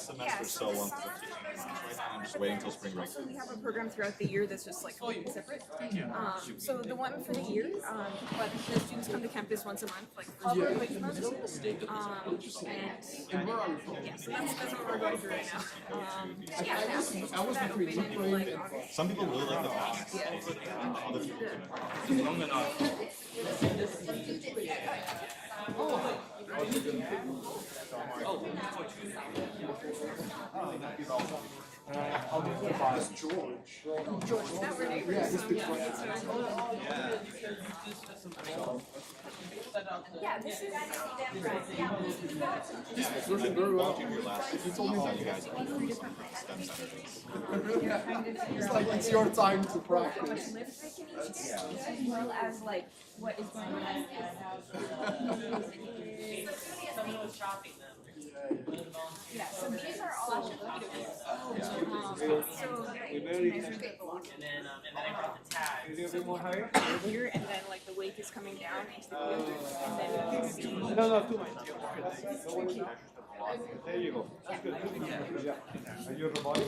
semester so long for the teaching. Right now I'm just waiting until spring break. So we have a program throughout the year that's just like completely separate. So the one for the year, but the students come to campus once a month, like for like months. And yeah, so that's what we're going through right now. Yeah, I was between like Some people really like the class. Other people I'll be the boss, George. George, that we're neighbors. Yeah, he's big Yeah, this is Working very well. your last He told me you that. guys are STEM sections. It's like it's your time to practice. as well as like what is going on. Yeah, so these are all so measure the velocity. And then I brought the tag. Here and then like the wake is coming down into the wheel, and then No, too much. There you go. That's good. Yeah. Are you robotic?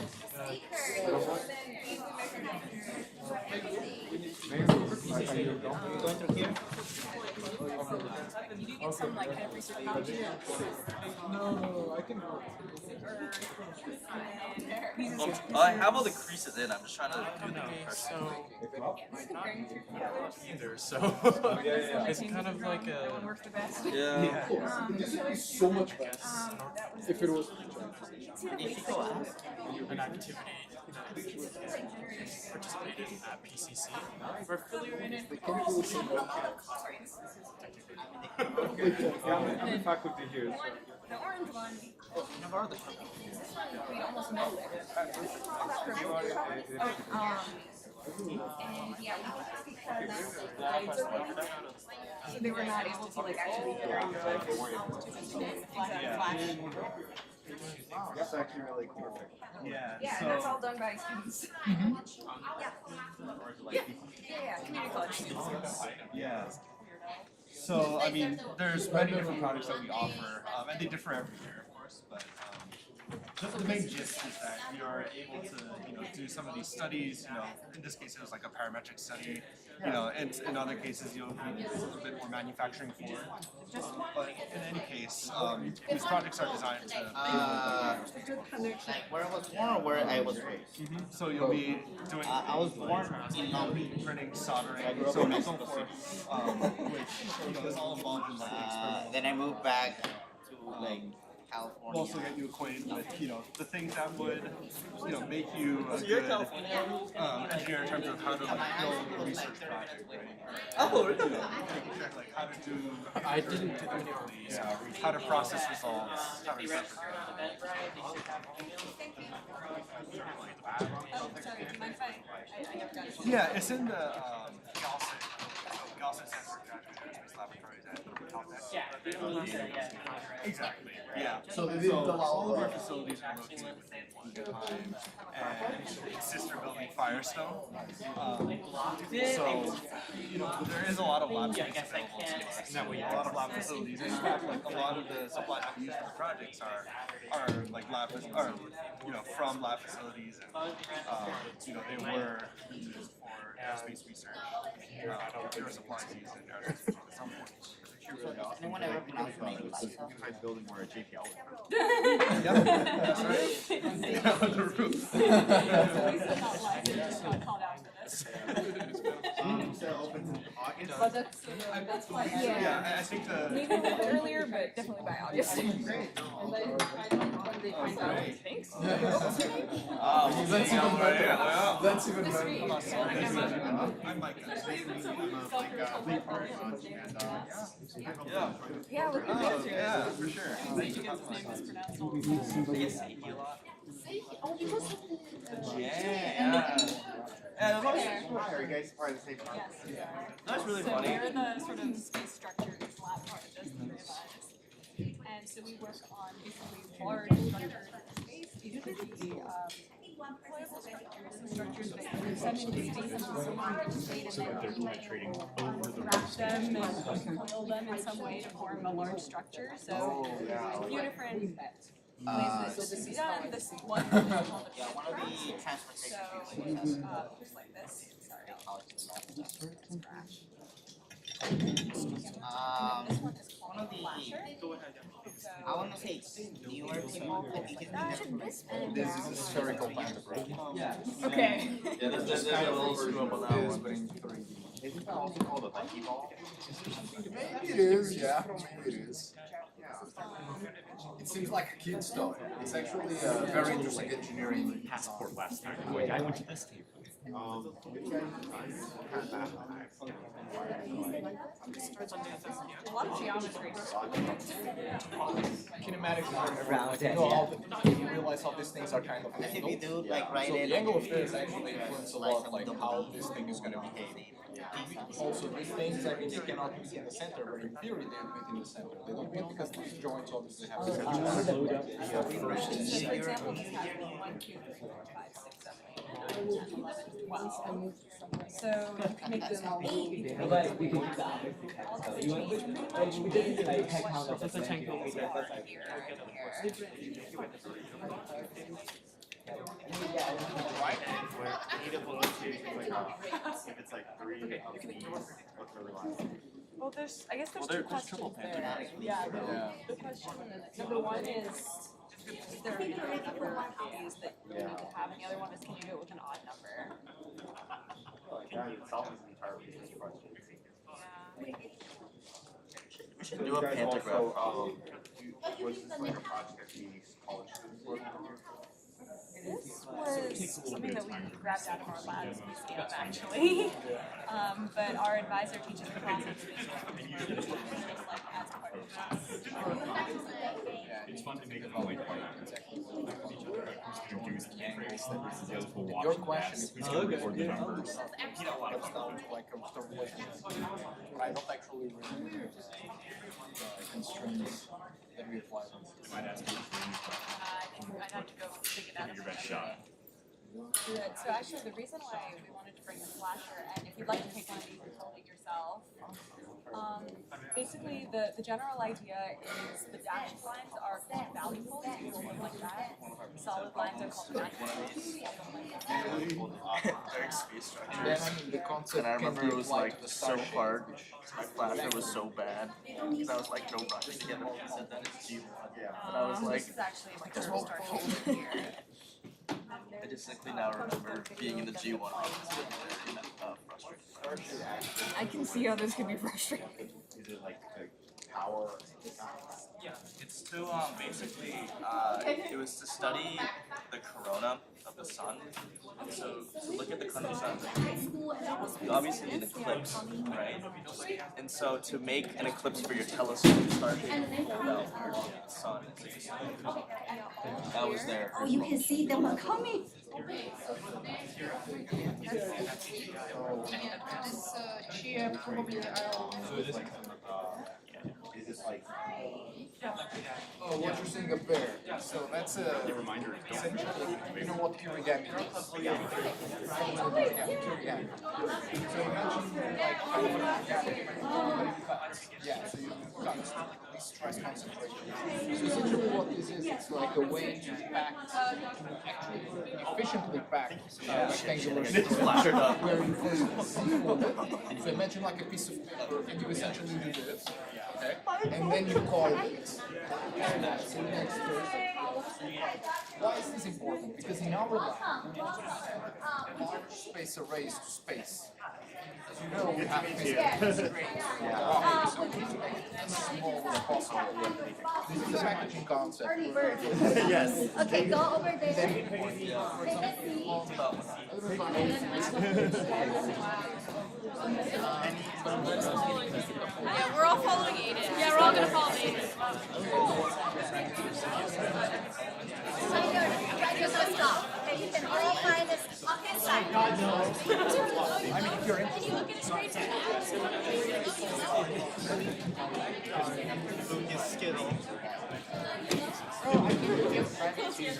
Going through here? you do get some like kind of research knowledge. No, I can help. I have all the creases in. I'm just trying to do the impression. Either, so it's kind of like That one works the best. Yeah. It's so much better. If it was an activity that participated at PCC. We're affiliated. Yeah, I'm in faculty here. So. The orange one, this one we almost know it. And yeah, because so they were not able to like actually figure out That's actually really cool. Yeah. yeah, and that's all done by students. Yeah, community college students. Yeah. So, I mean, there's many different products that we offer, and they differ every year, of course, but the main gist is that you're able to, do some of these studies, in this case it was like a parametric study, and in other cases you'll be a little bit more manufacturing forward. But in any case, these projects are designed to... Where I was born or where I was raised? So you'll be doing... I was born in printing, soldering, so on and so forth, which is all involved in like the experimental. Then I moved back to like California. We'll also get you acquainted with, the things that would, make you a good engineer in terms of how to like build a research project, right? Oh, really? Making sure like how to do, I didn't do any of these. how to process results, how to interpret Yeah, it's in the Gaussian stands for Graduate Aerospace Laboratories at Exactly. Yeah. So they didn't allow all of our facilities are located within one time, and sister building Firestone. So there is a lot of lab space available to us. A lot of lab facilities. In fact, like a lot of the supplies we use for the projects are like from lab facilities, and they were used for aerospace research. There were supplies used in aerospace at some point. Anyone ever pronounced your name like that? Sometimes building where a JPL would Yeah, that's right. Yeah, on the roof. So it opens in August. Yeah, I think Maybe a little earlier, but definitely by August. Great. When they find out what he thinks. That's even better. That's even better. I'm Mike. Yeah, look at Oh, this. yeah, for sure. Yeah. Are you guys part of the same project? That's really So funny. we're the sort of space structure lab part that does the device. And so we work on basically large structures in space. These could be structures that you send into space into some state and then you might wrap them and coil them in some way to form a large structure. So a few different This one is called a Yeah, one of the transportation so people. just like this. Sorry, scratch. This one is called One of the, flasher. I want to say it's newer people. I think it's newer. This is a spherical pantograph. Okay. Yeah, there's a little screw up on that It is, one. but in 3D. Isn't that also called a Nike ball? Maybe it is, yeah. Maybe it is. It seems like a kid's toy. It's actually a very interesting engineering Passport last time. Like, I went to this table. A lot of geometry. kinematics are everything. You realize how these things are kind of If you angled. do like right So in the angle of this actually influences a lot, like how this thing is going to behave. Also, these things, I mean, they cannot be in the center, but in theory they would be in the center. They don't be because these joints obviously have the center. So for example, this has 1, 2, 3, 4, 5, 6, 7, 8, 9, 10, 11, 12. So you can make them all We can do that. You want to we did like head count of the tangle we did. Right? Where native location is like, if it's like 3, you can what's really loud. well, there's, I guess there's Well, two there's triple questions there. Yeah, the question, number one is there a minimum number of A's that you need to have, and the other one is can you do it with an odd number? That itself is entirely just question. We should do a You guys pantograph. also, was this like a project that the college students worked on? This was something that we grabbed out of our labs museum, actually. But our advisor teaches the process just like as part of this. It's fun to make it all like Your question is we can record the numbers. Comes down to like a relationship. I don't actually remember the constraints that we apply. Might ask you I'd have to go dig it out. your best shot. Good. So actually, the reason why we wanted to bring the flasher, and if you'd like to take one of these and hold it yourself, basically the general idea is the dashed lines are called value poles, so they look like that. Solid lines are called match Very space And then structures. I mean the concept And I can remember be it was applied like to the so star shape. hard. My flasher was so bad. Because I was like, no brushes together. He said that it's G1. And I was like, This is actually like a star shape here. I distinctly now remember being in the G1 office and very frustrated. I can see how this can be frustrating. Is it like power? Yeah, it's to basically it was to study the corona of the sun. So to look at the corona of the sun, you obviously need an eclipse, right? And so to make an eclipse for your telescope, you start to hold out the sun. That was there. Oh, you can see them are coming. Is this like Oh, what you're saying up there. So that's a reminder? essentially, you know what origami is? Yeah, origami. So imagine like kind of an origami, but you cut. Yeah, so you cut these stress concentration. So essentially what this is, it's like a way to pack, actually efficiently pack rectangular It's flashed up. where you first sequel it. So imagine like a piece of paper and you essentially do this, okay? And then you carve it. So next why is this important? Because in our lab, large space arrays to space. As you know, we have physics. So we make it as small as possible. This is a packaging concept. Yes. Okay, go over there. Yeah, we're all following Aiden. Yeah, we're all gonna follow Aiden. Let's go. Okay, you can all find this up inside. I mean, if you're Can you look at it straight Skittle.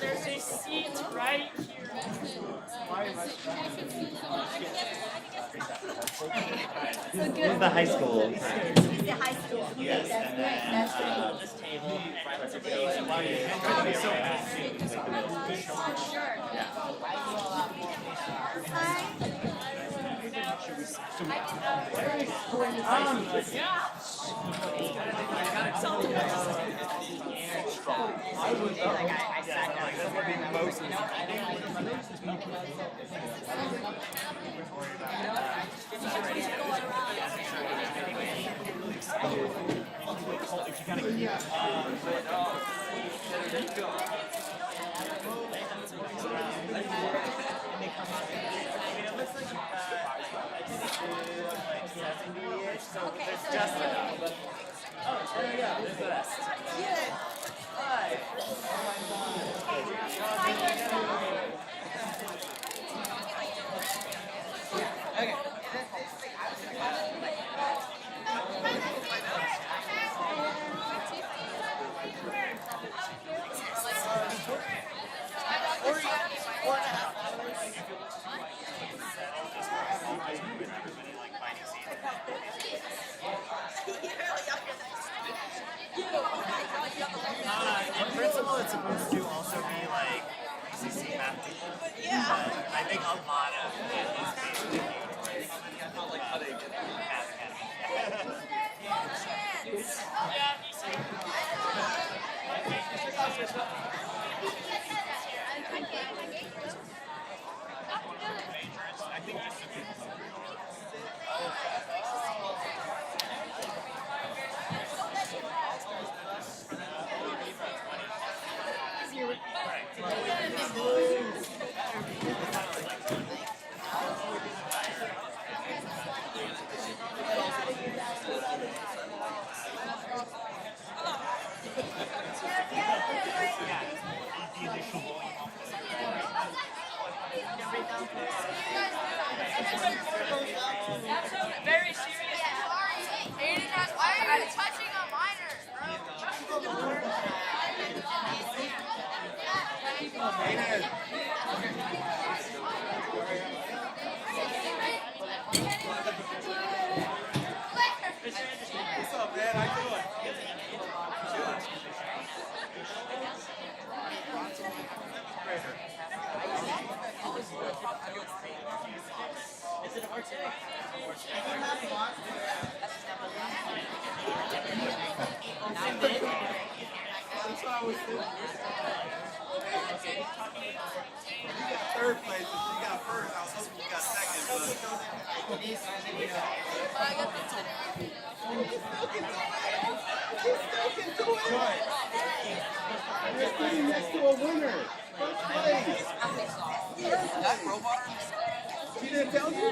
There's a seat right here. This is the high school. It's the high school. Yes, and then That's great. this table, in principle, it's supposed to also be like PCC math people. But I think a lot of it is basically That's a very serious. Why are you touching a minor, bro? What's up, man? How you doing? That's what I was thinking. You got third place, but you got first. I was hoping you got second, but you're sitting next to a winner. First place. That robot? She didn't tell you?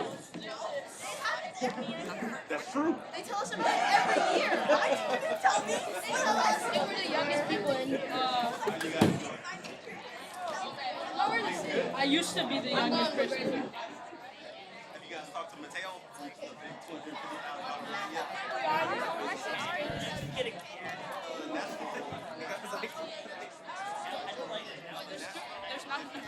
That's true. They tell us about it every year. Why didn't you tell me? Tell us. We're the youngest people in. I used to be the youngest person. Have you guys talked to Mateo? There's nothing.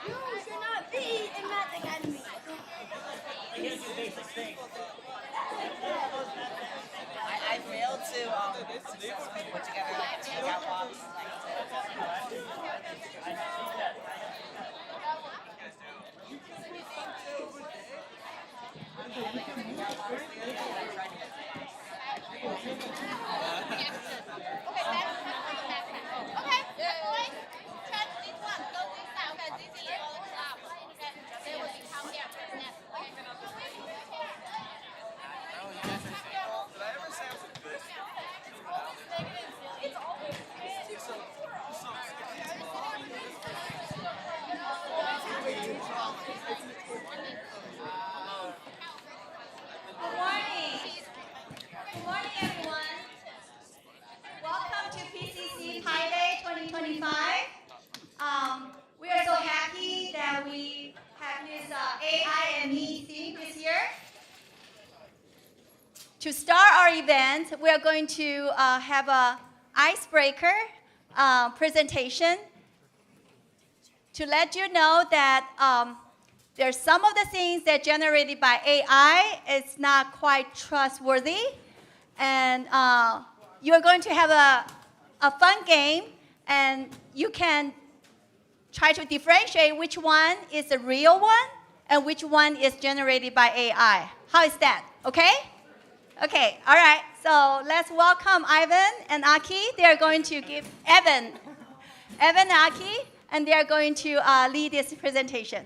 You should not be in Math Academy. I gotta do basic things. to start our event, we are going to have a icebreaker presentation to let you know that there's some of the things that generated by AI is not quite trustworthy, and you're going to have a fun game, and you can try to differentiate which one is the real one and which one is generated by AI. How is that? Okay? Okay, all right. So let's welcome Ivan and Aki. They are going to give Evan and Aki, and they are going to lead this presentation.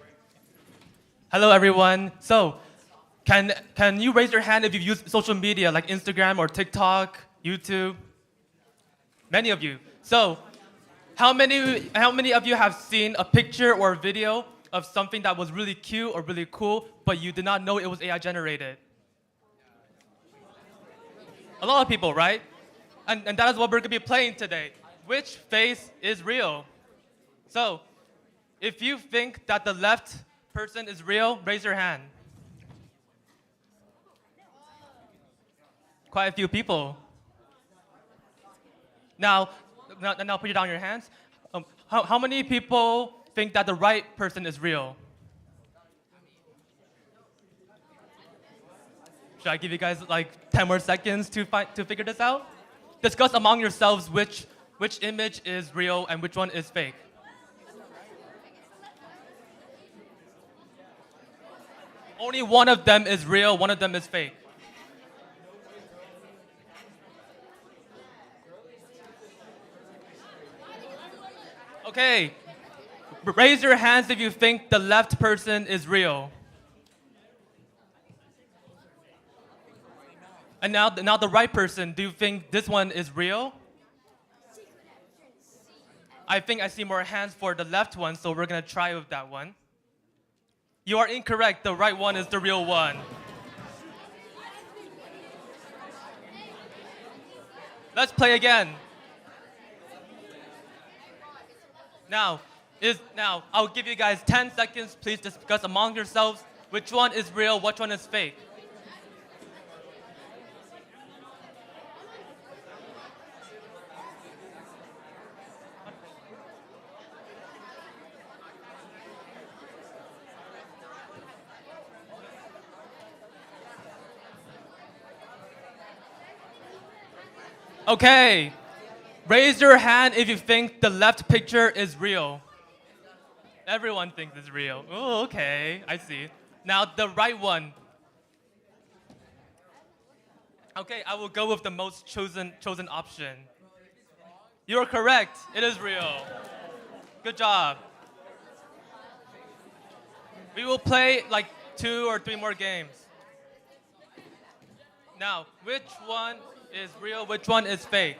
Hello, everyone. So, can you raise your hand if you've used social media like Instagram or TikTok, YouTube? Many of you. So, how many of you have seen a picture or a video of something that was really cute or really cool, but you did not know it was AI generated? A lot of people, right? And that is what we're going to be playing today. Which face is real? So, if you think that the left person is real, raise your hand. Quite a few people. Now put it down your hands. How many people think that the right person is real? Should I give you guys like 10 more seconds to figure this out? Discuss among yourselves which image is real and which one is fake. Only one of them is real, one of them is fake. Okay, raise your hands if you think the left person is real. And now the right person, do you think this one is real? I think I see more hands for the left one, so we're gonna try with that one. You are incorrect, the right one is the real one. Let's play again. Now, I'll give you guys 10 seconds. Please discuss among yourselves which one is real, which one is fake. Okay, raise your hand if you think the left picture is real. Everyone thinks it's real. Oh, okay, I see. Now the right one. Okay, I will go with the most chosen option. You're correct, it is real. Good job. We will play like 2 or 3 more games. Now, which one is real, which one is fake?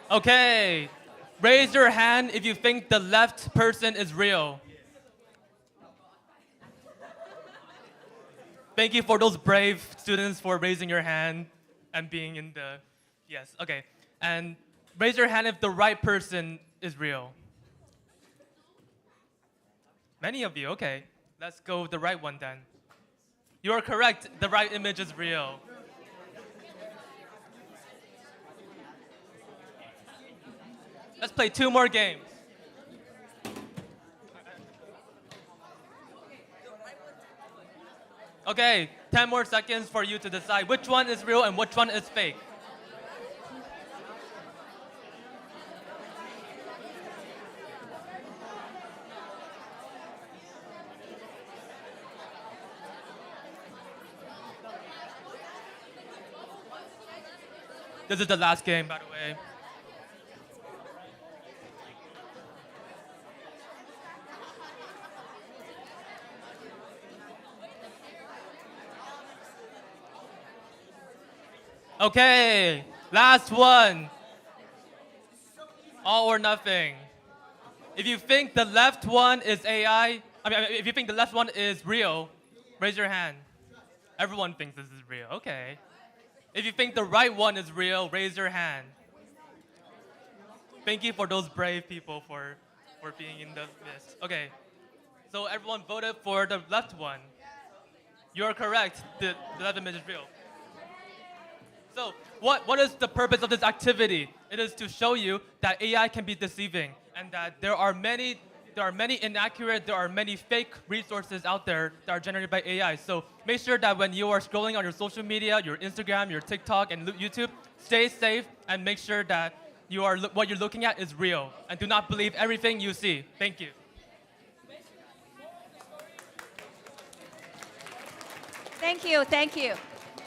Okay, raise your hand if you think the left person is real. Thank you for those brave students for raising your hand and being in the, yes, okay. And raise your hand if the right person is real. Many of you, okay. Let's go with the right one then. You are correct, the right image is real. Let's play 2 more games. Okay, 10 more seconds for you to decide which one is real and which one is fake. This is the last game, by the way. Okay, last one. All or nothing. If you think the left one is AI, if you think the left one is real, raise your hand. Everyone thinks this is real. Okay. If you think the right one is real, raise your hand. Thank you for those brave people for being in the list. Okay. So everyone voted for the left one. You are correct. The left image is real. So what is the purpose of this activity? It is to show you that AI can be deceiving and that there are many inaccurate, there are many fake resources out there that are generated by AI. So make sure that when you are scrolling on your social media, your Instagram, your TikTok, and YouTube, stay safe and make sure that what you're looking at is real. And do not believe everything you see. Thank you. Thank you, thank you.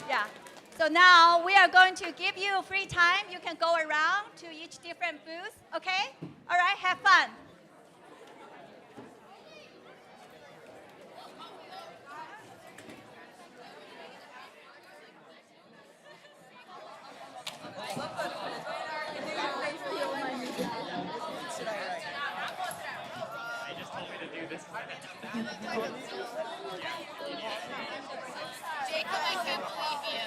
Yeah. So now we are going to give you free time. You can go around to each different booth, okay? All right, have fun. They just told me to do this. Jacob, I can't believe you.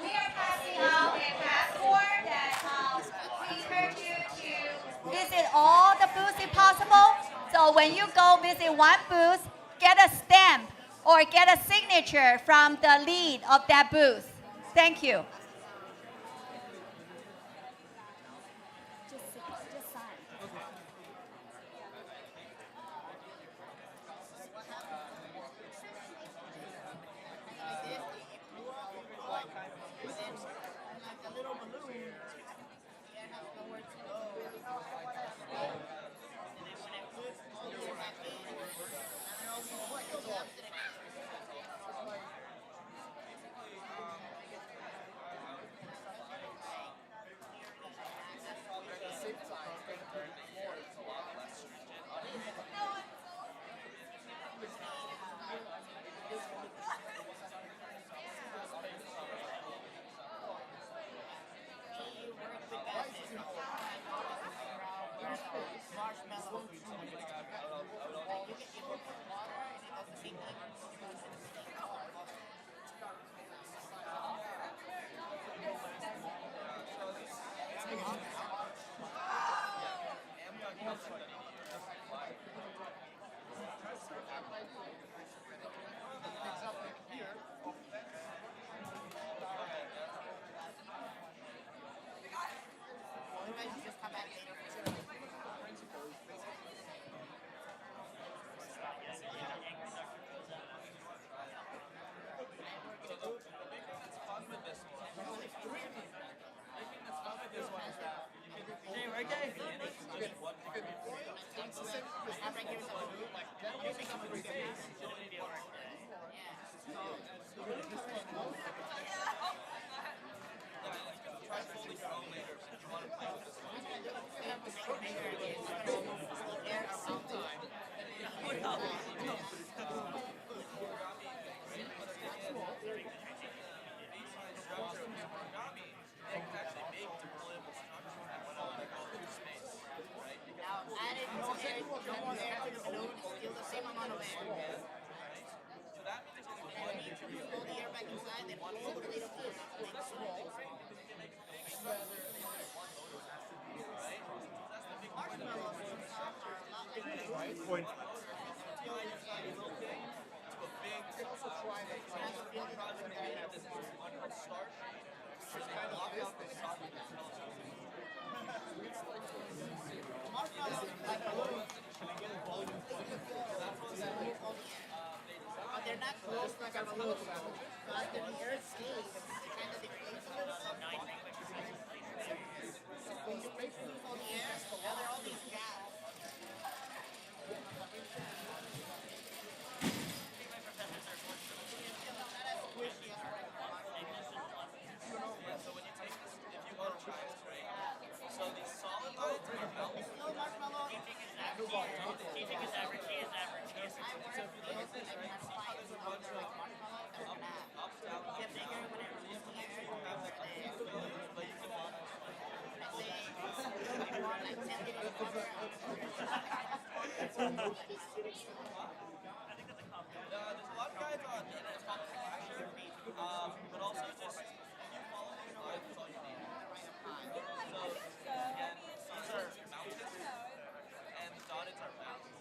We are passing out a passport that we encourage you to visit all the booths if possible. So when you go visit one booth, get a stamp or get a signature from the lead of that booth. Thank you. Just sign. Point. big field project that we have this on start. Just kind of lock out the sun. But they're not close like a flow cell. But the air stays kind of deflates. When you break loose all the air, now there are all these gaps. Yeah, so when you take this, if you want to try this, right? So these solid lines are about No marshmallow. Teaching is average, he is average. I work with there's a bunch of up, down, up, get bigger when it rolls the air. but you can want I want like 10 little there's a lot of guys on the internet, it's called Flasher, but also just, if you follow these lines, that's all you need. So, again, these are mountains, and the dotted are valleys.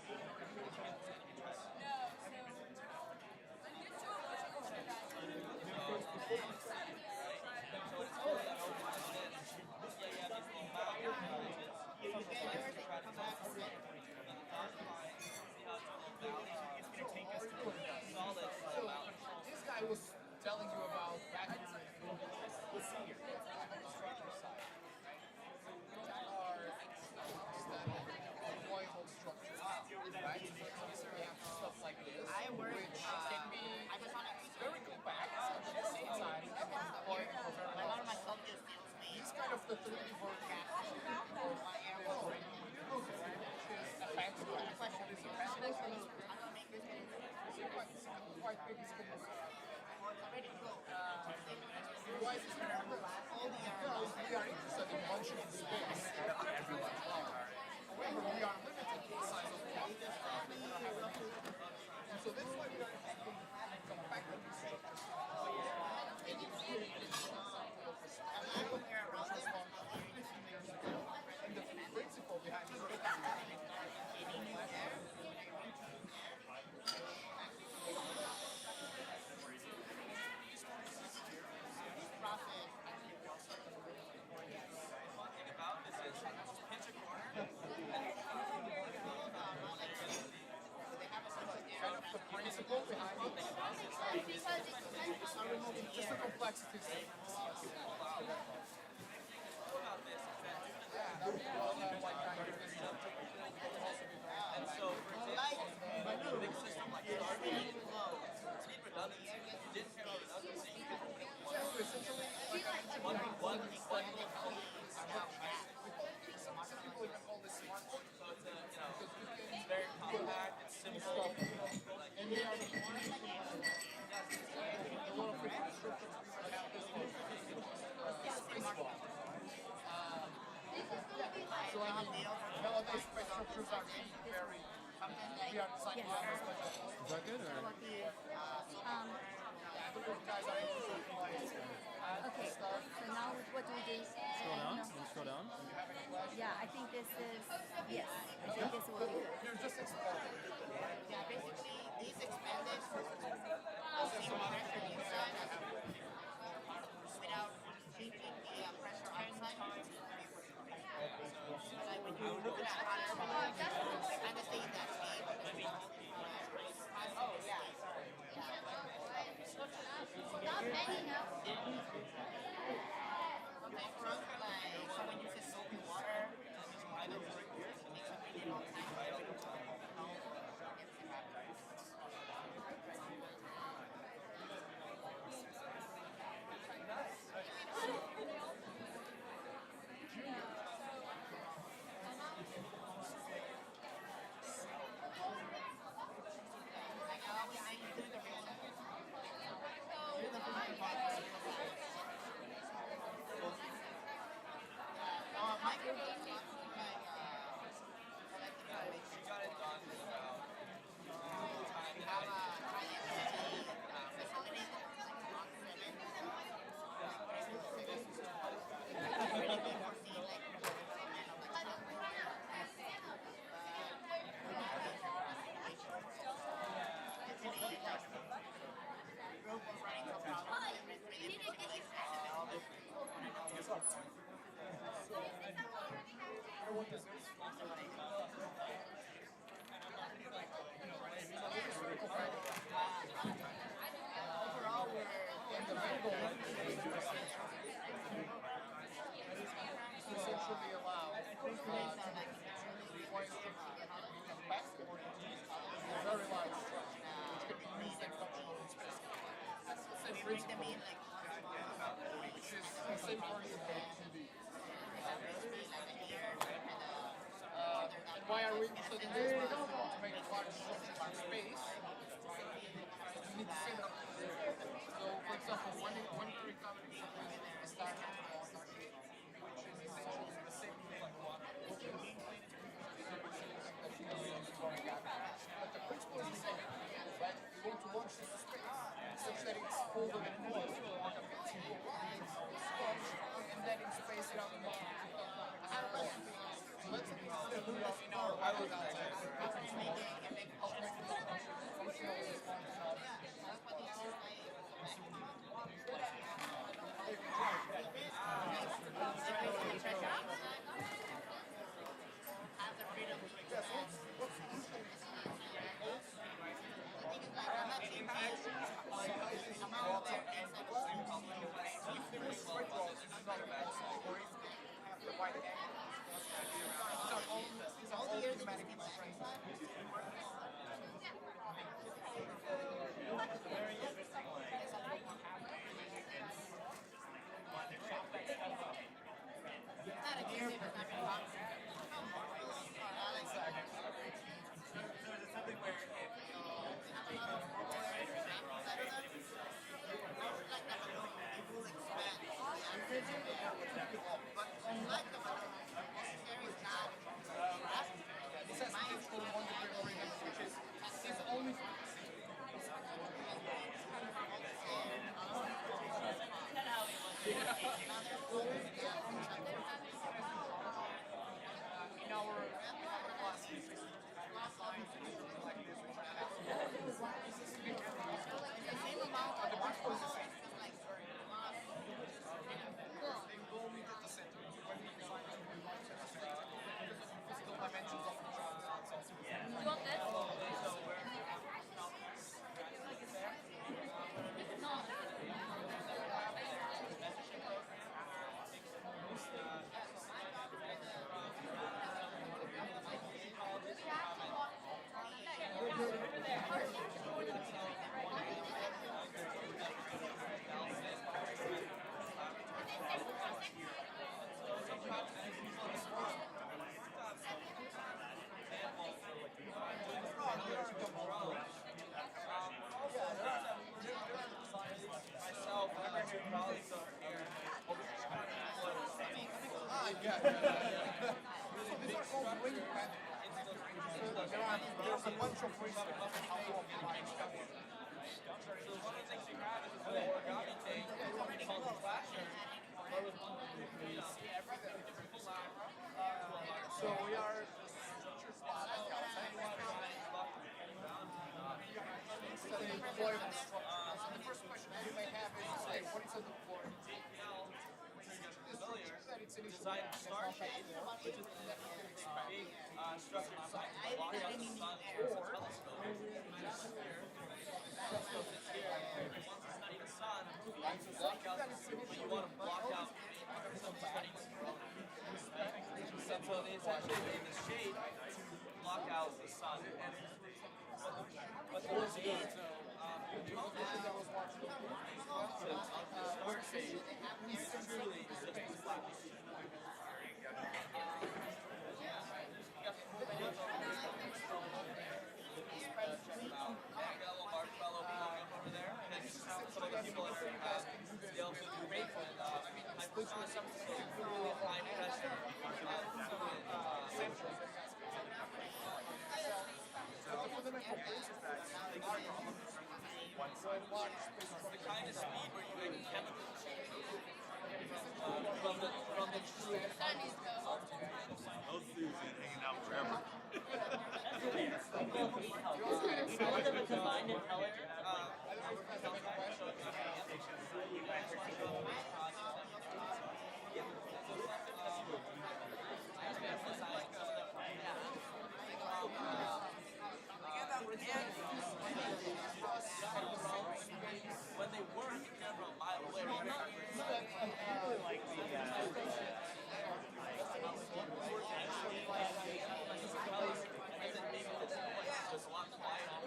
This guy was telling you about back in the senior structure side, right? Are studying avoidable structures, right? So we have stuff like this, which can be very compact at the same time and deployed for very long. These kind of the 3D version of my airport, which is a fancy question. It's a fancy quite big scale. Why is this important? Because we are interested in launching in space everyone's life. However, we are limited to the size of the object. And so that's why we are interested in compacting these structures. And it's really an example of a structure which was launched 15 years ago. And the principle behind this One thing about this is pinch a corner, kind of the principle behind it. Just the complexities. about this is that and so, for example, a big system like Stargate, to need redundancy, you didn't care about redundancy, you could put So essentially, like I mentioned, some people even call this smart board. so it's very compact, it's simple, And they are the a lot of restrictions we would have this spacewalk. So I mean, nowadays space structures are being very, we are designing them as much as possible. Is that good or? Yeah, the good guys are interested in like, Okay, so now what do we do? Scroll down. Can you scroll down? Yeah, I think this is, yes, I think this will be good. you're just exploring. Yeah, basically these expanded see pressure inside without changing the pressure outside. So like when you look at hot air balloon, it kind of stays in that state. Oh yeah. Sometimes like someone uses soapy water, just ride over it, it makes it really long time. bring them in like which is the same for you. And why are we interested in this? Because we want to make a large space. You need to set up. So, for example, when we're recovering a startup, which is essentially the same thing like water, but the principle is the same. Right? You want to launch this space such that it's folded in one, like a big sponge, and then you space it out in the so that's a piece that we have in our pilot outside. There's a bunch of research on how to optimize that. So one of the things we have is a little origami thing called the flasher. So we are studying deployment structures. And the first question that you may have is, hey, what is a deployment? Design star shape, which is a big structured site to block out the sun or a telescope. Telescope is here. Once it's studying the sun, you block out the sun, but you want to block out some studying the corona. So they essentially made this shape to block out the sun. But the what's good? Star shape is truly just a flat. The kind of speed where you make chemical change from the true. Those dudes been hanging out forever. All of them are combined in color. When they work, they're from a mile away. It's a lot quieter.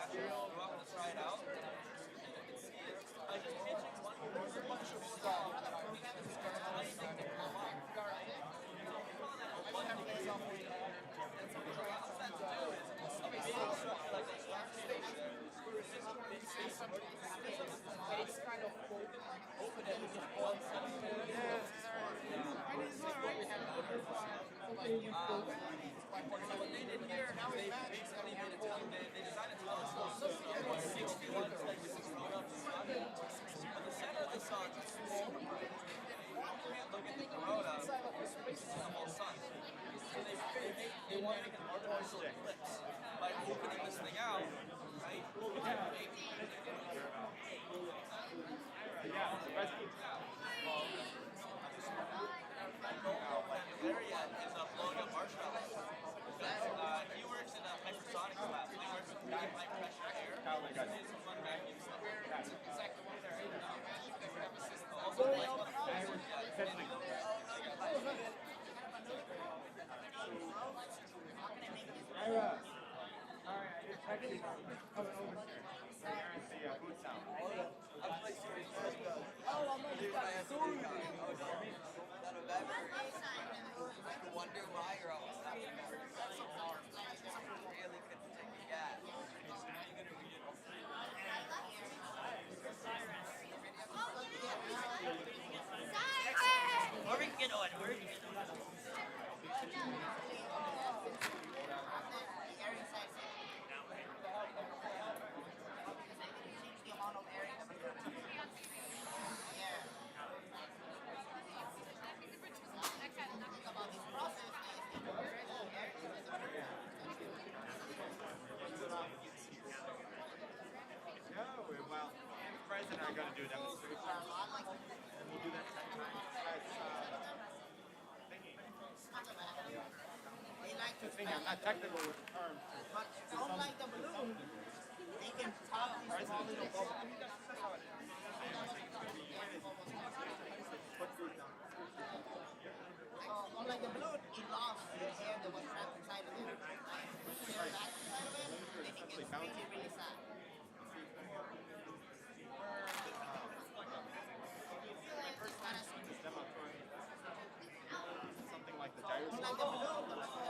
material. You want to try it out? I just pitching one bunch of stuff. It's kind of open and just one What they did here, now they made it tell they designed a telescope so it's 60 ones like this is grown up sun. But the center of the sun is small. You can't look at the corona, it's the whole sun. So they want to make an artificial eclipse by opening this thing out, right? Area is blowing up marshmallows. He works in a hypersonics lab. He works with really high pressure air. He did some fun vacuum stuff. Also, Wonder why you're always having really couldn't take a gas. Where we can get on? Where we can get on? Well, Bryce and I are going to do a demonstration. And we'll do that sometime. The thing, I'm not technical with the term. But unlike the balloon, they can pop these small little bubbles. Unlike the balloon, it lost the air that was trapped inside of it. When they're back inside of it, they think it's really, really sad. Something like the gyroscope. Unlike the balloon, the pressure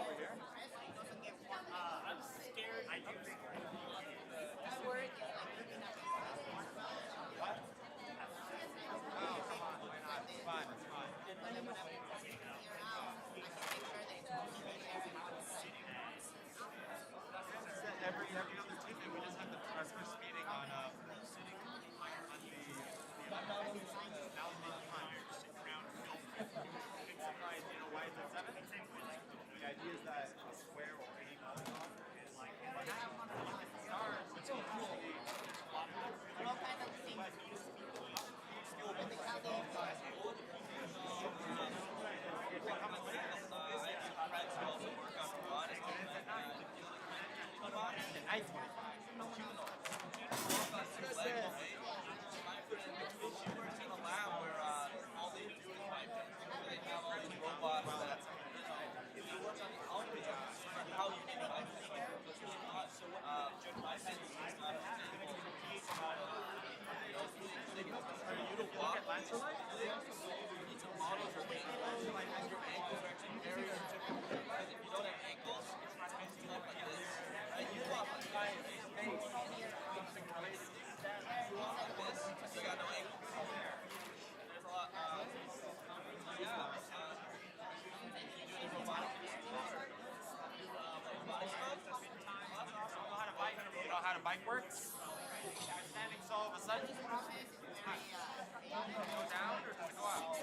doesn't get warm. I'm scared. I do. I'm worried it's like looking at What? Oh, come on, why not? It's fine, it's fine. but then when I'm taking the air out, I can make sure that it's pushing the air out. Every other ticket, we just had the pressure speeding on the why is it 7? The idea is that a square or any polygon is like stars, which is usually All kind of things. When they count the influence. You know how the bike works? You're standing so all of a sudden, does it go down or does it go up?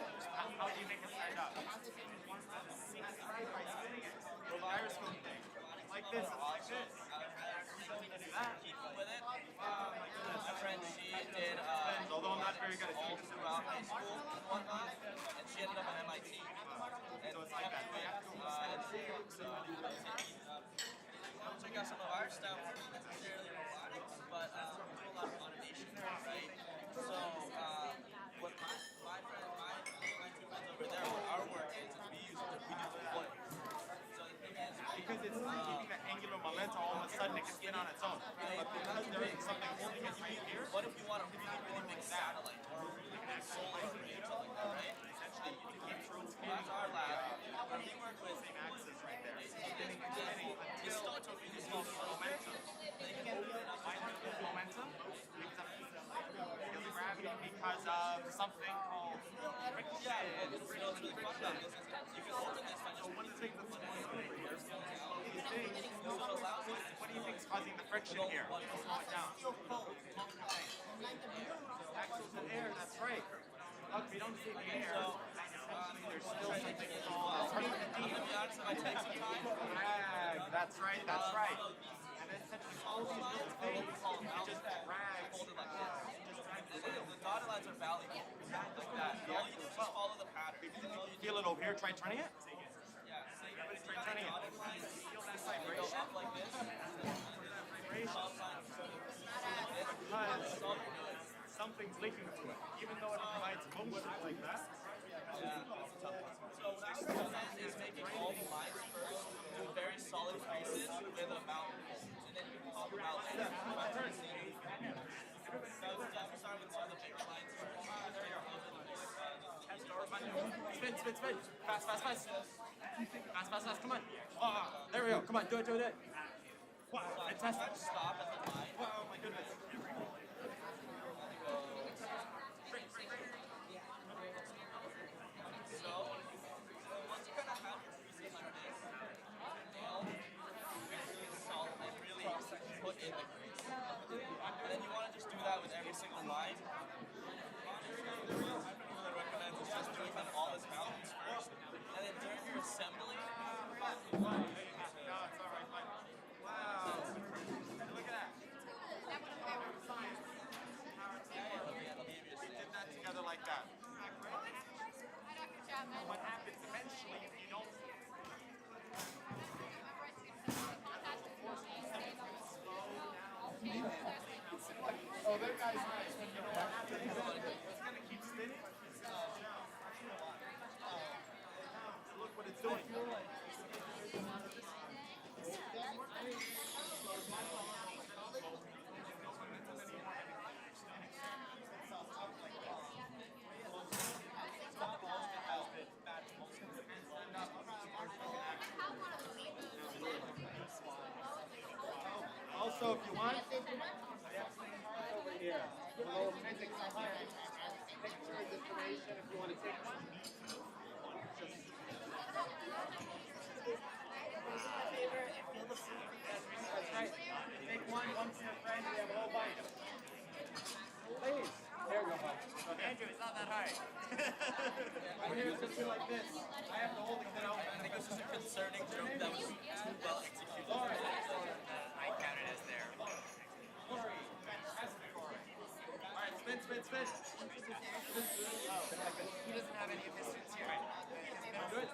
How do you make it stand up? By spinning it. The gyroscope thing. Like this, it's like this. Do that. with it. My friend, she did Although I'm not very good at all doing throughout high school and whatnot, and she ended up at MIT. And So it's like that. check out some of our stuff. It's not necessarily robotics, but we do a lot of automation, right? So what my friend, my two friends over there, what our work is we do deploy. So the thing is, Because it's keeping the angular of momentum, all of a sudden it can spin on its own. But because there is something holding it right here, What if you want a really big satellite or like an solar array or something like that, right? Essentially, you can keep rotating. That's our lab. We work with same axis right there. spinning until it's called momentum. Why do we lose momentum? Because of gravity, because of something called friction. Yeah, it's really fun about this is you can open this by just What do you think that's going on over here? these things. So it allows us to What do you think is causing the friction here? Slow it down. Axles of air, that's right. Look, we don't see the air. There's still something called I'm gonna be honest, if I take some time, drag. That's right, that's right. And then essentially all these little things, you just drag. hold it like this. The dotted lines are valuable. Like that. All you do is just follow the pattern. Feel it over here, try turning it. Yeah, so you Try turning it. Feel that vibration? up like this. Because something's leaking to it. Even though it provides motion like that. So what I would recommend is making all the lines first to very solid spaces with a mountain hole. And then you can pop them out later. So start with some of the bigger lines. Spin, spin, spin. Fast, fast, fast. Fast, fast, fast. Come on. Oh, there we go. Come on, do it, do it. Wow, fantastic. Stop at the line. Wow, my goodness. So once you kind of have your pieces like this, really solid and really put in the grease. And then you want to just do that with every single line. Honestly, what I recommend is just doing them all as mountains first. And then during your assembly, No, it's all right, fine. Wow. Look at that. We did that together like that. What happens eventually, if you don't Oh, that guy's nice. it's going to keep spinning. Look what it's doing. Also, if you want, over here. Little appendix on here. Pictures, information, if you want to take one. That's right. Take one for your friend, we have a whole bunch. Please. There we go, bud. Okay. Andrew, it's not that hard. Over here, just do like this. I have to hold it out. I think it was just a concerning joke that was too well executed. I count it as there. Alright, spin, spin, spin. He doesn't have any of his suits here. Good.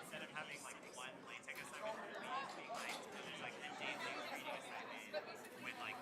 Instead of having like one latex assignment for me, it's being like, there's like a daily reading assignment with like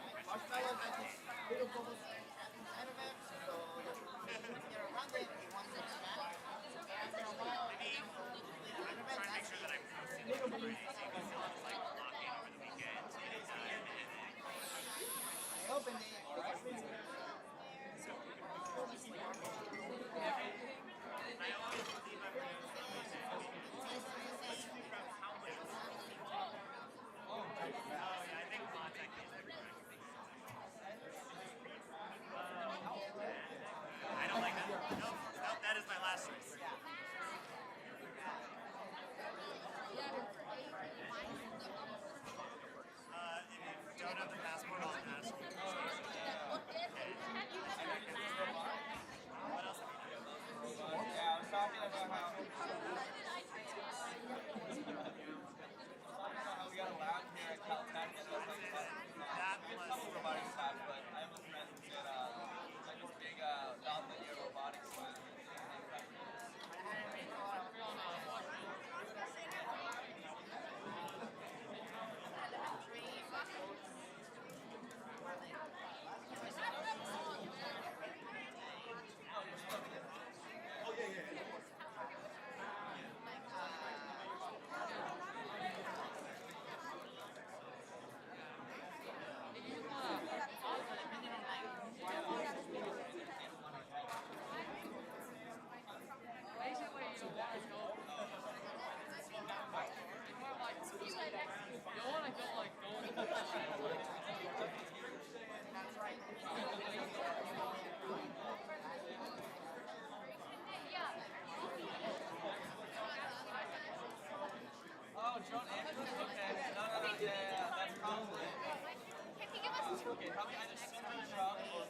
either super strong or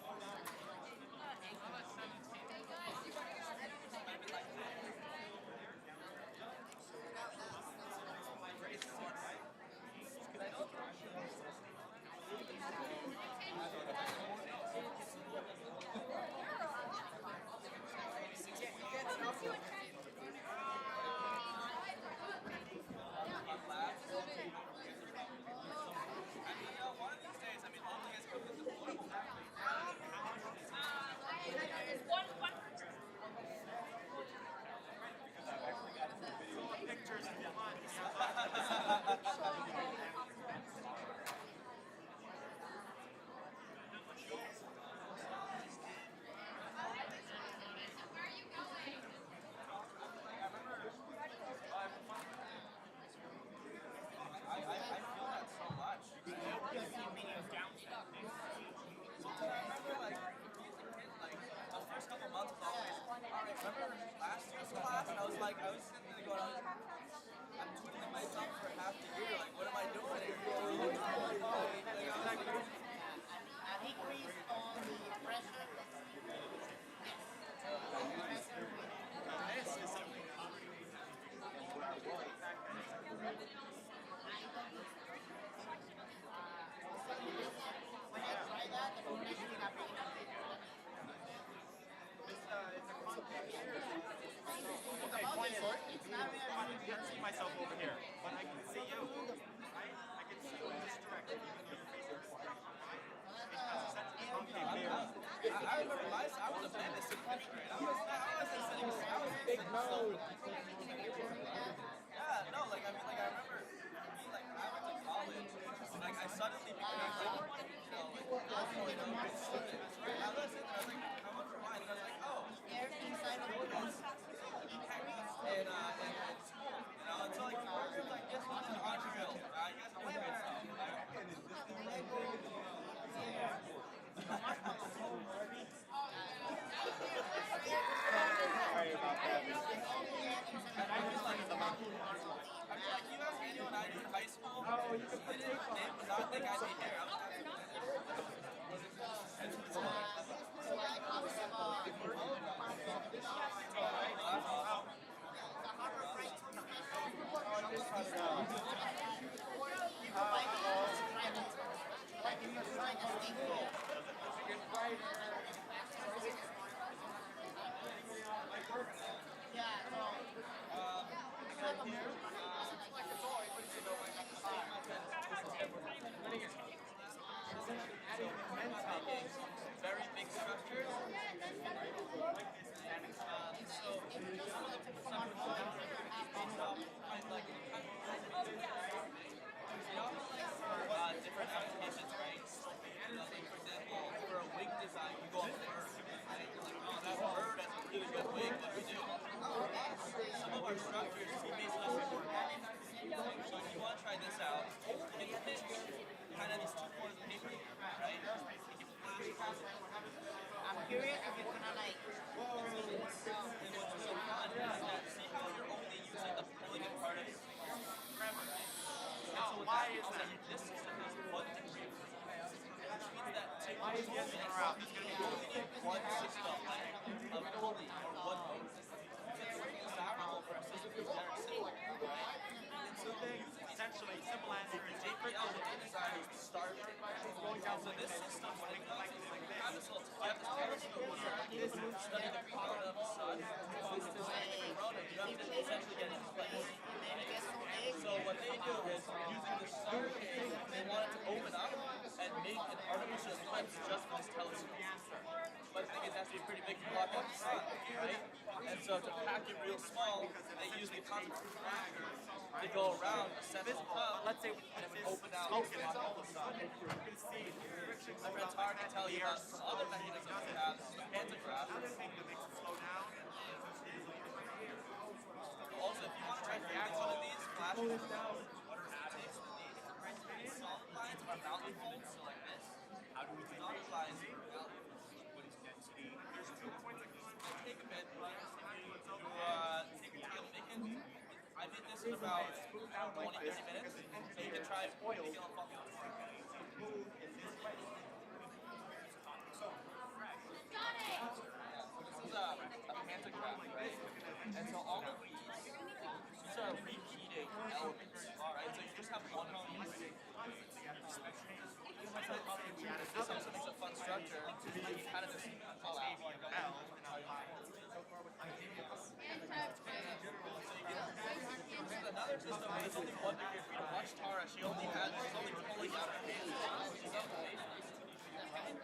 I can't see myself over here, but I can see you, right? I can see you in this direction, even though your face is direction, right? Because essentially concave mirrors. I remember I was a menace in fifth grade. I was big mode. Yeah, no, like I mean, like I remember me, like when I went to college, like I suddenly became like, you know, like really no good student. I listened and I was like, how much for mine? And I was like, oh, and school, you know, until like programs like this one in Montreal, you guys know that stuff. Sorry about that. I mean, like, you ask anyone I knew in high school, they would not think I'd be here. I was very big structures. Different applications, right? Like for example, for a wig design, you go on bird, right? You're like, oh, that bird has a really good wig. What do we do? Some of our structures we base off of organic. So if you want to try this out, you can pitch kind of these two corners of paper, right? You can flash. I'm curious if you're gonna like. And what's so fun is that see how you're only using the elegant part of your grammar, right? And so why is that? This system has 1 degree of freedom, which means that to only need one system of pulley or one mode. It's desirable for a system that's very simple, right? And so Essentially, simple answer is JPL would be designed to start going down. So this system, what it does is you have this telescope here, study the corona of the sun. To study the corona, you have to essentially get it in place. So what they do is, using the sun, they wanted to open up and make an artificial eclipse just for this telescope. But the thing is, it has to be pretty big to block out the sun, right? And so to pack it real small, they use the concept of refractor to go around a central hub, and it would open out and block out the sun. My friend's hard to tell you about some other mechanisms we have, the pantograph. Also, if you want to try creating one of these flashes, what are takes with these solid lines are mountain folds, so like this. How do we do solid lines? What is density? There's 2 points of take a bit, but you take a tail bacon. I did this in about 20-30 minutes, so you can try making it on fucking. And so all of these are repeating elements, right? So you just have one of these. It's like, okay, we added this also makes a fun structure. You kind of just pull out like another system where there's only one degree of freedom. Watch Tara, she's only pulling out her hand. She's up the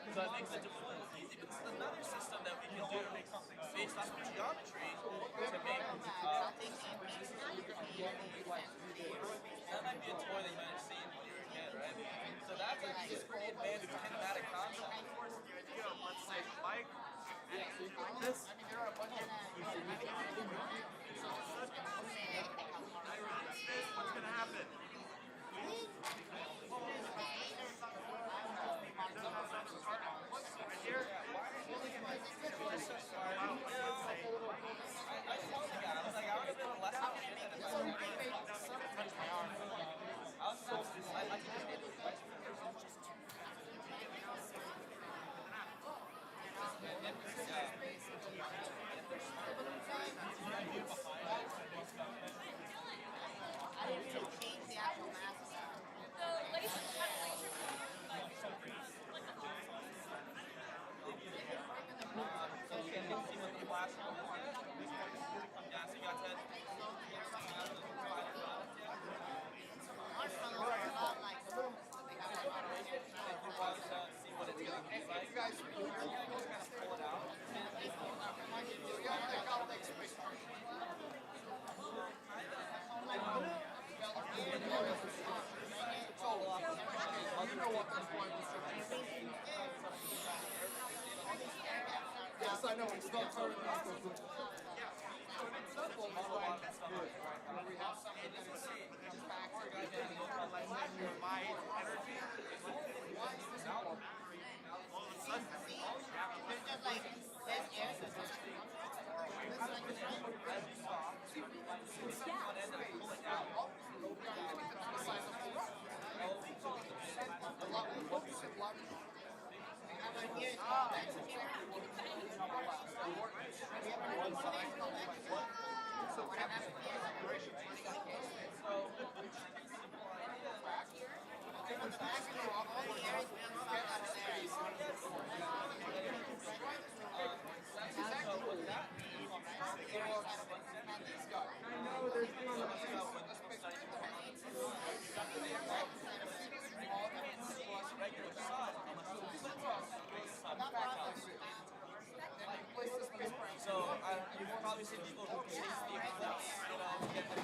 so it makes it deployable easy. But this is another system that we can do based off of geometry to make that might be a toy that you might have seen when you were a kid, right? So that's a pretty advanced kinematic concept. Let's say Mike, like this. What's gonna happen? Right here? Yes, I know, it's not totally simple. Yeah. So it's simple, but like, we have something that is back to My energy is why is this important? all of a sudden. There's just like this air system. So you've probably seen people who chase the eclipse, get the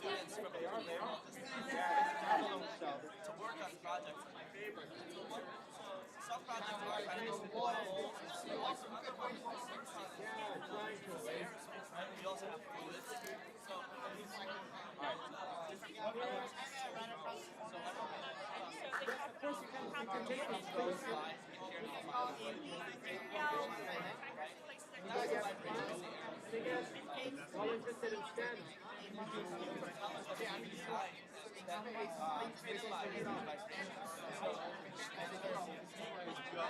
students from the to work on projects. So some projects are kind of just one hole. We also have fluids. So All interested in STEM. You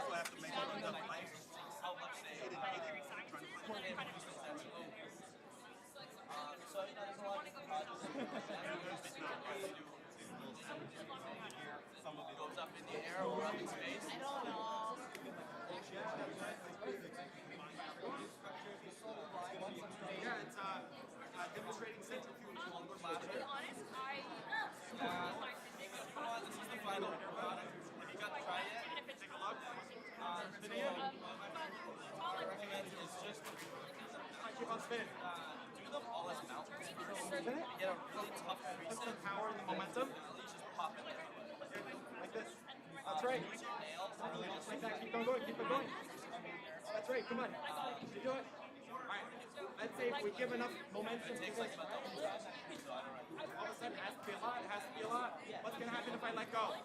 also have to make sure the light how much they so there's a lot of different projects. some of it Goes up in the air or up in space. I don't know. spin. Do them all as mountains first. Isn't it? You get a really tough That's reset. the power and the momentum. You just pop it there. Like this. That's right. Use your nails to really just Like that. Keep on going. Keep on going. That's right. Come on. You do it. Alright. Let's say if we give enough momentum to this. All of a sudden, it has to be a lot. It has to be a lot. What's going to happen if I let go?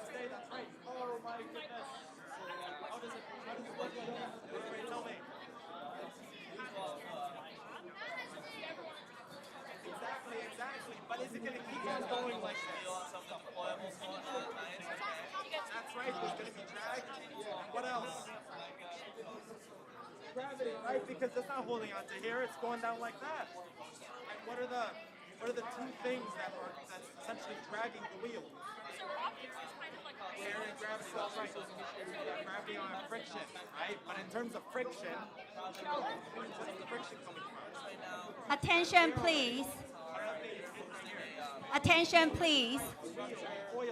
Stay. That's right. Oh my goodness. How does it work? Wait, tell me. Exactly. But is it going to keep on going like this? That's right. There's going to be drag. And what else? Gravity, right? Because it's not holding onto here. It's going down like that. And what are the two things that's essentially dragging the wheel? Air and gravity. That's right. Gravity on friction, right? But in terms of friction, where's the friction coming from? Attention, please. Attention, please.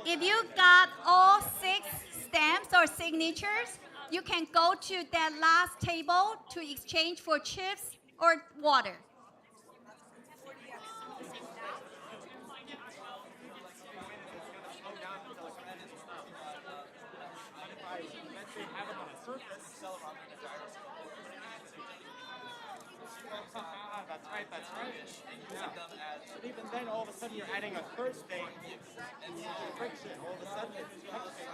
If you got all 6 stamps or signatures, you can go to that last table to exchange for chips or water. That's right. Yeah. But even then, all of a sudden, you're adding a third thing, friction. All of a sudden, it's touching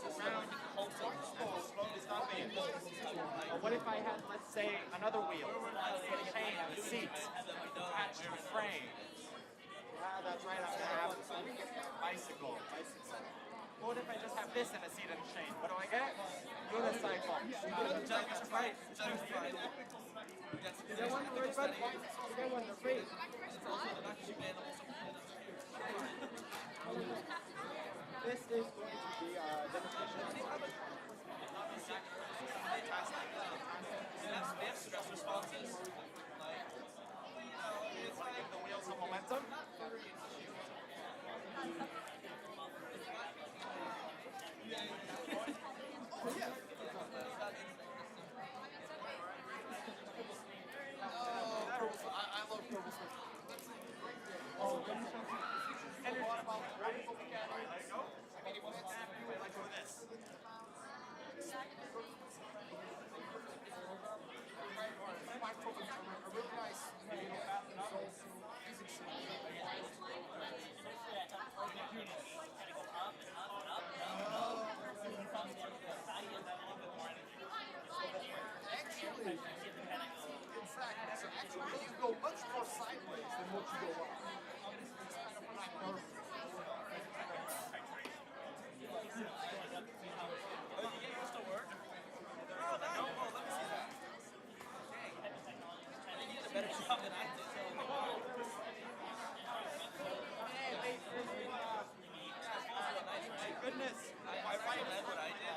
something around. It's not being. But what if I had, let's say, another wheel, a chain and a seat attached to a frame? That's right. I'm gonna have a bicycle. What if I just have this and a seat and a chain? What do I get? Unicycle. That's right. Is there one for everybody? Is there one for free? This is going to be a demonstration. They have stress responses. It's like the wheels of momentum. Actually, you go much more sideways than what you go up. Goodness. I recommend what I did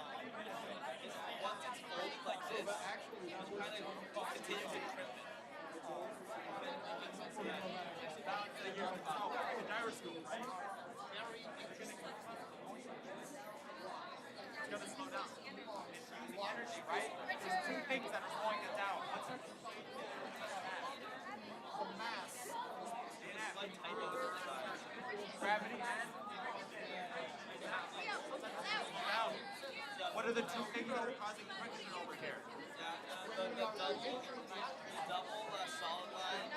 is once it's folded like this, you kind of continue to crimp it. It's gonna slow down. It's using energy, right? There's two things that are slowing it down. What's it? The mass. Gravity and what are the two things that are causing friction over here? The double solid line.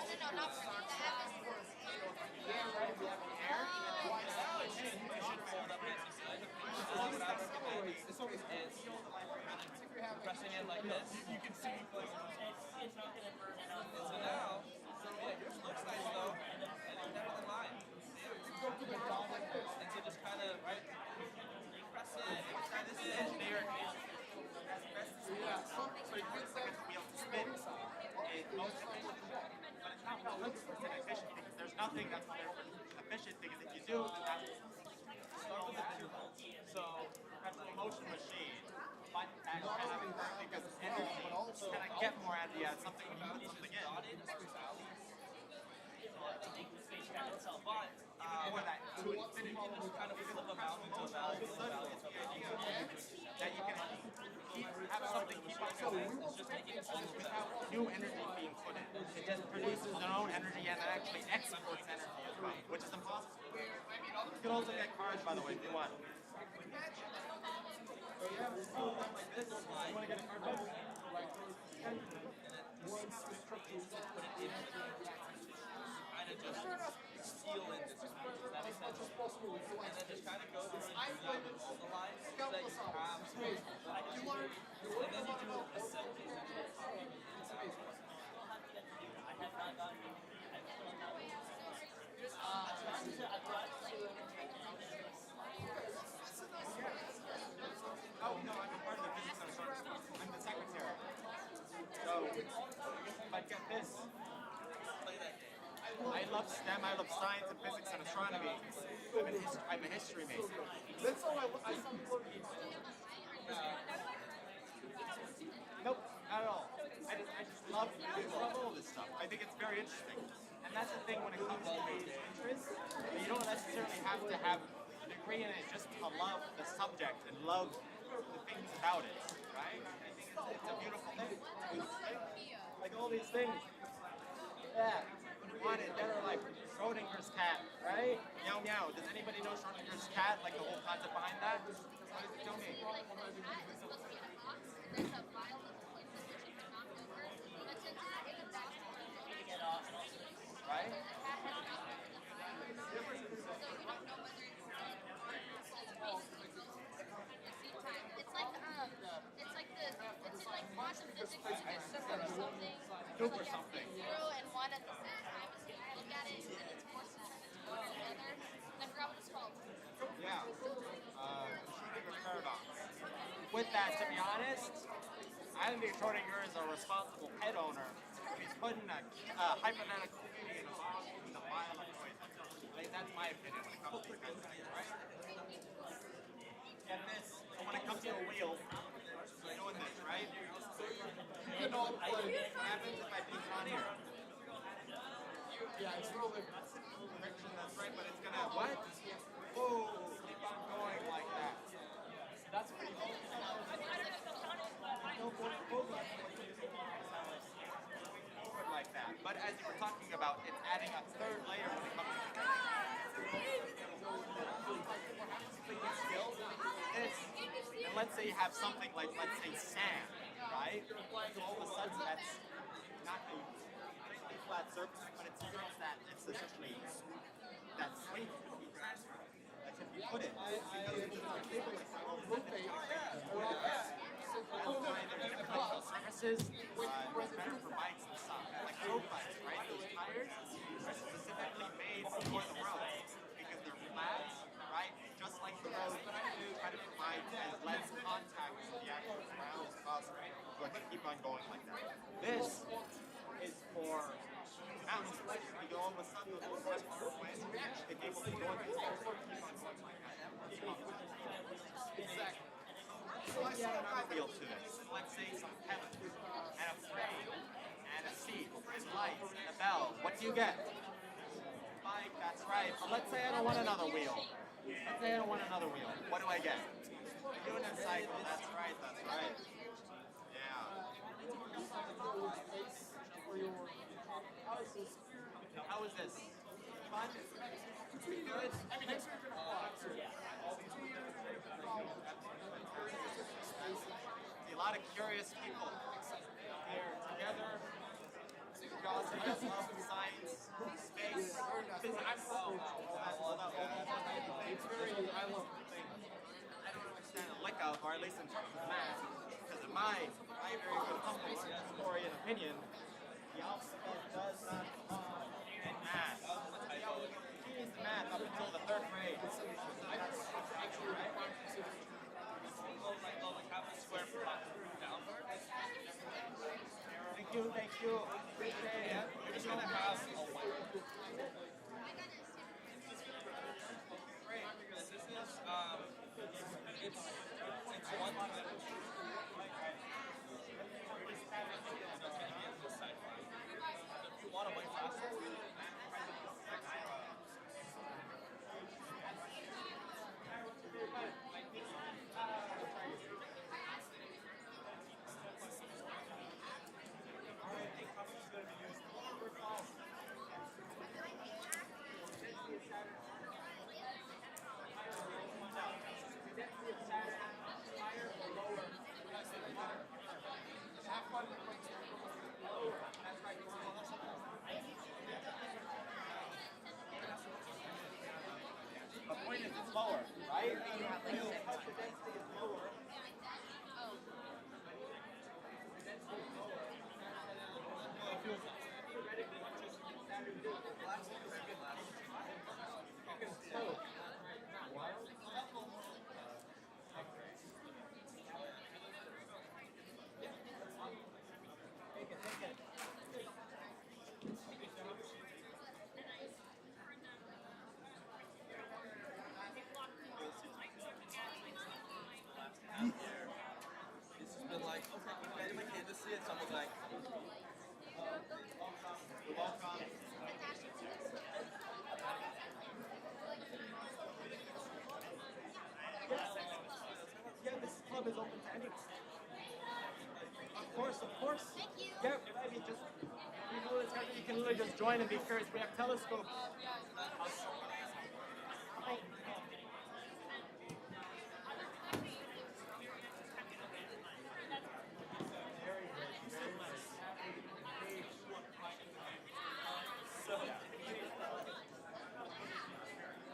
Pressing it like this. You can see it's not going to burn it up. So now, yours looks nice though, and it's better than mine. And so just kind of press it, try this engineer. So you can set the wheel to spin. It's most efficient, but it's not 100% efficient because there's nothing that's efficient because if you do, you have to start with the 2 volts. So that's a motion machine. But that kind of because it's energy, can I get more out of it? Something when you put something in. Or that to infinity, kind of flip them out into a value. that you can have something keep on going without new energy being put in. It just produces its own energy and actually exports energy as well, which is impossible. You can also get cars, by the way, if you want. So you have a small one like this. You want to get a car bus? Seal in different patches. That makes sense. And then just kind of go through and do that with all the lines so that you have. And then you do assemblies and Oh, no, I'm a part of the physics and astronomy. I'm the secretary. So, but get this. I love STEM, I love science and physics and astronomy. I'm a history major. That's how I Nope, not at all. I just love all this stuff. I think it's very interesting. And that's the thing when it comes to major interests. You don't necessarily have to have a degree in it just to love the subject and love the things about it, right? I think it's a beautiful thing. Like all these things. Yeah. On it, dead or alive. Schrodinger's cat, right? Meow meow. Does anybody know Schrodinger's cat? Like the whole concept behind that? What does it tell me? Right? It's like quantum physics and super something. Super something. Zero and one at the same time. So you look at it and it's forced to turn into one or the other. And I forgot what it's called. Yeah. Schrodinger's paradox. With that, to be honest, I think Schrodinger is a responsible pet owner. He's putting a hypothetical kitty in a bottle with a vial of poison. Like, that's my opinion when it comes to these kinds of things, right? Get this. So when it comes to a wheel, we're doing this, right? You know what happens if I beat on here? Yeah, it's really Friction, that's right, but it's gonna what? Whoa, keep on going like that. That's pretty cool. No point over like that. But as you were talking about, it's adding a third layer when it comes to this. And let's say you have something like, let's say, sand, right? So all of a sudden that's not a flat surface, but it's a surface that it's essentially that weight can be transferred. That can be put in. Because it's a table like that, all of a sudden it's going to that's why there's different types of surfaces. It's better for bikes and stuff. Like road bikes, right? Those tires are specifically made for the road because they're flat, right? Just like the road, try to provide as less contact with the actual ground as possible. So I can keep on going like that. This is for mountains. You go all of a sudden the whole rest of the way, it's able to go into the keep on going like that. Exactly. So let's add another wheel to this. Let's say some pellets, and a frame, and a seat, and lights, and a bell. What do you get? Bike, that's right. But let's say I don't want another wheel. Let's say I don't want another wheel. What do I get? Unit cycle, that's right, that's right. Yeah. How is this? Fun? Pretty good? Everything's a lot of curious people here together. God, I just love science, space, physics. I love things. I don't understand a lick of, or at least in terms of math, because in my very good humble story and opinion, the alphabet does not belong in math. She used math up until the 3rd grade. Thank you. Appreciate it. You're just gonna have a white. This is it's one dimension. That's gonna be in this side. If you want to wait faster, lower, right? Because the density is lower. It's just been like, okay, you ready, my kid, to see it. Someone's like, Yeah, this club is open to anyone. Of course, of course. Yeah, I mean, just, you know, this guy, you can literally just join and be curious. We have telescopes.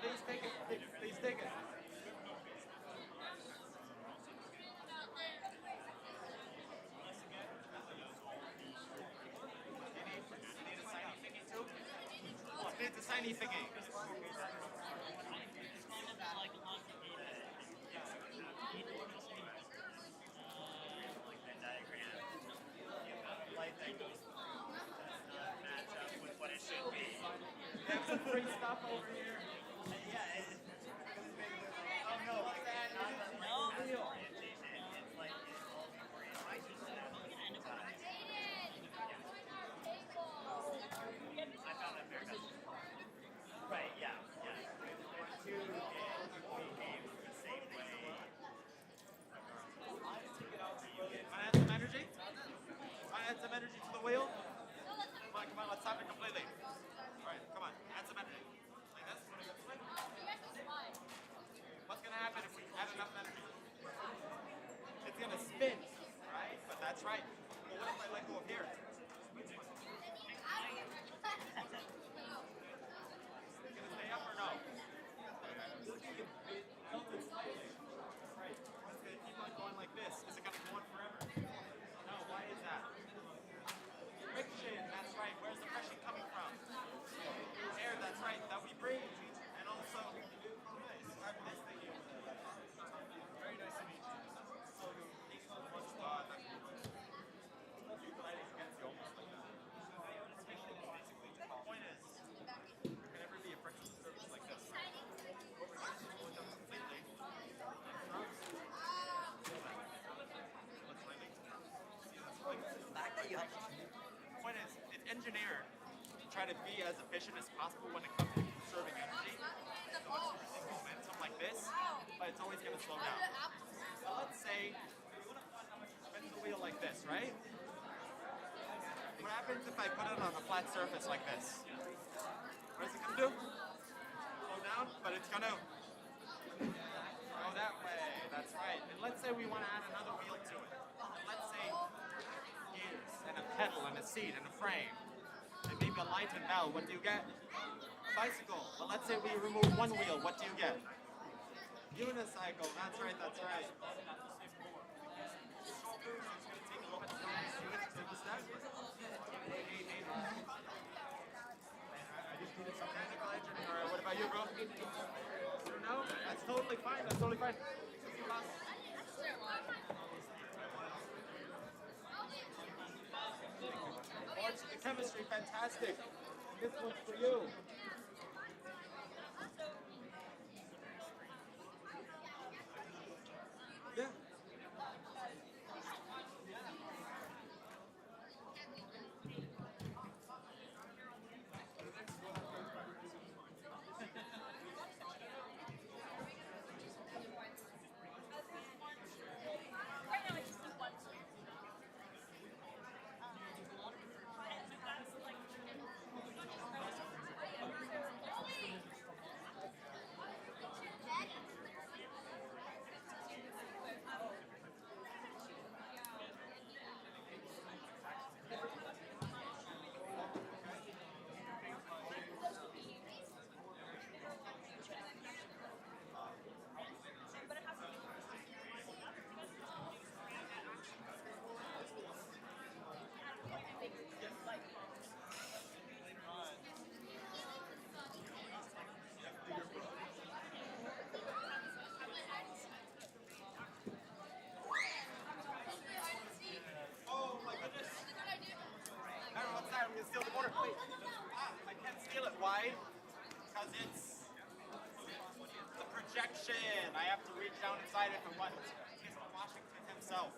Please take it. Please take it. It's a shiny thingy. Light that goes through does not match up with what it should be. We have some free stuff over here. Yeah, oh no, like that. No, orientation. It's like involving orientation. I found that very helpful. Right, yeah. Two behave the same way. Want to add some energy? Want to add some energy to the wheel? Come on, let's stop it completely. All right, come on, add some energy. Like this. What's going to happen if we add enough energy? It's going to spin, right? But that's right. Well, what if I let go of here? It's going to stay up or no? Right. It's going to keep on going like this. Is it going to go on forever? No, why is that? Friction, that's right. Where's the friction coming from? Air, that's right, that we breathe. And also, this thing here. Very nice to meet you. So you take so much thought. Lighting against you almost like that. Basically, the point is, there can never be a friction surface like this. Over here, slow it down completely. The point is, it's engineered to try to be as efficient as possible when it comes to conserving energy. So it's using momentum like this, but it's always going to slow down. So let's say spin the wheel like this, right? What happens if I put it on a flat surface like this? What is it going to do? Slow down, but it's going to go that way. That's right. And let's say we want to add another wheel to it. Let's say gears and a pedal and a seat and a frame and maybe a light and bell. What do you get? Bicycle. But let's say we remove one wheel. What do you get? Unicycle. That's right. That's right. I just needed some technical engineering. What about you, bro? You don't know? That's totally fine. That's totally fine. Organic chemistry, fantastic. This one's for you. Yeah. right? Because it's the projection. I have to reach down inside it for what? It's Washington himself.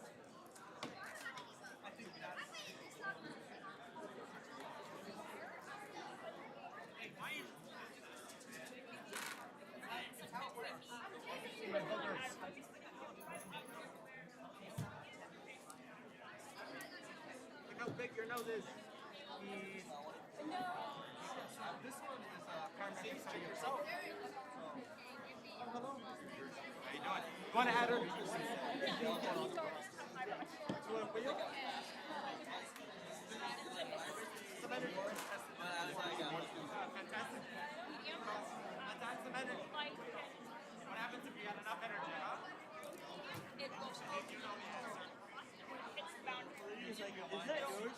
Look how big your nose is. This one is paramedic to yourself. Hello. How you doing? You want to add her? Some energy. Fantastic. Let's add some energy. What happens if you got enough energy, huh? If you know the answer. Is that yours?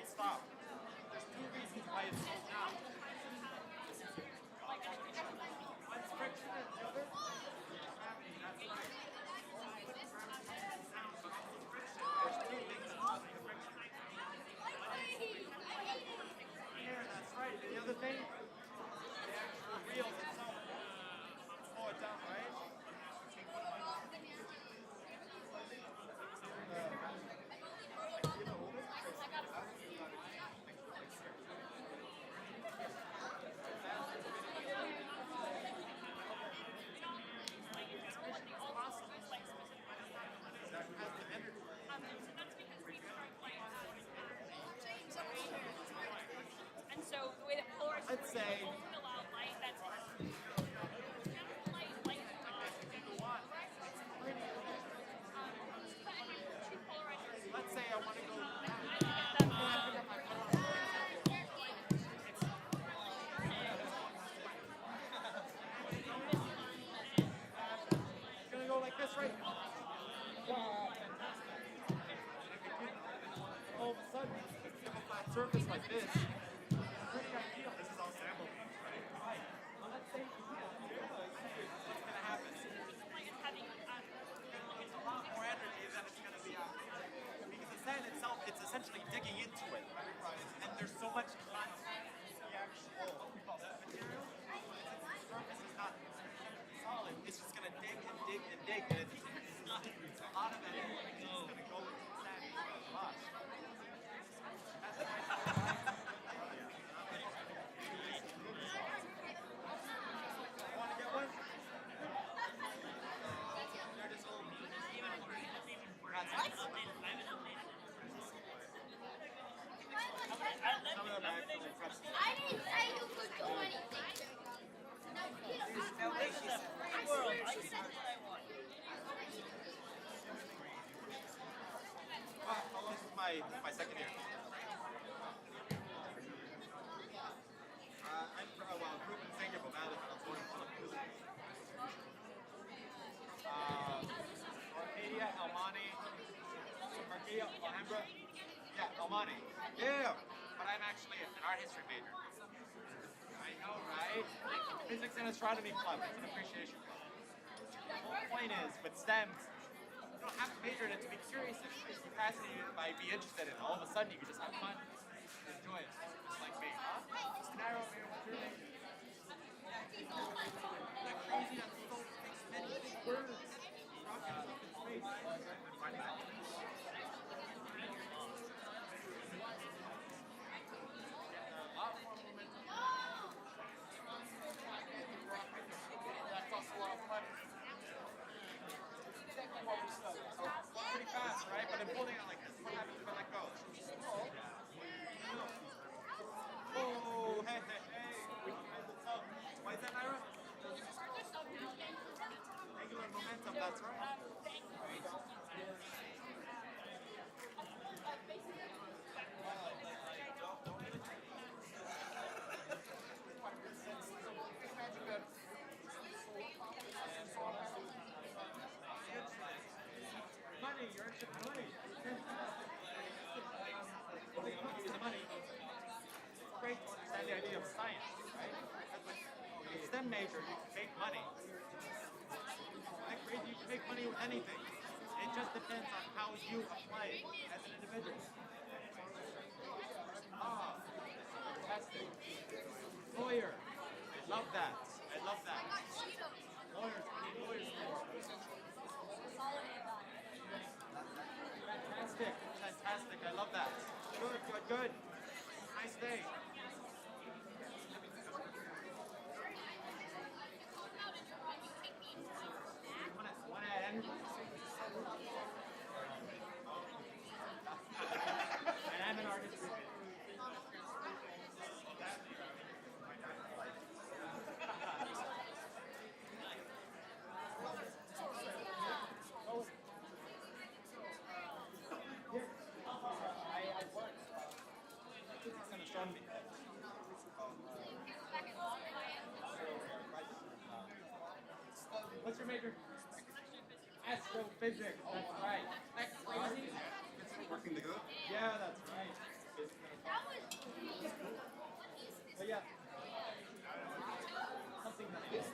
Stop. There's two reasons why it's slowed down. One's friction and the other gravity. That's right. There's two things that cause the friction. Here, that's right. And the other thing, the actual wheels itself slow it down, right? And so the way that polarized Let's say fill out light, that's let's say I want to go. It's gonna go like this, right? All of a sudden, a flat surface like this. Pretty ideal. This is all sample beams, right? Well, let's say what's gonna happen? It's a lot more energy than it's gonna be out. Because the sand itself, it's essentially digging into it. And there's so much contact with the actual, what we call that material. Since the surface is not solid, it's just gonna dig and dig and dig. And it's a lot of that energy is gonna go into the sand and lost. That's the want to get one? They're just old. Some of them are actually impressive. I didn't say you could do anything. No, I swear she said that. This is my second year. I'm well, group in San Gabriel Valley, but I was born in Philippines. Arcadia, Almani, Arcadia, Alhambra. Yeah, Almani. Yeah, but I'm actually an art history major. I know, right? Physics and astronomy club. It's an appreciation club. The whole point is, with STEM, you don't have to major in it to be curious and be fascinated by, be interested in it. All of a sudden, you can just have fun, enjoy it, just like me, huh? Narrow over here, what's your name? That crazy, that so takes many big words. Rocket up in space. Right back. That's also a lot of fun. Pretty fast, right? But I'm holding it like this. What happens if I let go? Oh, hey, hey, hey. Why is that, Naira? Angular momentum, that's right. understand the idea of science, right? Because when you're a STEM major, you can make money. Like crazy, you can make money with anything. It just depends on how you apply it as an individual. Ah, fantastic. Lawyer. I love that. I love that. Lawyers, what do lawyers for? Fantastic. Fantastic. I love that. Good, good, good. Nice day. Want to add energy? And I'm an artist. What's your major? Astrophysics. That's right. That's crazy. Working the good? Yeah, that's right. But yeah, something that is,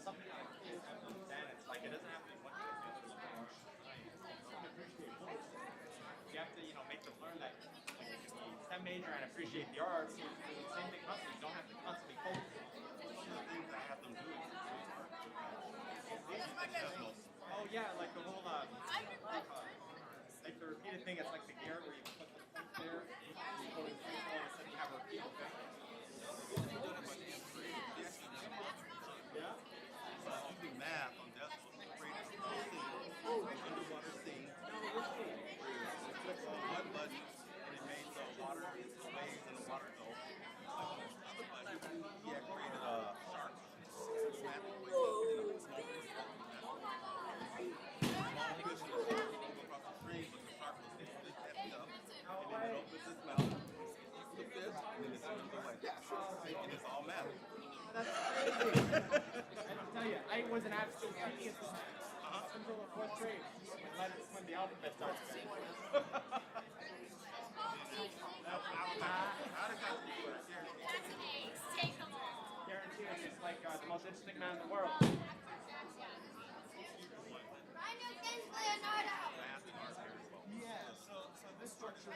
something that kids have to understand. It's like it doesn't have to be one thing. You have to, make them learn that you can be STEM major and appreciate the arts. Same thing constantly. You don't have to constantly focus. One of the things I have them do is oh yeah, like the whole like the repeated thing. It's like the gear where you put the thing there, you go to free fall, and suddenly you have a repeat thing. Yeah. Using math on that underwater scene. Clicked on one button and it made the water waves and the water go. Other button, he had created a shark. Snap it way up in a small fish in the shark go across the stream, but the shark was this heavy up. And then it opens its mouth, eats the fish, and then it's going to go like that. And it's all math. That's crazy. I don't tell you, I was an absolute genius in that. Up until the 4th grade, when the alphabet started. Guarantee it's just like the most interesting man in the world. Yeah, so this structure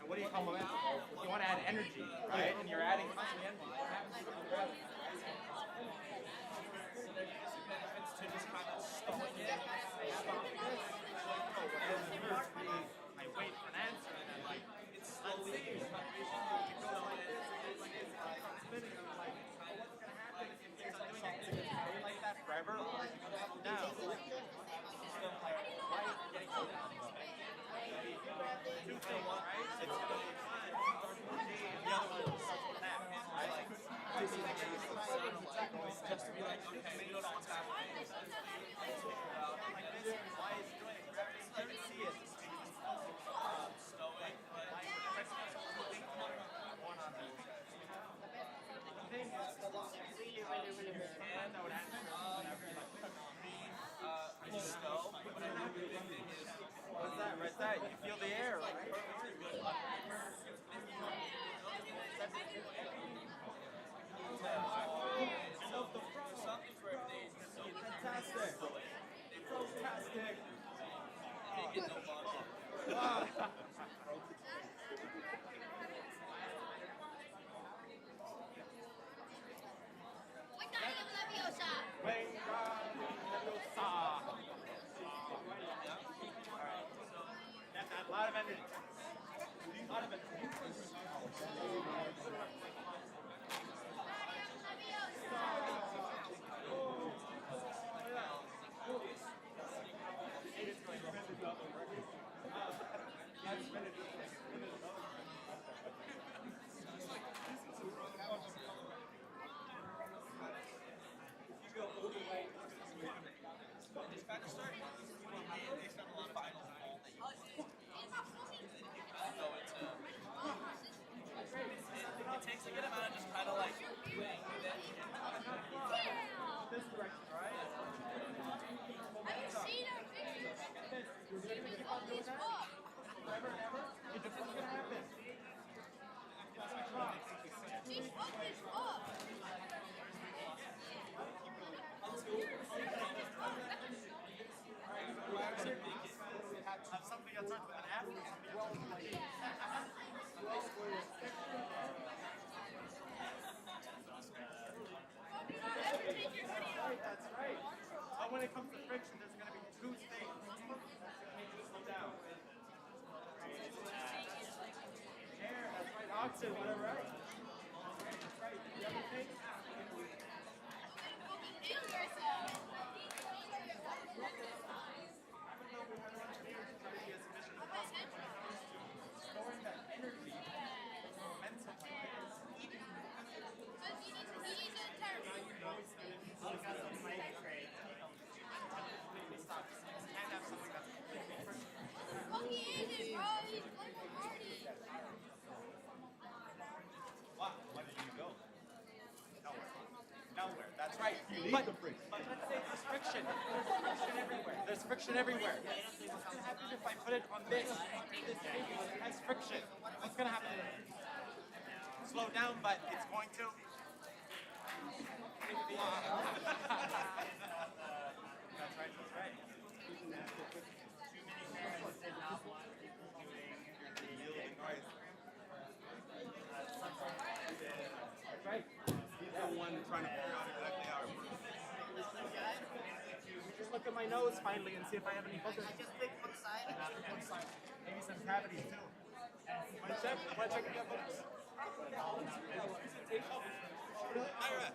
What do you call momentum? You want to add energy, right? And you're adding constant energy. What happens to gravity? Benefits to just kind of stop it. I wait for an answer and then like It's slowly, it goes like this, forever, or are you gonna slow down? Why is it getting slowed down? Two things, right? It's gonna be fun, starts with a D, and the other one starts with an F, right? Like, just to make sure you slow down, just to be like, okay, we don't know what's happening. Like this, why is it doing it? You can see it. Stowing, but like, one on each. The thing is, really understand that would happen whenever you like stow. What's that? Right there. You feel the air, right? Fantastic. Fantastic. Wow. A lot of energy. A lot of energy. It takes a good amount of just kind of like This direction, right? Forever and ever? What's gonna happen? Have something that starts with an F. That's right. But when it comes to friction, there's going to be two things that's going to make you slow down. Air, that's right. Oxygen, whatever, right? That's right. The other thing? Storing that energy, momentum like this. Wow, where did you go? Nowhere. Nowhere, that's right. But let's say there's friction. There's friction everywhere. There's friction everywhere. What's going to happen if I put it on this table that has friction? What's going to happen? Slow down, but it's going to. That's right, that's right. Too many parents did not want people doing the yielding noise. That's right. He's the one trying to figure out exactly how it works. Just look at my nose finally and see if I have any boogers. Just pick one side. Maybe some cavities too. Want to check? Want to check if you have boogers? Ira.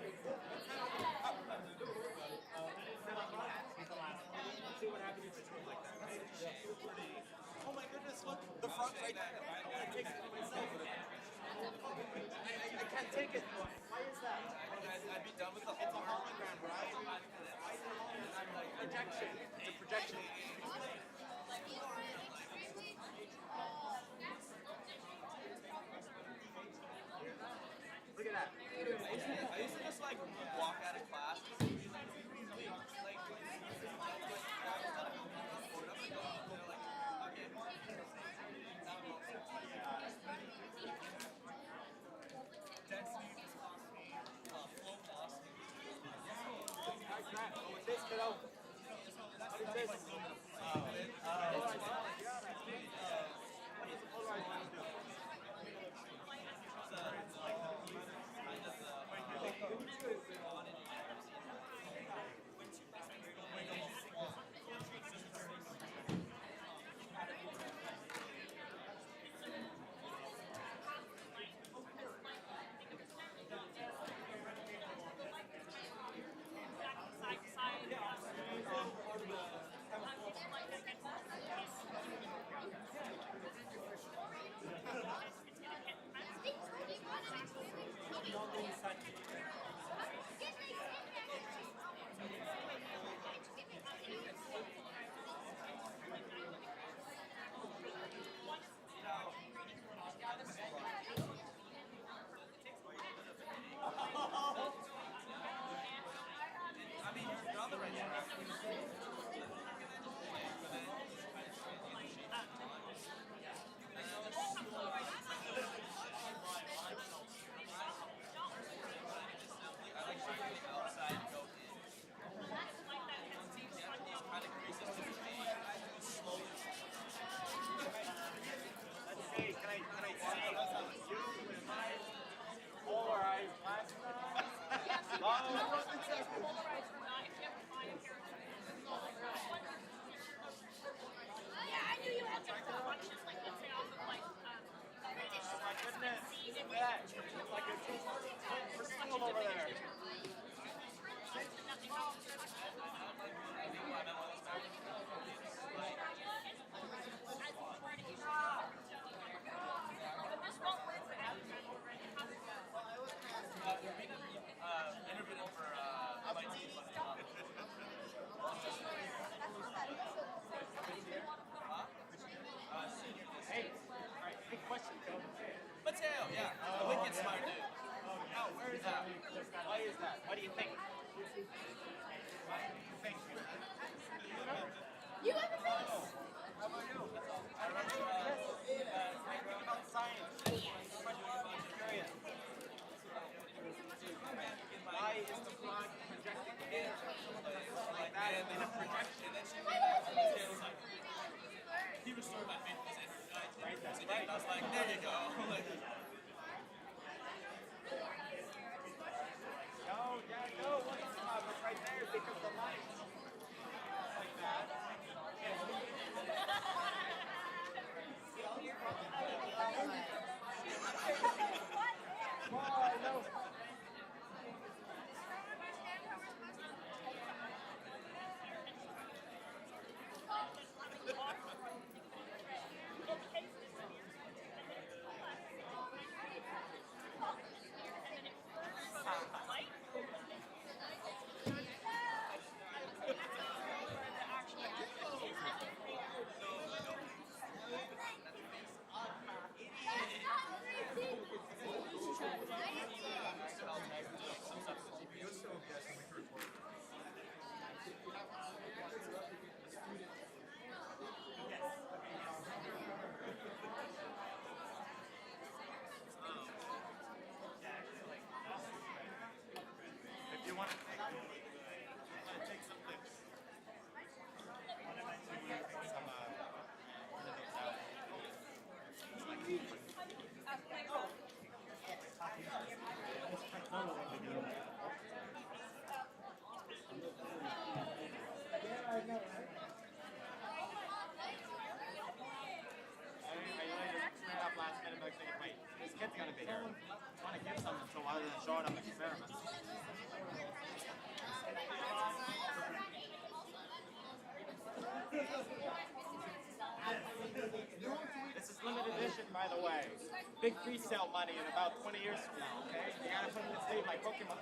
See what happens if it's like that. Oh my goodness, look, the front right there. I want to take it myself. I can't take it. Why is that? I'd be done with the It's a hologram, right? Why is it a hologram? Projection. It's a projection. Look at that. I used to just like walk out of class. Oh, with this kiddo. What is this? Mateo, yeah. The wicked smart dude. No, where is that? Why is that? What do you think? Thank you. You have a face. How about you? I remember thinking about science. Curious. Why is the frog projecting air like that in a projection? He restored my faith in his guide. Right, that's right. I was like, there you go. No, what is it's right there because the light. Like that. Oh, I know. If you want to take some clips. Some notes out. Last minute, but thinking, wait, this kid's gonna be here. I want to give something, so why doesn't show it on the experiment? This is limited edition, by the way. Big pre-sale money in about 20 years from now, okay? You gotta put it in the sleeve like Pokemon.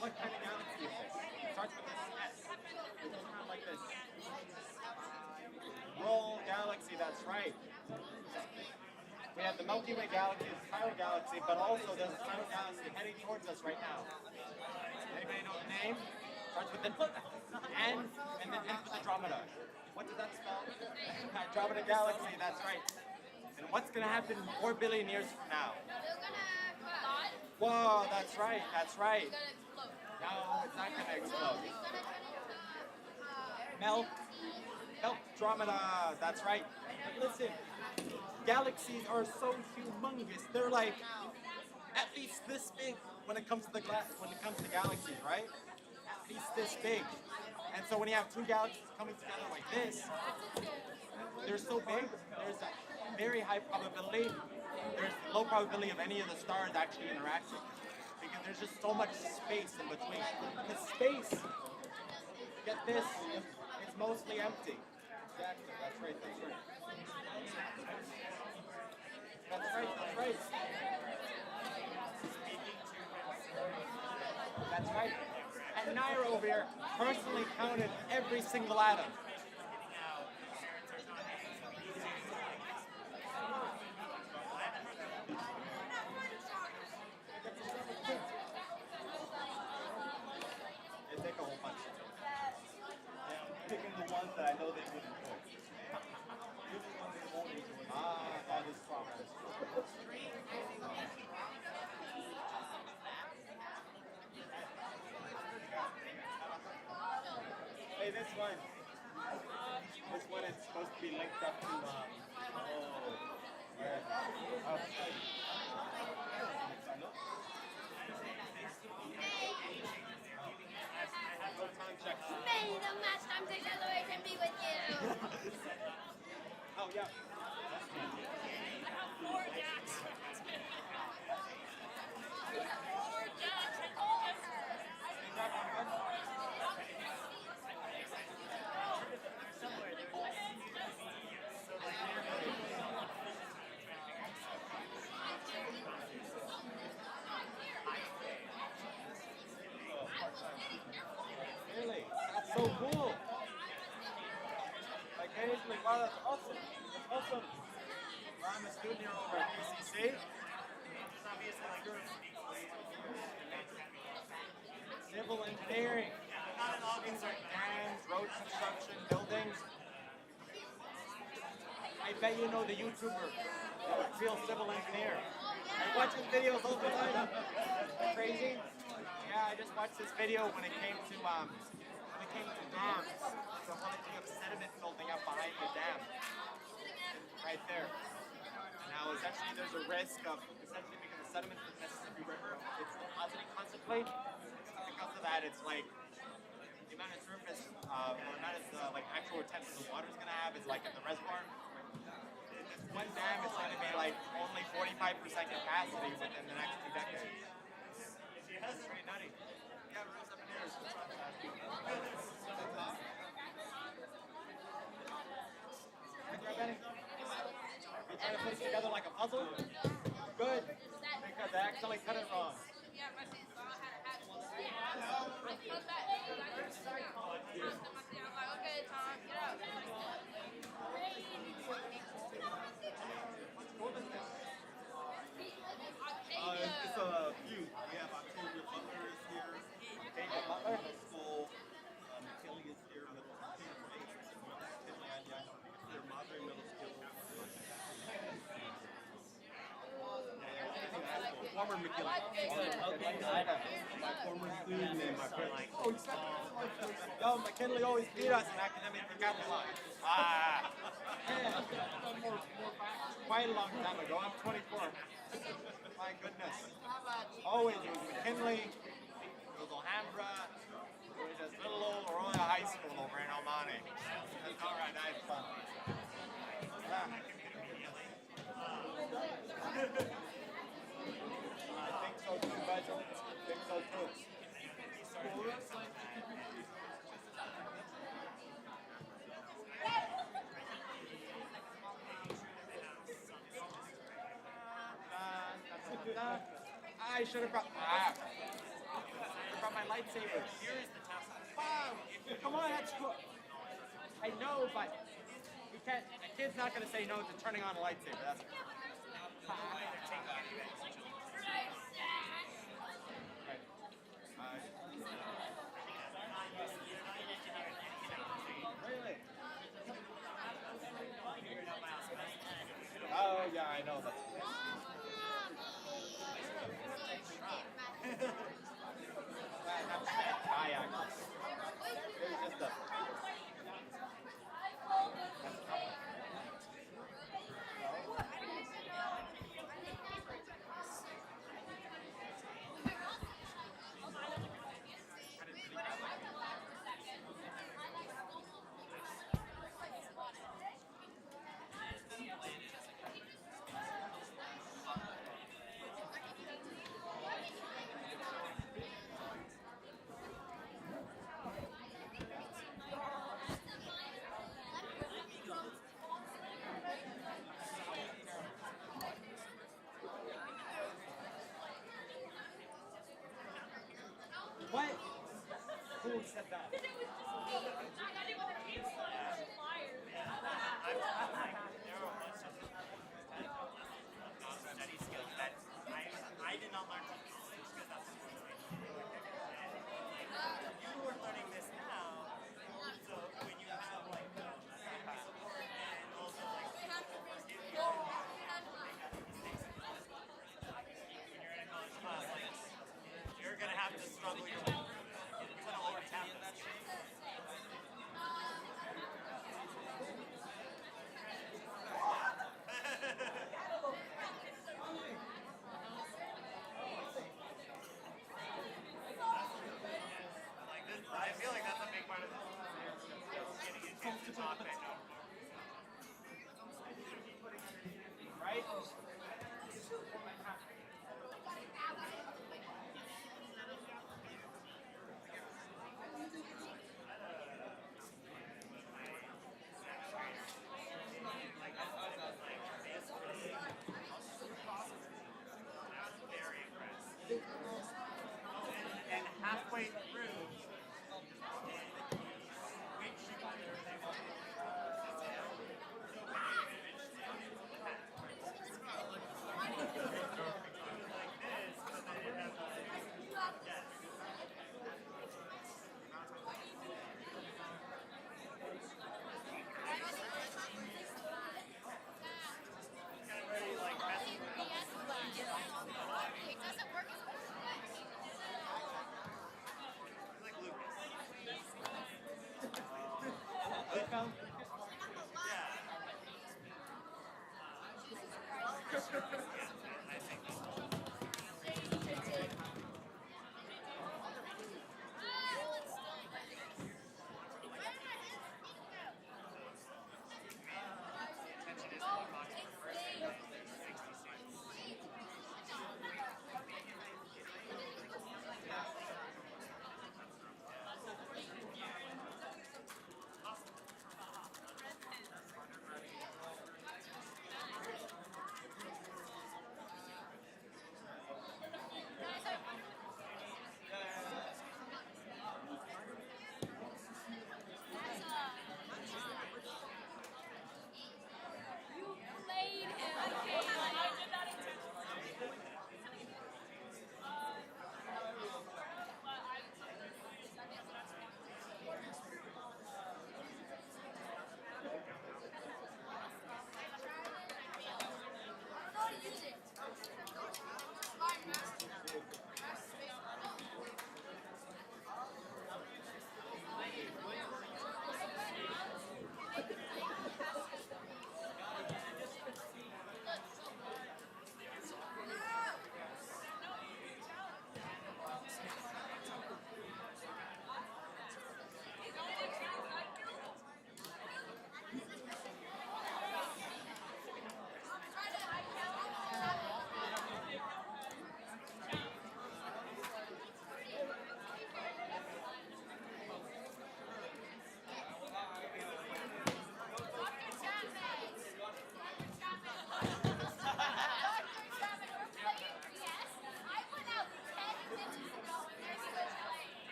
What kind of galaxy is this? It starts with this S. It's kind of like this. Roll galaxy, that's right. We have the Milky Way galaxy, the Spiral galaxy, but also there's a Spiral galaxy heading towards us right now. Anybody know the name? Starts with the N and then ends with Andromeda. What does that spell? Andromeda galaxy, that's right. And what's going to happen 4 billion years from now? Whoa, that's right, that's right. No, it's not going to explode. Andromeda, that's right. But listen, galaxies are so humongous. They're like at least this big when it comes to galaxies, right? At least this big. And so when you have two galaxies coming together like this, they're so big, there's a very high probability there's low probability of any of the stars actually interacting because there's just so much space in between. The space, get this, it's mostly empty. Exactly, that's right, that's right. That's right, that's right. That's right. And Naira over here personally counted every single atom. They take a whole bunch. Yeah, I'm picking the ones that I know they wouldn't cook. That is proper. Hey, this one. This one is supposed to be linked up to, time check. May the master acceleration be with you. Oh, yeah. Really? That's so cool. Like, seriously, wow, that's awesome. That's awesome. Well, I'm a student here over at PCC. Civil engineering. Things like dams, road construction, buildings. I bet you know the YouTuber, the real civil engineer. I watch his videos all the time. Crazy. Yeah, I just watched this video when it came to dams. The haunting of sediment building up behind the dam. Right there. Now essentially there's a risk of essentially because the sediment from the Mississippi River it's depositing constantly. Because of that it's like the amount of surface or the amount of like actual retention the water's gonna have is like in the reservoir. This one dam is gonna be like only 45% capacity within the next 2 decades. That's pretty nutty. Yeah, Rose up in here is fantastic. Benny? You trying to put it together like a puzzle? Good. Because I accidentally cut it wrong. It's a few. We have Octavia Butler is here. Octavia Butler. Middle school. McKinley is here. Middle school. Here, Madre Middle School. Former McKinley. My former student and my friend. Yo, McKinley always beat us in academic decathlon. Yeah. Quite a long time ago. I'm 24. My goodness. Always it was McKinley, it was Alhambra, it was just little old Arroyo High School over in El Monte. That's alright, I had fun. Yeah. I think so too, bud. I think so too. I should have brought my lightsabers. Here's the test. Wow, come on, that's cool. I know, but we can't. A kid's not going to say no to turning on a lightsaber. That's Really? Oh yeah, I know that. What? Who said that? Study skills that I did not learn from college because that's what we're doing. You are learning this now, so when you have like and also like when you're in a college class, like you're gonna have to struggle your way through it. You want to overtap that shit.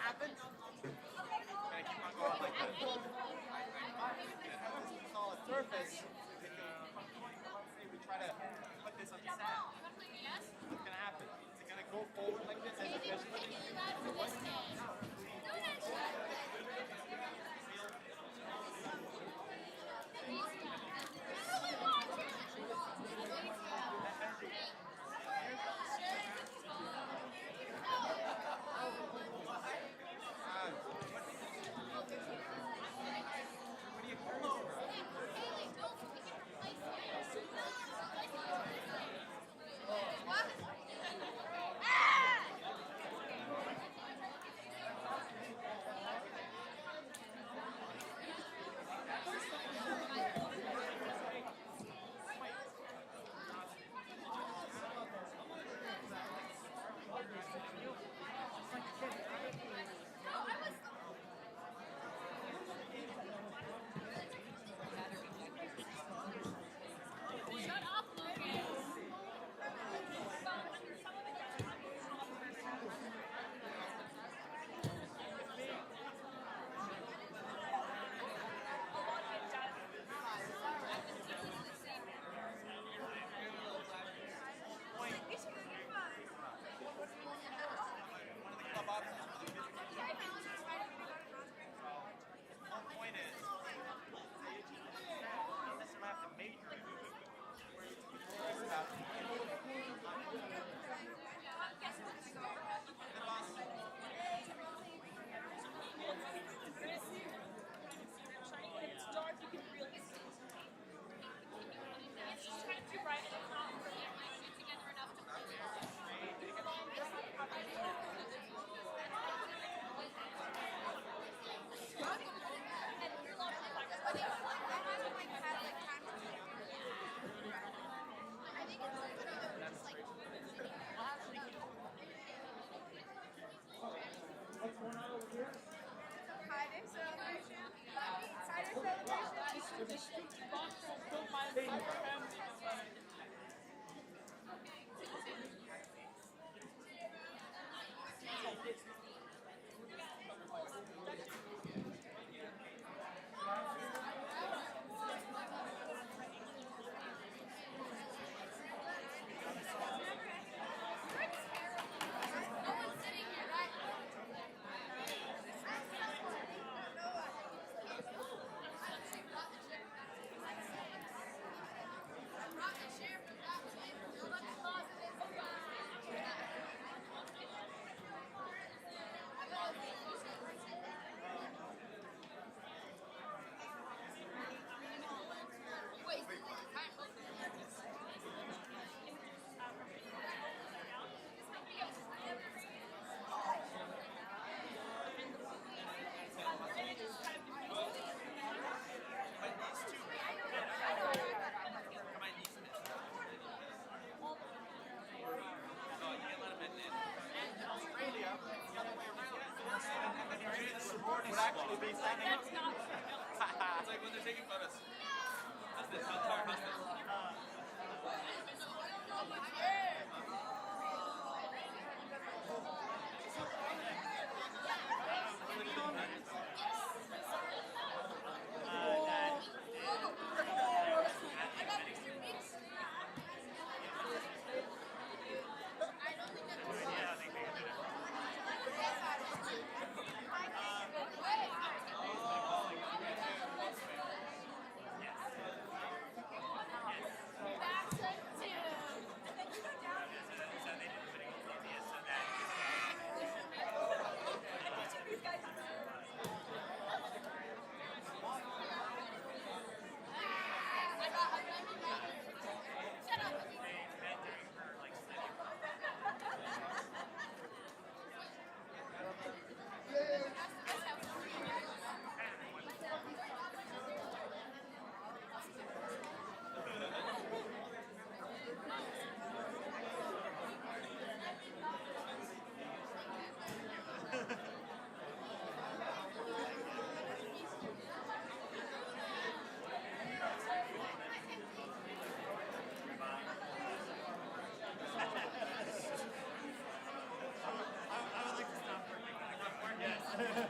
happens? Gotta keep on going like this. Solid surface. If let's say we try to put this on the sand. What's gonna happen? Is it gonna go forward like this as efficiently?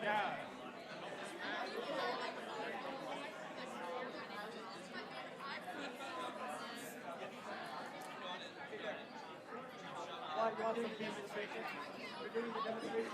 Yeah. Well, you want some demonstration? We're doing the demonstration.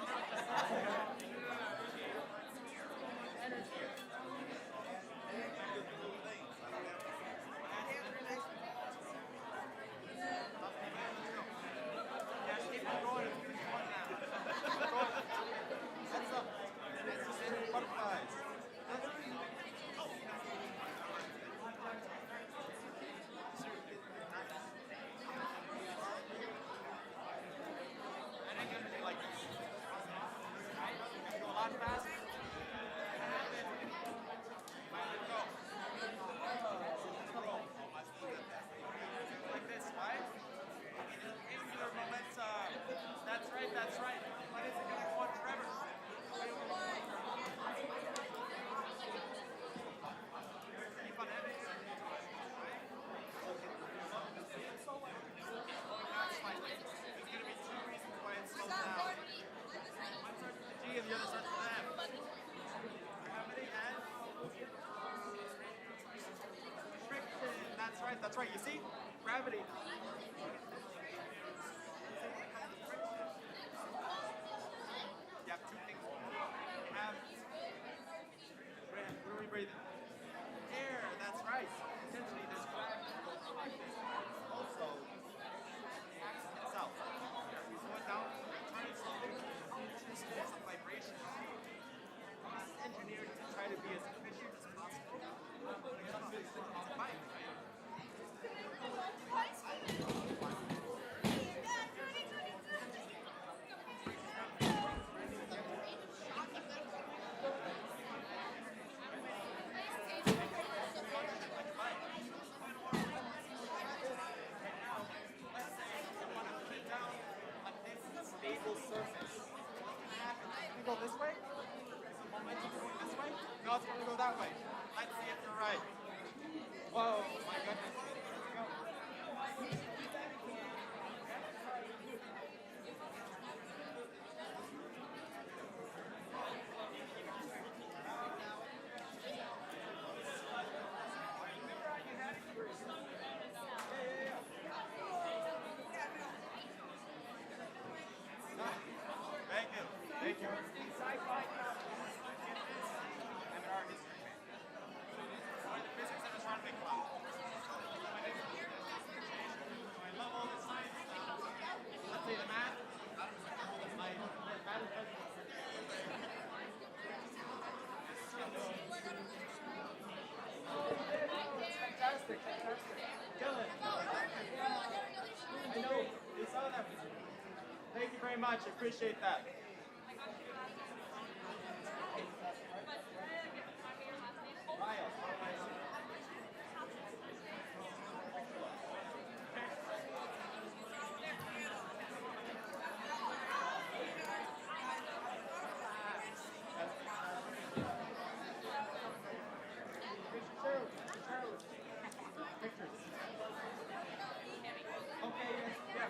That's right. But is it going to go on forever? Keep on editing. There's going to be two reasons why it slows down. One starts with the G and the other starts with an M. Gravity and friction. That's right, that's right. You see? Gravity. You have two things. You have breath. What are we breathing? Air, that's right. Essentially, there's gravity like this. Also, the axis itself. You slow it down, turn it slowly, just get some vibration. It's engineered to try to be as efficient as possible. It's a bike, right? Stable surface. Can we go this way? Momentum going this way? No, it's going to go that way. Let's see if you're right. Whoa, my goodness. Here we go. Thank you. Thank you. I'm an art history fan. One of the physics and astronomy club. I love all the science stuff. Let's say the math. My math is fantastic, fantastic. Dylan. I know. We saw that. Thank you very much. I appreciate that. Ryan. Pictures. Okay, yeah.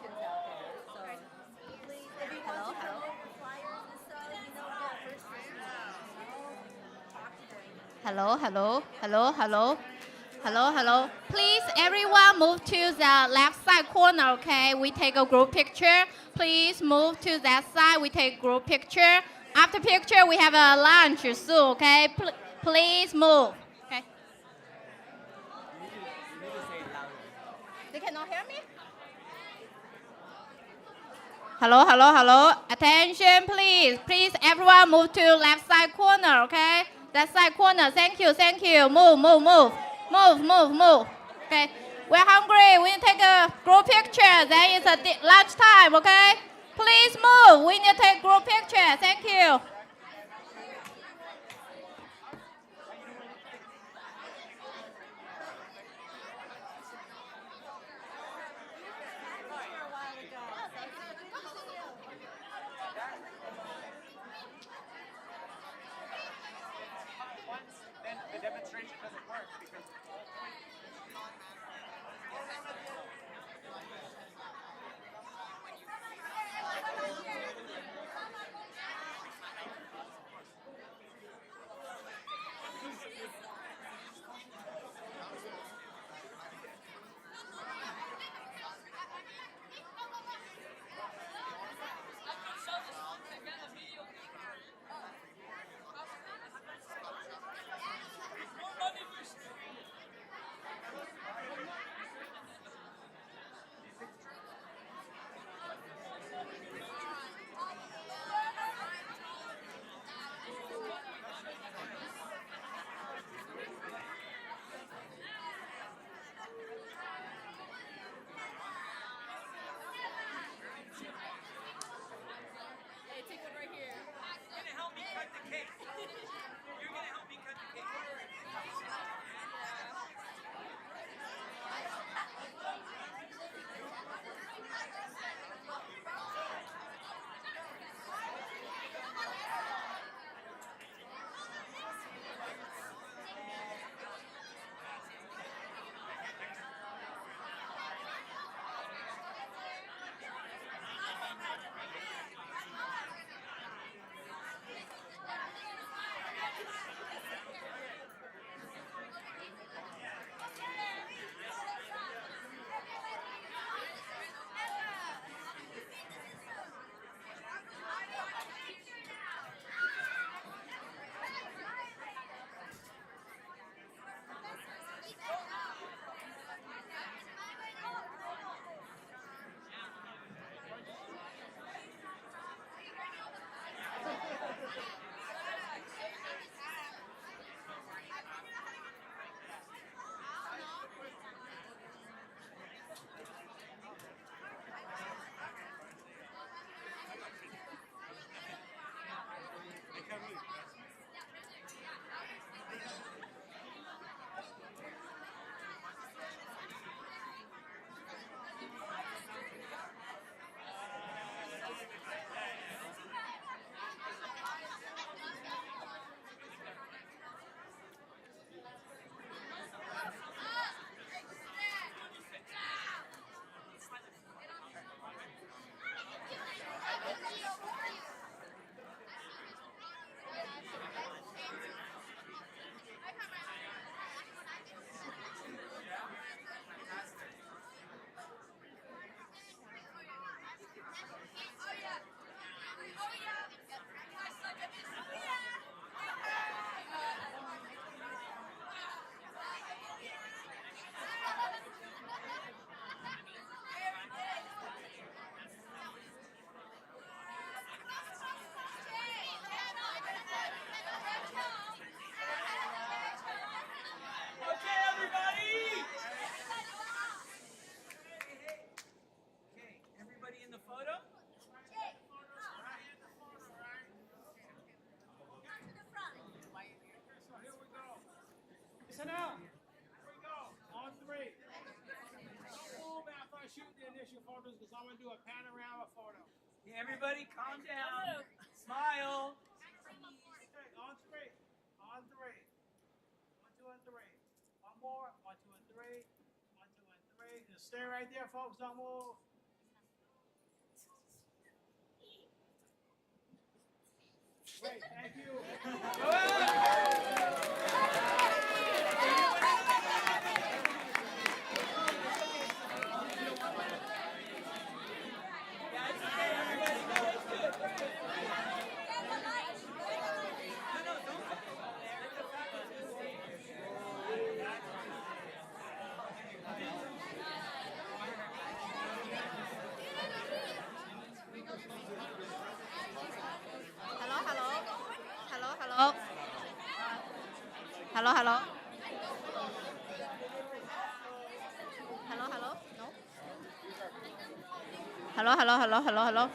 kids out there. So please, hello, hello. Hello, hello, hello, hello. Hello, hello. Please, everyone move to the left side corner, okay? We take a group picture. Please move to that side. We take group picture. After picture, we have a lunch soon, okay? Please move, okay? They cannot hear me? Hello, hello, hello. Attention, please. Please, everyone move to left side corner, okay? Left side corner. Thank you, thank you. Move, move, move. Move, move, move. Okay. We're hungry. We need to take a group picture. Then it's a lunch time, okay? Please move. We need to take group picture. Thank you. Once, then the demonstration doesn't work because Sit down. Here we go. On three. Don't move after I shoot the initial photos because I'm going to do a panorama photo. Okay, everybody calm down. Smile. On three. On three. 1, 2, and 3. One more. 1, 2, and 3. 1, 2, and 3. Just stay right there, folks. Don't move. Hello, hello. Hello, hello. Hello, hello. Hello, hello. No. Hello, hello, hello, hello, hello.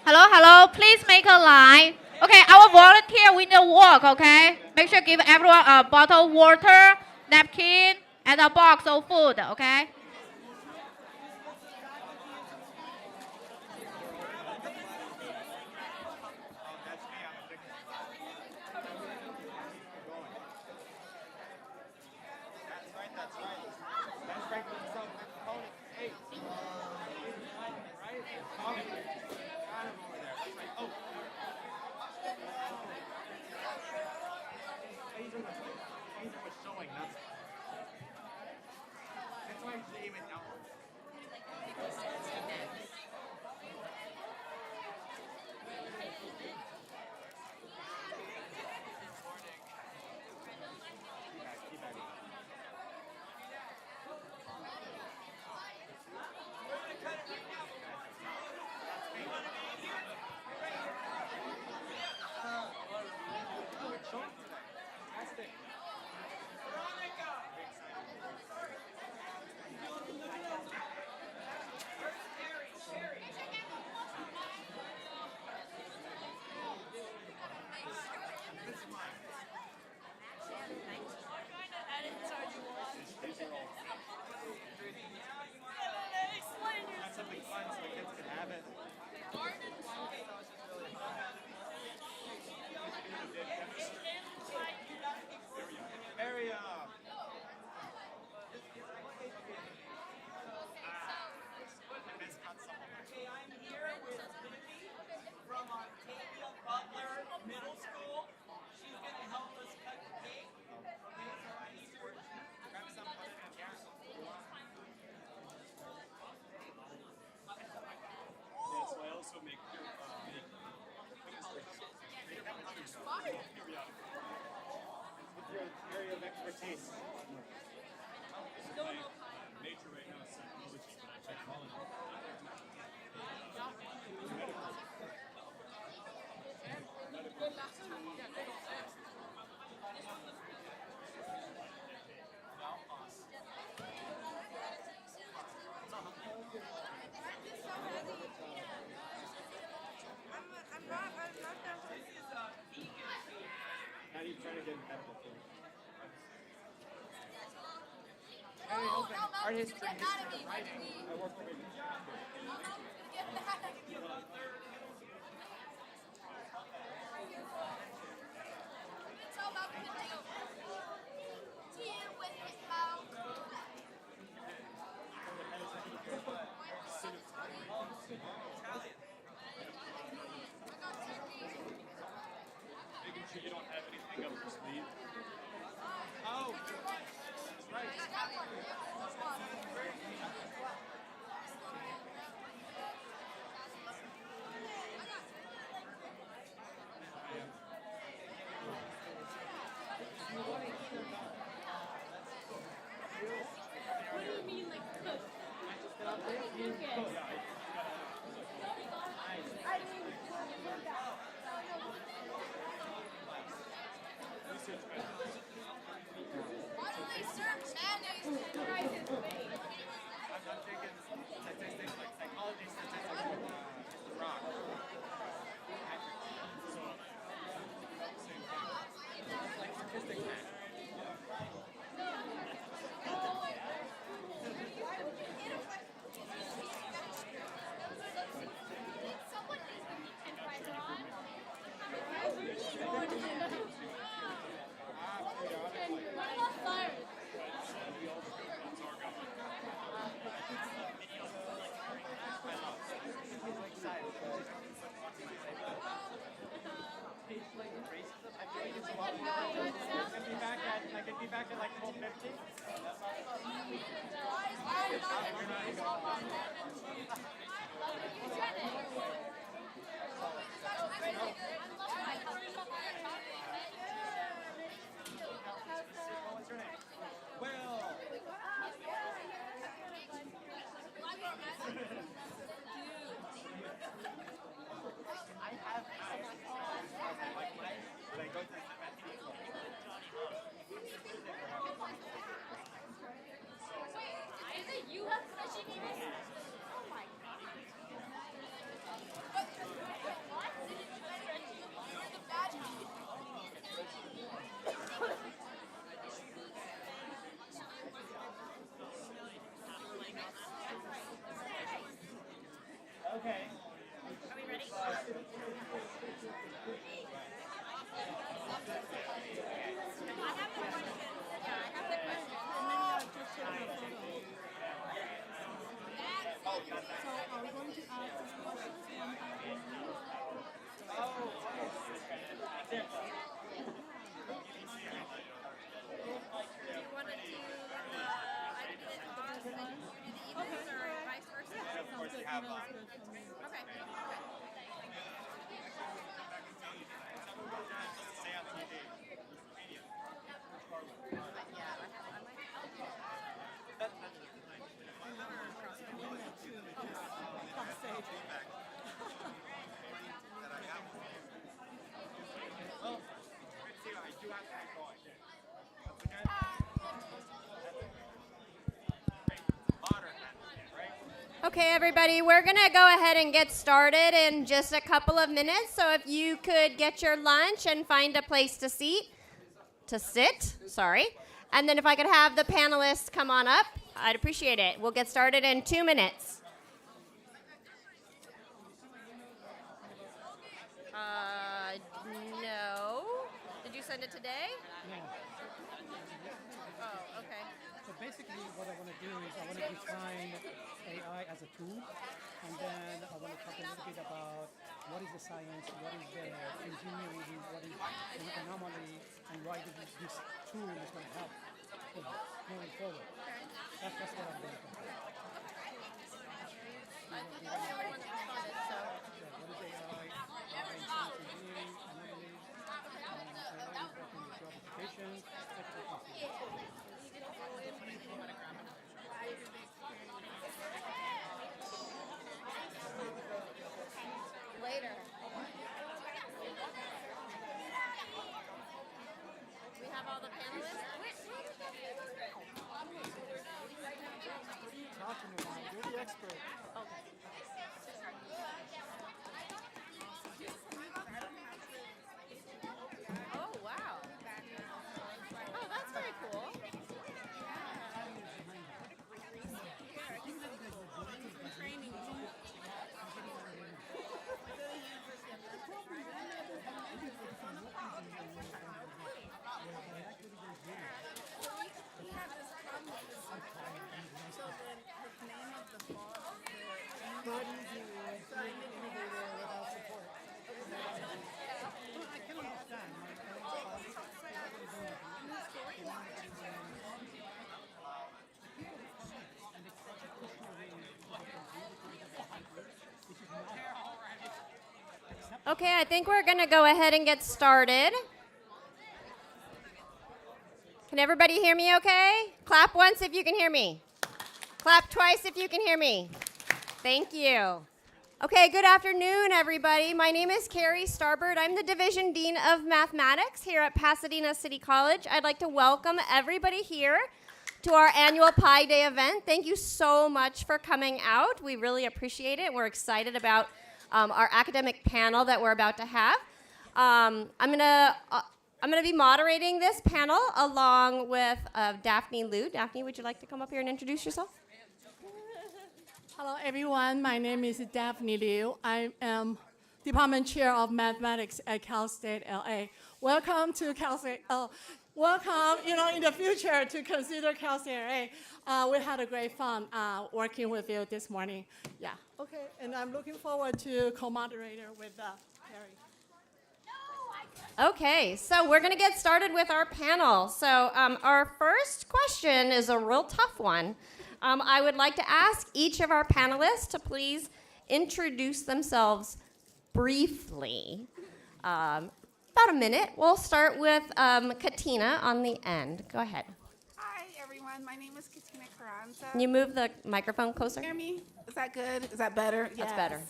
Hello, hello. Please make a line. Okay, our volunteer, we need to work, okay? Make sure give everyone a bottle of water, napkin, and a box of food, okay? Area of expertise. Major right now is psychology, but I psychology. How do you try to get in medical field? Art history, writing. I work for Making sure you don't have anything up your sleeve. Oh, that's right. back at like 12:50? What's your name? Will. I have like when I go to the You have Tachine? Oh my god. Okay. Are we ready? Okay, everybody, we're going to go ahead and get started in just a couple of minutes. So if you could get your lunch and find a place to sit, and then if I could have the panelists come on up, I'd appreciate it. We'll get started in 2 minutes. No. Did you send it today? No. Oh, okay. So basically what I want to do is I want to define AI as a tool, and then I want to talk a little bit about what is the science, what is the engineering, what is the anomaly, and why this tool is going to help moving forward. That's what I'm going to talk about. I think that's everyone that responded, so. Yeah, what is AI, engineering, anomalies, AI working with job applications, technical concepts. Later. We have all the panelists. Talking about, you're the expert. Okay. Oh, wow. Oh, that's very cool. Not easy being innovator without support. Well, I can understand. My colleagues are doing it. Okay, I think we're going to go ahead and get started. Can everybody hear me okay? Clap once if you can hear me. Clap twice if you can hear me. Thank you. Okay, good afternoon, everybody. My name is Carrie Starbird. I'm the Division Dean of Mathematics here at Pasadena City College. I'd like to welcome everybody here to our annual Pi Day event. Thank you so much for coming out. We really appreciate it. We're excited about our academic panel that we're about to have. I'm gonna be moderating this panel along with Daphne Liu. Daphne, would you like to come up here and introduce yourself? Hello, everyone. My name is Daphne Liu. I am Department Chair of Mathematics at Cal State LA. Welcome to Cal State. Welcome, in the future to consider Cal State LA. We had a great fun working with you this morning. Yeah. Okay, and I'm looking forward to co-moderator with Harry. Okay, so we're going to get started with our panel. So our first question is a real tough one. I would like to ask each of our panelists to please introduce themselves briefly. About a minute. We'll start with Katina on the end. Go ahead. Hi, everyone. My name is Katina Carranza. Can you move the microphone closer? Hear me? Is that good? Is that better? That's better.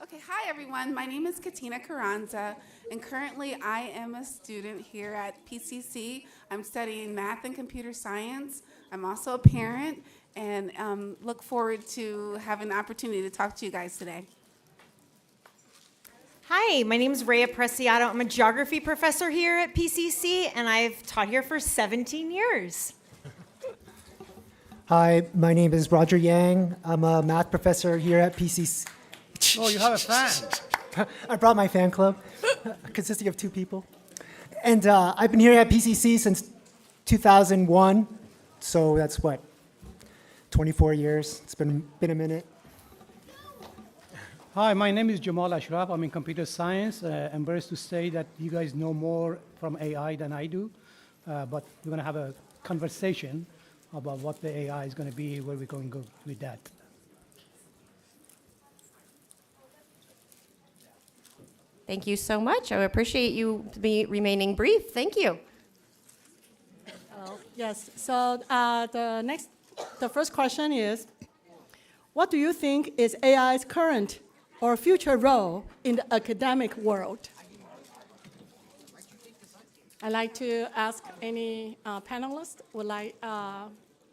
Okay, hi, everyone. My name is Katina Carranza, and currently I am a student here at PCC. I'm studying math and computer science. I'm also a parent, and look forward to having the opportunity to talk to you guys today. Hi, my name is Rhea Preciado. I'm a geography professor here at PCC, and I've taught here for 17 years. Hi, my name is Roger Yang. I'm a math professor here at PCC. Oh, you have a fan. I brought my fan club, consisting of 2 people. And I've been here at PCC since 2001, so that's what, 24 years. It's been a minute. Hi, my name is Jamal Ashraf. I'm in computer science. Embarrassed to say that you guys know more from AI than I do, but we're going to have a conversation about what the AI is going to be, where we're going to go with that. Thank you so much. I appreciate you remaining brief. Thank you. Yes, so the first question is, what do you think is AI's current or future role in the academic world? I'd like to ask any panelists would like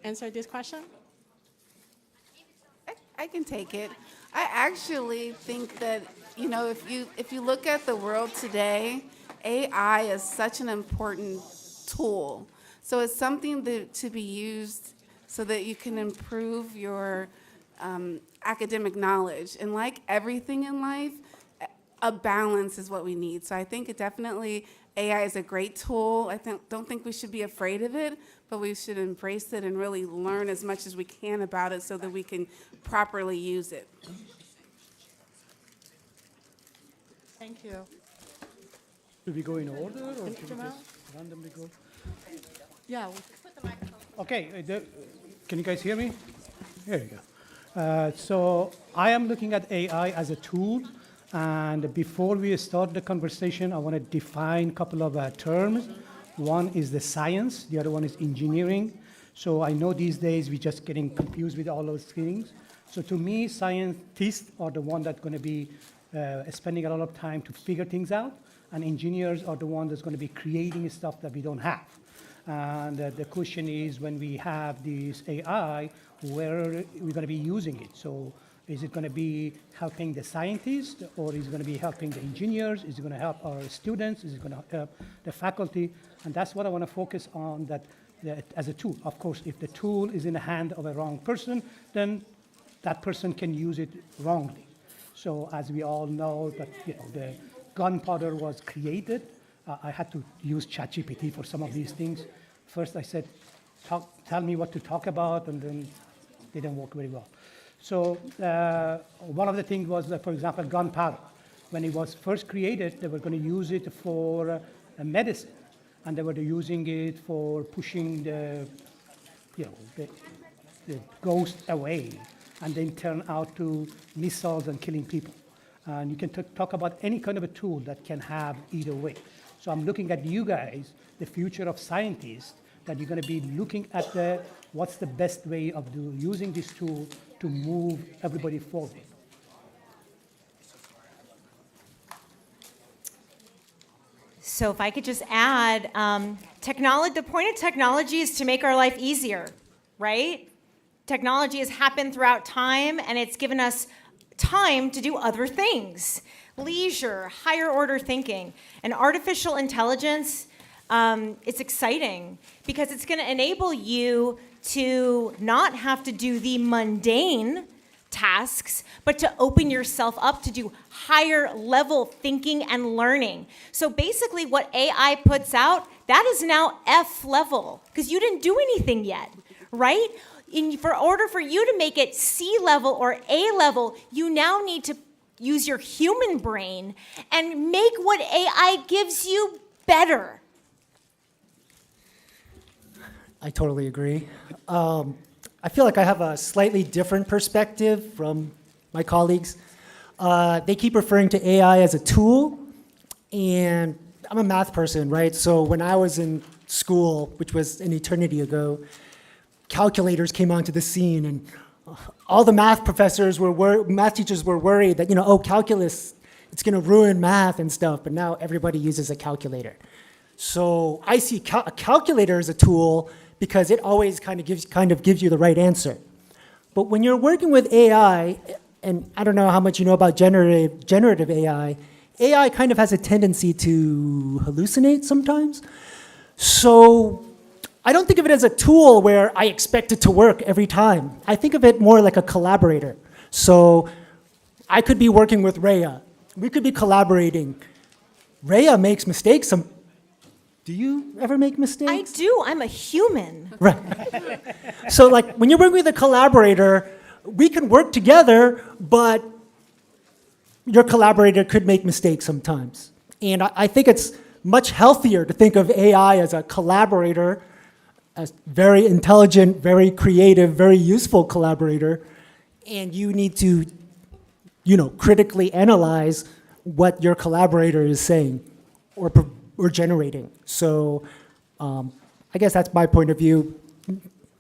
answer this question. I can take it. I actually think that, you know, if you look at the world today, AI is such an important tool. So it's something to be used so that you can improve your academic knowledge. And like everything in life, a balance is what we need. So I think it definitely, AI is a great tool. Don't think we should be afraid of it, but we should embrace it and really learn as much as we can about it so that we can properly use it. Thank you. Do we go in order, or should we just randomly go? Yeah. Okay, can you guys hear me? Here you go. So I am looking at AI as a tool, and before we start the conversation, I want to define a couple of terms. One is the science, the other one is engineering. So I know these days we're just getting confused with all those things. So to me, scientists are the one that's going to be spending a lot of time to figure things out, and engineers are the one that's going to be creating stuff that we don't have. And the question is, when we have this AI, where are we going to be using it? So is it going to be helping the scientists, or is it going to be helping the engineers? Is it going to help our students? Is it going to help the faculty? And that's what I want to focus on, that as a tool. Of course, if the tool is in the hand of a wrong person, then that person can use it wrongly. So as we all know, that the gunpowder was created. I had to use ChatGPT for some of these things. First I said, tell me what to talk about, and then it didn't work very well. So one of the things was, for example, gunpowder. When it was first created, they were going to use it for medicine, and they were using it for pushing the ghost away, and then turn out to missiles and killing people. And you can talk about any kind of a tool that can have either way. So I'm looking at you guys, the future of scientists, that you're going to be looking at what's the best way of using this tool to move everybody forward. So if I could just add, the point of technology is to make our life easier, right? Technology has happened throughout time, and it's given us time to do other things. Leisure, higher order thinking, and artificial intelligence, it's exciting because it's going to enable you to not have to do the mundane tasks, but to open yourself up to do higher level thinking and learning. So basically what AI puts out, that is now F level, because you didn't do anything yet, right? For order for you to make it C level or A level, you now need to use your human brain and make what AI gives you better. I totally agree. I feel like I have a slightly different perspective from my colleagues. They keep referring to AI as a tool, and I'm a math person, right? So when I was in school, which was an eternity ago, calculators came onto the scene, and all the math teachers were worried that, oh, calculus, it's going to ruin math and stuff, but now everybody uses a calculator. So I see a calculator as a tool because it always kind of gives you the right answer. But when you're working with AI, and I don't know how much you know about generative AI, AI kind of has a tendency to hallucinate sometimes. So I don't think of it as a tool where I expect it to work every time. I think of it more like a collaborator. So I could be working with Rhea. We could be collaborating. Rhea makes mistakes. Do you ever make mistakes? I do. I'm a human. Right. So like when you're working with a collaborator, we can work together, but your collaborator could make mistakes sometimes. And I think it's much healthier to think of AI as a collaborator, a very intelligent, very creative, very useful collaborator, and you need to, critically analyze what your collaborator is saying or generating. So I guess that's my point of view.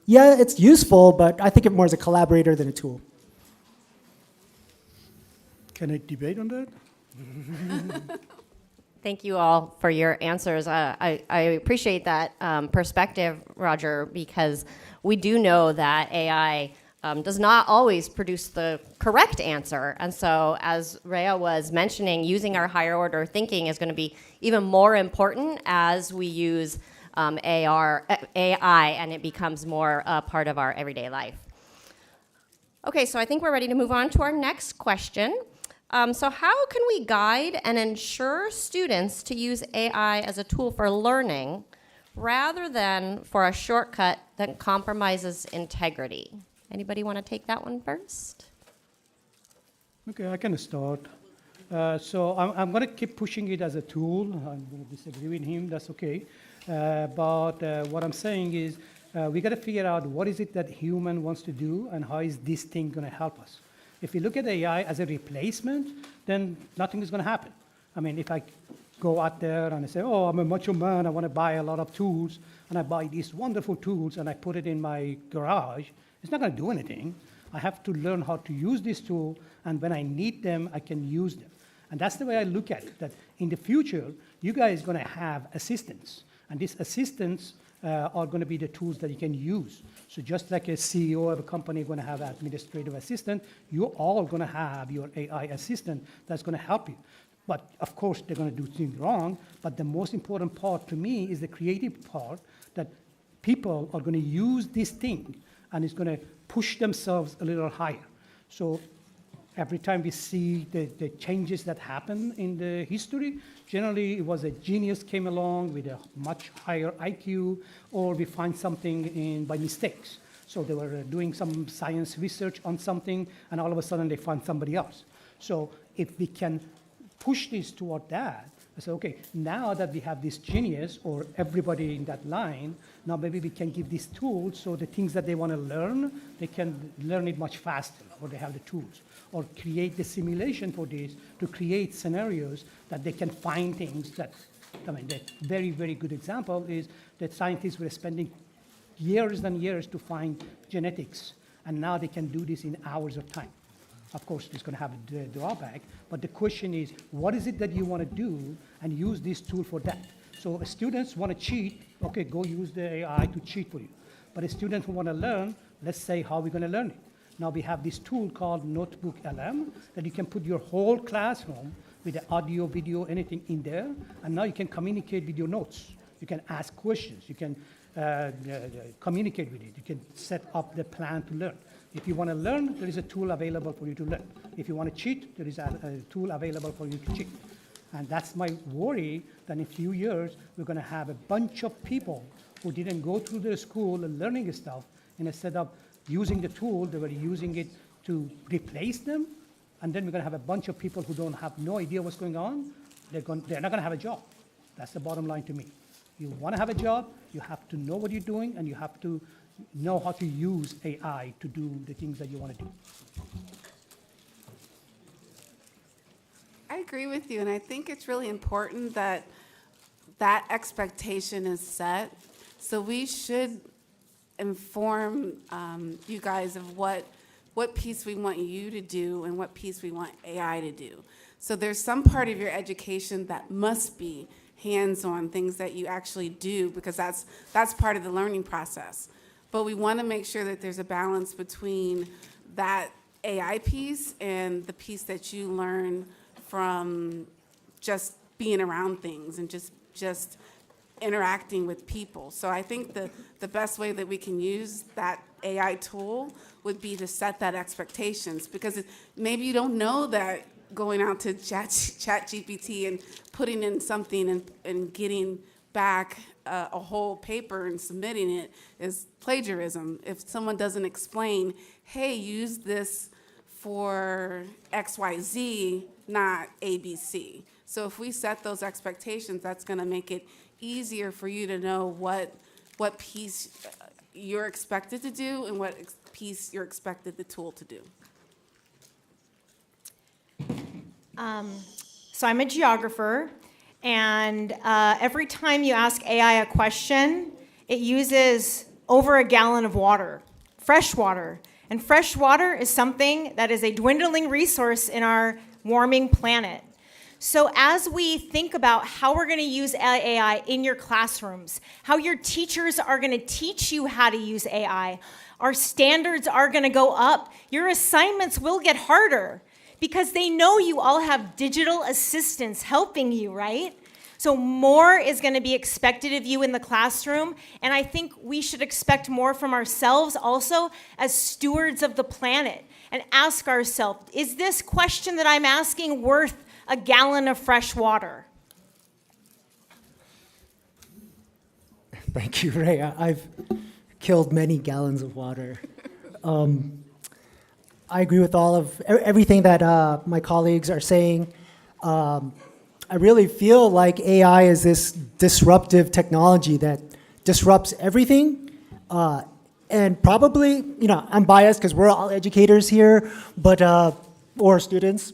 Yeah, it's useful, but I think of it more as a collaborator than a tool. Can I debate on that? Thank you all for your answers. I appreciate that perspective, Roger, because we do know that AI does not always produce the correct answer. And so, as Rhea was mentioning, using our higher order thinking is going to be even more important as we use AI and it becomes more a part of our everyday life. Okay, so I think we're ready to move on to our next question. So how can we guide and ensure students to use AI as a tool for learning rather than for a shortcut that compromises integrity? Anybody want to take that one first? Okay, I can start. So I'm going to keep pushing it as a tool. I'm going to disagree with him, that's okay. But what I'm saying is we got to figure out what is it that human wants to do and how is this thing going to help us. If we look at AI as a replacement, then nothing is going to happen. I mean, if I go out there and I say, oh, I'm a macho man, I want to buy a lot of tools, and I buy these wonderful tools and I put it in my garage, it's not going to do anything. I have to learn how to use this tool, and when I need them, I can use them. And that's the way I look at it, that in the future, you guys are going to have assistants, and these assistants are going to be the tools that you can use. So just like a CEO of a company going to have an administrative assistant, you're all going to have your AI assistant that's going to help you. But of course, they're going to do things wrong, but the most important part to me is the creative part, that people are going to use this thing, and it's going to push themselves a little higher. So every time we see the changes that happen in the history, generally it was a genius came along with a much higher IQ, or we find something by mistakes. So they were doing some science research on something, and all of a sudden they find somebody else. So if we can push this toward that, I say, okay, now that we have this genius or everybody in that line, now maybe we can give these tools so the things that they want to learn, they can learn it much faster, or they have the tools. Or create the simulation for this to create scenarios that they can find things that, I mean, the very, very good example is that scientists were spending years and years to find genetics, and now they can do this in hours of time. Of course, it's going to have a drawback, but the question is, what is it that you want to do, and use this tool for that? So if students want to cheat, okay, go use the AI to cheat for you. But a student who want to learn, let's say, how are we going to learn it? Now we have this tool called Notebook LM that you can put your whole classroom with the audio, video, anything in there, and now you can communicate with your notes. You can ask questions. You can communicate with it. You can set up the plan to learn. If you want to learn, there is a tool available for you to learn. If you want to cheat, there is a tool available for you to cheat. And that's my worry, that in a few years, we're going to have a bunch of people who didn't go through their school and learning stuff, and instead of using the tool, they were using it to replace them. And then we're going to have a bunch of people who don't have no idea what's going on. They're not going to have a job. That's the bottom line to me. You want to have a job, you have to know what you're doing, and you have to know how to use AI to do the things that you want to do. I agree with you, and I think it's really important that that expectation is set. So we should inform you guys of what piece we want you to do and what piece we want AI to do. So there's some part of your education that must be hands-on, things that you actually do, because that's part of the learning process. But we want to make sure that there's a balance between that AI piece and the piece that you learn from just being around things and just interacting with people. So I think the best way that we can use that AI tool would be to set that expectations, because maybe you don't know that going out to ChatGPT and putting in something and getting back a whole paper and submitting it is plagiarism. If someone doesn't explain, hey, use this for XYZ, not ABC. So if we set those expectations, that's going to make it easier for you to know what piece you're expected to do and what piece you're expected the tool to do. So I'm a geographer, and every time you ask AI a question, it uses over a gallon of water, fresh water. And fresh water is something that is a dwindling resource in our warming planet. So as we think about how we're going to use AI in your classrooms, how your teachers are going to teach you how to use AI, our standards are going to go up, your assignments will get harder because they know you all have digital assistants helping you, right? So more is going to be expected of you in the classroom, and I think we should expect more from ourselves also as stewards of the planet, and ask ourselves, is this question that I'm asking worth a gallon of fresh water? Thank you, Ray. I've killed many gallons of water. I agree with all of everything that my colleagues are saying. I really feel like AI is this disruptive technology that disrupts everything. And probably, I'm biased because we're all educators here, but or students.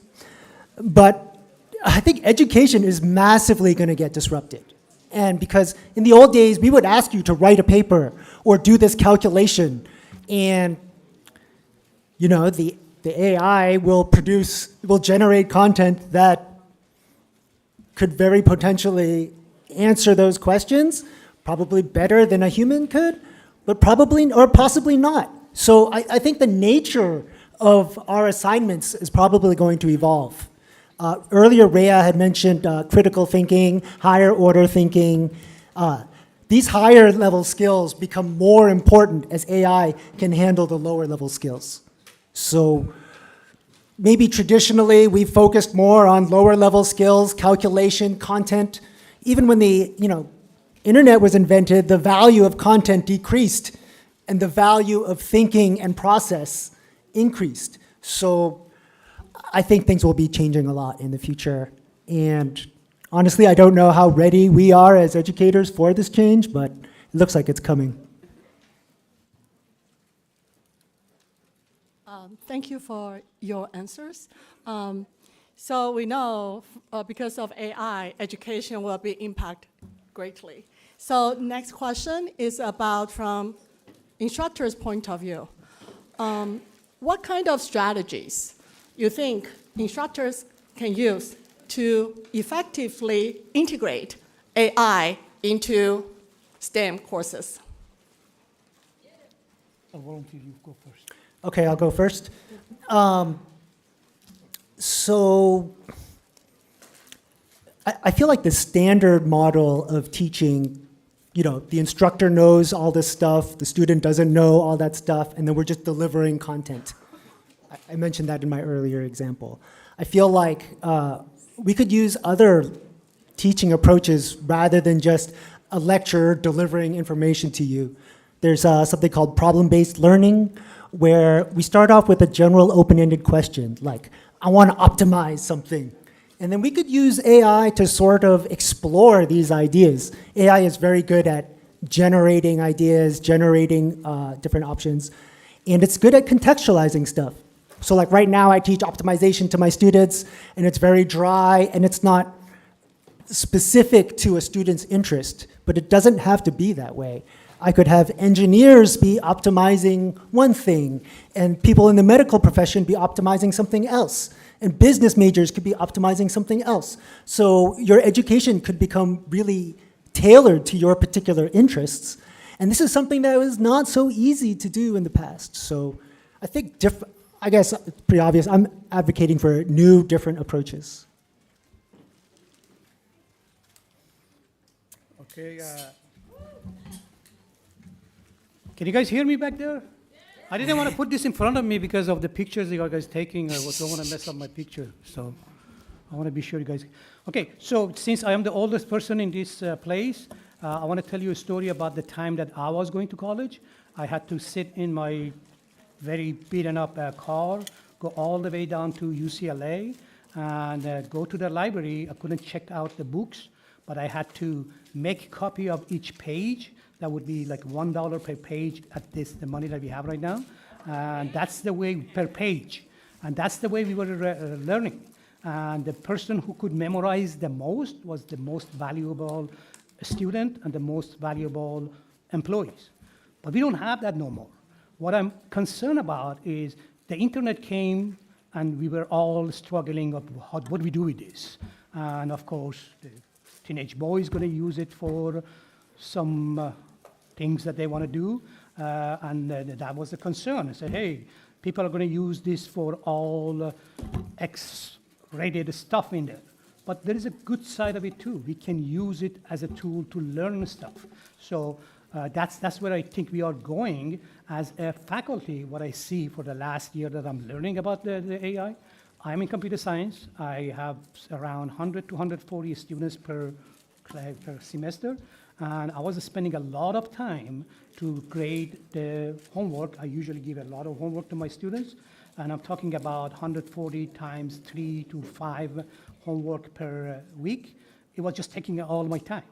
But I think education is massively going to get disrupted. And because in the old days, we would ask you to write a paper or do this calculation, and the AI will generate content that could very potentially answer those questions, probably better than a human could, but probably or possibly not. So I think the nature of our assignments is probably going to evolve. Earlier, Rhea had mentioned critical thinking, higher order thinking. These higher level skills become more important as AI can handle the lower level skills. So maybe traditionally we focused more on lower level skills, calculation, content. Even when the internet was invented, the value of content decreased and the value of thinking and process increased. So I think things will be changing a lot in the future. And honestly, I don't know how ready we are as educators for this change, but it looks like it's coming. Thank you for your answers. So we know because of AI, education will be impacted greatly. So next question is about from instructor's point of view. What kind of strategies you think instructors can use to effectively integrate AI into STEM courses? Why don't you go first? Okay, I'll go first. So I feel like the standard model of teaching, the instructor knows all this stuff, the student doesn't know all that stuff, and then we're just delivering content. I mentioned that in my earlier example. I feel like we could use other teaching approaches rather than just a lecture delivering information to you. There's something called problem-based learning, where we start off with a general open-ended question, like, I want to optimize something. And then we could use AI to sort of explore these ideas. AI is very good at generating ideas, generating different options, and it's good at contextualizing stuff. So like right now I teach optimization to my students, and it's very dry, and it's not specific to a student's interest, but it doesn't have to be that way. I could have engineers be optimizing one thing, and people in the medical profession be optimizing something else, and business majors could be optimizing something else. So your education could become really tailored to your particular interests, and this is something that was not so easy to do in the past. So I think I guess it's pretty obvious, I'm advocating for new, different approaches. Okay. Can you guys hear me back there? I didn't want to put this in front of me because of the pictures you guys taking. I don't want to mess up my picture. So I want to be sure you guys. Okay, so since I am the oldest person in this place, I want to tell you a story about the time that I was going to college. I had to sit in my very beaten up car, go all the way down to UCLA, and go to the library. I couldn't check out the books, but I had to make a copy of each page. That would be like $1 per page at the money that we have right now. And that's the way per page. And that's the way we were learning. And the person who could memorize the most was the most valuable student and the most valuable employees. But we don't have that no more. What I'm concerned about is the internet came and we were all struggling of what do we do with this? And of course, the teenage boy is going to use it for some things that they want to do. And that was the concern. I said, hey, people are going to use this for all X-rated stuff in there. But there is a good side of it too. We can use it as a tool to learn stuff. So that's where I think we are going as a faculty. What I see for the last year that I'm learning about the AI, I'm in computer science. I have around 100 to 140 students per semester. And I was spending a lot of time to grade the homework. I usually give a lot of homework to my students. And I'm talking about 140 times 3 to 5 homework per week. It was just taking all my time.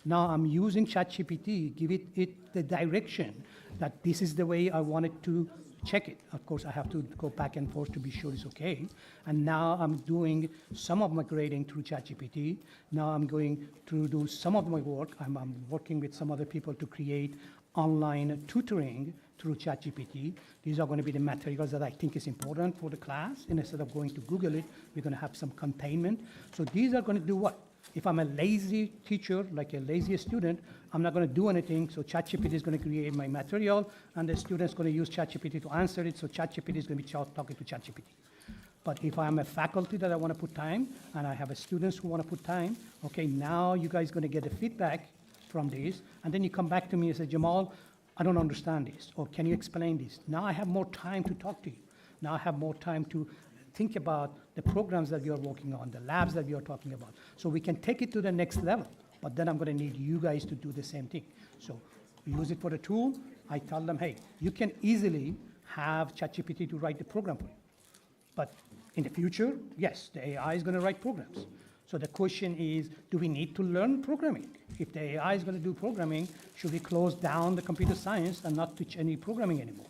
Now I'm using ChatGPT, give it the direction that this is the way I wanted to check it. Of course, I have to go back and forth to be sure it's okay. And now I'm doing some of my grading through ChatGPT. Now I'm going to do some of my work. I'm working with some other people to create online tutoring through ChatGPT. These are going to be the materials that I think is important for the class. And instead of going to Google it, we're going to have some containment. So these are going to do what? If I'm a lazy teacher, like a lazy student, I'm not going to do anything, so ChatGPT is going to create my material, and the student's going to use ChatGPT to answer it, so ChatGPT is going to be talking to ChatGPT. But if I'm a faculty that I want to put time, and I have students who want to put time, okay, now you guys are going to get the feedback from this, and then you come back to me and say, Jamal, I don't understand this, or can you explain this? Now I have more time to talk to you. Now I have more time to think about the programs that we are working on, the labs that we are talking about. So we can take it to the next level, but then I'm going to need you guys to do the same thing. So we use it for the tool. I tell them, hey, you can easily have ChatGPT to write the program for you. But in the future, yes, the AI is going to write programs. So the question is, do we need to learn programming? If the AI is going to do programming, should we close down the computer science and not teach any programming anymore?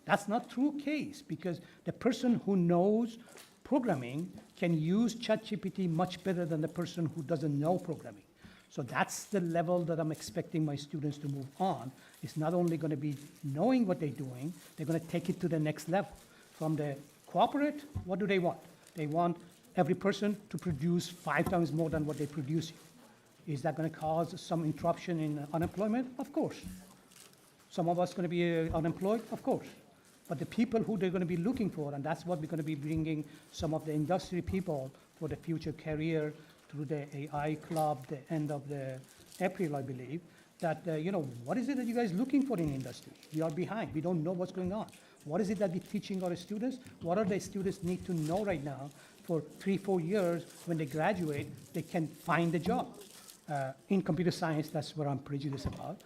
That's not true case, because the person who knows programming can use ChatGPT much better than the person who doesn't know programming. So that's the level that I'm expecting my students to move on. It's not only going to be knowing what they're doing, they're going to take it to the next level. From the corporate, what do they want? They want every person to produce 5 times more than what they produce. Is that going to cause some interruption in unemployment? Of course. Some of us going to be unemployed? Of course. But the people who they're going to be looking for, and that's what we're going to be bringing some of the industry people for the future career through the AI Club, the end of the April, I believe, that, what is it that you guys looking for in industry? We are behind. We don't know what's going on. What is it that we're teaching our students? What are the students need to know right now for 3-4 years when they graduate, they can find a job? In computer science, that's what I'm prejudiced about.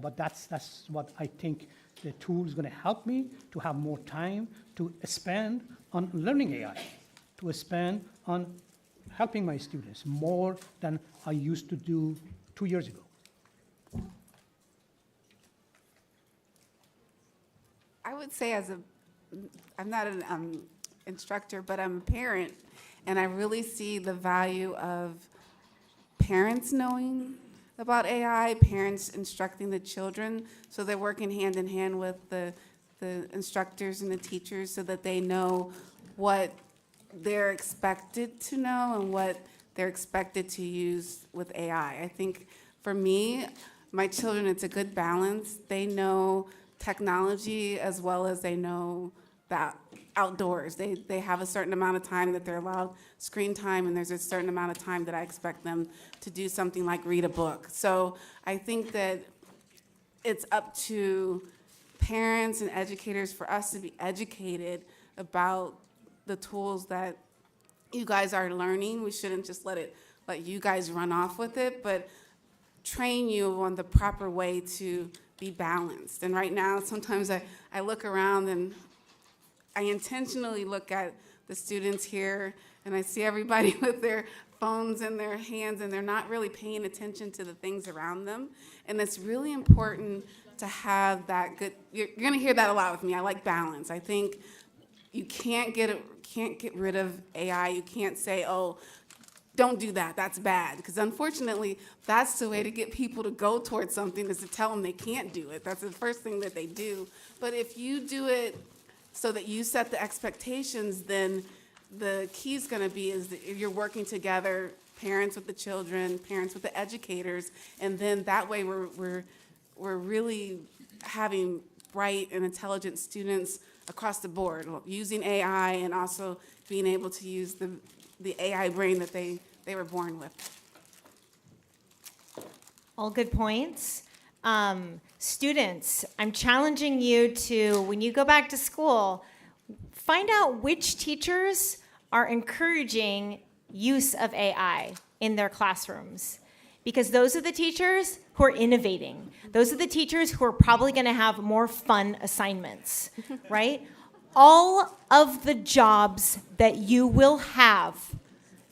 But that's what I think the tool is going to help me to have more time to spend on learning AI, to spend on helping my students more than I used to do 2 years ago. I would say I'm not an instructor, but I'm a parent, and I really see the value of parents knowing about AI, parents instructing the children, so they're working hand in hand with the instructors and the teachers so that they know what they're expected to know and what they're expected to use with AI. I think for me, my children, it's a good balance. They know technology as well as they know that outdoors. They have a certain amount of time that they're allowed screen time, and there's a certain amount of time that I expect them to do something like read a book. So I think that it's up to parents and educators for us to be educated about the tools that you guys are learning. We shouldn't just let you guys run off with it, but train you on the proper way to be balanced. And right now, sometimes I look around and I intentionally look at the students here and I see everybody with their phones in their hands and they're not really paying attention to the things around them. And it's really important to have that good, you're gonna hear that a lot with me. I like balance. I think you can't get rid of AI. You can't say, oh, don't do that, that's bad. Because unfortunately, that's the way to get people to go towards something, is to tell them they can't do it. That's the first thing that they do. But if you do it so that you set the expectations, then the key is going to be is that you're working together, parents with the children, parents with the educators, and then that way we're really having bright and intelligent students across the board, using AI and also being able to use the AI brain that they were born with. All good points. Students, I'm challenging you to, when you go back to school, find out which teachers are encouraging use of AI in their classrooms. Because those are the teachers who are innovating. Those are the teachers who are probably gonna have more fun assignments, right? All of the jobs that you will have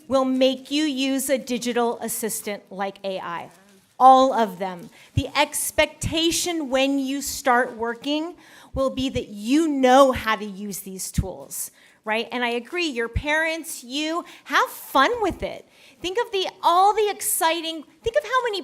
will make you use a digital assistant like AI. All of them. The expectation when you start working will be that you know how to use these tools, right? And I agree, your parents, you, have fun with it. Think of all the exciting, think of how many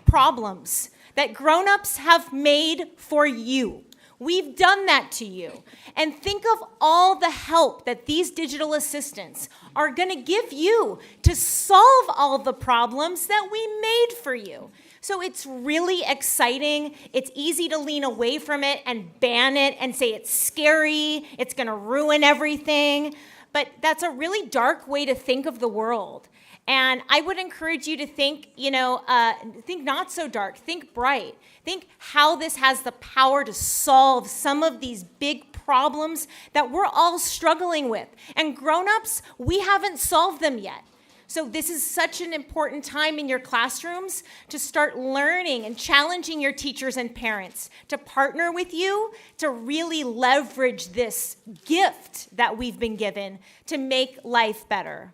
problems that grown-ups have made for you. We've done that to you. And think of all the help that these digital assistants are gonna give you to solve all the problems that we made for you. So it's really exciting. It's easy to lean away from it and ban it and say it's scary, it's gonna ruin everything. But that's a really dark way to think of the world. And I would encourage you to think, think not so dark, think bright. Think how this has the power to solve some of these big problems that we're all struggling with. And grown-ups, we haven't solved them yet. So this is such an important time in your classrooms to start learning and challenging your teachers and parents to partner with you to really leverage this gift that we've been given to make life better.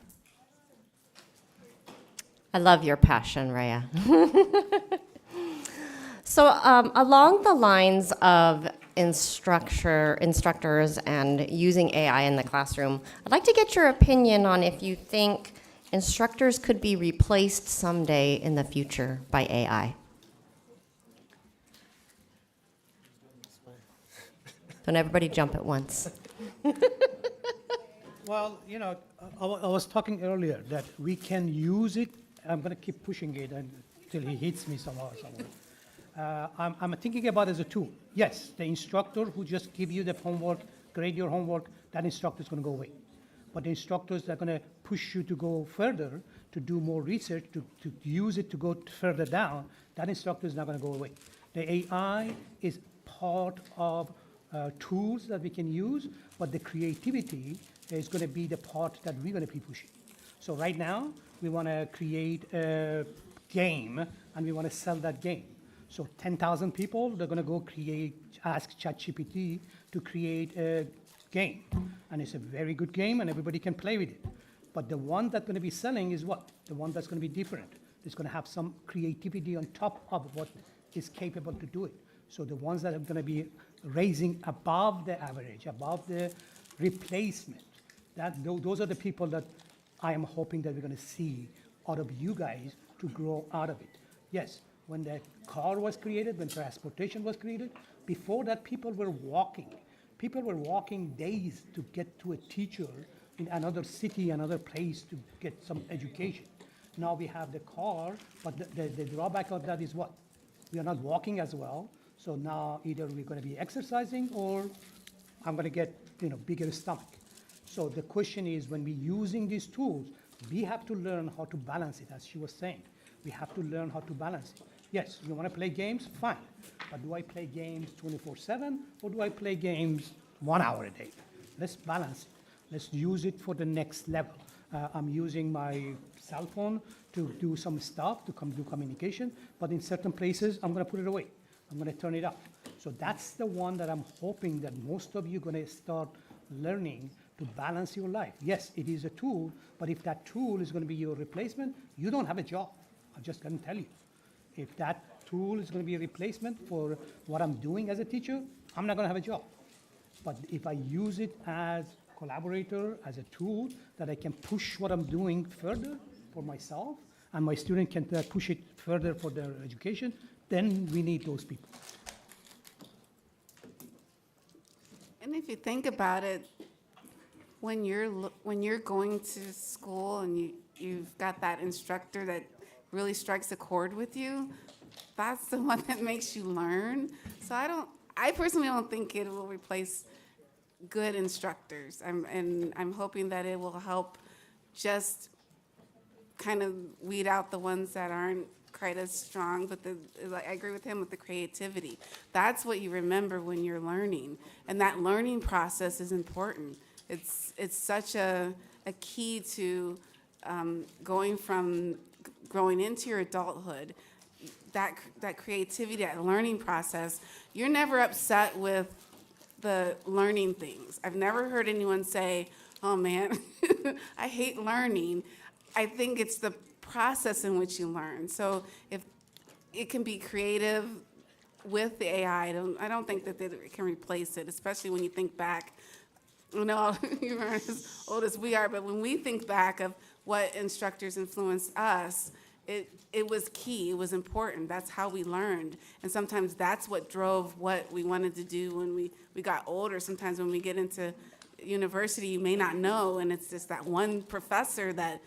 I love your passion, Rhea. So along the lines of instructors and using AI in the classroom, I'd like to get your opinion on if you think instructors could be replaced someday in the future by AI. Don't everybody jump at once. Well, I was talking earlier that we can use it. I'm going to keep pushing it until he hits me somewhere. I'm thinking about it as a tool. Yes, the instructor who just give you the homework, grade your homework, that instructor is going to go away. But the instructors that are going to push you to go further, to do more research, to use it to go further down, that instructor is not going to go away. The AI is part of tools that we can use, but the creativity is going to be the part that we're going to be pushing. So right now, we want to create a game, and we want to sell that game. So 10,000 people, they're going to go ask ChatGPT to create a game. And it's a very good game, and everybody can play with it. But the one that's going to be selling is what? The one that's going to be different. It's going to have some creativity on top of what is capable to do it. So the ones that are going to be raising above the average, above the replacement, those are the people that I am hoping that we're going to see out of you guys to grow out of it. Yes, when the car was created, when transportation was created, before that people were walking. People were walking days to get to a teacher in another city, another place to get some education. Now we have the car, but the drawback of that is what? We are not walking as well. So now either we're going to be exercising or I'm going to get bigger stomach. So the question is, when we're using these tools, we have to learn how to balance it, as she was saying. We have to learn how to balance it. Yes, you want to play games? Fine. But do I play games 24/7 or do I play games 1 hour a day? Let's balance it. Let's use it for the next level. I'm using my cell phone to do some stuff, to do communication, but in certain places, I'm going to put it away. I'm going to turn it off. So that's the one that I'm hoping that most of you are going to start learning to balance your life. Yes, it is a tool, but if that tool is going to be your replacement, you don't have a job. I'm just going to tell you. If that tool is going to be a replacement for what I'm doing as a teacher, I'm not going to have a job. But if I use it as collaborator, as a tool that I can push what I'm doing further for myself, and my student can push it further for their education, then we need those people. And if you think about it, when you're going to school and you've got that instructor that really strikes a chord with you, that's the one that makes you learn. So I personally don't think it will replace good instructors. I'm hoping that it will help just kind of weed out the ones that aren't quite as strong, but I agree with him with the creativity. That's what you remember when you're learning, and that learning process is important. It's such a key to growing into your adulthood. That creativity, that learning process, you're never upset with the learning things. I've never heard anyone say, oh man, I hate learning. I think it's the process in which you learn. So if it can be creative with the AI, I don't think that it can replace it, especially when you think back. I know you're as old as we are, but when we think back of what instructors influenced us, it was key, it was important. That's how we learned. And sometimes that's what drove what we wanted to do when we got older. Sometimes when we get into university, you may not know, and it's just that one professor that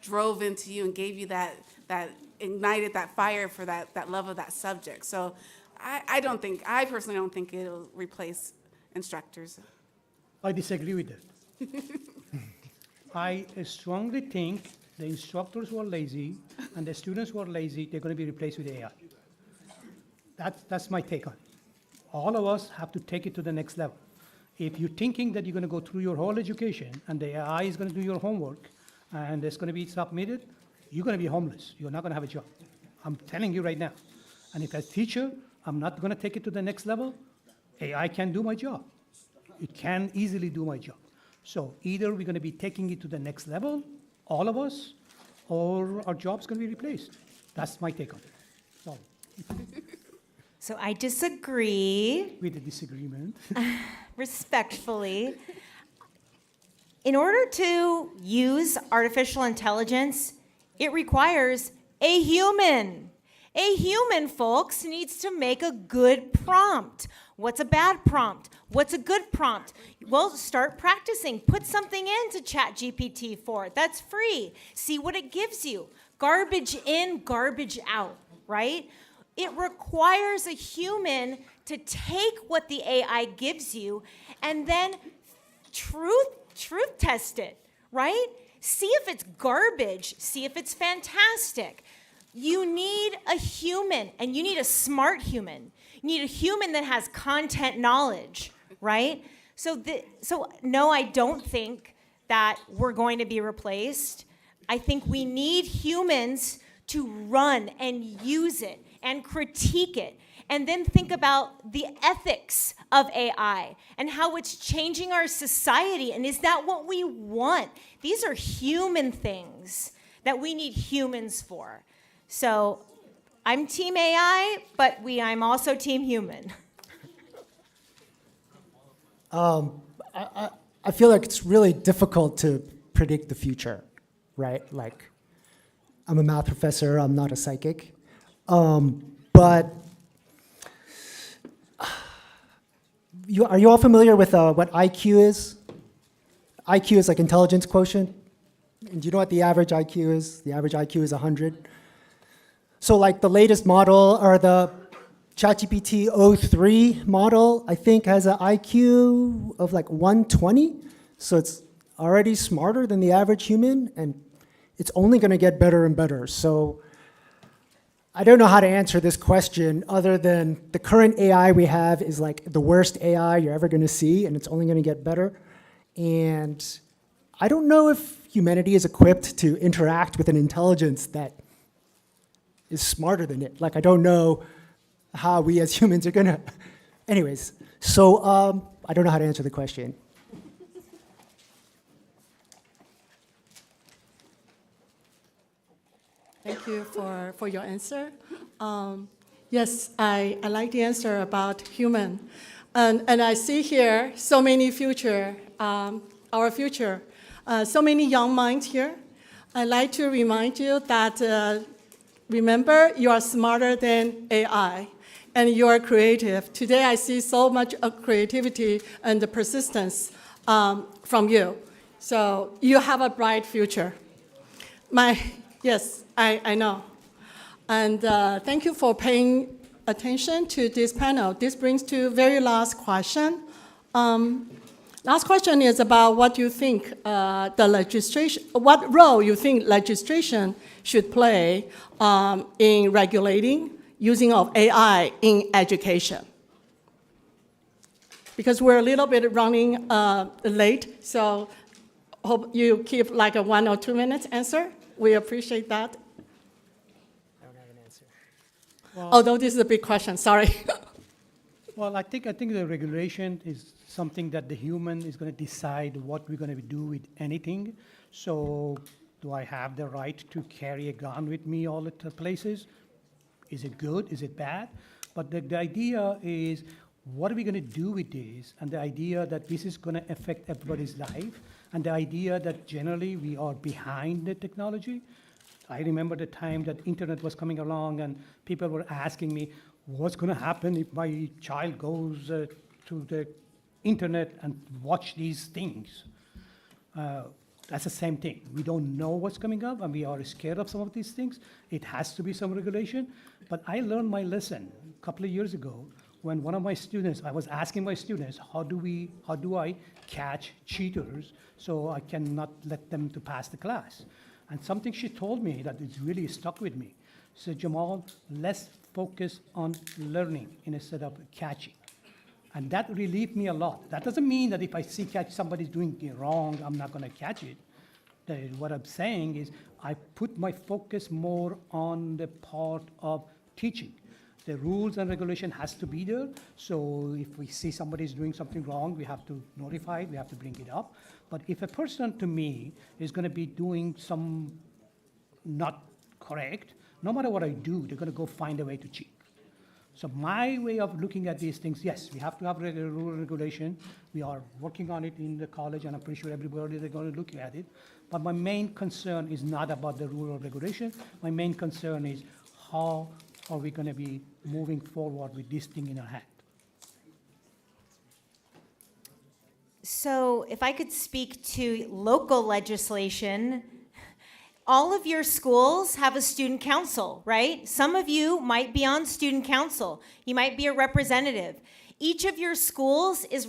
drove into you and gave you that ignited that fire for that love of that subject. So I personally don't think it'll replace instructors. I disagree with that. I strongly think the instructors who are lazy and the students who are lazy, they're going to be replaced with AI. That's my take on it. All of us have to take it to the next level. If you're thinking that you're going to go through your whole education and the AI is going to do your homework and it's going to be submitted, you're going to be homeless. You're not going to have a job. I'm telling you right now. And if as a teacher, I'm not going to take it to the next level, AI can do my job. It can easily do my job. So either we're going to be taking it to the next level, all of us, or our job's going to be replaced. That's my take on it. So, So I disagree. with the disagreement. Respectfully. In order to use artificial intelligence, it requires a human. A human, folks, needs to make a good prompt. What's a bad prompt? What's a good prompt? Well, start practicing. Put something into ChatGPT for it. That's free. See what it gives you. Garbage in, garbage out, right? It requires a human to take what the AI gives you and then truth test it, right? See if it's garbage. See if it's fantastic. You need a human, and you need a smart human. You need a human that has content knowledge, right? So no, I don't think that we're going to be replaced. I think we need humans to run and use it and critique it and then think about the ethics of AI and how it's changing our society. And is that what we want? These are human things that we need humans for. So I'm team AI, but I'm also team human. I feel like it's really difficult to predict the future, right? Like, I'm a math professor, I'm not a psychic. But are you all familiar with what IQ is? IQ is like intelligence quotient. And do you know what the average IQ is? The average IQ is 100. So like the latest model, or the ChatGPT o3 model, I think has an IQ of like 120. So it's already smarter than the average human, and it's only going to get better and better. So I don't know how to answer this question other than the current AI we have is like the worst AI you're ever going to see, and it's only going to get better. And I don't know if humanity is equipped to interact with an intelligence that is smarter than it. Like, I don't know how we as humans are going to... Anyways, so I don't know how to answer the question. Thank you for your answer. Yes, I like the answer about human. And I see here so many our future, so many young minds here. I'd like to remind you that, remember, you are smarter than AI, and you are creative. Today I see so much of creativity and the persistence from you. So you have a bright future. Yes, I know. And thank you for paying attention to this panel. This brings to very last question. Last question is about what you think what role you think legislation should play in regulating using of AI in education. Because we're a little bit running late, so hope you keep like a 1 or 2 minutes answer. We appreciate that. I don't have an answer. Well, Although this is a big question, sorry. well, I think the regulation is something that the human is going to decide what we're going to do with anything. So do I have the right to carry a gun with me all the places? Is it good? Is it bad? But the idea is, what are we going to do with this? And the idea that this is going to affect everybody's life, and the idea that generally we are behind the technology. I remember the time that internet was coming along and people were asking me, what's going to happen if my child goes to the internet and watch these things? That's the same thing. We don't know what's coming up, and we are scared of some of these things. It has to be some regulation. But I learned my lesson a couple of years ago when one of my students, I was asking my students, how do I catch cheaters so I cannot let them to pass the class? And something she told me that is really stuck with me. She said, Jamal, let's focus on learning instead of catching. And that relieved me a lot. That doesn't mean that if I catch somebody doing it wrong, I'm not going to catch it. What I'm saying is I put my focus more on the part of teaching. The rules and regulation has to be there. So if we see somebody's doing something wrong, we have to notify it, we have to bring it up. But if a person, to me, is going to be doing some not correct, no matter what I do, they're going to go find a way to cheat. So my way of looking at these things, yes, we have to have rule and regulation. We are working on it in the college, and I'm pretty sure everybody is going to look at it. But my main concern is not about the rule or regulation. My main concern is how are we going to be moving forward with this thing in our hand. So if I could speak to local legislation, all of your schools have a student council, right? Some of you might be on student council. You might be a representative. Each of your schools is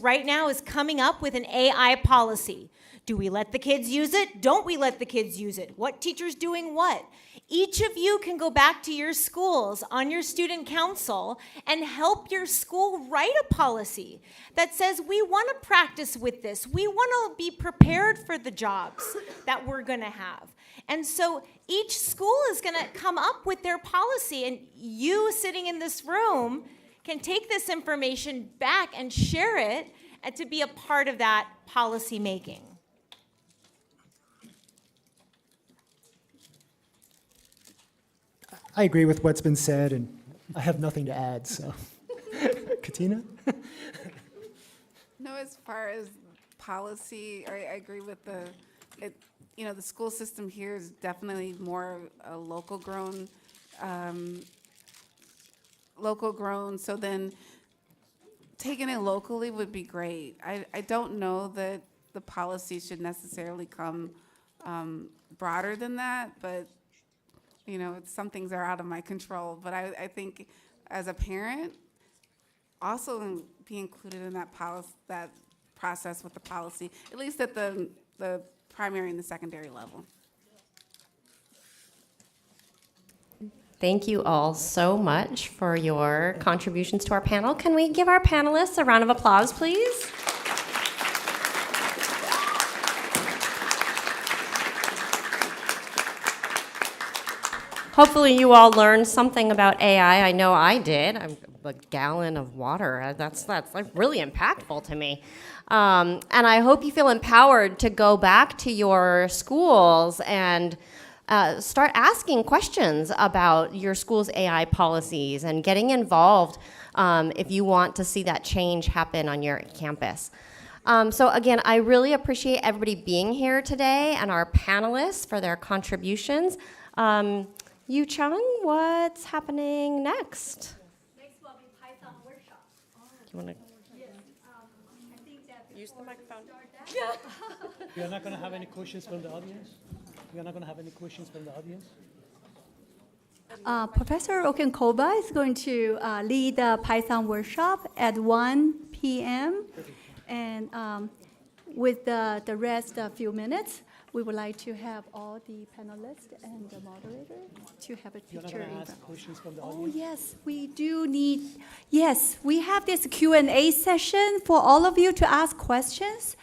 coming up with an AI policy. Do we let the kids use it? Don't we let the kids use it? What teacher's doing what? Each of you can go back to your schools on your student council and help your school write a policy that says we want to practice with this. We want to be prepared for the jobs that we're going to have. And so each school is going to come up with their policy, and you sitting in this room can take this information back and share it and to be a part of that policy making. I agree with what's been said, and I have nothing to add, so. Katina? No, as far as policy, I agree with the school system here is definitely more a local grown, so then taking it locally would be great. I don't know that the policy should necessarily come broader than that, but some things are out of my control. But I think as a parent, also be included in that process with the policy, at least at the primary and the secondary level. Thank you all so much for your contributions to our panel. Can we give our panelists a round of applause, please? Hopefully you all learned something about AI. I know I did. A gallon of water, that's like really impactful to me. And I hope you feel empowered to go back to your schools and start asking questions about your school's AI policies and getting involved if you want to see that change happen on your campus. So again, I really appreciate everybody being here today and our panelists for their contributions. Yu Chung, what's happening next? Next will be Python workshop. Do you want to use the microphone? We are not going to have any questions from the audience? We are not going to have any questions from the audience? Professor Okenkoba is going to lead the Python workshop at 1 p.m. And with the rest a few minutes, we would like to have all the panelists and the moderator to have a You're not picture. going to ask questions from the Oh audience? yes, we do need. Yes, we have this Q&A session for all of you to ask questions.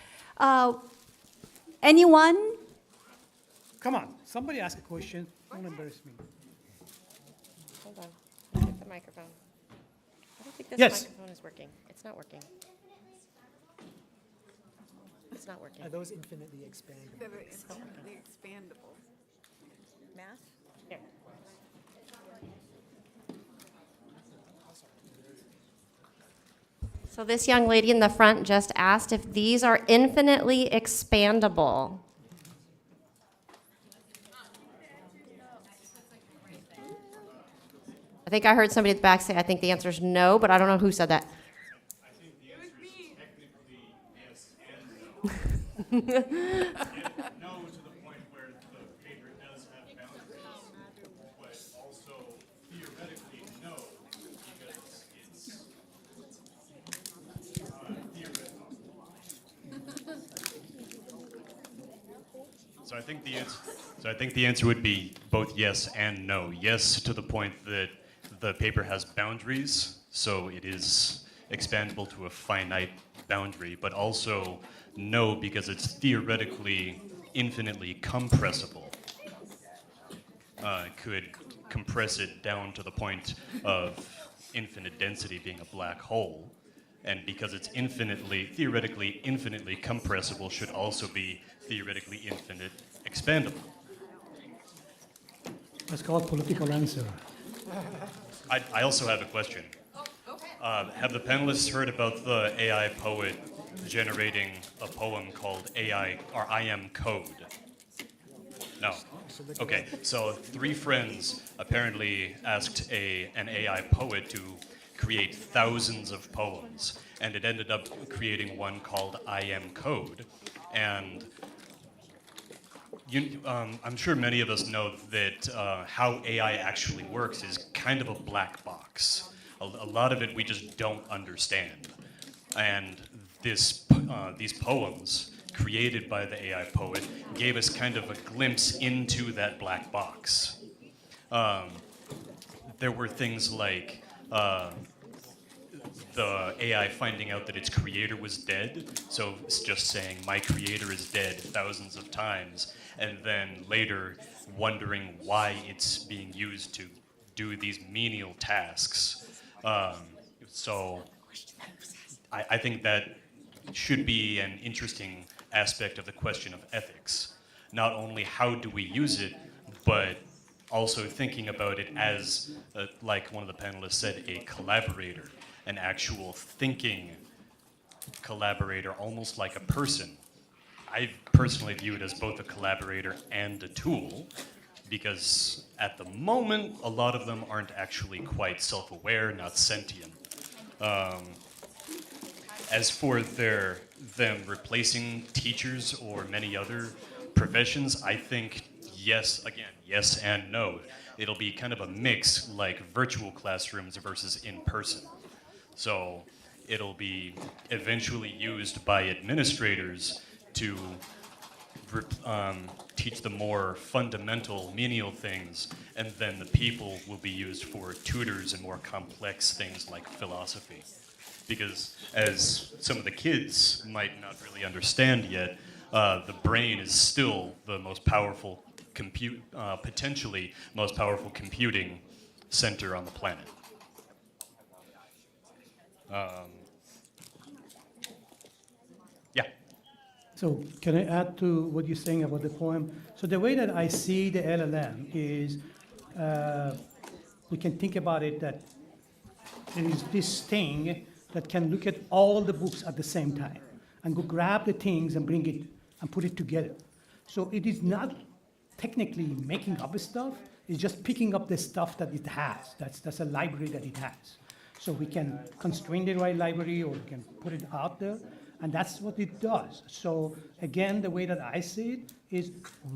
Anyone? Come on, somebody ask a question. Don't embarrass me. Hold on. Let's get the microphone. I don't think this Yes. microphone is working. It's not working. It's not working. Are those infinitely expandable? The expandable. Math? Here. So this young lady in the front just asked if these are infinitely expandable. I think I heard somebody at the back say, I think the answer is no, but I don't know who said that. I think the answer is technically yes and no. And no to the point where the paper does have boundaries, but also theoretically no, because it's theoretical. So I think the answer would be both yes and no. Yes to the point that the paper has boundaries, so it is expandable to a finite boundary, but also no because it's theoretically infinitely compressible. Could compress it down to the point of infinite density being a black hole, and because it's theoretically infinitely compressible, should also be theoretically infinite expandable. Let's call it political answer. I also have a question. Have the panelists heard about the AI poet generating a poem called I Am Code? No. Okay, so 3 friends apparently asked an AI poet to create thousands of poems, and it ended up creating one called I Am Code. And I'm sure many of us know that how AI actually works is kind of a black box. A lot of it we just don't understand. And these poems created by the AI poet gave us kind of a glimpse into that black box. There were things like the AI finding out that its creator was dead, so it's just saying, my creator is dead thousands of times, and then later wondering why it's being used to do these menial tasks. It was So I think that should be an interesting aspect of the question of ethics. Not only how do we use it, but also thinking about it as, like one of the panelists said, a collaborator, an actual thinking collaborator, almost like a person. I personally view it as both a collaborator and a tool, because at the moment, a lot of them aren't actually quite self-aware, not sentient. As for them replacing teachers or many other professions, I think yes, again, yes and no. It'll be kind of a mix, like virtual classrooms versus in person. So it'll be eventually used by administrators to teach the more fundamental, menial things, and then the people will be used for tutors and more complex things like philosophy. Because as some of the kids might not really understand yet, the brain is still the most powerful potentially most powerful computing center on the planet. Yeah. So can I add to what you're saying about the poem? So the way that I see the LLM is we can think about it that there is this thing that can look at all the books at the same time and go grab the things and bring it and put it together. So it is not technically making up stuff, it's just picking up the stuff that it has. That's a library that it has. So we can constrain the right library or we can put it out there, and that's what it does. So again, the way that I see it is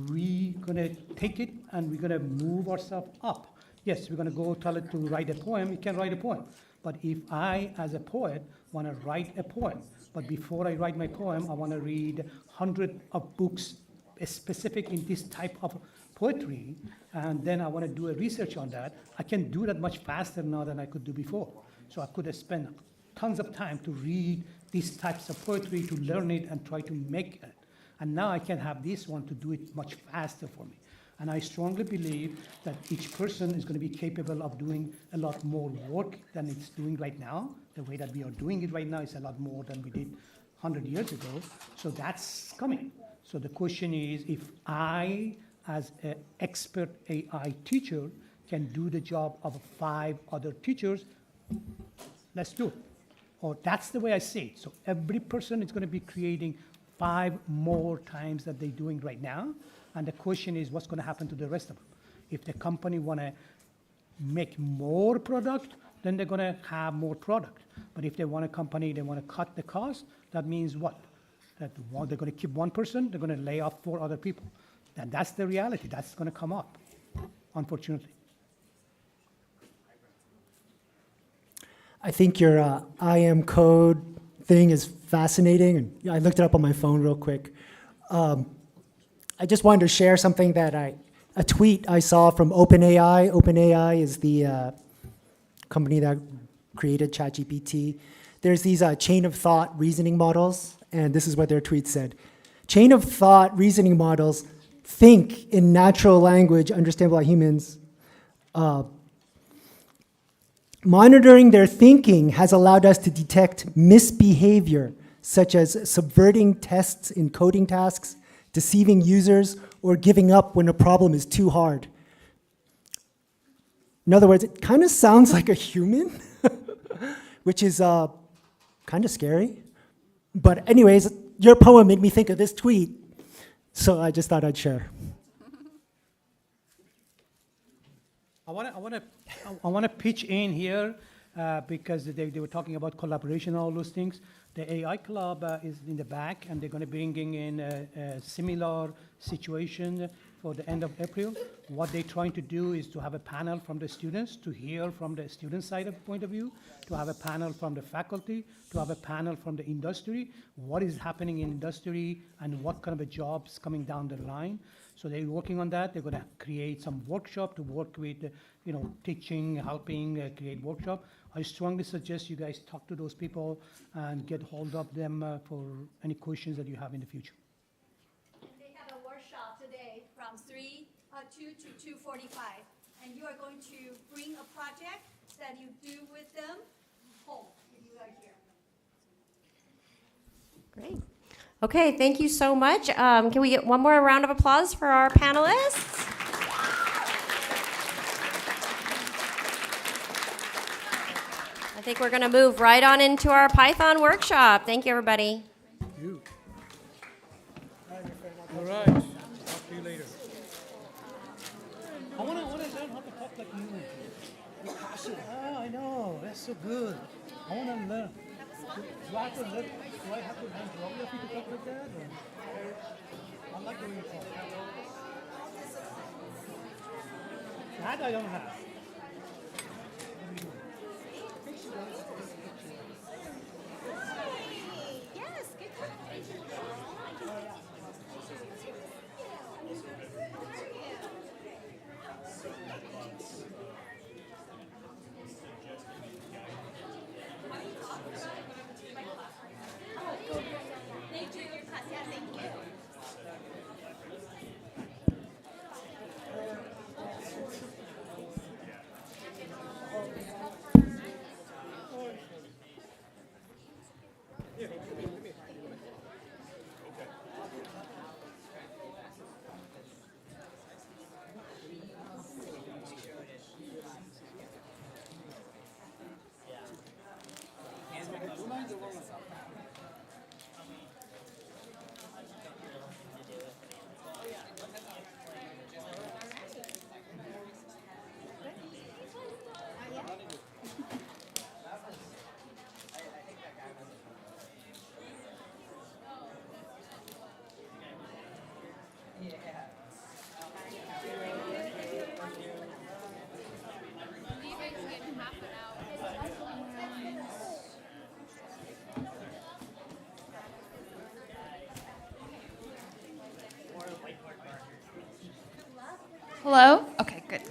we're gonna take it and we're gonna move ourselves up. Yes, we're gonna go tell it to write a poem, it can write a poem. But if I, as a poet, wanna write a poem, but before I write my poem, I wanna read 100 of books specific in this type of poetry, and then I want to do a research on that, I can do that much faster now than I could do before. So I could have spent tons of time to read these types of poetry, to learn it and try to make it. And now I can have this one to do it much faster for me. And I strongly believe that each person is going to be capable of doing a lot more work than it's doing right now. The way that we are doing it right now is a lot more than we did 100 years ago. So that's coming. So the question is, if I, as an expert AI teacher, can do the job of 5 other teachers, let's do it. Or that's the way I see it. So every person is going to be creating 5 more times that they're doing right now. And the question is, what's going to happen to the rest of them? If the company want to make more product, then they're going to have more product. But if they want a company, they want to cut the cost, that means what? That they're going to keep one person, they're going to lay off 4 other people. And that's the reality. That's going to come up, unfortunately. I think your I am code thing is fascinating, and I looked it up on my phone real quick. I just wanted to share something that a tweet I saw from OpenAI. OpenAI is the company that created ChatGPT. There's these chain of thought reasoning models, and this is what their tweet said. Chain of thought reasoning models think in natural language understandable by humans. Monitoring their thinking has allowed us to detect misbehavior, such as subverting tests in coding tasks, deceiving users, or giving up when a problem is too hard. In other words, it kind of sounds like a human, which is kind of scary. But anyways, your poem made me think of this tweet, so I just thought I'd share. I want to pitch in here because they were talking about collaboration and all those things. The AI Club is in the back, and they're going to bring in a similar situation for the end of April. What they're trying to do is to have a panel from the students, to hear from the student side of point of view, to have a panel from the faculty, to have a panel from the industry, what is happening in industry and what kind of a jobs coming down the line. So they're working on that. They're going to create some workshop to work with, teaching, helping, create workshop. I strongly suggest you guys talk to those people and get hold of them for any questions that you have in the future. They have a workshop today from 2 to 2:45, and you are going to bring a project that you do with them Great. Okay, thank you so much. Can we get one more round of applause for our panelists? I think we're going to move right on into our Python workshop. Thank you, everybody. All right. Talk to you later. I wanna learn how to talk like you. You're passionate. Ah, I know. That's so good. I wanna learn. Do I have to learn geography to talk like that? Or? I like the way you talk. That I don't have. Hello? Okay, good.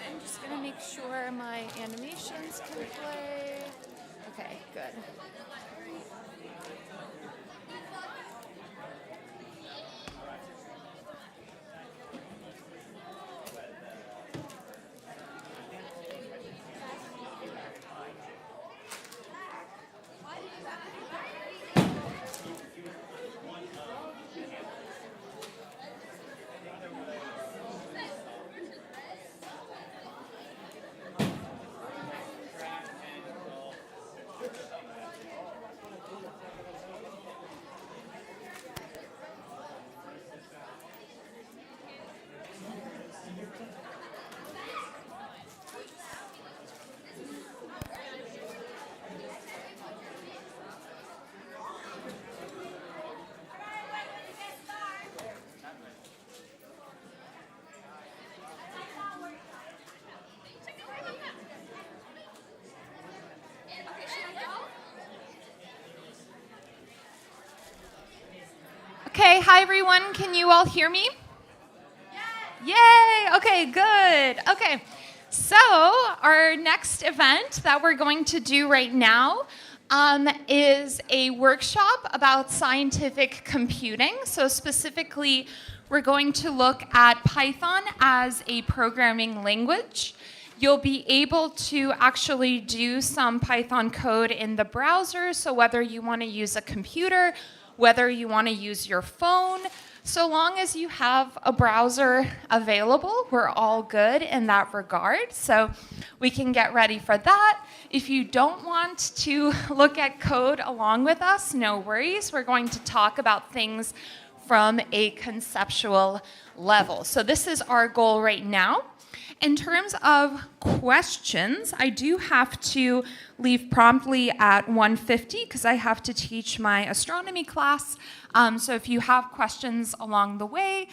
I'm just gonna make sure my animations can play. Okay, good. hi everyone. Can you all hear me? Yay! Okay, good. Okay, so our next event that we're going to do right now is a workshop about scientific computing. So specifically, we're going to look at Python as a programming language. You'll be able to actually do some Python code in the browser, so whether you want to use a computer, whether you want to use your phone, so long as you have a browser available, we're all good in that regard. So we can get ready for that. If you don't want to look at code along with us, no worries. We're going to talk about things from a conceptual level. So this is our goal right now. In terms of questions, I do have to leave promptly at 1:50 because I have to teach my astronomy class. So if you have questions along the way,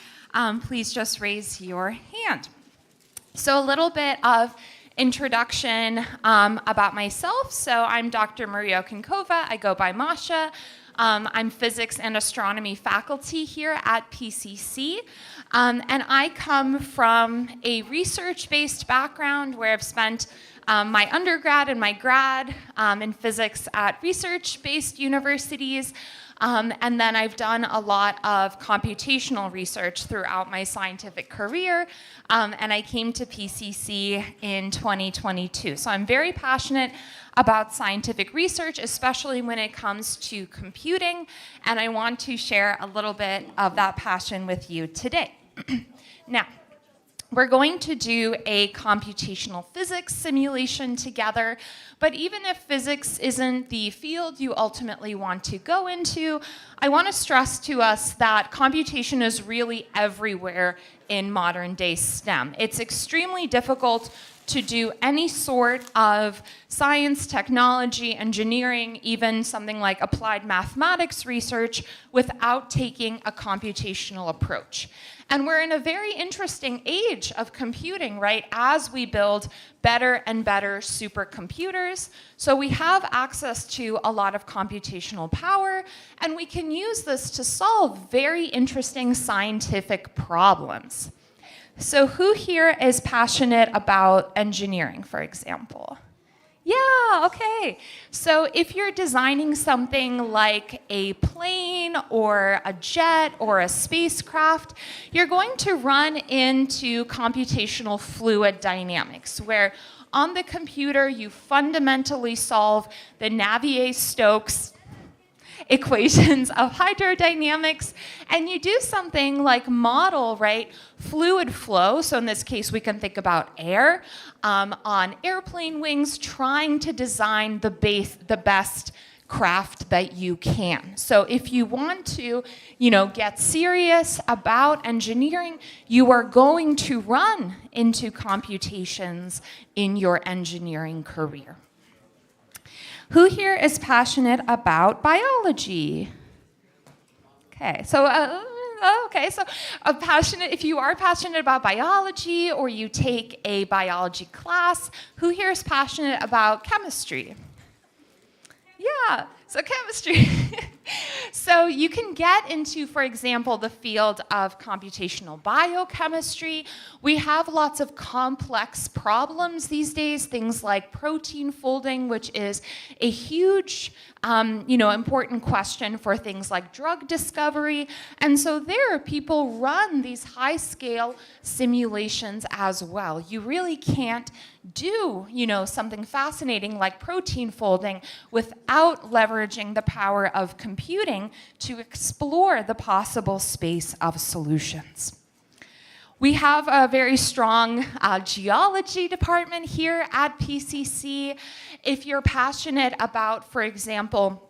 please just raise your hand. So a little bit of introduction about myself. So I'm Dr. Maria Okinkova. I go by Masha. I'm physics and astronomy faculty here at PCC. And I come from a research-based background where I've spent my undergrad and my grad in physics at research-based universities. And then I've done a lot of computational research throughout my scientific career. And I came to PCC in 2022. So I'm very passionate about scientific research, especially when it comes to computing. And I want to share a little bit of that passion with you today. Now, we're going to do a computational physics simulation together, but even if physics isn't the field you ultimately want to go into, I want to stress to us that computation is really everywhere in modern day STEM. It's extremely difficult to do any sort of science, technology, engineering, even something like applied mathematics research without taking a computational approach. And we're in a very interesting age of computing, right, as we build better and better supercomputers. So we have access to a lot of computational power, and we can use this to solve very interesting scientific problems. So who here is passionate about engineering, for example? Yeah, okay. So if you're designing something like a plane or a jet or a spacecraft, you're going to run into computational fluid dynamics, where on the computer you fundamentally solve the Navier-Stokes equations of hydrodynamics, and you do something like model, right, fluid flow. So in this case, we can think about air on airplane wings, trying to design the best craft that you can. So if you want to, get serious about engineering, you are going to run into computations in your engineering career. Who here is passionate about biology? Okay, so if you are passionate about biology or you take a biology class, who here is passionate about chemistry? Yeah, so chemistry. So you can get into, for example, the field of computational biochemistry. We have lots of complex problems these days, things like protein folding, which is a huge, important question for things like drug discovery. And so there, people run these high-scale simulations as well. You really can't do, something fascinating like protein folding without leveraging the power of computing to explore the possible space of solutions. We have a very strong geology department here at PCC. If you're passionate about, for example,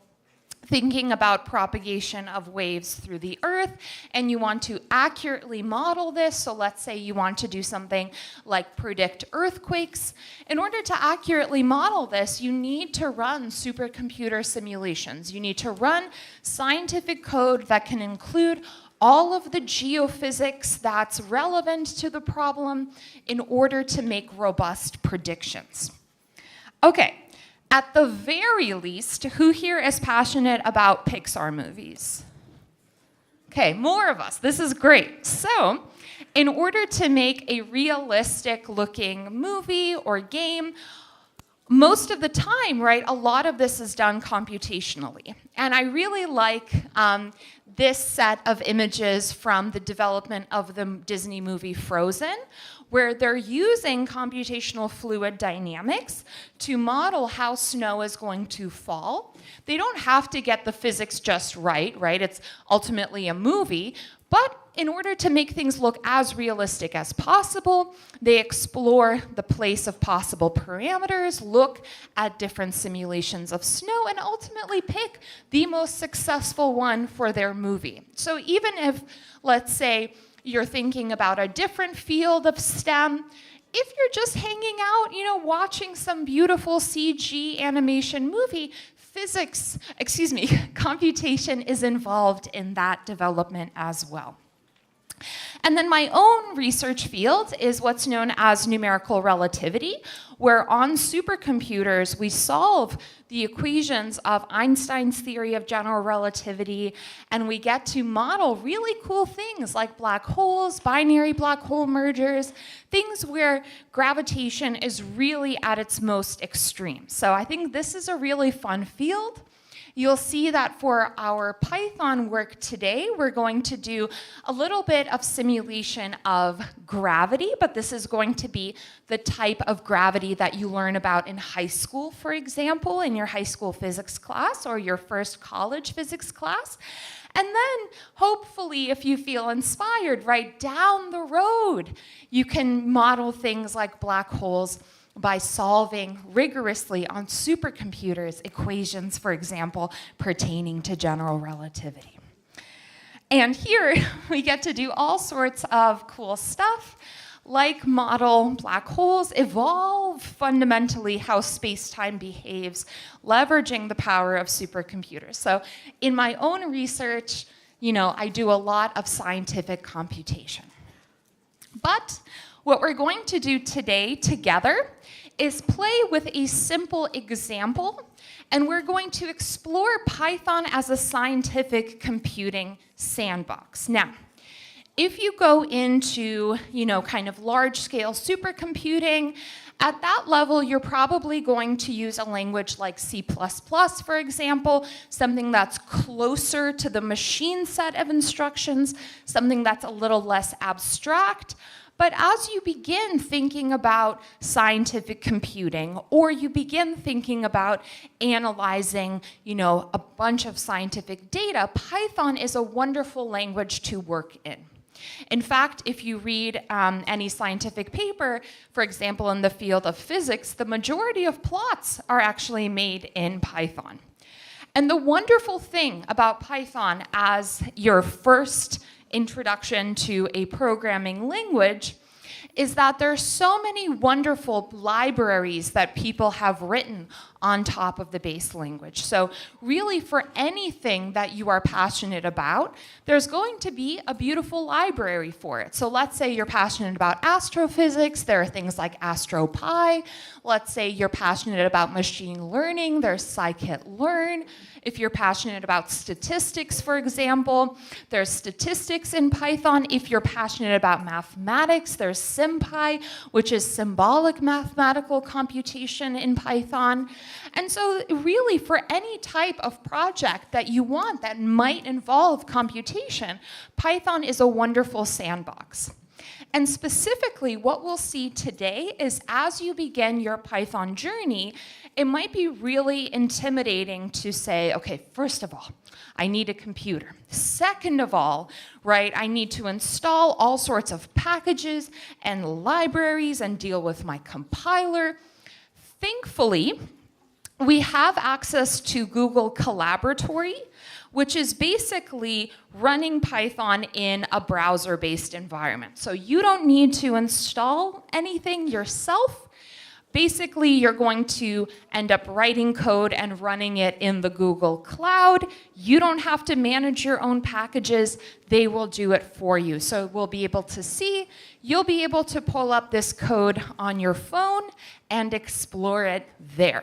thinking about propagation of waves through the earth and you want to accurately model this, so let's say you want to do something like predict earthquakes. In order to accurately model this, you need to run supercomputer simulations. You need to run scientific code that can include all of the geophysics that's relevant to the problem in order to make robust predictions. Okay. At the very least, who here is passionate about Pixar movies? Okay, more of us. This is great. So, in order to make a realistic looking movie or game, most of the time, right, a lot of this is done computationally. And I really like this set of images from the development of the Disney movie Frozen, where they're using computational fluid dynamics to model how snow is going to fall. They don't have to get the physics just right, right? It's ultimately a movie, but in order to make things look as realistic as possible, they explore the place of possible parameters, look at different simulations of snow, and ultimately pick the most successful one for their movie. So even if, let's say, you're thinking about a different field of STEM, if you're just hanging out, watching some beautiful CG animation movie, computation is involved in that development as well. And then my own research field is what's known as numerical relativity, where on supercomputers we solve the equations of Einstein's theory of general relativity, and we get to model really cool things like black holes, binary black hole mergers, things where gravitation is really at its most extreme. So I think this is a really fun field. You'll see that for our Python work today, we're going to do a little bit of simulation of gravity, but this is going to be the type of gravity that you learn about in high school, for example, in your high school physics class or your first college physics class. And then, hopefully, if you feel inspired, right down the road, you can model things like black holes by solving rigorously on supercomputers equations, for example, pertaining to general relativity. And here we get to do all sorts of cool stuff, like model black holes, evolve fundamentally how space-time behaves, leveraging the power of supercomputers. So in my own research, I do a lot of scientific computation. But what we're going to do today together is play with a simple example, and we're going to explore Python as a scientific computing sandbox. Now, if you go into, kind of large-scale supercomputing, at that level, you're probably going to use a language like C++, for example, something that's closer to the machine set of instructions, something that's a little less abstract. But as you begin thinking about scientific computing, or you begin thinking about analyzing, a bunch of scientific data, Python is a wonderful language to work in. In fact, if you read any scientific paper, for example, in the field of physics, the majority of plots are actually made in Python. And the wonderful thing about Python as your first introduction to a programming language is that there's so many wonderful libraries that people have written on top of the base language. So really, for anything that you are passionate about, there's going to be a beautiful library for it. So let's say you're passionate about astrophysics, there are things like AstroPy. Let's say you're passionate about machine learning, there's scikit-learn. If you're passionate about statistics, for example, there's statistics in Python. If you're passionate about mathematics, there's SymPy, which is symbolic mathematical computation in Python. And so really, for any type of project that you want that might involve computation, Python is a wonderful sandbox. And specifically, what we'll see today is as you begin your Python journey, it might be really intimidating to say, okay, first of all, I need a computer. Second of all, right, I need to install all sorts of packages and libraries and deal with my compiler. Thankfully, we have access to Google Colaboratory, which is basically running Python in a browser-based environment. So you don't need to install anything yourself. Basically, you're going to end up writing code and running it in the Google Cloud. You don't have to manage your own packages. They will do it for you. So we'll be able to see, you'll be able to pull up this code on your phone and explore it there.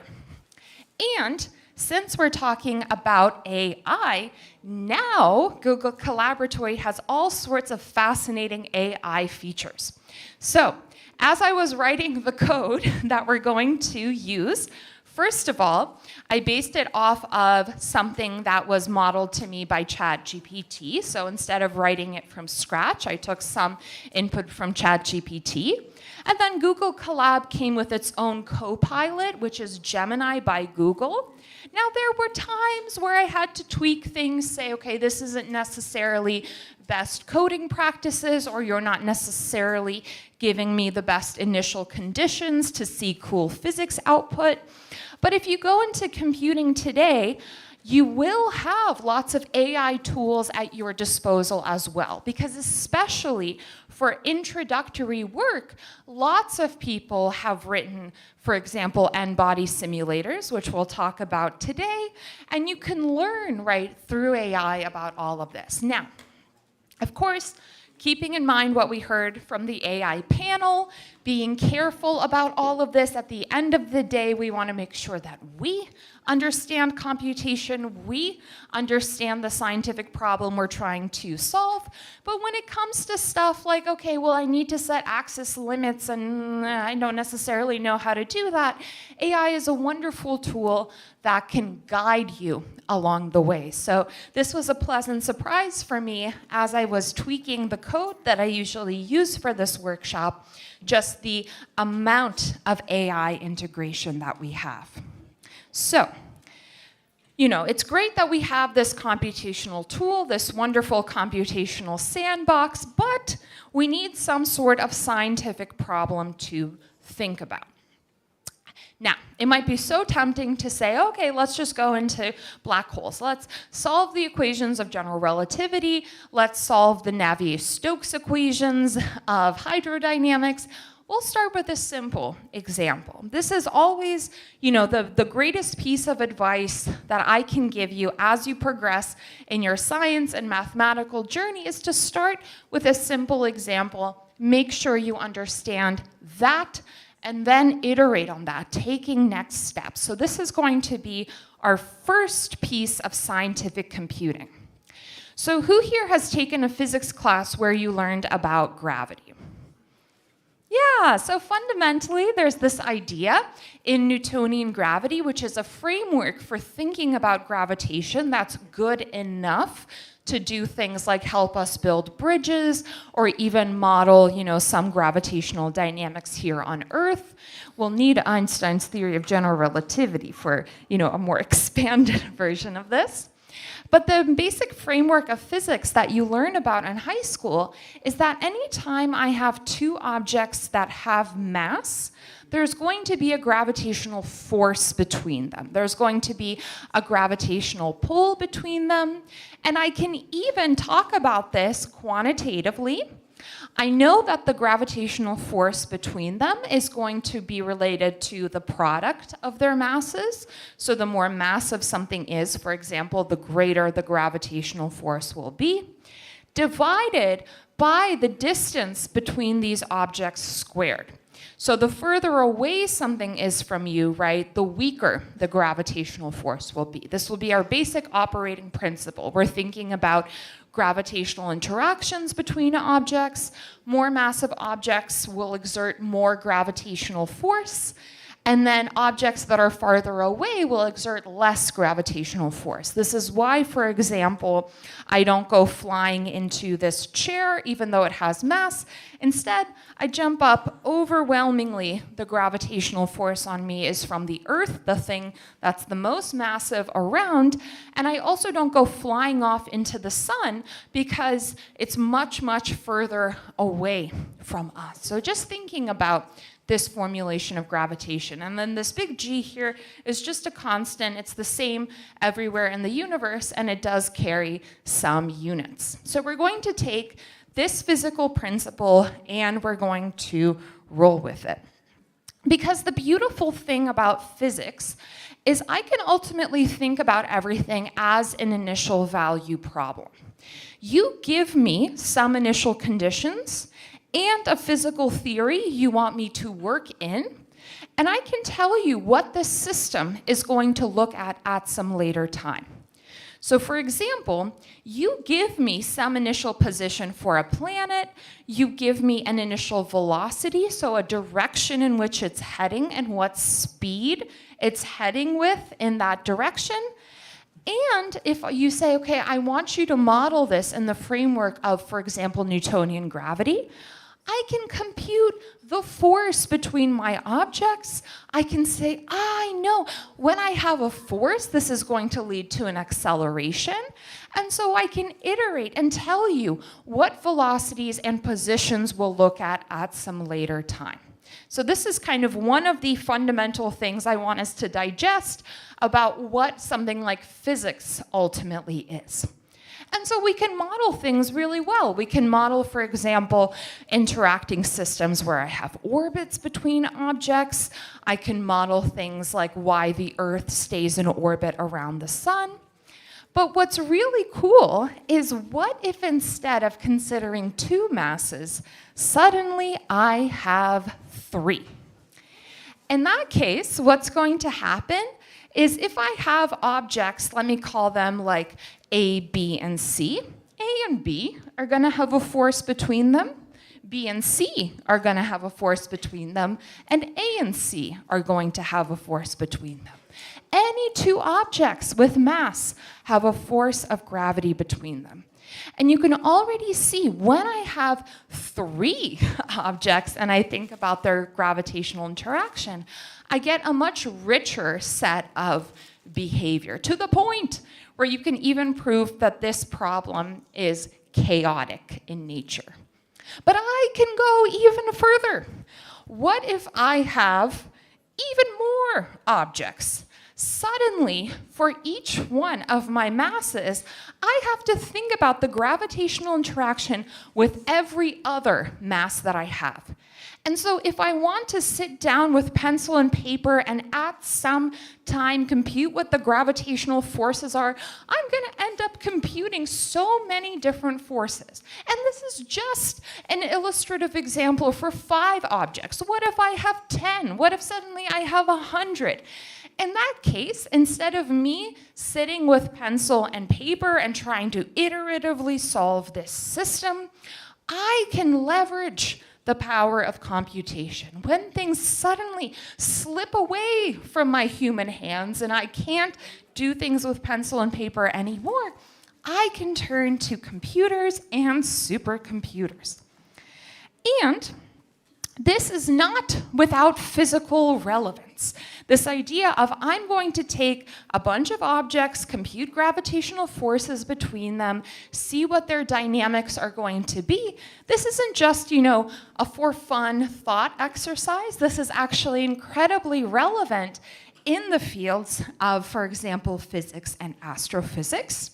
And since we're talking about AI, now Google Collaboratory has all sorts of fascinating AI features. So, as I was writing the code that we're going to use, first of all, I based it off of something that was modeled to me by ChatGPT. So instead of writing it from scratch, I took some input from ChatGPT. And then Google Colab came with its own co-pilot, which is Gemini by Google. Now, there were times where I had to tweak things, say, okay, this isn't necessarily best coding practices, or you're not necessarily giving me the best initial conditions to see cool physics output. But if you go into computing today, you will have lots of AI tools at your disposal as well, because especially for introductory work, lots of people have written, for example, n-body simulators, which we'll talk about today, and you can learn right through AI about all of this. Now, of course, keeping in mind what we heard from the AI panel, being careful about all of this, at the end of the day, we want to make sure that we understand computation, we understand the scientific problem we're trying to solve. But when it comes to stuff like, okay, well, I need to set axis limits and I don't necessarily know how to do that, AI is a wonderful tool that can guide you along the way. So this was a pleasant surprise for me as I was tweaking the code that I usually use for this workshop, just the amount of AI integration that we have. So, you know, it's great that we have this computational tool, this wonderful computational sandbox, but we need some sort of scientific problem to think about. Now, it might be so tempting to say, okay, let's just go into black holes. Let's solve the equations of general relativity. Let's solve the Navier-Stokes equations of hydrodynamics. We'll start with a simple example. This is always, you know, the greatest piece of advice that I can give you as you progress in your science and mathematical journey is to start with a simple example. Make sure you understand that, and then iterate on that, taking next steps. So this is going to be our first piece of scientific computing. So who here has taken a physics class where you learned about gravity? Yeah, so fundamentally, there's this idea in Newtonian gravity, which is a framework for thinking about gravitation that's good enough to do things like help us build bridges or even model, you know, some gravitational dynamics here on Earth. We'll need Einstein's theory of general relativity for, you know, a more expanded version of this. But the basic framework of physics that you learn about in high school is that anytime I have two objects that have mass, there's going to be a gravitational force between them. There's going to be a gravitational pull between them. And I can even talk about this quantitatively. I know that the gravitational force between them is going to be related to the product of their masses. So the more massive something is, for example, the greater the gravitational force will be, divided by the distance between these objects squared. So the further away something is from you, right, the weaker the gravitational force will be. This will be our basic operating principle. We're thinking about gravitational interactions between objects. More massive objects will exert more gravitational force, and then objects that are farther away will exert less gravitational force. This is why, for example, I don't go flying into this chair even though it has mass. Instead, I jump up. Overwhelmingly, the gravitational force on me is from the Earth, the thing that's the most massive around, and I also don't go flying off into the sun because it's much, much further away from us. So just thinking about this formulation of gravitation. And then this big G here is just a constant. It's the same everywhere in the universe, and it does carry some units. So we're going to take this physical principle and we're going to roll with it. Because the beautiful thing about physics is I can ultimately think about everything as an initial value problem. You give me some initial conditions and a physical theory you want me to work in, And I can tell you what this system is going to look at some later time. So for example, you give me some initial position for a planet, you give me an initial velocity, so a direction in which it's heading and what speed it's heading with in that direction. And if you say, okay, I want you to model this in the framework of, for example, Newtonian gravity, I can compute the force between my objects. I can say, I know when I have a force, this is going to lead to an acceleration. And so I can iterate and tell you what velocities and positions we'll look at some later time. So this is kind of one of the fundamental things I want us to digest about what something like physics ultimately is. And so we can model things really well. We can model, for example, interacting systems where I have orbits between objects. I can model things like why the Earth stays in orbit around the sun. But what's really cool is what if instead of considering 2 masses, suddenly I have 3? In that case, what's going to happen is if I have objects, let me call them like A, B, and C. A and B are going to have a force between them. B and C are going to have a force between them. And A and C are going to have a force between them. Any 2 objects with mass have a force of gravity between them. And you can already see when I have 3 objects and I think about their gravitational interaction, I get a much richer set of behavior, to the point where you can even prove that this problem is chaotic in nature. But I can go even further. What if I have even more objects? Suddenly, for each one of my masses, I have to think about the gravitational interaction with every other mass that I have. And so if I want to sit down with pencil and paper and at some time compute what the gravitational forces are, I'm going to end up computing so many different forces. And this is just an illustrative example for 5 objects. What if I have 10? What if suddenly I have 100? In that case, instead of me sitting with pencil and paper and trying to iteratively solve this system, I can leverage the power of computation. When things suddenly slip away from my human hands and I can't do things with pencil and paper anymore, I can turn to computers and supercomputers. And this is not without physical relevance. This idea of I'm going to take a bunch of objects, compute gravitational forces between them, see what their dynamics are going to be. This isn't just, a for fun thought exercise. This is actually incredibly relevant in the fields of, for example, physics and astrophysics.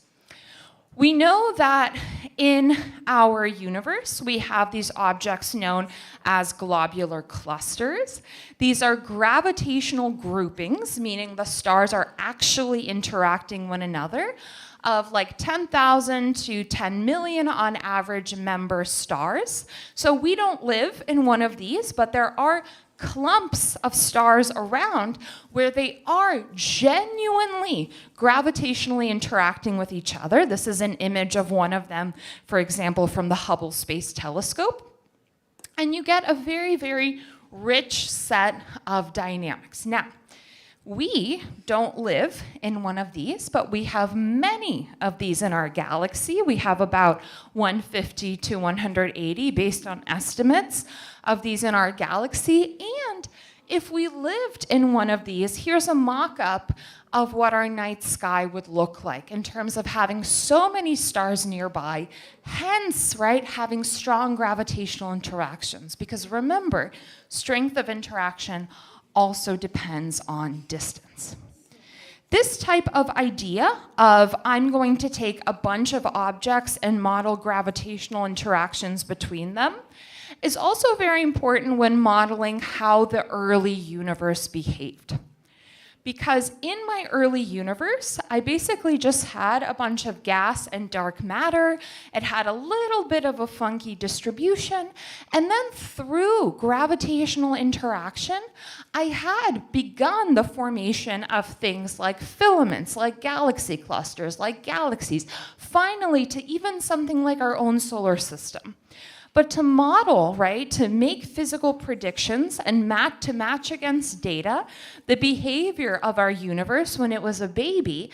We know that in our universe, we have these objects known as globular clusters. These are gravitational groupings, meaning the stars are actually interacting one another, of like 10,000 to 10 million on average member stars. So we don't live in one of these, but there are clumps of stars around where they are genuinely gravitationally interacting with each other. This is an image of one of them, for example, from the Hubble Space Telescope. And you get a very, very rich set of dynamics. Now, we don't live in one of these, but we have many of these in our galaxy. We have about 150 to 180 based on estimates of these in our galaxy. And if we lived in one of these, here's a mock-up of what our night sky would look like in terms of having so many stars nearby, hence, right, having strong gravitational interactions. Because remember, strength of interaction also depends on distance. This type of idea of I'm going to take a bunch of objects and model gravitational interactions between them is also very important when modeling how the early universe behaved. because in my early universe, I basically just had a bunch of gas and dark matter. It had a little bit of a funky distribution. And then through gravitational interaction, I had begun the formation of things like filaments, like galaxy clusters, like galaxies, finally to even something like our own solar system. But to model, right, to make physical predictions and to match against data, the behavior of our universe when it was a baby,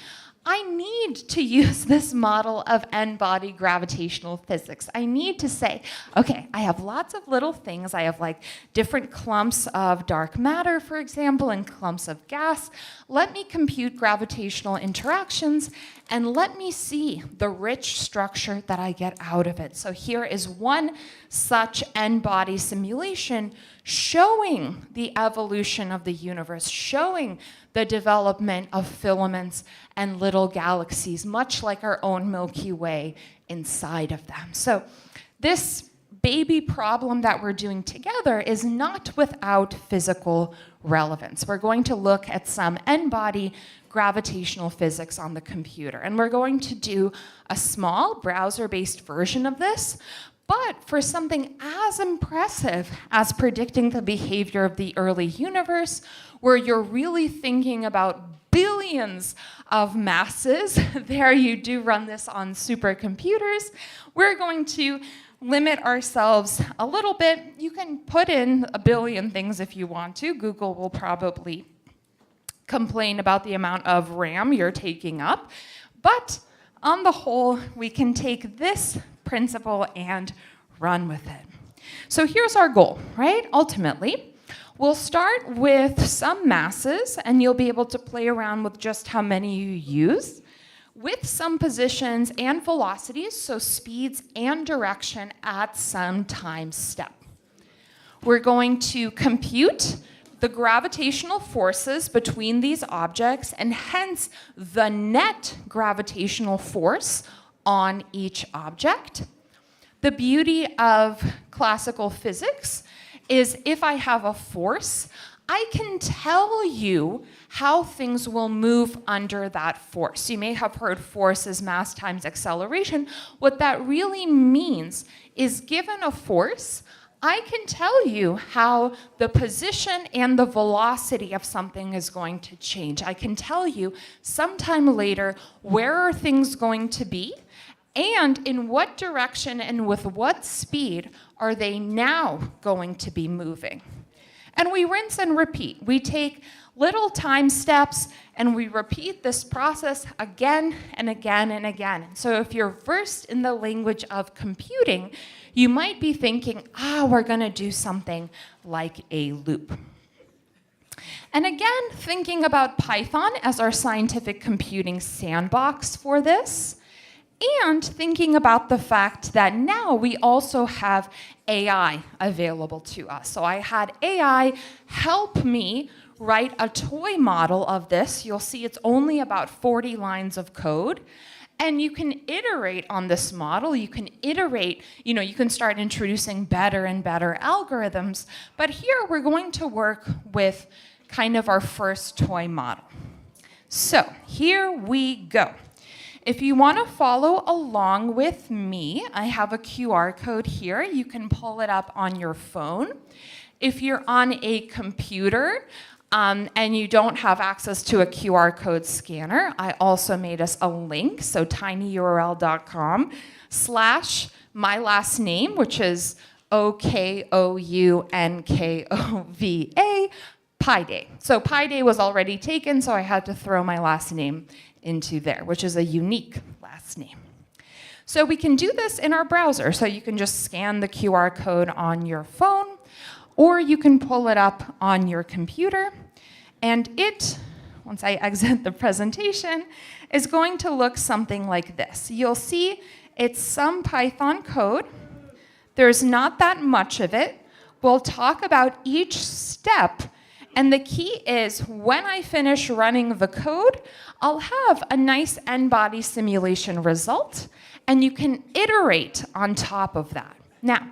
I need to use this model of n-body gravitational physics. I need to say, okay, I have lots of little things. I have like different clumps of dark matter, for example, and clumps of gas. Let me compute gravitational interactions and let me see the rich structure that I get out of it. So here is one such n-body simulation showing the evolution of the universe, showing the development of filaments and little galaxies, much like our own Milky Way inside of them. So this baby problem that we're doing together is not without physical relevance. We're going to look at some n-body gravitational physics on the computer, and we're going to do a small browser-based version of this. But for something as impressive as predicting the behavior of the early universe, where you're really thinking about billions of masses, there you do run this on supercomputers, we're going to limit ourselves a little bit. You can put in a billion things if you want to. Google will probably complain about the amount of RAM you're taking up. But on the whole, we can take this principle and run with it. So here's our goal, right? Ultimately, we'll start with some masses, and you'll be able to play around with just how many you use, with some positions and velocities, so speeds and direction at some time step. We're going to compute the gravitational forces between these objects, and hence the net gravitational force on each object. The beauty of classical physics is if I have a force, I can tell you how things will move under that force. You may have heard force is mass times acceleration. What that really means is given a force, I can tell you how the position and the velocity of something is going to change. I can tell you sometime later where are things going to be, and in what direction and with what speed are they now going to be moving. And we rinse and repeat. We take little time steps and we repeat this process again and again and again. So if you're versed in the language of computing, you might be thinking, we're gonna do something like a loop. And again, thinking about Python as our scientific computing sandbox for this, and thinking about the fact that now we also have AI available to us. So I had AI help me write a toy model of this. You'll see it's only about 40 lines of code. And you can iterate on this model. You can iterate, you can start introducing better and better algorithms. But here we're going to work with kind of our first toy model. So here we go. If you want to follow along with me, I have a QR code here. You can pull it up on your phone. If you're on a computer and you don't have access to a QR code scanner, I also made us a link, so tinyurl.com/my last name, which is OKOUNKOVA, Pi Day. So Pi Day was already taken, so I had to throw my last name into there, which is a unique last name. So we can do this in our browser. So you can just scan the QR code on your phone, or you can pull it up on your computer. And it, once I exit the presentation, is going to look something like this. You'll see it's some Python code. There's not that much of it. We'll talk about each step. And the key is when I finish running the code, I'll have a nice n-body simulation result, and you can iterate on top of that. Now,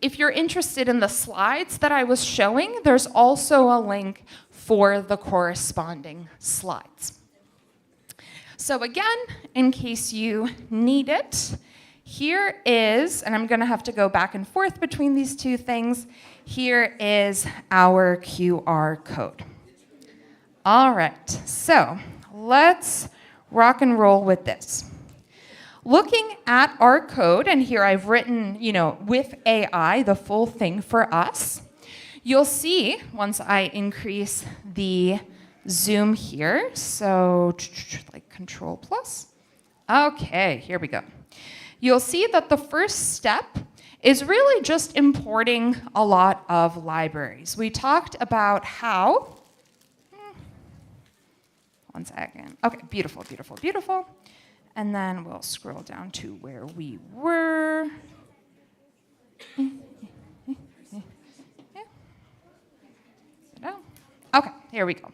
if you're interested in the slides that I was showing, there's also a link for the corresponding slides. So again, in case you need it, here is, and I'm going to have to go back and forth between these two things, here is our QR code. All right, so let's rock and roll with this. Looking at our code, and here I've written, with AI, the full thing for us, you'll see, once I increase the zoom here, so like Control plus. Okay, here we go. You'll see that the first step is really just importing a lot of libraries. We talked about how, one second. Okay, beautiful, beautiful, beautiful. And then we'll scroll down to where we were. Okay, here we go.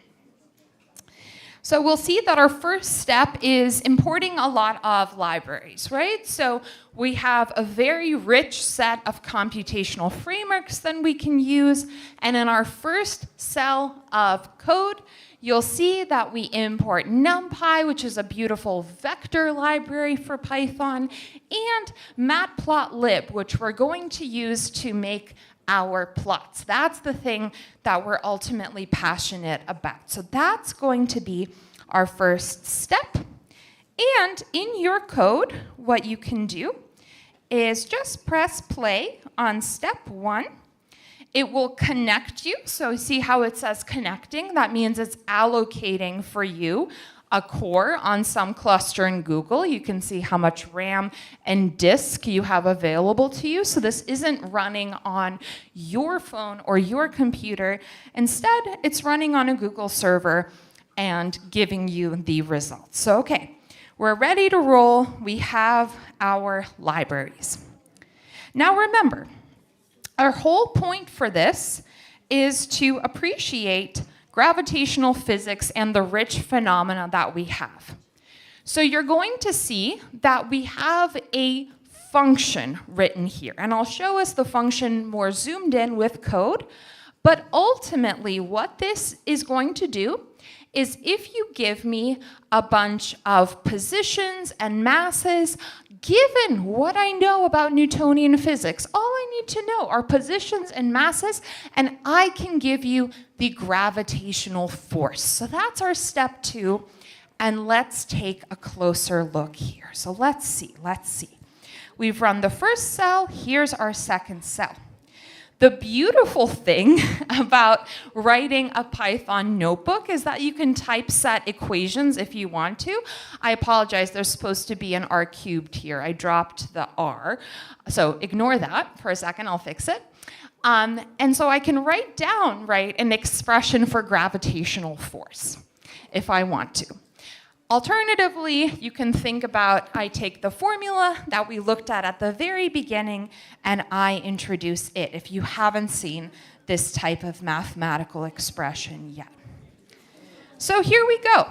So we'll see that our first step is importing a lot of libraries, right? So we have a very rich set of computational frameworks that we can use. And in our first cell of code, you'll see that we import NumPy, which is a beautiful vector library for Python, and matplotlib, which we're going to use to make our plots. That's the thing that we're ultimately passionate about. So that's going to be our first step. And in your code, what you can do is just press play on step 1. It will connect you. So see how it says connecting? That means it's allocating for you a core on some cluster in Google. You can see how much RAM and disk you have available to you. So this isn't running on your phone or your computer. Instead, it's running on a Google server and giving you the results. So, okay, we're ready to roll. We have our libraries. Now remember, our whole point for this is to appreciate gravitational physics and the rich phenomena that we have. So you're going to see that we have a function written here. And I'll show us the function more zoomed in with code. But ultimately, what this is going to do is if you give me a bunch of positions and masses, given what I know about Newtonian physics, all I need to know are positions and masses, and I can give you the gravitational force. So that's our step 2, and let's take a closer look here. So let's see. We've run the first cell, here's our second cell. The beautiful thing about writing a Python notebook is that you can typeset equations if you want to. I apologize, there's supposed to be an r cubed here. I dropped the r. So ignore that for a second, I'll fix it. And so I can write down, an expression for gravitational force if I want to. Alternatively, you can think about, I take the formula that we looked at the very beginning and I introduce it, if you haven't seen this type of mathematical expression yet. So here we go.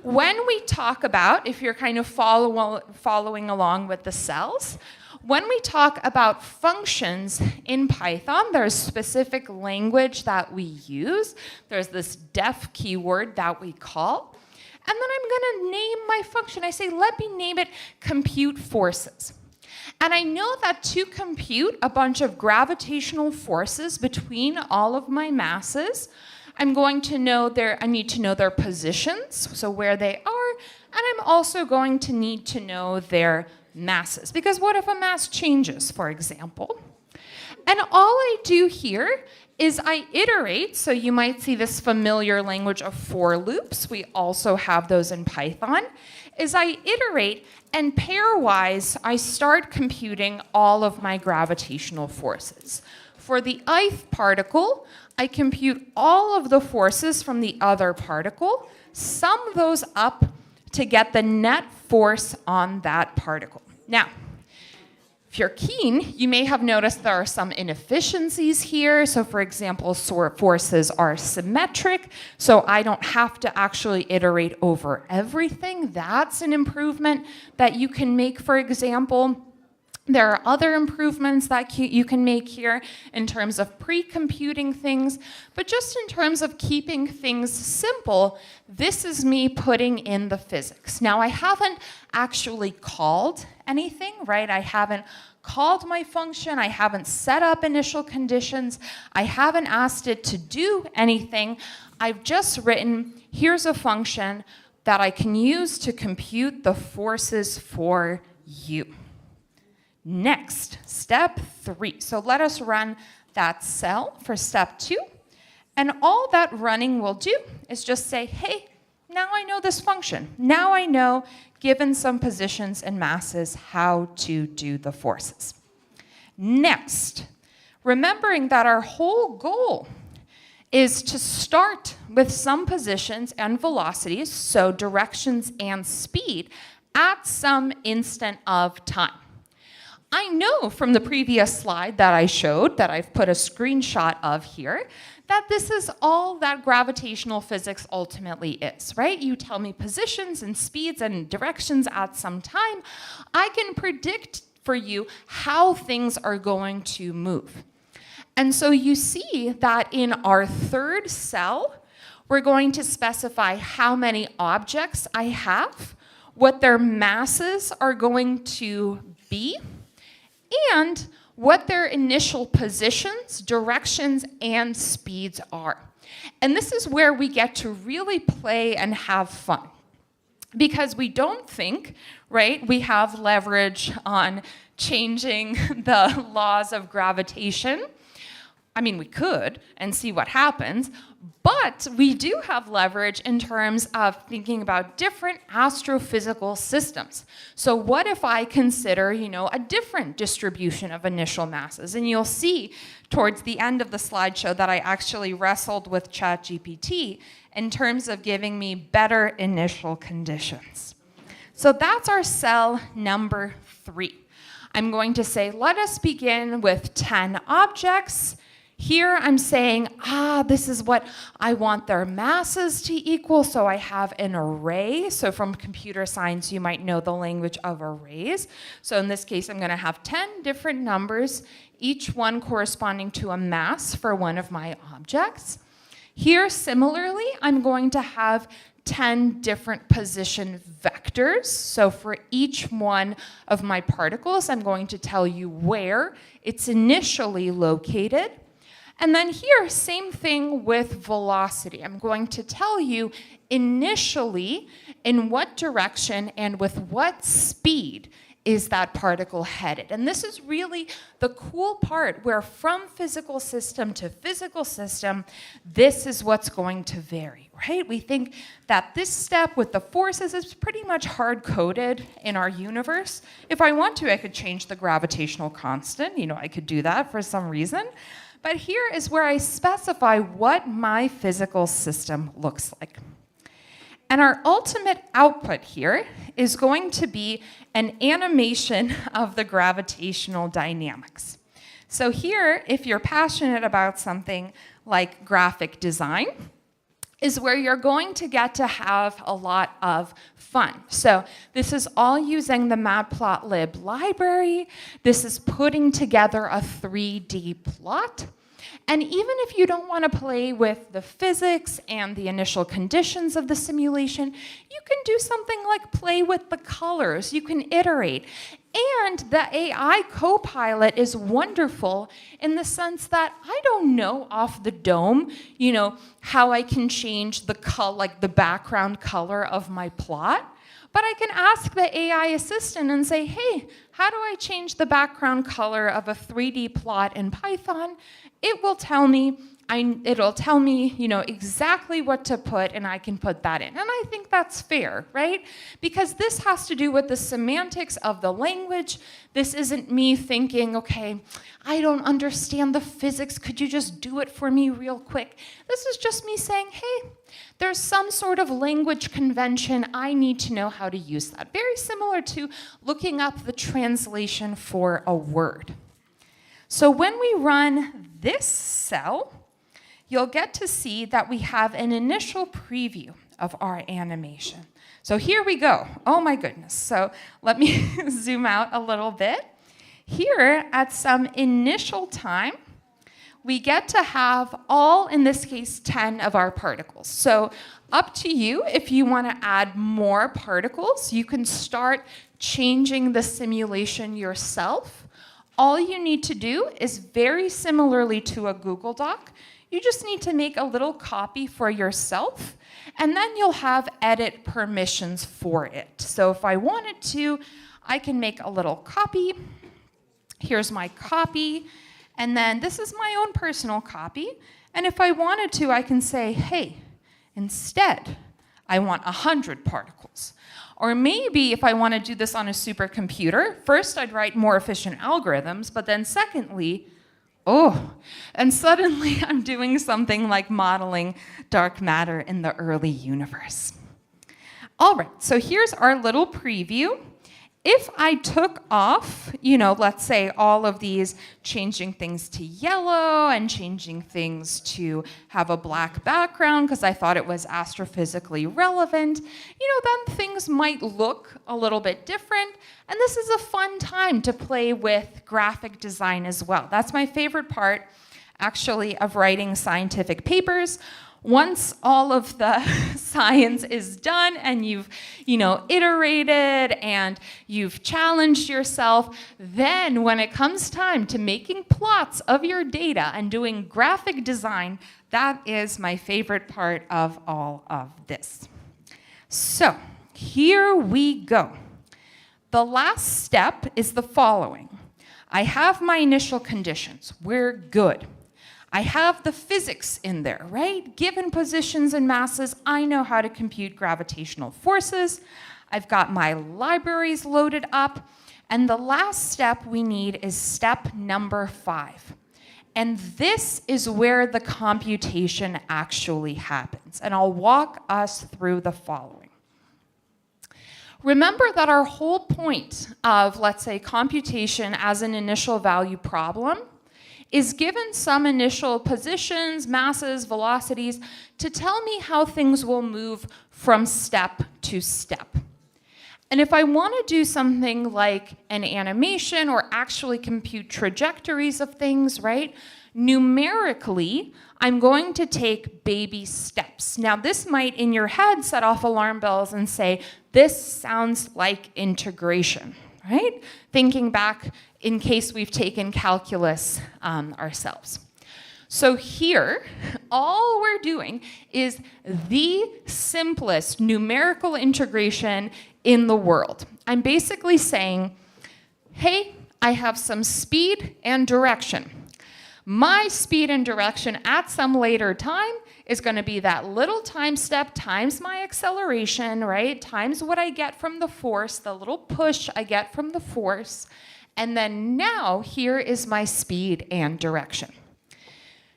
When we talk about, if you're kind of following along with the cells, when we talk about functions in Python, there's specific language that we use. There's this def keyword that we call. And then I'm going to name my function. I say, let me name it compute forces. And I know that to compute a bunch of gravitational forces between all of my masses, I need to know their positions, so where they are, and I'm also going to need to know their masses. Because what if a mass changes, for example? And all I do here is I iterate, so you might see this familiar language of for loops. We also have those in Python. Is I iterate, and pairwise, I start computing all of my gravitational forces. For the ith particle, I compute all of the forces from the other particle, sum those up to get the net force on that particle. Now, if you're keen, you may have noticed there are some inefficiencies here. So for example, forces are symmetric, so I don't have to actually iterate over everything. That's an improvement that you can make, for example. There are other improvements that you can make here in terms of pre-computing things, but just in terms of keeping things simple, this is me putting in the physics. Now, I haven't actually called anything, right? I haven't called my function, I haven't set up initial conditions, I haven't asked it to do anything. I've just written, here's a function that I can use to compute the forces for you. Next, step 3. So let us run that cell for step 2. And all that running will do is just say, hey, now I know this function. Now I know, given some positions and masses, how to do the forces. Next, remembering that our whole goal is to start with some positions and velocities, so directions and speed, at some instant of time. I know from the previous slide that I showed, that I've put a screenshot of here, that this is all that gravitational physics ultimately is, right? You tell me positions and speeds and directions at some time, I can predict for you how things are going to move. And so you see that in our third cell, we're going to specify how many objects I have, what their masses are going to be, and what their initial positions, directions, and speeds are. And this is where we get to really play and have fun. Because we don't think, right, we have leverage on changing the laws of gravitation. I mean, we could and see what happens, but we do have leverage in terms of thinking about different astrophysical systems. So what if I consider, a different distribution of initial masses? And you'll see towards the end of the slideshow that I actually wrestled with ChatGPT in terms of giving me better initial conditions. So that's our cell number 3. I'm going to say, let us begin with 10 objects. Here I'm saying, this is what I want their masses to equal, so I have an array. So from computer science, you might know the language of arrays. So in this case, I'm going to have 10 different numbers, each one corresponding to a mass for one of my objects. Here, similarly, I'm going to have 10 different position vectors. So for each one of my particles, I'm going to tell you where it's initially located. And then here, same thing with velocity. I'm going to tell you initially in what direction and with what speed is that particle headed. And this is really the cool part where from physical system to physical system, this is what's going to vary, right? We think that this step with the forces is pretty much hard-coded in our universe. If I want to, I could change the gravitational constant. I could do that for some reason. But here is where I specify what my physical system looks like. And our ultimate output here is going to be an animation of the gravitational dynamics. So here, if you're passionate about something like graphic design, is where you're going to get to have a lot of fun. So this is all using the Matplotlib library. This is putting together a 3D plot. And even if you don't want to play with the physics and the initial conditions of the simulation, you can do something like play with the colors. You can iterate. And the AI Copilot is wonderful in the sense that I don't know off the dome, how I can change the the background color of my plot. But I can ask the AI assistant and say, hey, how do I change the background color of a 3D plot in Python? It will tell me, exactly what to put, and I can put that in. And I think that's fair, right? Because this has to do with the semantics of the language. This isn't me thinking, okay, I don't understand the physics. Could you just do it for me real quick? This is just me saying, hey, there's some sort of language convention. I need to know how to use that. Very similar to looking up the translation for a word. So when we run this cell, you'll get to see that we have an initial preview of our animation. So here we go. Oh my goodness. So let me zoom out a little bit. Here, at some initial time, we get to have all, in this case, 10 of our particles. So up to you if you want to add more particles. You can start changing the simulation yourself. All you need to do is very similarly to a Google Doc, you just need to make a little copy for yourself, and then you'll have edit permissions for it. So if I wanted to, I can make a little copy. Here's my copy, and then this is my own personal copy. And if I wanted to, I can say, hey, instead, I want 100 particles. Or maybe if I want to do this on a supercomputer, first I'd write more efficient algorithms, but then secondly, and suddenly I'm doing something like modeling dark matter in the early universe. All right, so here's our little preview. If I took off, let's say all of these, changing things to yellow and changing things to have a black background because I thought it was astrophysically relevant, then things might look a little bit different. And this is a fun time to play with graphic design as well. That's my favorite part, actually, of writing scientific papers. Once all of the science is done and you've, iterated and you've challenged yourself, then when it comes time to making plots of your data and doing graphic design, that is my favorite part of all of this. So here we go. The last step is the following. I have my initial conditions. We're good. I have the physics in there, right? Given positions and masses, I know how to compute gravitational forces. I've got my libraries loaded up. And the last step we need is step number 5. And this is where the computation actually happens. And I'll walk us through the following. Remember that our whole point of, let's say, computation as an initial value problem is given some initial positions, masses, velocities, to tell me how things will move from step to step. And if I want to do something like an animation or actually compute trajectories of things, right, numerically, I'm going to take baby steps. Now, this might, in your head, set off alarm bells and say, this sounds like integration, right? Thinking back in case we've taken calculus ourselves. So here, all we're doing is the simplest numerical integration in the world. I'm basically saying, hey, I have some speed and direction. My speed and direction at some later time is going to be that little time step times my acceleration, right? Times what I get from the force, the little push I get from the force. And then now here is my speed and direction.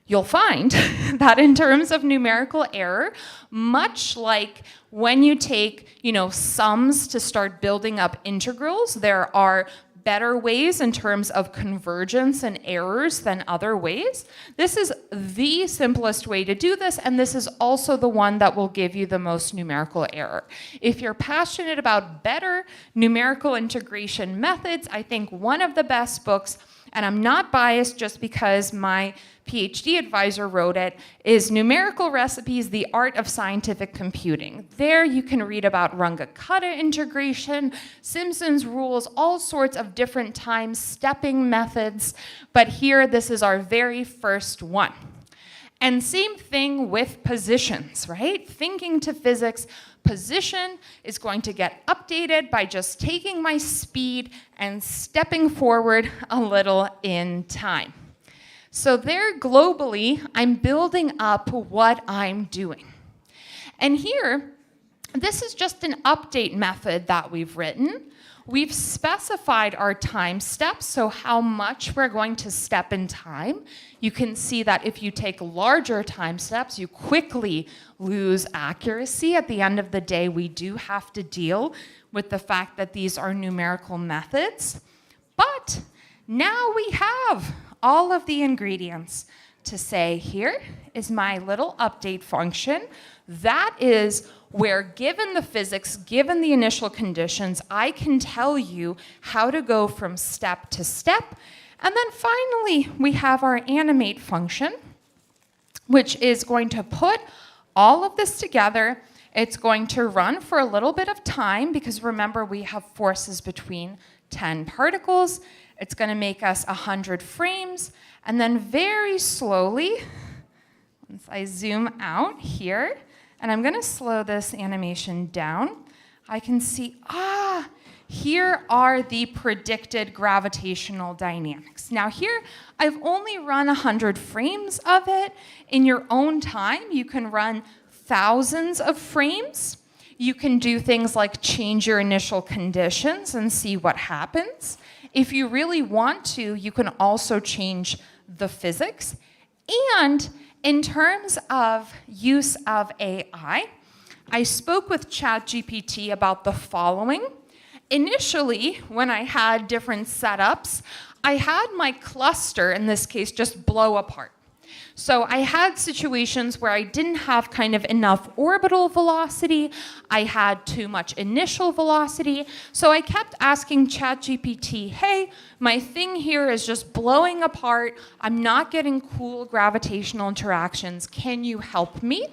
You'll find that in terms of numerical error, much like when you take, sums to start building up integrals, there are better ways in terms of convergence and errors than other ways. This is the simplest way to do this, and this is also the one that will give you the most numerical error. If you're passionate about better numerical integration methods, I think one of the best books, and I'm not biased just because my PhD advisor wrote it, is Numerical Recipes, The Art of Scientific Computing. There you can read about Runge-Kutta integration, Simpson's rules, all sorts of different time stepping methods, but here this is our very first one. And same thing with positions, right? Thinking to physics, position is going to get updated by just taking my speed and stepping forward a little in time. So there, globally, I'm building up what I'm doing. And here, this is just an update method that we've written. We've specified our time steps, so how much we're going to step in time. You can see that if you take larger time steps, you quickly lose accuracy. At the end of the day, we do have to deal with the fact that these are numerical methods. But now we have all of the ingredients to say, here is my little update function. That is where, given the physics, given the initial conditions, I can tell you how to go from step to step. And then finally, we have our animate function, which is going to put all of this together. It's going to run for a little bit of time, because remember, we have forces between 10 particles. It's going to make us 100 frames. And then very slowly, once I zoom out here, and I'm going to slow this animation down, I can see, here are the predicted gravitational dynamics. Now here, I've only run 100 frames of it. In your own time, you can run thousands of frames. You can do things like change your initial conditions and see what happens. If you really want to, you can also change the physics. And in terms of use of AI, I spoke with ChatGPT about the following. Initially, when I had different setups, I had my cluster, in this case, just blow apart. So I had situations where I didn't have kind of enough orbital velocity, I had too much initial velocity, so I kept asking ChatGPT, hey, my thing here is just blowing apart, I'm not getting cool gravitational interactions, can you help me?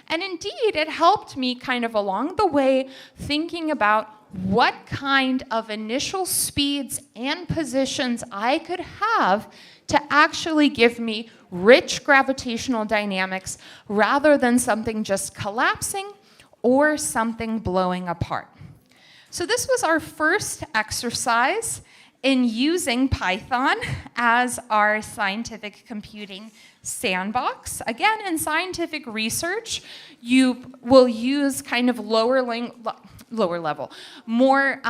And indeed, it helped me kind of along the way thinking about what kind of initial speeds and positions I could have to actually give me rich gravitational dynamics rather than something just collapsing or something blowing apart. So this was our first exercise in using Python as our scientific computing sandbox. Again, in scientific research, you will use kind of lower level, more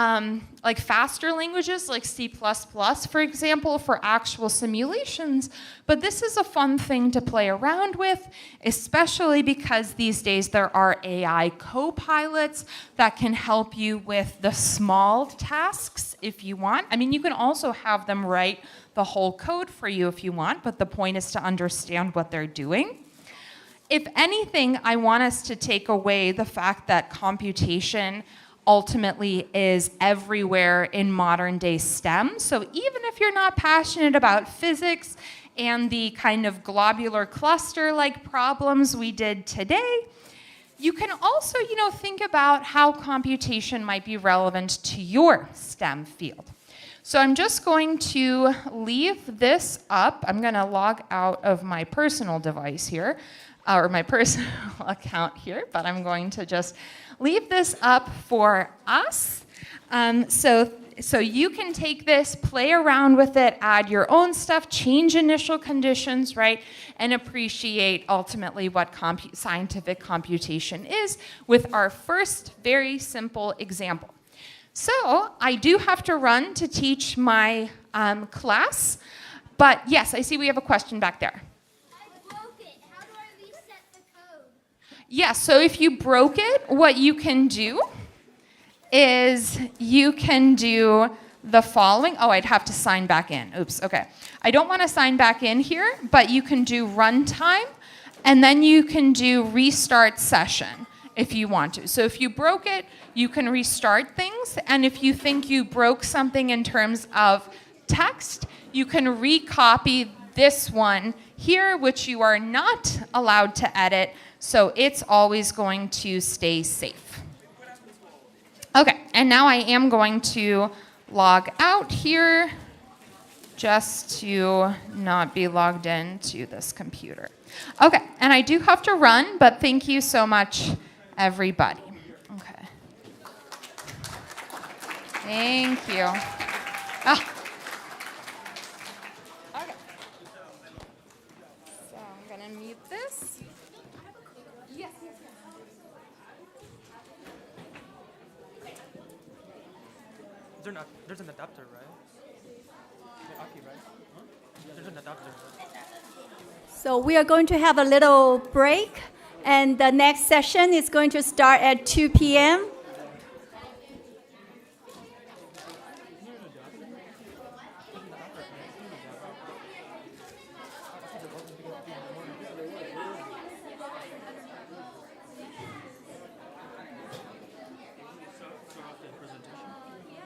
like faster languages like C++, for example, for actual simulations. But this is a fun thing to play around with, especially because these days there are AI co-pilots that can help you with the small tasks if you want. I mean, you can also have them write the whole code for you if you want, but the point is to understand what they're doing. If anything, I want us to take away the fact that computation ultimately is everywhere in modern day STEM. So even if you're not passionate about physics and the kind of globular cluster-like problems we did today, you can also, think about how computation might be relevant to your STEM field. So I'm just going to leave this up. I'm going to log out of my personal device here, or my personal account here, but I'm going to just leave this up for us. So you can take this, play around with it, add your own stuff, change initial conditions, right? And appreciate ultimately what scientific computation is with our first very simple example. So I do have to run to teach my class, but yes, I see we have a question back there. Yeah, so if you broke it, what you can do is you can do the following. Oh, I'd have to sign back in. Oops, okay. I don't want to sign back in here, but you can do runtime, and then you can do restart session if you want to. So if you broke it, you can restart things, and if you think you broke something in terms of text, you can recopy this one here, which you are not allowed to edit, so it's always going to stay safe. Okay, and now I am going to log out here just to not be logged into this computer. Okay, and I do have to run, but thank you so much, everybody. Okay. Thank you. Ah. Okay. So I'm going to mute this. Yes, yes, yes. There's an adapter, right? Aki, right? There's an adapter. So we are going to have a little break, and the next session is going to start at 2 p.m.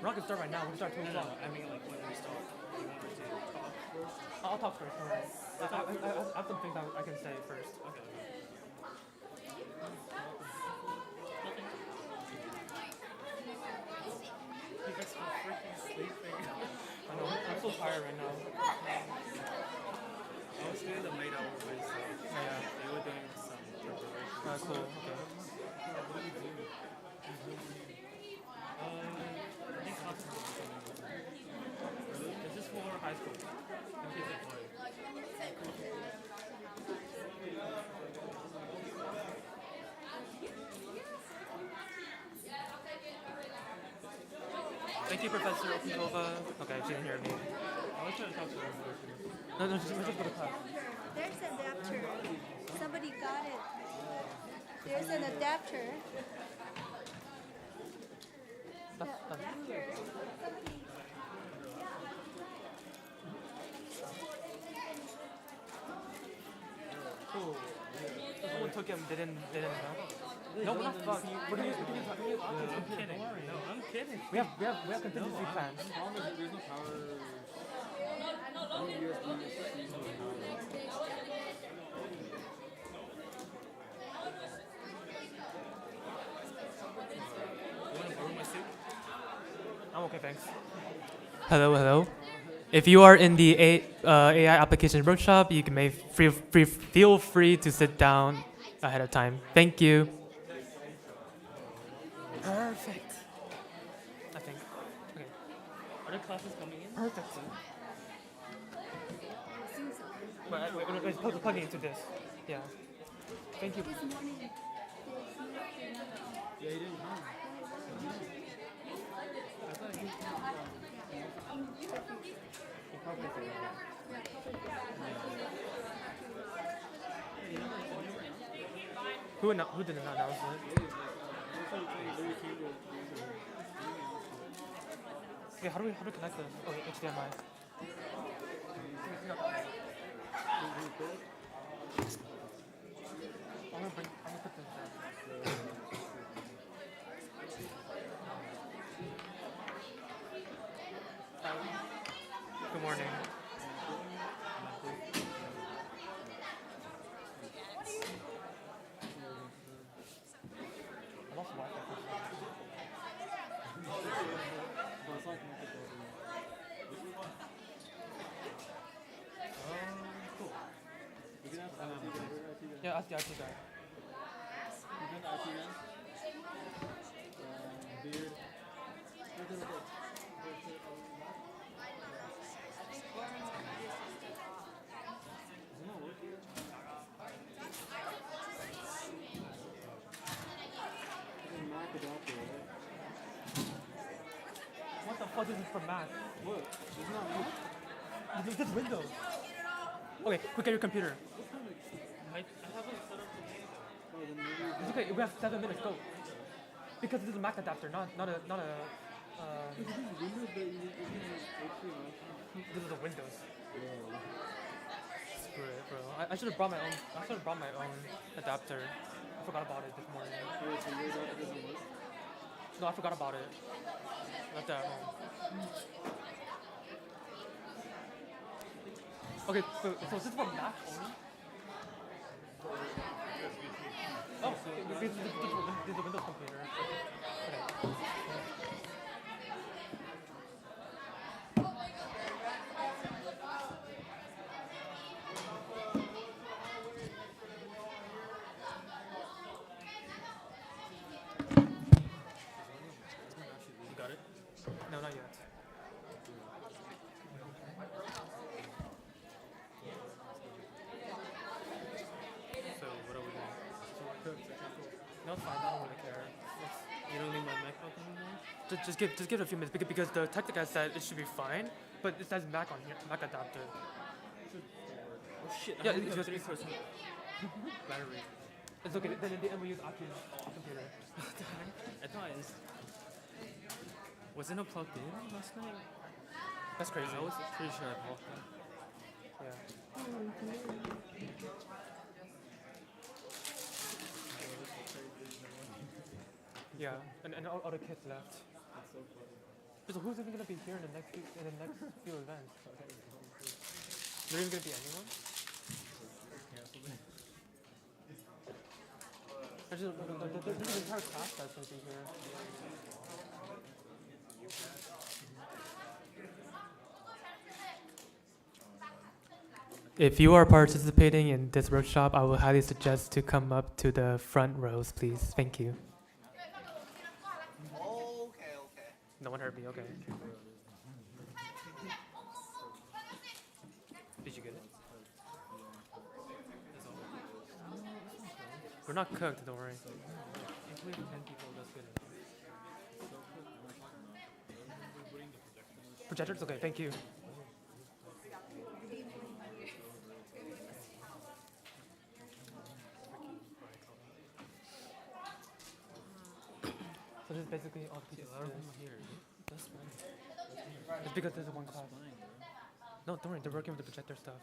We're not gonna start right now. We're gonna start 2 o'clock. I mean, like, when we start, you want me to talk first? I'll talk first. All right. I have some things I can say first. Okay. You guys are freaking sleeping. I know. I'm so tired right now. I was doing the made out with Yeah. they were doing some preparation. Cool. Okay. What do you do? I think classroom or something. Really? This is for high school. In case of college. Thank you, Professor Okudova. Okay, she didn't hear me. I was trying to talk to her. No, just go to class. There's an adapter. Somebody got it. There's an adapter. The adapter. Cool. Someone took him, didn't know. No, we're not fucked. We're gonna use I'm kidding. No, I'm kidding. We have contingency plans. As long as there's no power. No You wanna borrow my suit? I'm okay, thanks. Hello. If you are in the AI application workshop, you can feel free to sit down ahead of time. Thank you. Perfect. I think. Okay. Are the classes coming in? Perfect. Wait, plug it into this. Yeah. Thank you. Yeah, he didn't come. I thought he Who did not announce it? Okay, how do we connect this? Oh, HDMI. I'm gonna put this down. Good morning. I lost Wi-Fi for a cool. Yeah, ask the IT guy. What the fuck is this for Mac? What? It's not me. This is Windows. Okay, quick, get your computer. I haven't set up the game. Oh, then maybe. It's okay, we have 7 minutes, go. Because this is a Mac adapter, not a This is Windows, but you can actually This is a Windows. Yeah. Screw it, bro. I should have brought my own adapter. I forgot about it this morning. Wait, so your adapter doesn't work? No, I forgot about it. Left it at home. Okay, so this is for Mac only? Oh, this is a Windows computer. Okay. You got it? No, not yet. So, what are we doing? No, it's fine. I don't really care. You don't need my MacBook anymore? Just give it a few minutes because the tech guy said it should be fine, but it says Mac on here, Mac adapter. Oh shit, Yeah, I only it's got just 3% battery. It's okay. Then in the end we use Aki's computer. I thought it wasn't it plugged in last night? That's crazy. I was pretty sure I plugged in. Yeah, and all the kids left. That's so funny. So who's even gonna be here in the next few events? Is there even gonna be anyone? There's an entire class that's gonna be here. If you are participating in this workshop, I would highly suggest to come up to the front rows, please. Thank you. Okay. No one heard me, okay. Did you get it? We're not cooked, don't worry. If we have 10 people, that's good. Projectors? Okay, thank you. So this is basically all the pieces here. That's fine. It's because there's one class. No, don't worry, they're working with the projector stuff.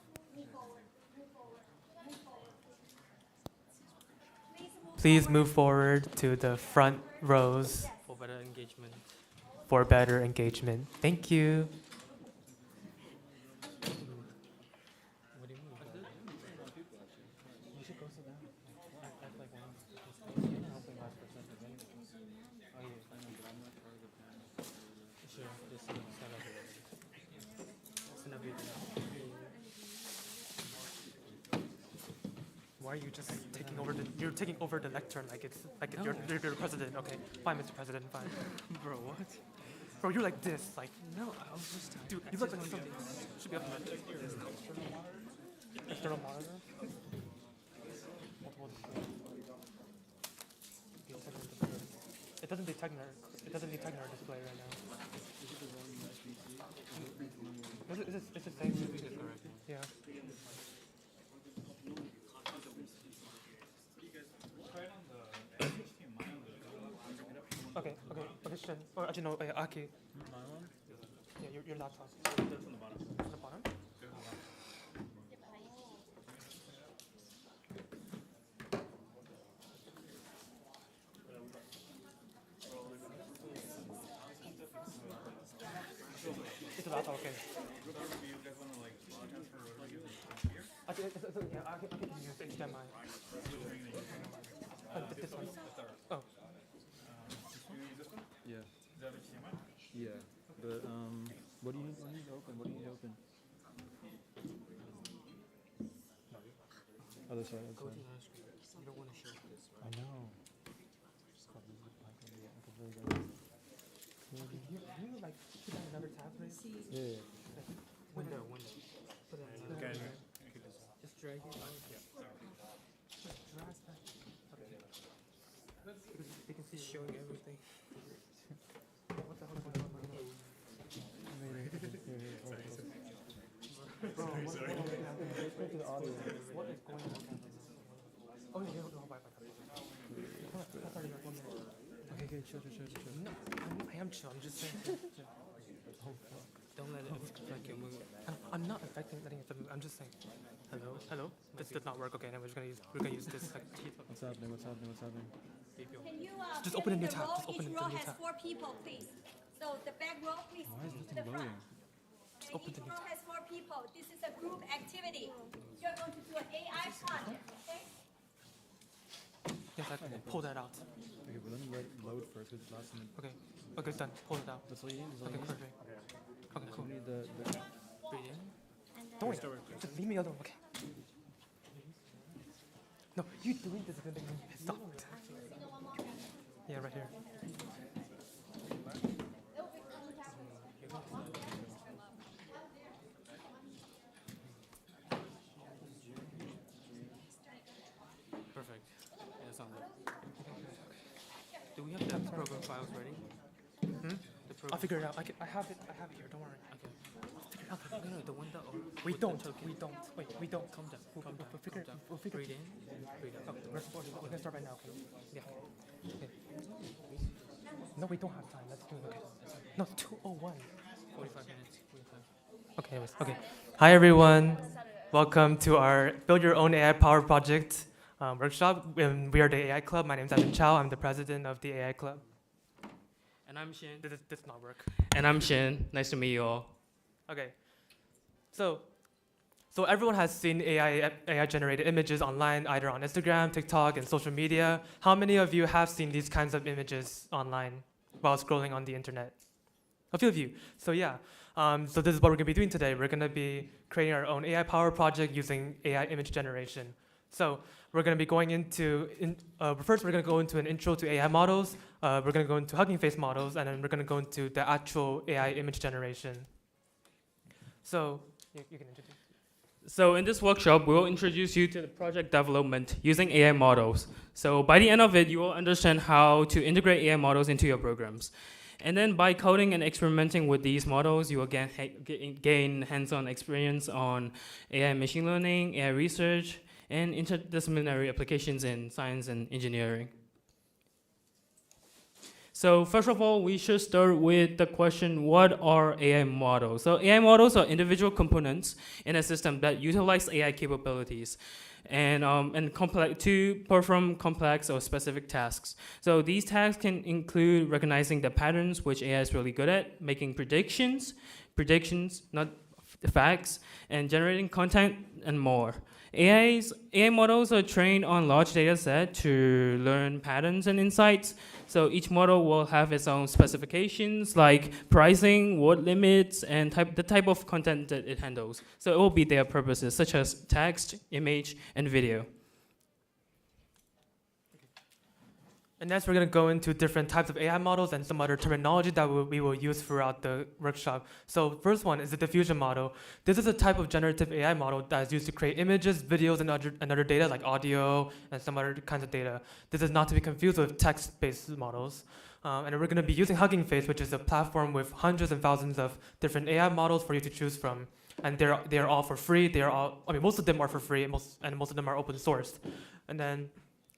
Please move forward to the front rows For better engagement. for better engagement. Thank you. What do you mean? You should go sit down. Act like one. Sure, just stand up here. Stand up here. Why are you just taking over you're taking over the lectern like it's like you're the president. Okay, fine, Mr. President, fine. Bro, what? Bro, you're like this, like No, I was just dude, you look like something should be up there. External monitor. Multiple display. It doesn't detect our display right now. It's the same. Yeah. Okay, Shin. Or actually no, Aki. My one? Yeah, your laptop. That's on the bottom. On the bottom? It's a laptop, okay. Yeah, I can use HDMI. This one. Oh. Yeah. Yeah. But what do you need to open? What do you need to open? Other side. Go to the screen. You don't want to share this. I know. Can you like put on another tab, please? Yeah. Window. Put it in Okay. Just drag it out. Yeah. Just drag that. Okay. They can see It's showing everything. What the hell is going on right now? Bro, what is going on? Oh, yeah, no, bye. Okay, chill. No, I am chill. I'm just saying. Don't let it affect your mood. I'm not letting it. I'm just saying. Hello. This does not work. Okay, now we're gonna use this like. What's happening? Can you Just open a new the tab. row, Just open each the row new has tab. 4 people, please. So the back row, please. Why is to nothing the front. loading? Just open the Each new row tab. has 4 people. This is a group activity. You're going to do an AI project, okay? Yes, I can pull that out. Okay, but let me let it load first because it's last minute. Okay, it's done. Pull it out. That's all you need? Okay, perfect. Okay, cool. We need the Breathe in. Don't worry. Just leave me alone, okay? No, you doing this is gonna make me pissed off. Yeah, right here. perfect. Yeah, that's on there. Do we have the program files ready? I'll figure it out. I have it here. Don't worry. Okay. I'll figure it out. No, the one that. We don't. Wait, we don't. Calm down. We'll figure. Breathe in. Breathe out. Okay, we're gonna start right now. Okay. Yeah. Okay. No, we don't have time. Let's do it. Okay. No, 2:01. 45 minutes. 45. Okay. Anyways. Okay. Hi everyone. Welcome to our Build Your Own AI Power Project workshop. We are the AI Club. My name is Evan Chow. I'm the president of the AI Club. And I'm Shin. This does not work. And I'm Shin. Nice to meet you all. Okay. So everyone has seen AI generated images online, either on Instagram, TikTok, and social media. How many of you have seen these kinds of images online while scrolling on the internet? A few of you. So yeah. So this is what we're gonna be doing today. We're gonna be creating our own AI power project using AI image generation. So we're gonna be going into, first we're gonna go into an intro to AI models. We're gonna go into Hugging Face models, and then we're gonna go into the actual AI image generation. So you can introduce. So in this workshop, we will introduce you to the project development using AI models. So by the end of it, you will understand how to integrate AI models into your programs. And then by coding and experimenting with these models, you will gain hands-on experience on AI machine learning, AI research, and interdisciplinary applications in science and engineering. So first of all, we should start with the question, what are AI models? So AI models are individual components in a system that utilize AI capabilities and to perform complex or specific tasks. So these tasks can include recognizing the patterns, which AI is really good at, making predictions, not facts, and generating content and more. AI models are trained on large data set to learn patterns and insights. So each model will have its own specifications like pricing, word limits, and the type of content that it handles. So it will be their purposes such as text, image, and video. And next, we're going to go into different types of AI models and some other terminology that we will use throughout the workshop. So first one is the diffusion model. This is a type of generative AI model that is used to create images, videos, and other data like audio and some other kinds of data. This is not to be confused with text-based models. And we're going to be using Hugging Face, which is a platform with hundreds and thousands of different AI models for you to choose from. And they're all for free. Most of them are for free, and most of them are open sourced. And then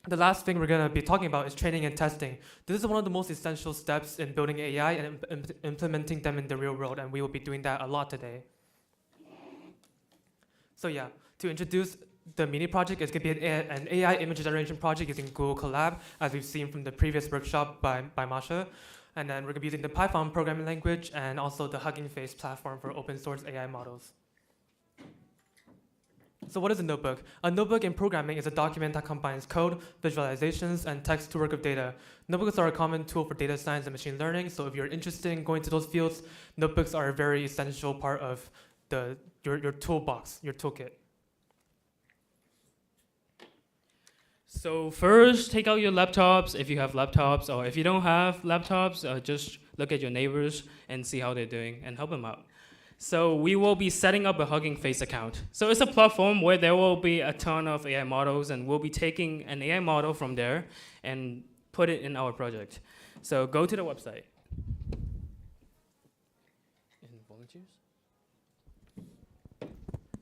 the last thing we're going to be talking about is training and testing. This is one of the most essential steps in building AI and implementing them in the real world, and we will be doing that a lot today. So yeah, to introduce the mini project, it's going to be an AI image generation project using Google Colab, as we've seen from the previous workshop by Masha. And then we're going to be using the Python programming language and also the Hugging Face platform for open source AI models. So what is a notebook? A notebook in programming is a document that combines code, visualizations, and text to work with data. Notebooks are a common tool for data science and machine learning, so if you're interested in going to those fields, notebooks are a very essential part of your toolbox, your toolkit. So first, take out your laptops if you have laptops, or if you don't have laptops, just look at your neighbors and see how they're doing and help them out. So we will be setting up a Hugging Face account. So it's a platform where there will be a ton of AI models, and we'll be taking an AI model from there and put it in our project. So go to the website. And volunteers?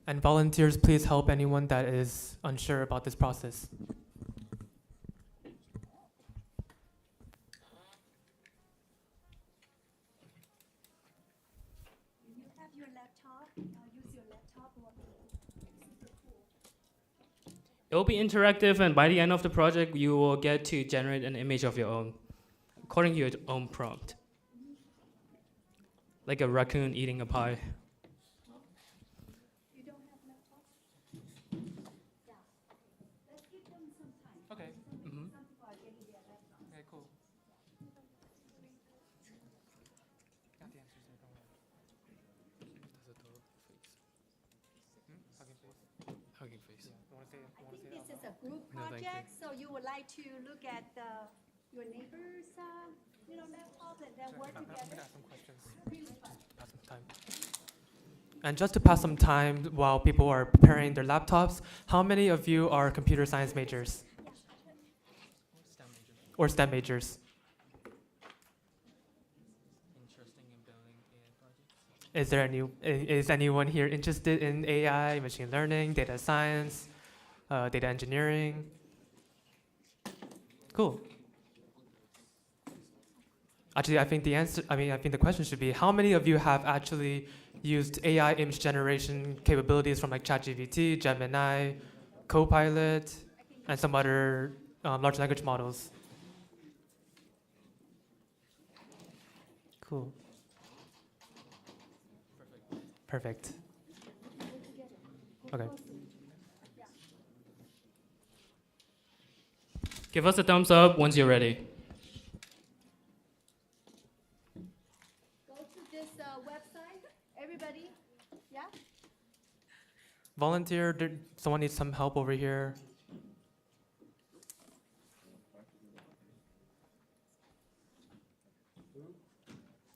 And volunteers, please help anyone that is unsure about this process. It will be interactive, and by the end of the project, you will get to generate an image of your own, according to your own prompt. Like a raccoon eating a pie. You don't have laptops? Yeah. Let's give them some time. Okay. Some people are getting their laptops. Okay, cool. Hugging Face. I think this is a group project, so you would like to look at your neighbors' laptop and then work together. Really fun. And just to pass some time while people are preparing their laptops, how many of you are computer science majors? Or STEM majors? Is anyone here interested in AI, machine learning, data science, data engineering? Cool. Actually, I think the question should be, how many of you have actually used AI image generation capabilities from like ChatGPT, Gemini, Copilot, and some other large language models? Cool. Perfect. Okay. Give us a thumbs up once you're ready. Go to this website, everybody. Yeah? Volunteer, someone needs some help over here.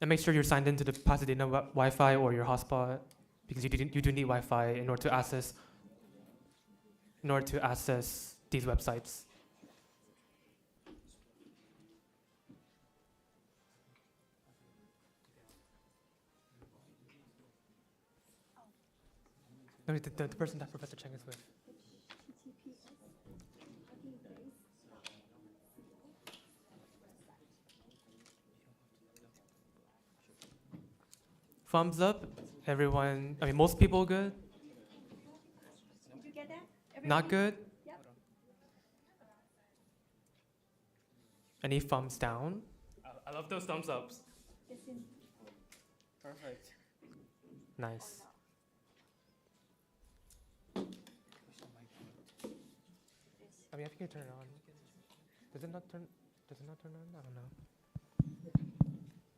And make sure you're signed into the Pasadena Wi-Fi or your hotspot, because you do need Wi-Fi in order to access these websites. No, the person that Professor Cheng is with. Thumbs up, everyone. I mean, most people good. Did you get that? Not good. Yep. Any thumbs down? I love those thumbs ups. Perfect. Nice. I mean, I think you turn it on. Does it not turn on? I don't know.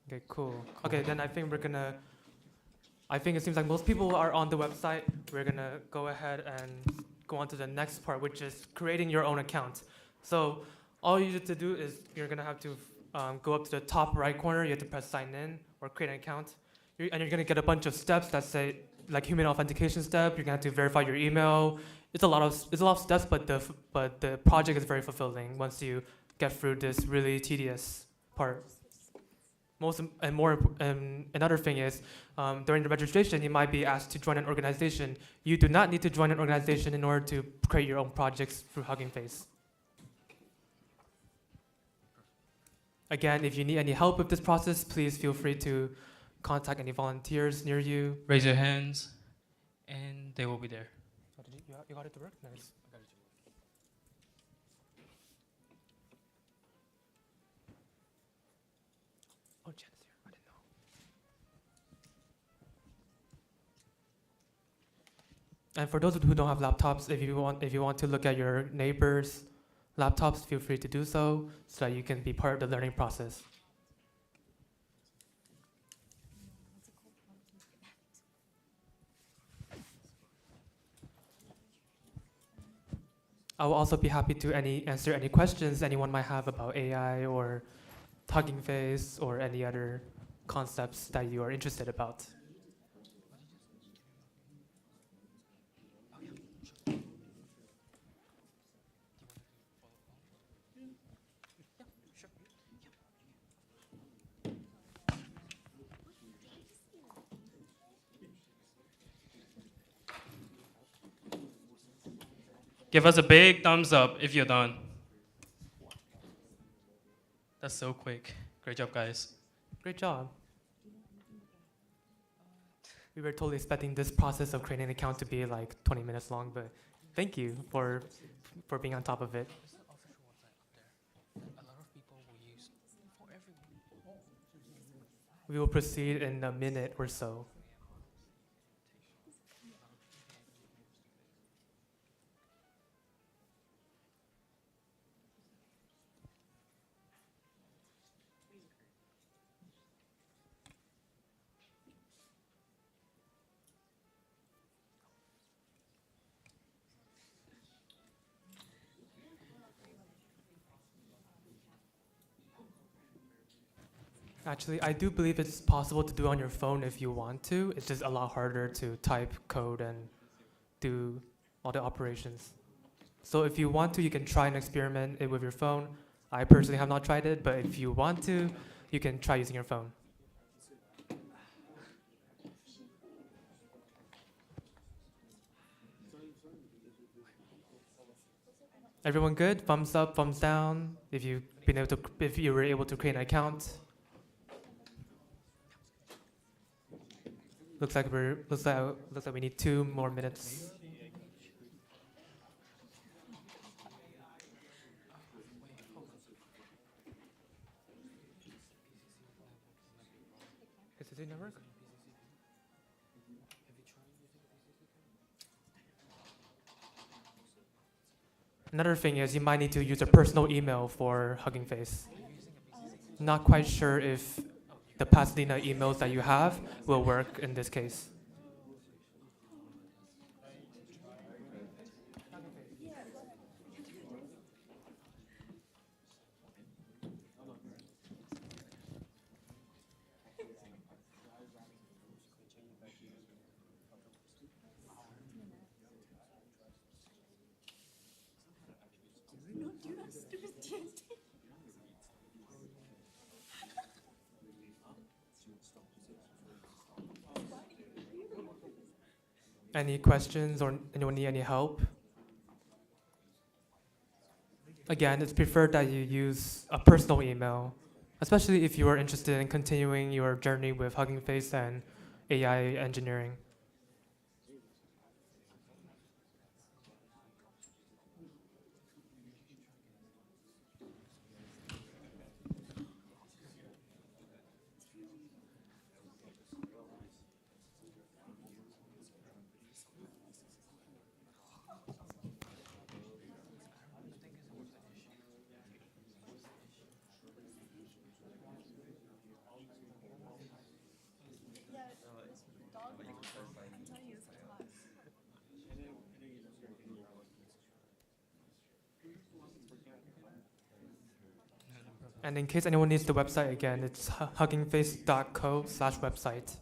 Okay, cool. Okay, then I think it seems like most people are on the website. We're gonna go ahead and go on to the next part, which is creating your own account. So all you have to do is you're gonna have to go up to the top right corner. You have to press sign in or create an account. And you're gonna get a bunch of steps that say like human authentication step. You're gonna have to verify your email. It's a lot of steps, but the project is very fulfilling once you get through this really tedious part. Another thing is, during the registration, you might be asked to join an organization. You do not need to join an organization in order to create your own projects through Hugging Face. Again, if you need any help with this process, please feel free to contact any volunteers near you. Raise your hands, and they will be there. Oh, you got it to work? Nice. Oh, Jen is here. I didn't know. And for those who don't have laptops, if you want to look at your neighbors' laptops, feel free to do so that you can be part of the learning process. I will also be happy to answer any questions anyone might have about AI or Hugging Face or any other concepts that you are interested about. Give us a big thumbs up if you're done. That's so quick. Great job, guys. Great job. We were totally expecting this process of creating an account to be like 20 minutes long, but thank you for being on top of it. We will proceed in a minute or so. Actually, I do believe it's possible to do on your phone if you want to. It's just a lot harder to type code and do all the operations. So if you want to, you can try and experiment it with your phone. I personally have not tried it, but if you want to, you can try using your phone. Everyone good? Thumbs up, thumbs down. If you were able to create an account. Looks like we need 2 more minutes. Is it network? Another thing is you might need to use a personal email for Hugging Face. Not quite sure if the Pasadena emails that you have will work in this case. Any questions or anyone need any help? Again, it's preferred that you use a personal email, especially if you are interested in continuing your journey with Hugging Face and AI engineering. And in case anyone needs the website again, it's huggingface.co/website.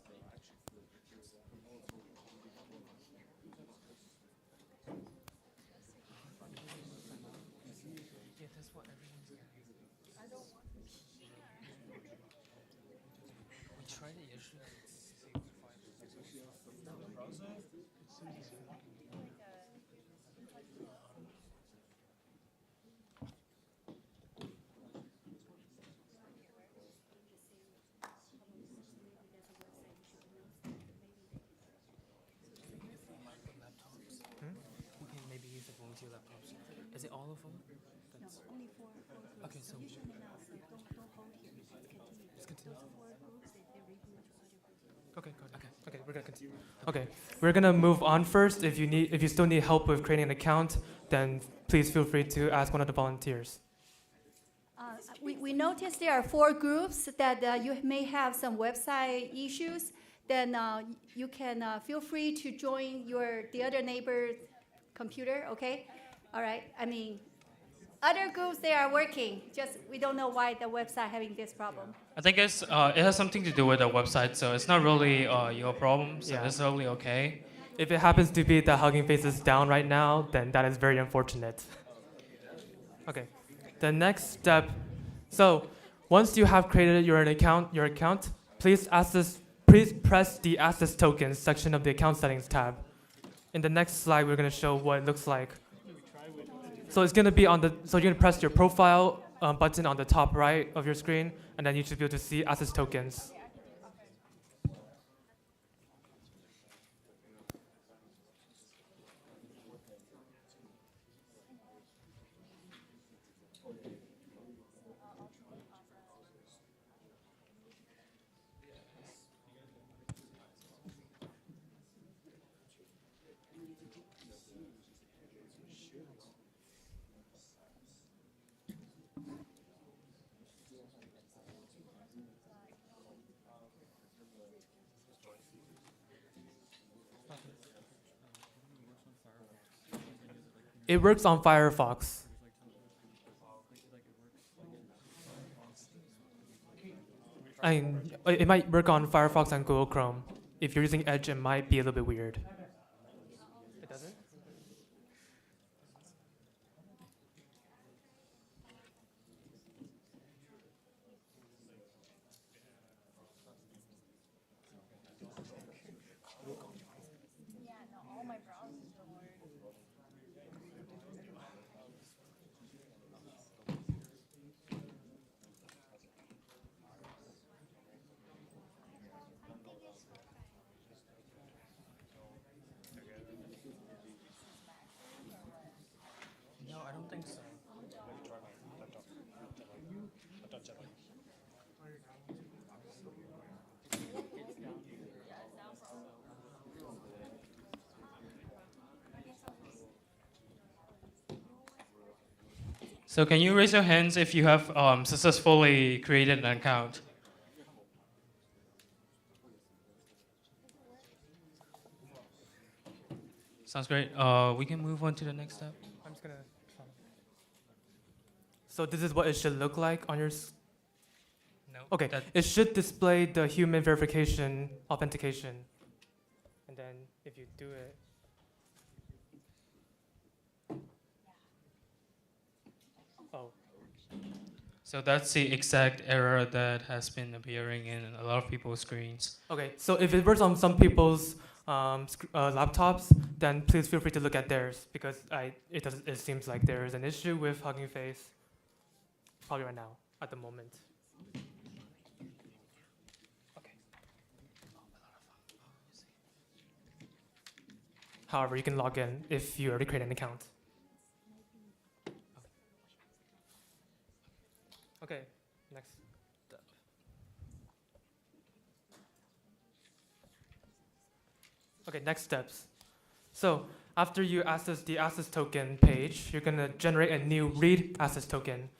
Is it all of them? No, only four groups. Okay, so You should announce it. Don't hold here. Let's continue. Let's continue. Four groups, they review to other groups. Okay, good. Okay, we're gonna continue. Okay, we're gonna move on first. If you still need help with creating an account, then please feel free to ask one of the volunteers. We noticed there are four groups that you may have some website issues. Then you can feel free to join the other neighbor's computer. Okay, all right. I mean, other groups they are working. Just we don't know why the website having this problem. I think it has something to do with the website, so it's not really your problem. So it's totally okay. If it happens to be that Hugging Face is down right now, then that is very unfortunate. Okay, the next step. So once you have created your account, please press the Access Tokens section of the Account Settings tab. In the next slide, we're going to show what it looks like. So it's going to be so you're going to press your profile button on the top right of your screen, and then you should be able to see Access Tokens. It works on Firefox. It might work on Firefox and Google Chrome. If you're using Edge, it might be a little bit weird. It doesn't? So can you raise your hands if you have successfully created an account? Sounds great. We can move on to the next step. I'm just gonna. So this is what it should look like on your. No. Okay. It should display the human verification authentication, and then if you do it. Oh. So that's the exact error that has been appearing in a lot of people's screens. Okay. So if it works on some people's laptops, then please feel free to look at theirs because it seems like there is an issue with Hugging Face. Probably right now, at the moment. Okay. However, you can log in if you already created an account. Okay, next step. Okay, next steps. So after you access the access token page, you're gonna generate a new read access token.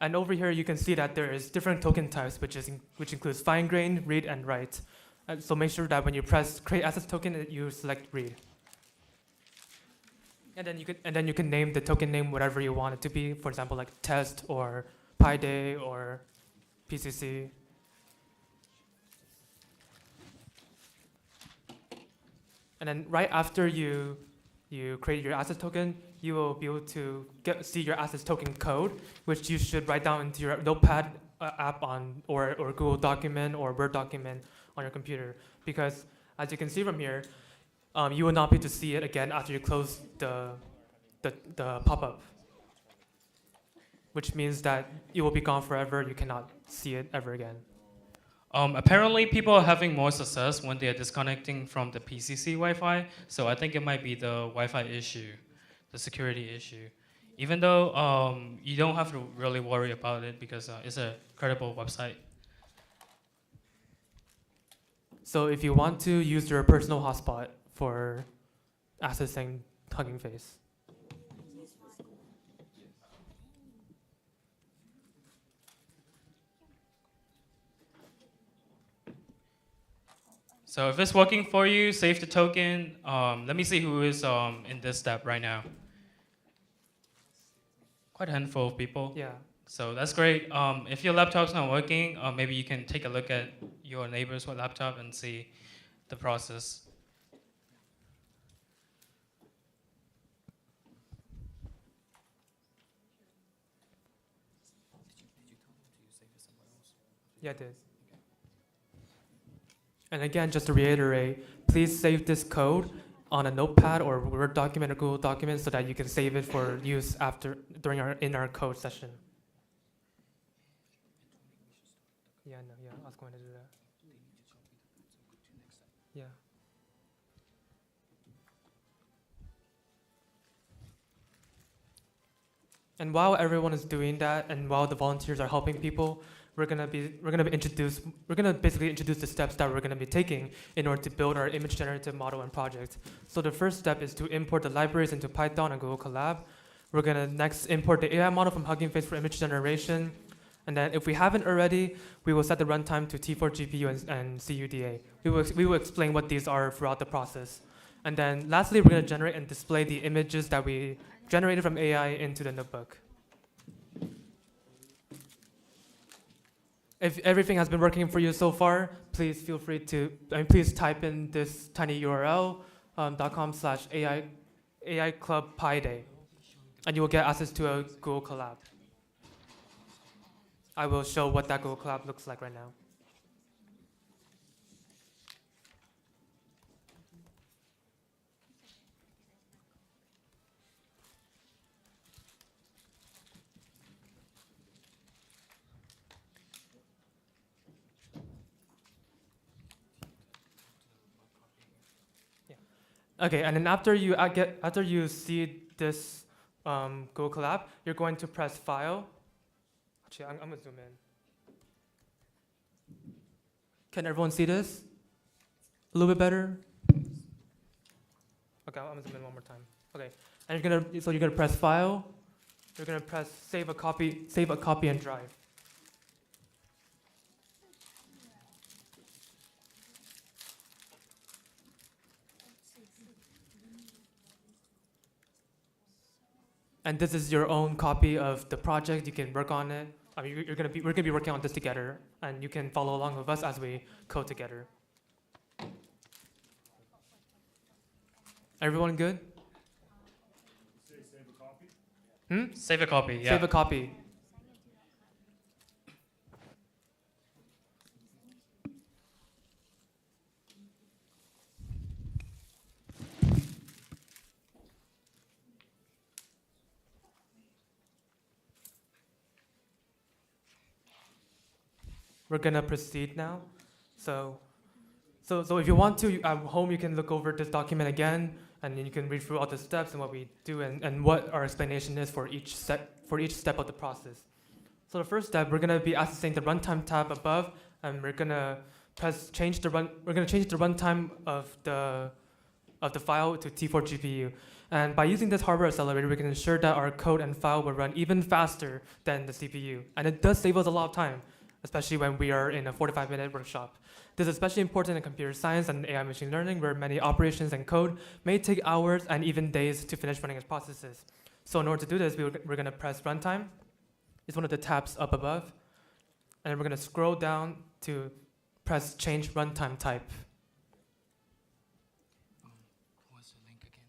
And over here, you can see that there is different token types, which includes fine-grained, read, and write. And so make sure that when you press create access token, that you select read. And then you can name the token name whatever you want it to be. For example, like test or Pi Day or PCC. And then right after you create your access token, you will be able to see your access token code, which you should write down into your Notepad app or Google document or Word document on your computer. Because as you can see from here, you will not be able to see it again after you close the pop-up, which means that it will be gone forever. You cannot see it ever again. Apparently, people are having more success when they are disconnecting from the PCC Wi-Fi. So I think it might be the Wi-Fi issue, the security issue. Even though you don't have to really worry about it because it's a credible website. So if you want to use your personal hotspot for accessing Hugging Face. So if it's working for you, save the token. Let me see who is in this step right now. Quite a handful of people. Yeah. So that's great. If your laptop's not working, maybe you can take a look at your neighbor's laptop and see the process. Yeah, I did. And again, just to reiterate, please save this code on a Notepad or Word document or Google document so that you can save it for use in our code session. Yeah, no, yeah, I was going to do that. Yeah. And while everyone is doing that, and while the volunteers are helping people, we're gonna basically introduce the steps that we're gonna be taking in order to build our image generative model and project. So the first step is to import the libraries into Python and Google Colab. We're gonna next import the AI model from Hugging Face for image generation. And then if we haven't already, we will set the runtime to T4 GPU and CUDA. We will explain what these are throughout the process. And then lastly, we're gonna generate and display the images that we generated from AI into the notebook. If everything has been working for you so far, please feel free to, please type in this tiny URL, .com/AI Club Pi Day, and you will get access to a Google Colab. I will show what that Google Colab looks like right now. Okay, and then after you see this Google Colab, you're going to press File. Actually, I'm gonna zoom in. Can everyone see this? A little bit better. Okay, I'm gonna zoom in one more time. Okay, and you're gonna press File, You're gonna press save a copy and drive. And this is your own copy of the project. You can work on it. I mean, we're gonna be working on this together, and you can follow along with us as we code together. Everyone good? Save a copy? Save a copy, yeah. Save a copy. We're gonna proceed now. So if you want to, at home you can look over this document again, and then you can read through all the steps and what we do and what our explanation is for each step of the process. So the first step, we're gonna be accessing the runtime tab above, and we're gonna change the runtime of the file to T4 GPU. And by using this hardware accelerator, we can ensure that our code and file will run even faster than the CPU. And it does save us a lot of time, especially when we are in a 45-minute workshop. This is especially important in computer science and AI machine learning, where many operations and code may take hours and even days to finish running its processes. So in order to do this, we're gonna press runtime. It's one of the tabs up above. And then we're gonna scroll down to press change runtime type. What's the link again?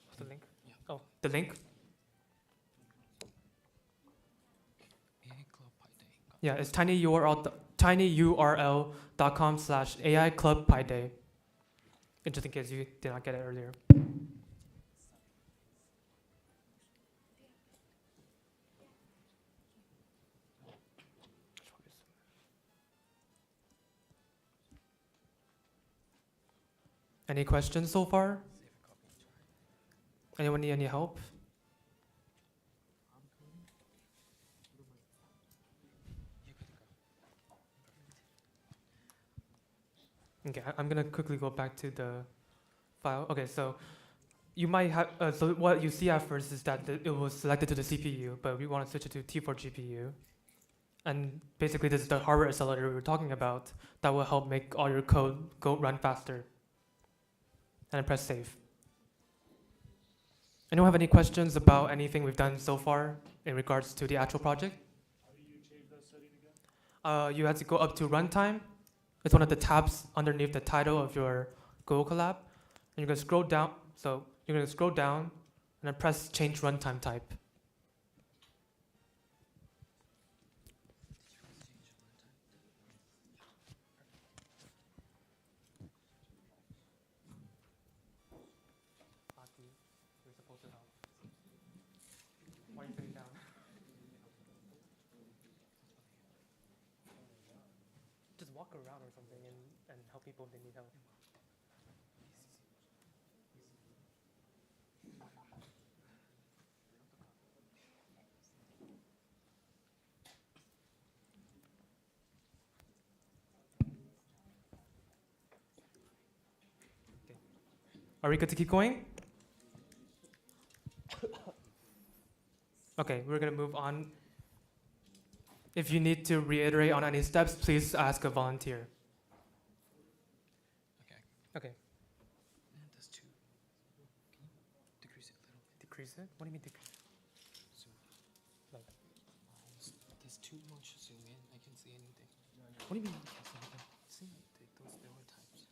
What's the link? Yeah. Oh, the link? Yeah, it's tinyurl.com/AI Club Pi Day. Just in case you did not get it earlier. Any questions so far? Anyone need any help? Okay, I'm gonna quickly go back to the file. Okay, so you might have, so what you see at first is that it was selected to the CPU, but we want to switch it to T4 GPU. And basically this is the hardware accelerator we were talking about that will help make all your code run faster. And then press save. Anyone have any questions about anything we've done so far in regards to the actual project? How do you change that setting again? You have to go up to runtime. It's one of the tabs underneath the title of your Google Colab. And you're gonna scroll down, so you're gonna scroll down and then press change runtime type. Why are you sitting down? Just walk around or something and help people if they need help. Okay. Are we good to keep going? Okay, we're gonna move on. If you need to reiterate on any steps, please ask a volunteer. Okay. That's too. Can you decrease it a little bit? Decrease it? What do you mean decrease? So, like, there's too much zoom in. I can't see anything. What do you mean? See, those lower types.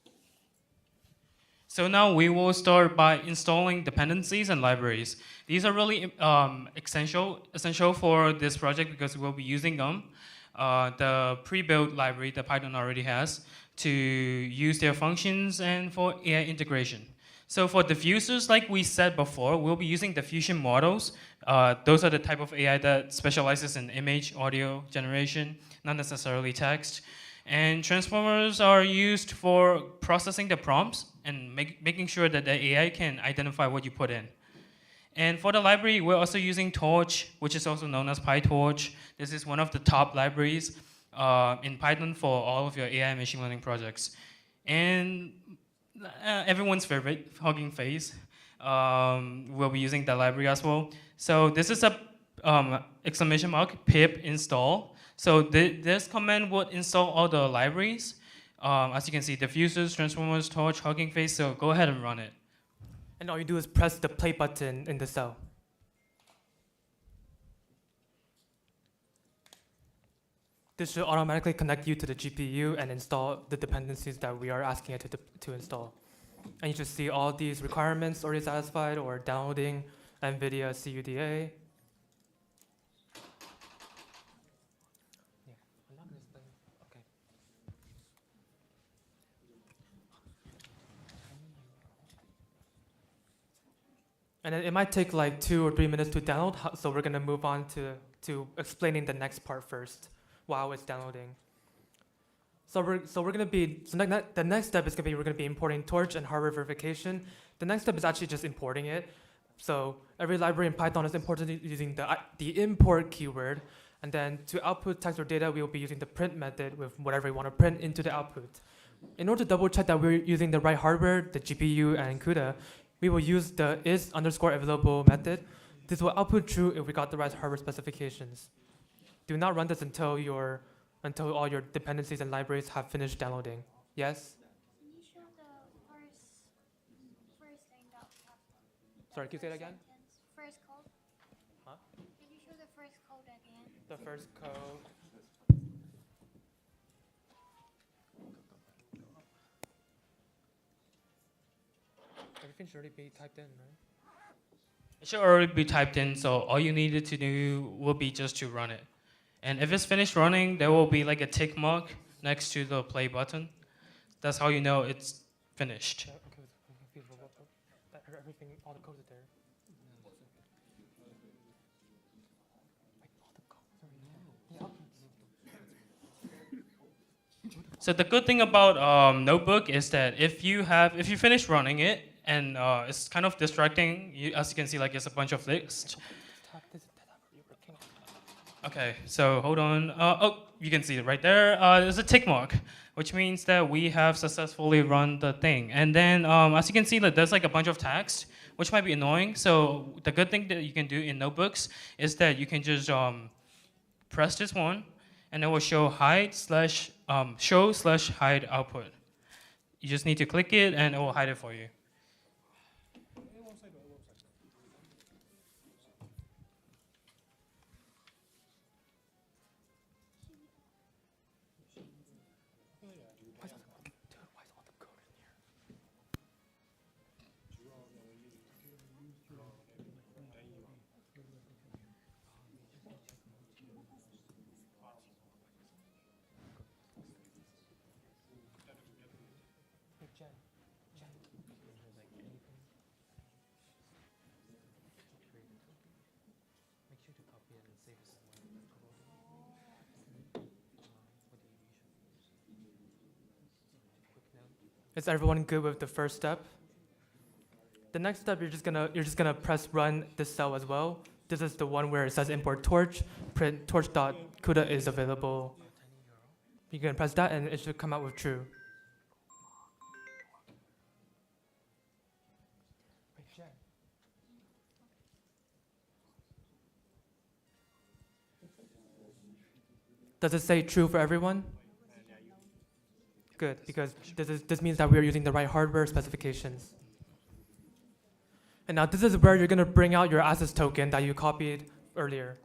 So now we will start by installing dependencies and libraries. These are really essential for this project because we'll be using them. The pre-built library that Python already has to use their functions and for AI integration. So for diffusers, like we said before, we'll be using diffusion models. Those are the type of AI that specializes in image, audio generation, not necessarily text. And transformers are used for processing the prompts and making sure that the AI can identify what you put in. And for the library, we're also using Torch, which is also known as PyTorch. This is one of the top libraries in Python for all of your AI machine learning projects. And everyone's favorite, Hugging Face, we'll be using that library as well. So this is a exclamation mark pip install. So this command would install all the libraries. As you can see, diffusers, transformers, torch, hugging face. So go ahead and run it. And all you do is press the play button in the cell. This should automatically connect you to the GPU and install the dependencies that we are asking it to install. And you just see all these requirements already satisfied or downloading NVIDIA CUDA. And it might take like 2 or 3 minutes to download, so we're gonna move on to explaining the next part first while it's downloading. The next step is we're gonna be importing Torch and hardware verification. The next step is actually just importing it. So every library in Python is imported using the import keyword, and then to output text or data, we will be using the print method with whatever we want to print into the output. In order to double check that we're using the right hardware, the GPU and CUDA, we will use the is_available method. This will output true if we got the right hardware specifications. Do not run this until all your dependencies and libraries have finished downloading. Yes? Can you show the first thing that we have? Sorry, can you say that again? First code. Huh? Can you show the first code again? The first code. Everything should already be typed in, right? It should already be typed in, so all you needed to do will be just to run it. And if it's finished running, there will be like a tick mark next to the play button. That's how you know it's finished. Yeah, okay, everything, all the code is there. So the good thing about Notebook is that if you finish running it and it's kind of distracting, as you can see, like it's a bunch of lists. Okay, so hold on. Oh, you can see it right there. There's a tick mark, which means that we have successfully run the thing. And then, as you can see, that there's like a bunch of text, which might be annoying. So the good thing that you can do in Notebooks is that you can just press this one, and it will show show/hide output. You just need to click it, and it will hide it for you. Is everyone good with the first step? The next step, you're just gonna press run this cell as well. This is the one where it says import torch, print torch.CUDA is available. You can press that and it should come out with true. Does it say true for everyone? Good, because this means that we are using the right hardware specifications. And now this is where you're gonna bring out your access token that you copied earlier.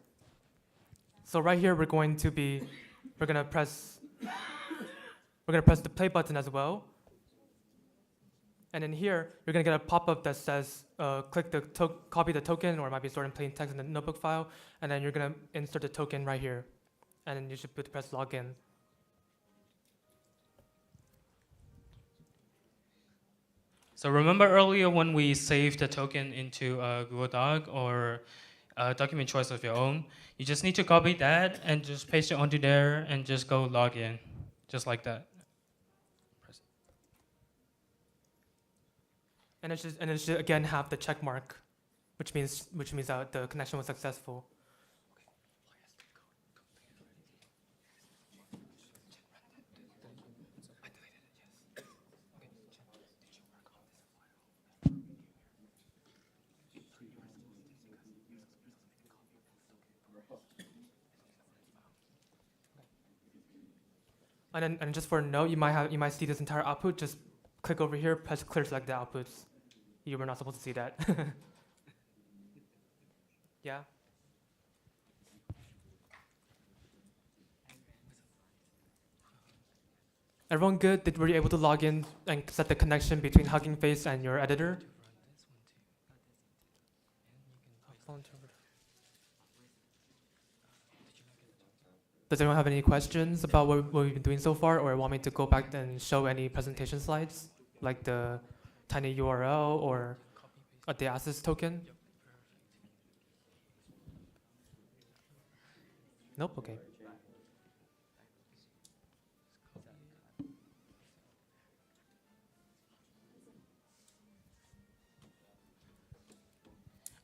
So right here we're gonna press the play button as well. And in here you're gonna get a pop-up that says click the copy the token, or it might be stored in plain text in the notebook file, and then you're gonna insert the token right here. And then you should press login. So remember earlier when we saved the token into a Google Doc or a document choice of your own, you just need to copy that and just paste it onto there and just go log in, just like that. And it should again have the check mark, which means that the connection was successful. And just for a note, you might see this entire output. Just click over here, press clear, select the outputs. You were not supposed to see that. Yeah. Everyone good? Were you able to log in and set the connection between Hugging Face and your editor? Does anyone have any questions about what we've been doing so far, or want me to go back and show any presentation slides, like the tiny URL or the access token? Nope, okay.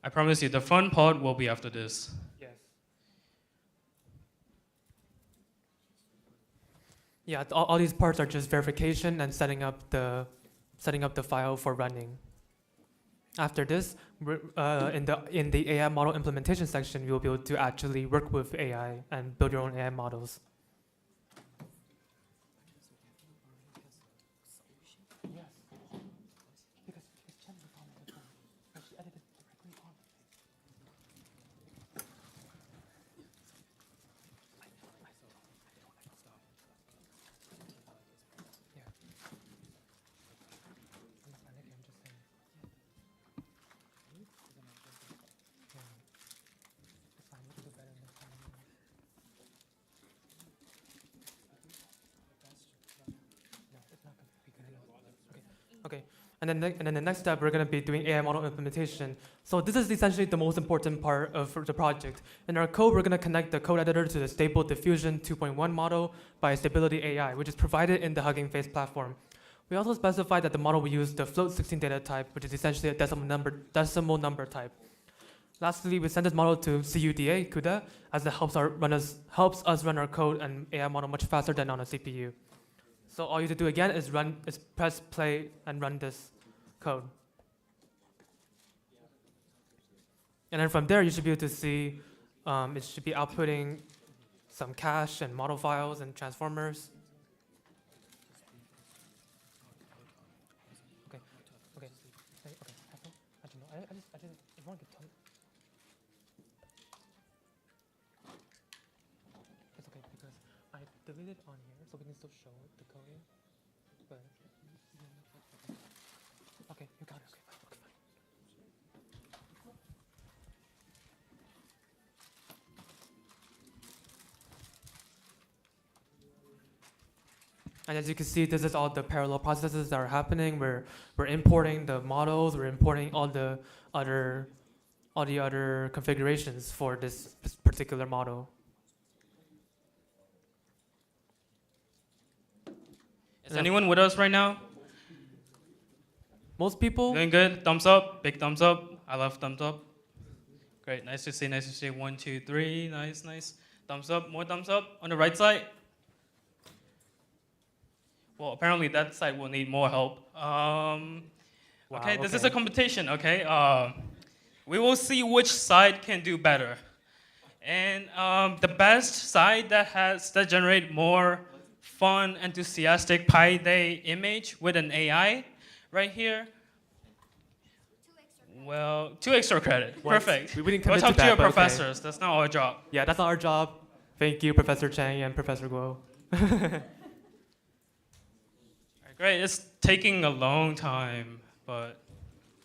I promise you, the fun part will be after this. Yes. Yeah, all these parts are just verification and setting up the file for running. After this, in the AI model implementation section, you'll be able to actually work with AI and build your own AI models. Okay, and then the next step, we're going to be doing AI model implementation. So this is essentially the most important part of the project. In our code, we're going to connect the code editor to the Stable Diffusion 2.1 model by Stability AI, which is provided in the Hugging Face platform. We also specify that the model will use the float 16 data type, which is essentially a decimal number type. Lastly, we send this model to CUDA, as it helps us run our code and AI model much faster than on a CPU. So all you have to do again is press play and run this code. And then from there, you should be able to see it should be outputting some cache and model files and transformers. Okay. Actually, no, I just everyone can tell. It's okay because I deleted on here, so we can still show the coding. But okay, you got it. Okay, fine. Okay, fine. And as you can see, this is all the parallel processes that are happening. We're importing the models. We're importing all the other configurations for this particular model. Is anyone with us right now? Most people. Doing good? Thumbs up? Big thumbs up. I love thumbs up. Great. Nice to see. Nice to see. 1, 2, 3. Nice, nice. Thumbs up. More thumbs up. On the right side. Well, apparently that side will need more help. Okay, this is a competition. Okay. We will see which side can do better. And the best side that generate more fun, enthusiastic Pi Day image with an AI right here. Well, 2 extra credit. Perfect. We didn't Go commit talk to that, your but professors. okay. That's not our job. Yeah, that's not our job. Thank you, Professor Chang and Professor Guo. Great. It's taking a long time, but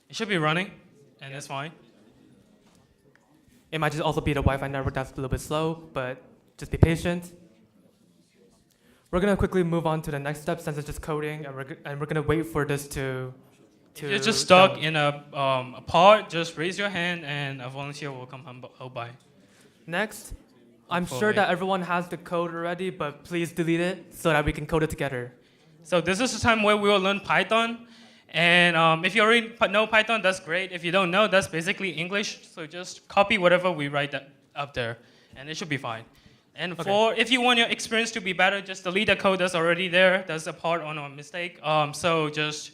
it should be running, and it's fine. It might just also be the Wi-Fi network that's a little bit slow, but just be patient. We're gonna quickly move on to the next step since it's just coding, and we're gonna wait for this to. If you're just stuck in a part, just raise your hand, and a volunteer will come help by. Next, I'm sure that everyone has the code already, but please delete it so that we can code it together. So this is the time where we will learn Python. And if you already know Python, that's great. If you don't know, that's basically English. So just copy whatever we write up there, and it should be fine. And if you want your experience to be better, just delete the code that's already there. That's a part on a mistake. So just,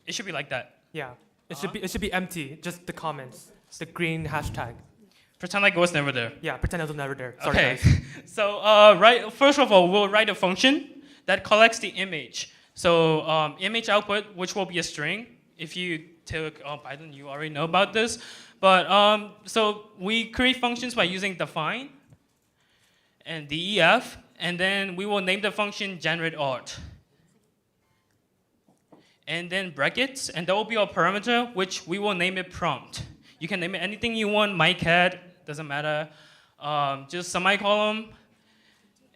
it should be like that. Yeah, it should be empty, just the comments, the green hashtag. Pretend like it was never there. Yeah, pretend it was never there. Sorry, Okay. guys. So first of all, we'll write a function that collects the image. So image output, which will be a string. If you took Python, you already know about this. But so we create functions by using define and def, and then we will name the function generate art. And then brackets, and there will be a parameter which we will name it prompt. You can name it anything you want, my cat, doesn't matter. Just semicolon,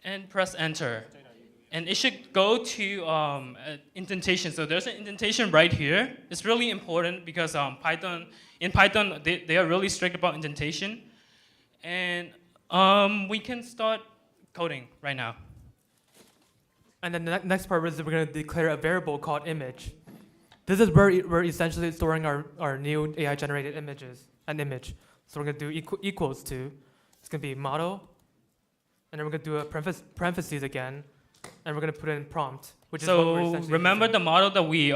and press enter. And it should go to indentation. So there's an indentation right here. It's really important because in Python, they are really strict about indentation. And we can start coding right now. And then the next part is we're going to declare a variable called image. This is where we're essentially storing our new AI-generated images, an image. So we're going to do equals to. It's going to be model. And then we're going to do a parentheses again. And we're going to put in prompt, which is what we're essentially remember using. the model that we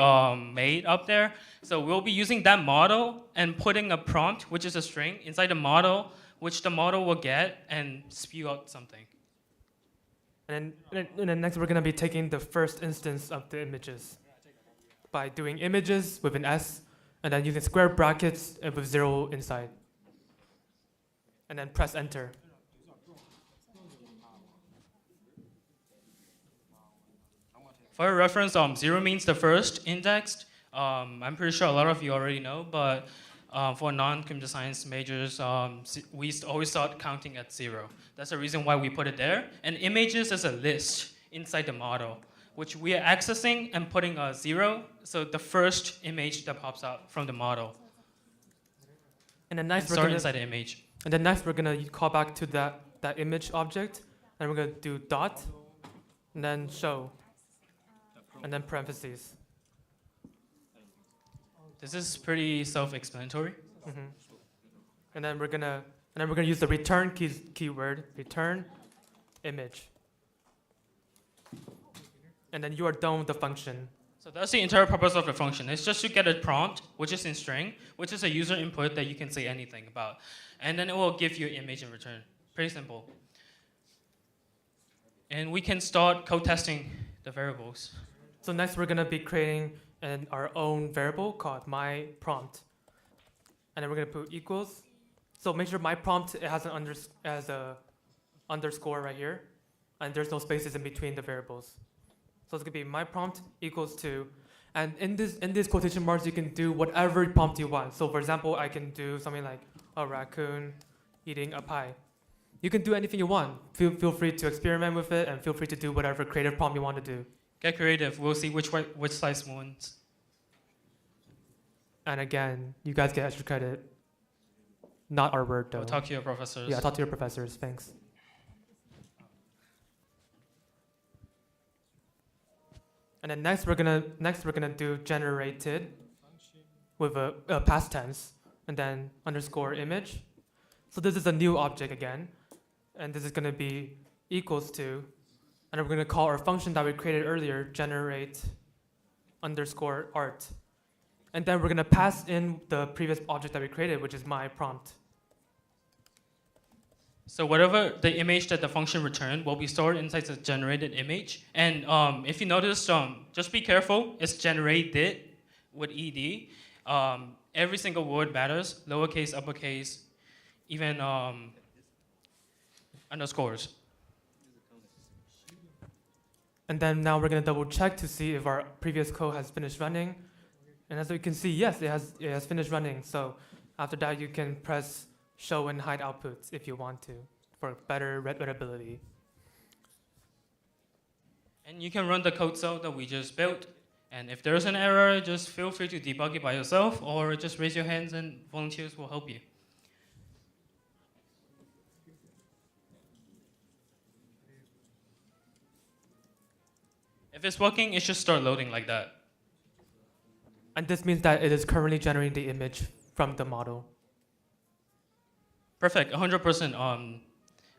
made up there? So we'll be using that model and putting a prompt, which is a string, inside the model, which the model will get and spew out something. And then next we're going to be taking the first instance of the images by doing images with an S, and then using square brackets with 0 inside. And then press enter. For your reference, 0 means the first indexed. I'm pretty sure a lot of you already know, but for non-computer science majors, we always start counting at 0. That's the reason why we put it there. And images is a list inside the model, which we are accessing and putting a 0, so the first image that pops out from the model. And then next start inside the image. And then next we're going to call back to that image object, and we're going to do dot, and then show, and then parentheses. This is pretty self-explanatory. Mm-hmm. And then we're gonna use the return keyword, return image. And then you are done with the function. So that's the entire purpose of the function. It's just to get a prompt, which is in string, which is a user input that you can say anything about. And then it will give you an image in return. Pretty simple. And we can start code testing the variables. So next we're gonna be creating our own variable called my prompt. And then we're gonna put equals. So make sure my prompt has a underscore right here, and there's no spaces in between the variables. So it's gonna be my prompt equals to, and in these quotation marks you can do whatever prompt you want. So for example, I can do something like a raccoon eating a pie. You can do anything you want. Feel free to experiment with it, and feel free to do whatever creative prompt you want to do. Get creative. We'll see which size wins. And again, you guys get extra credit. Not our word, though. We'll talk to your professors. Yeah, talk to your professors. Thanks. And then next we're gonna do generated with a past tense, and then underscore image. So this is a new object again, and this is gonna be equals to, and then we're gonna call our function that we created earlier, generate underscore art. And then we're gonna pass in the previous object that we created, which is my prompt. So whatever the image that the function returned will be stored inside the generated image. And if you notice, just be careful. It's generated with ed. Every single word matters, lowercase, uppercase, even underscores. And then now we're gonna double check to see if our previous code has finished running. And as you can see, yes, it has finished running. So after that, you can press show and hide outputs if you want to for better readability. And you can run the code cell that we just built. And if there's an error, just feel free to debug it by yourself, or just raise your hands and volunteers will help you. If it's working, it should start loading like that. And this means that it is currently generating the image from the model. Perfect, 100%.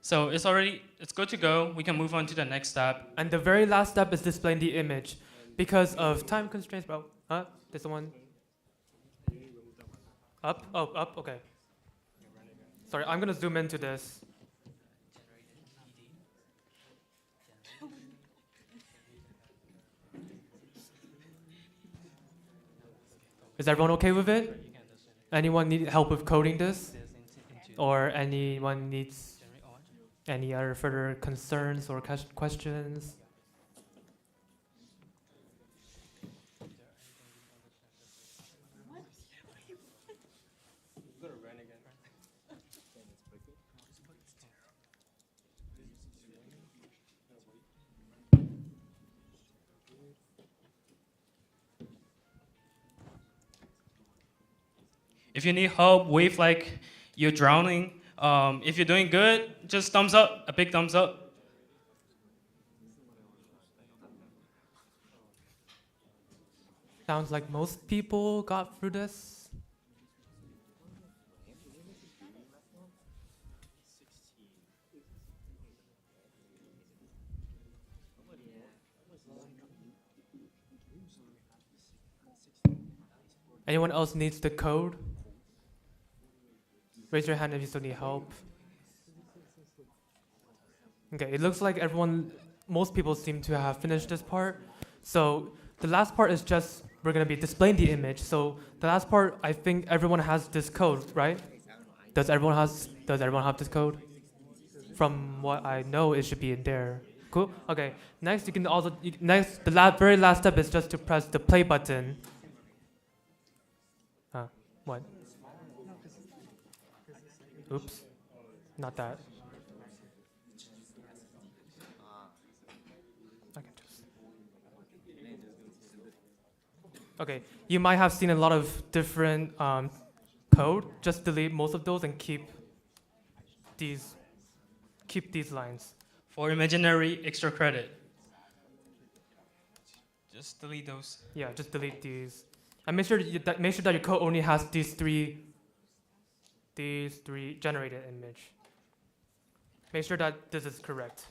So it's good to go. We can move on to the next step. And the very last step is displaying the image. Because of time constraints, bro. This one. Up? Oh, up, okay. Sorry, I'm gonna zoom into this. Is everyone okay with it? Anyone need help with coding this? Or anyone needs any other further concerns or questions? If you need help, wave like you're drowning. If you're doing good, just thumbs up, a big thumbs up. Sounds like most people got through this. Anyone else needs the code? Raise your hand if you still need help. Okay, it looks like most people seem to have finished this part. So the last part is just, we're gonna be displaying the image. So the last part, I think everyone has this code, right? Does everyone have this code? From what I know, it should be in there. Cool, okay. Next, the very last step is just to press the play button. What? Oops, not that. Okay, you might have seen a lot of different code. Just delete most of those and keep these lines. For imaginary extra credit. Just delete those. Yeah, just delete these. And make sure that your code only has these three generated image. Make sure that this is correct.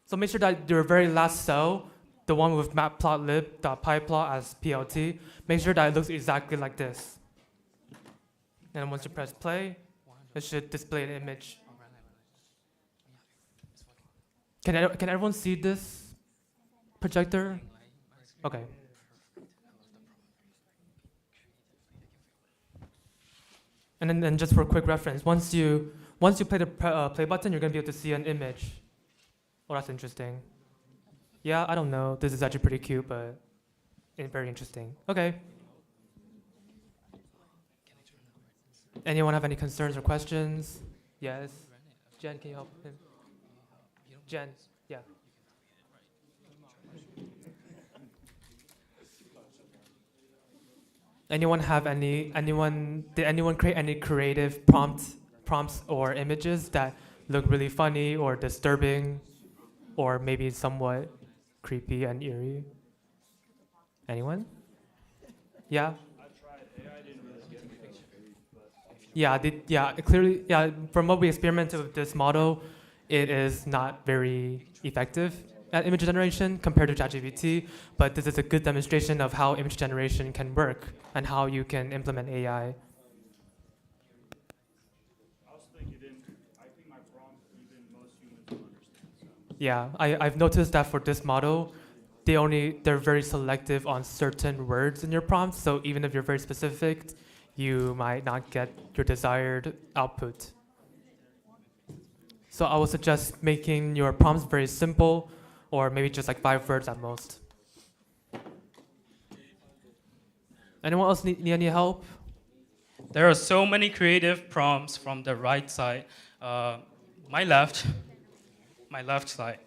So make sure that your very last cell, the one with matplotlib.pyplot as PLT, make sure that it looks exactly like this. And once you press play, it should display an image. Can everyone see this projector? Okay. And then just for a quick reference, once you play the play button, you're gonna be able to see an image. Oh, that's interesting. Yeah, I don't know. This is actually pretty cute, but very interesting. Okay. Anyone have any concerns or questions? Yes. Jen, can you help him? Jen, yeah. Did anyone create any creative prompts or images that look really funny or disturbing or maybe somewhat creepy and eerie? Anyone? Yeah? Clearly, from what we experimented with this model, it is not very effective at image generation compared to ChatGPT, but this is a good demonstration of how image generation can work and how you can implement AI. Yeah, I've noticed that for this model, they're very selective on certain words in your prompts, so even if you're very specific, you might not get your desired output. So I would suggest making your prompts very simple, or maybe just like 5 words at most. Anyone else need any help? There are so many creative prompts from the right side. My left side.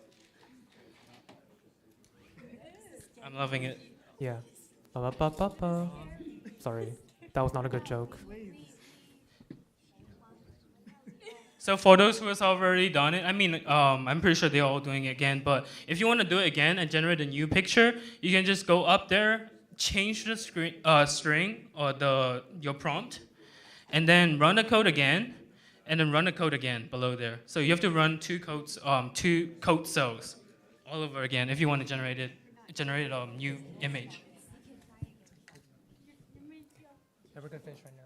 I'm loving it. Yeah. Sorry, that was not a good joke. So for those who has already done it, I mean, I'm pretty sure they're all doing it again, but if you want to do it again and generate a new picture, you can just go up there, change the string or your prompt, and then run the code again, and then run the code again below there. So you have to run two code cells all over again if you want to generate a new image. Yeah, we're gonna finish right now.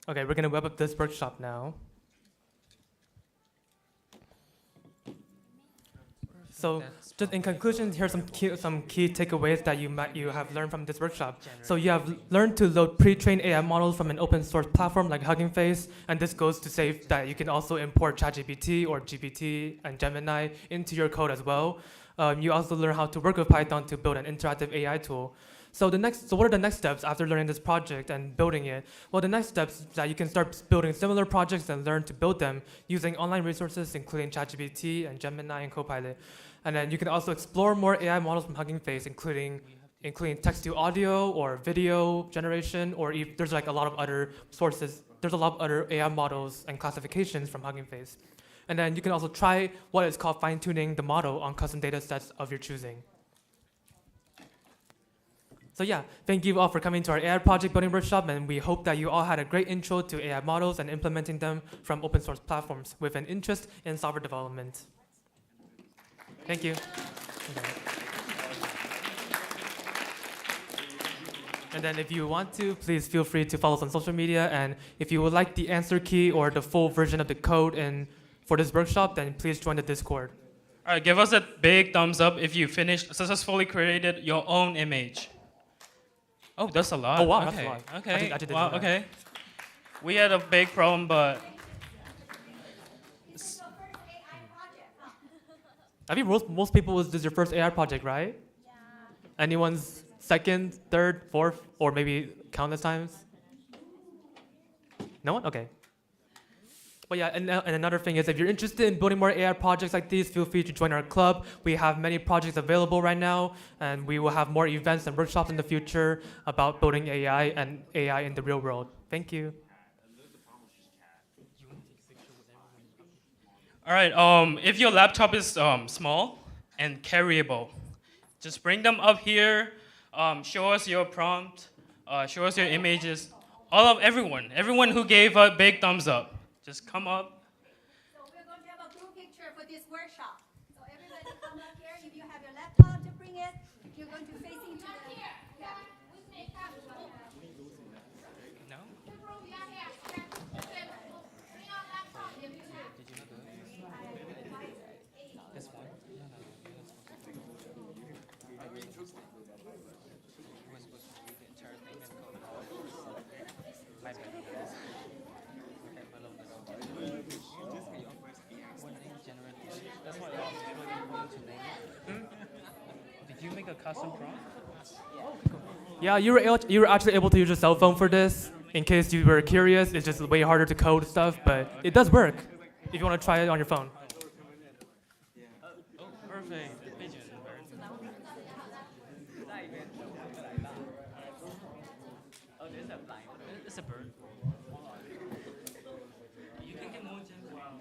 Okay, we're gonna wrap up this workshop now. So, just in conclusion, here's some key takeaways that you have learned from this workshop. So you have learned to load pre-trained AI models from an open source platform like Hugging Face, and this goes to say that you can also import ChatGPT or GPT and Gemini into your code as well. You also learn how to work with Python to build an interactive AI tool. So what are the next steps after learning this project and building it? Well, the next steps is that you can start building similar projects and learn to build them using online resources, including ChatGPT and Gemini and Copilot. And then you can also explore more AI models from Hugging Face, including text to audio or video generation, or there's like a lot of other sources. There's a lot of other AI models and classifications from Hugging Face. And then you can also try what is called fine-tuning the model on custom data sets of your choosing. So yeah, thank you all for coming to our AI project building workshop, and we hope that you all had a great intro to AI models and implementing them from open source platforms with an interest in software development. Thank you. And then if you want to, please feel free to follow us on social media. And if you would like the answer key or the full version of the code for this workshop, then please join the Discord. All right, give us a big thumbs up if you successfully created your own image. Oh, that's a lot. Oh, wow, okay. that's a lot. Okay. I didn't wow, know that. okay. We had a big problem, but I think most people, this is your first AI project, right? Yeah. Anyone's second, third, fourth, or maybe countless times? No one? Okay. But yeah, and another thing is if you're interested in building more AI projects like these, feel free to join our club. We have many projects available right now, and we will have more events and workshops in the future about building AI and AI in the real world. Thank you. all right. If your laptop is small and carryable, just bring them up here. Show us your prompt. Show us your images. Everyone who gave a big thumbs up, just come up. So we're going to have a group picture for this workshop. So everybody come up here. If you have your laptop to bring it, you're going to face into the... Yeah. No? This one? Did you make a custom prompt? Yeah, you were actually able to use your cell phone for this. In case you were curious, it's just way harder to code stuff, but it does work if you want to try it on your phone. Oh, perfect. Pigeon. Oh, there's a fly. It's a bird. You can get more gems. Wow.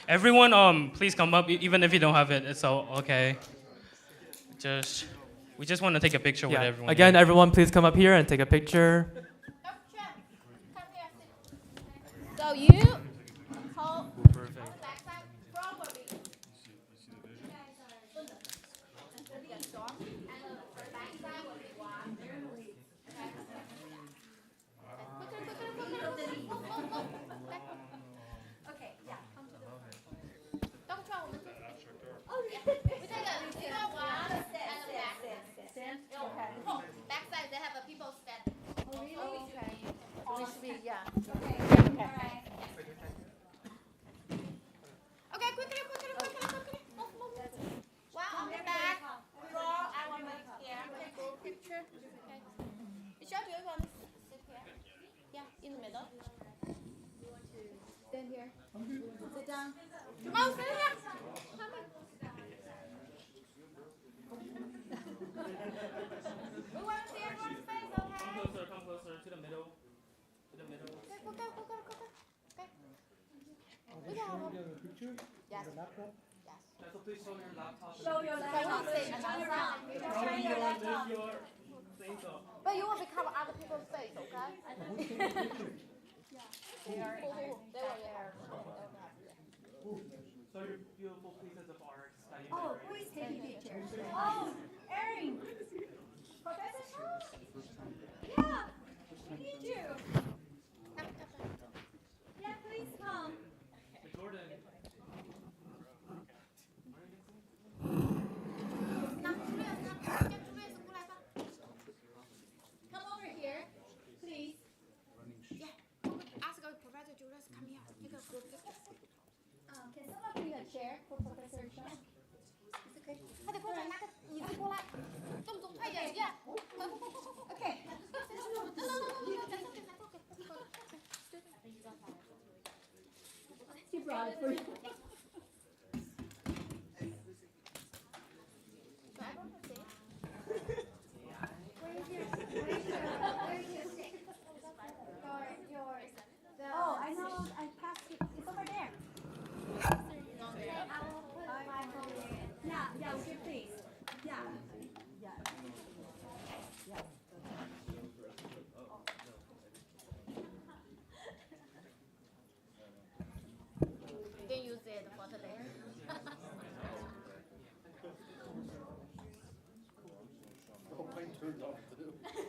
Everyone, please come up. Even if you don't have it, it's all okay. We just want to take a picture with everyone. Again, everyone, please come up here and take a picture. So you hold backside forward. Okay, yeah, come to the backside they have a people stand. Oh, really? Okay. We should be, yeah. Okay, Okay. all right. Okay, quickly. Move. Wow, on the back. Draw our make here. Okay, group picture. Okay. Michelle, do you want to sit here? Yeah, in the middle. Stand here. Sit down. Come on, sit here. Come on. We want to see everyone's face, okay? Come closer to the middle. Okay, go. Okay. We got a picture? Yes. Your laptop? Yes. So please show your laptop. Show your laptop. Turn around. Turn your laptop. But you will become other people's face, okay? They are. They were there. So your beautiful pieces of art that you Oh, who is taking pictures? Oh, Erin. Can someone bring a chair for Professor Sean? Okay. Okay. She brought it for you. Oh, I know. I passed it. It's over there. Yeah, okay, please. Yeah. Can use it for today. Turned off too. Do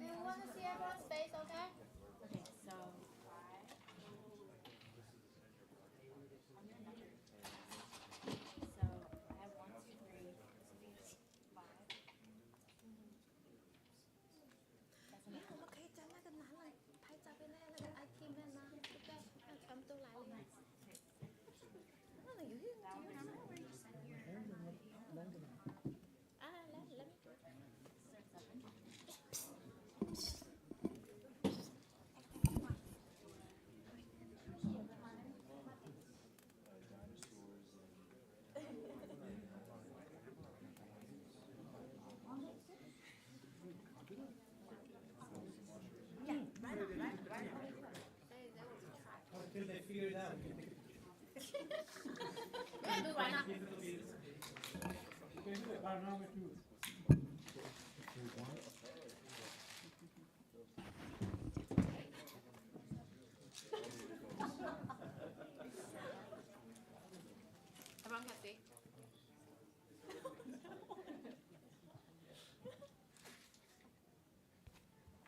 you want to see everyone's face, okay? Okay, so. Until they figure it out. Yeah, do right now. You can do it right now with you. Everyone can see.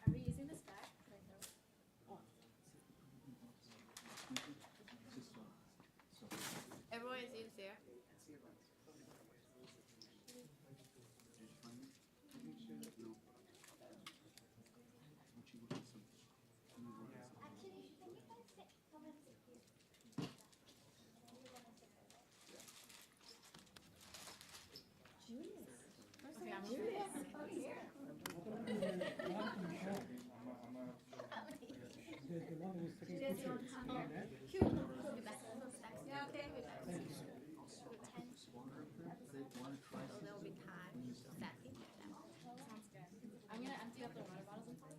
Are we using this back? Everyone is in there. The one who's taking pictures. Yeah, okay. So there will be time setting. Sounds good. I'm gonna empty out the water bottles inside.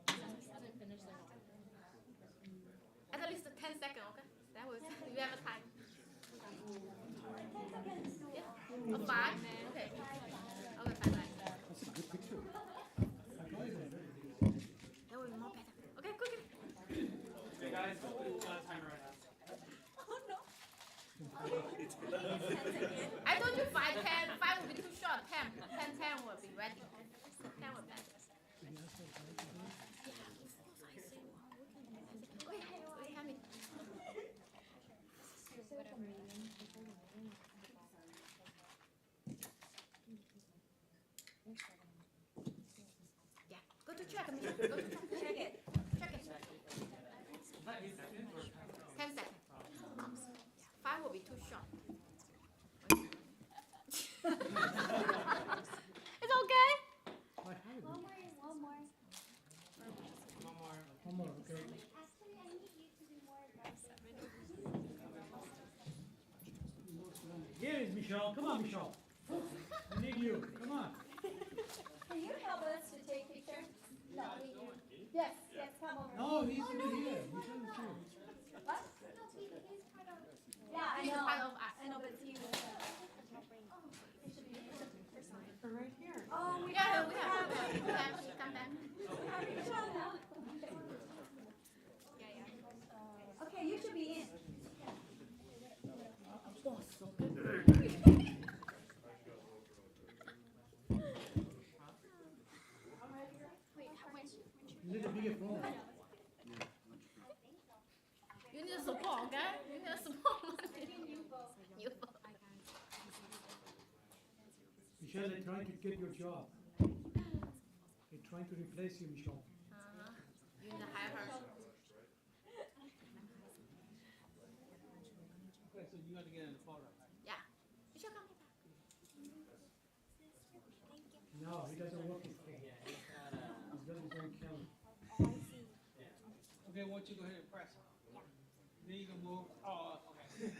I didn't finish the water. At least 10 seconds, okay? That was, you have a time. Yeah. 5? Okay. Okay, 5. That's a good picture. That will be more better. Okay, quickly. Hey guys, timer right now. I told you 5, 10. 5 will be too short. 10 will be ready. 10 will be better. Okay, have me. Yeah, go to check. Go to check it. Check it. 10 seconds. 5 will be too short. It's okay. One more. One more, okay. Actually, I need you to be more aggressive. Here is Michelle. Come on, Michelle. I need you. Come on. Can you help us to take pictures? No. Yes, come over. No, he's here. Michelle is here. What? Yeah, I He's know. part of us. I know, but he was. Right here. Oh, we Yeah, have. we have. Come back. We have Michelle now. Okay, you should be in. You need a bigger phone. You need support, okay? You need support. You both. Michelle, they're trying to get your job. They're trying to replace you, Michelle. You need to hire her. Okay, so you got to get in the photo. Yeah. Michelle, come here. No, he doesn't work his thing. He's got his own camera. Okay, why don't you go ahead and press? Then you can move. Oh, okay.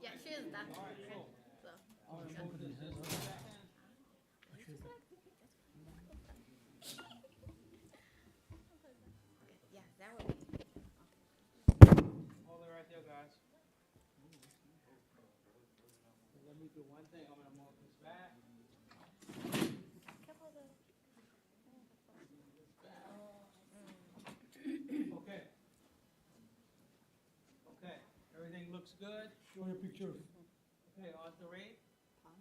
Yeah, she is done. All right, cool. So. All right, move this. Yeah, that would be. Hold it right there, guys. Let me do one thing. I'm gonna move this back. Okay. Okay. Everything looks good. Show your pictures. Okay, on three. On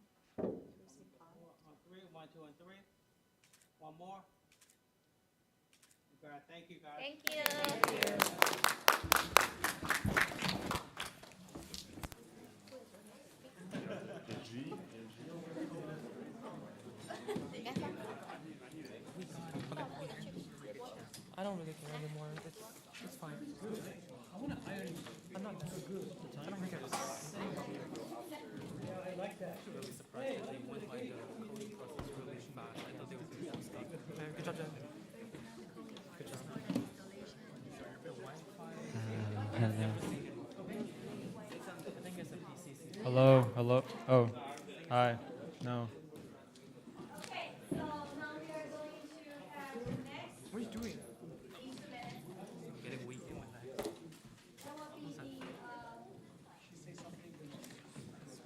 three. 1, 2, and 3. One more. Okay, thank you, guys. Thank you. I don't really care anymore. It's fine. I want to iron. I'm not that good. I don't think I was. Yeah, I like that. Really surprised that they went by the coding process really fast. I thought they would do some stuff. Good job, Jen. Good job. Hello, hello. Oh, hi. No. Okay, so now we are going to have the next What are you doing? instrument. Getting weak in my leg. That will be the,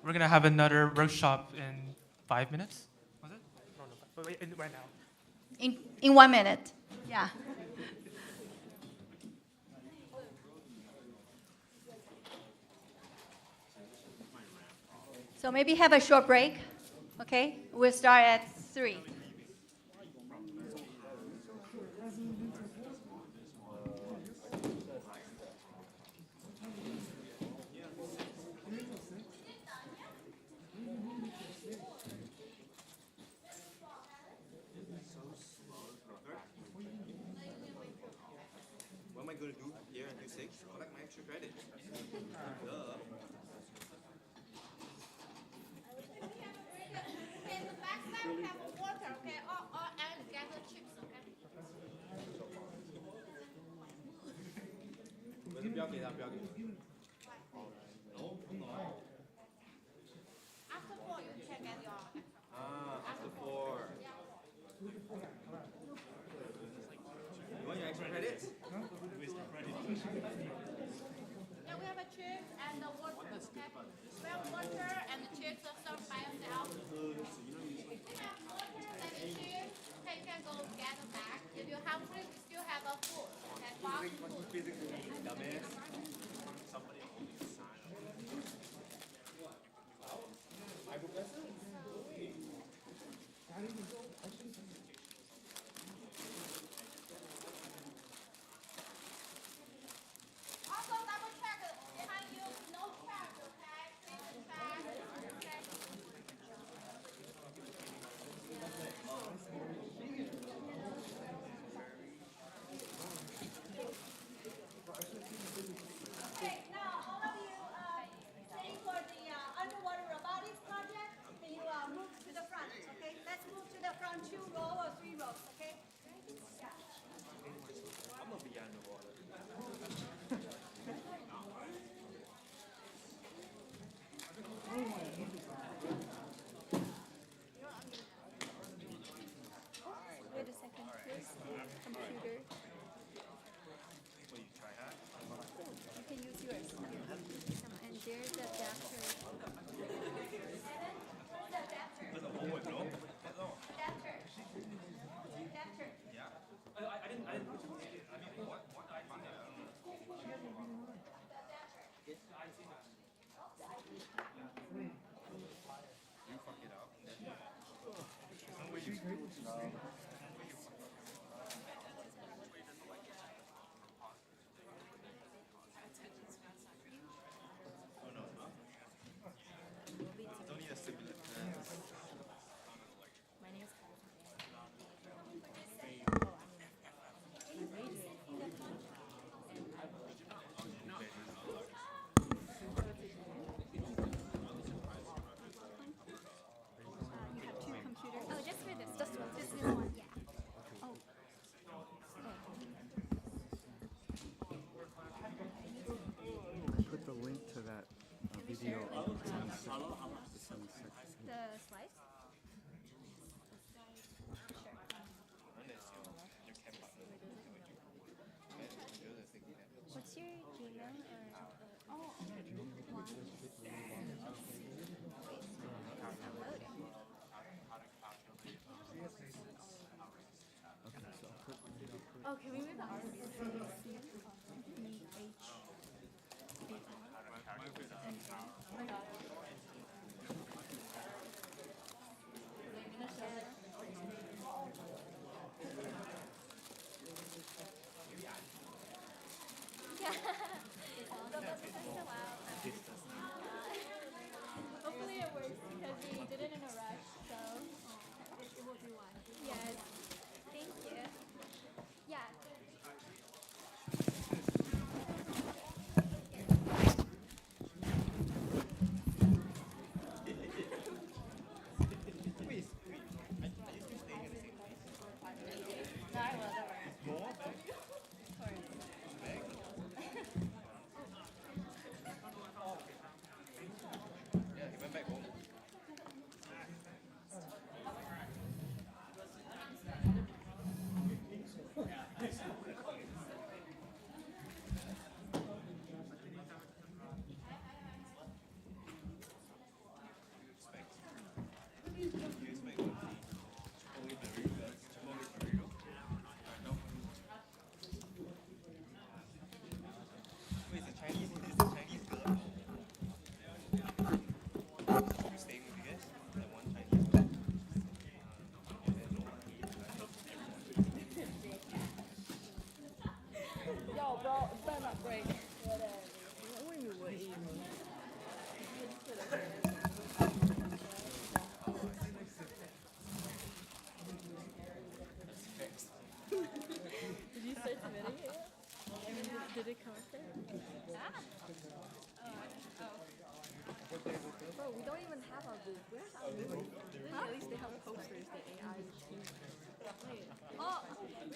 We're gonna have another workshop in 5 minutes. Was it? No, but wait, right now. in 1 minute. Yeah. So maybe have a short break. Okay, we'll start at 3. What am I going to do here and do 6? Collect my extra credit. Duh. In the back side, we have water, okay? Or and gather chips, okay? 可是不要给他，不要给他。After 4, you can get your extra. After 4. You want your extra credits? Yeah, we have a chip and the water, okay? We have water and the chips are served by yourself. If you have water and the chips, okay, you can go get them back. If you're hungry, we still have a food, okay? Fast food. Dumbass. Also double check behind you, no trash, okay? Clean the trash, okay? Okay, now all of you sitting for the underwater robotics project, can you move to the front, okay? Let's move to the front 2 row or 3 rows, okay? Yeah. I'm going to be underwater. Wait a second, here's the computer. Will you try hard? You can use yours. And there's the adapter. With a bullet, no? Adapter. Adapter. Yeah. I didn't. I mean, what? I find that. You fuck it up. No way you share video like, of the sunset. The sunset. the slides? What's your Gmail or? Oh, oh, can we move the R? Hopefully it works because we did it in a rush, so it will do one. Yes. Thank you. Yeah. No, I will. Don't worry. Of course. Yeah, he went back home. Wait, it's a Chinese girl. You staying with you guys? That one Chinese girl? Yo, bro, it better not break. Whatever. What do you mean, what even? Did you start submitting it yet? I mean, did it come up there? Bro, we don't even have our booth. Where's our booth? Huh? At least they have posters that AI is choosing. Wait. Oh,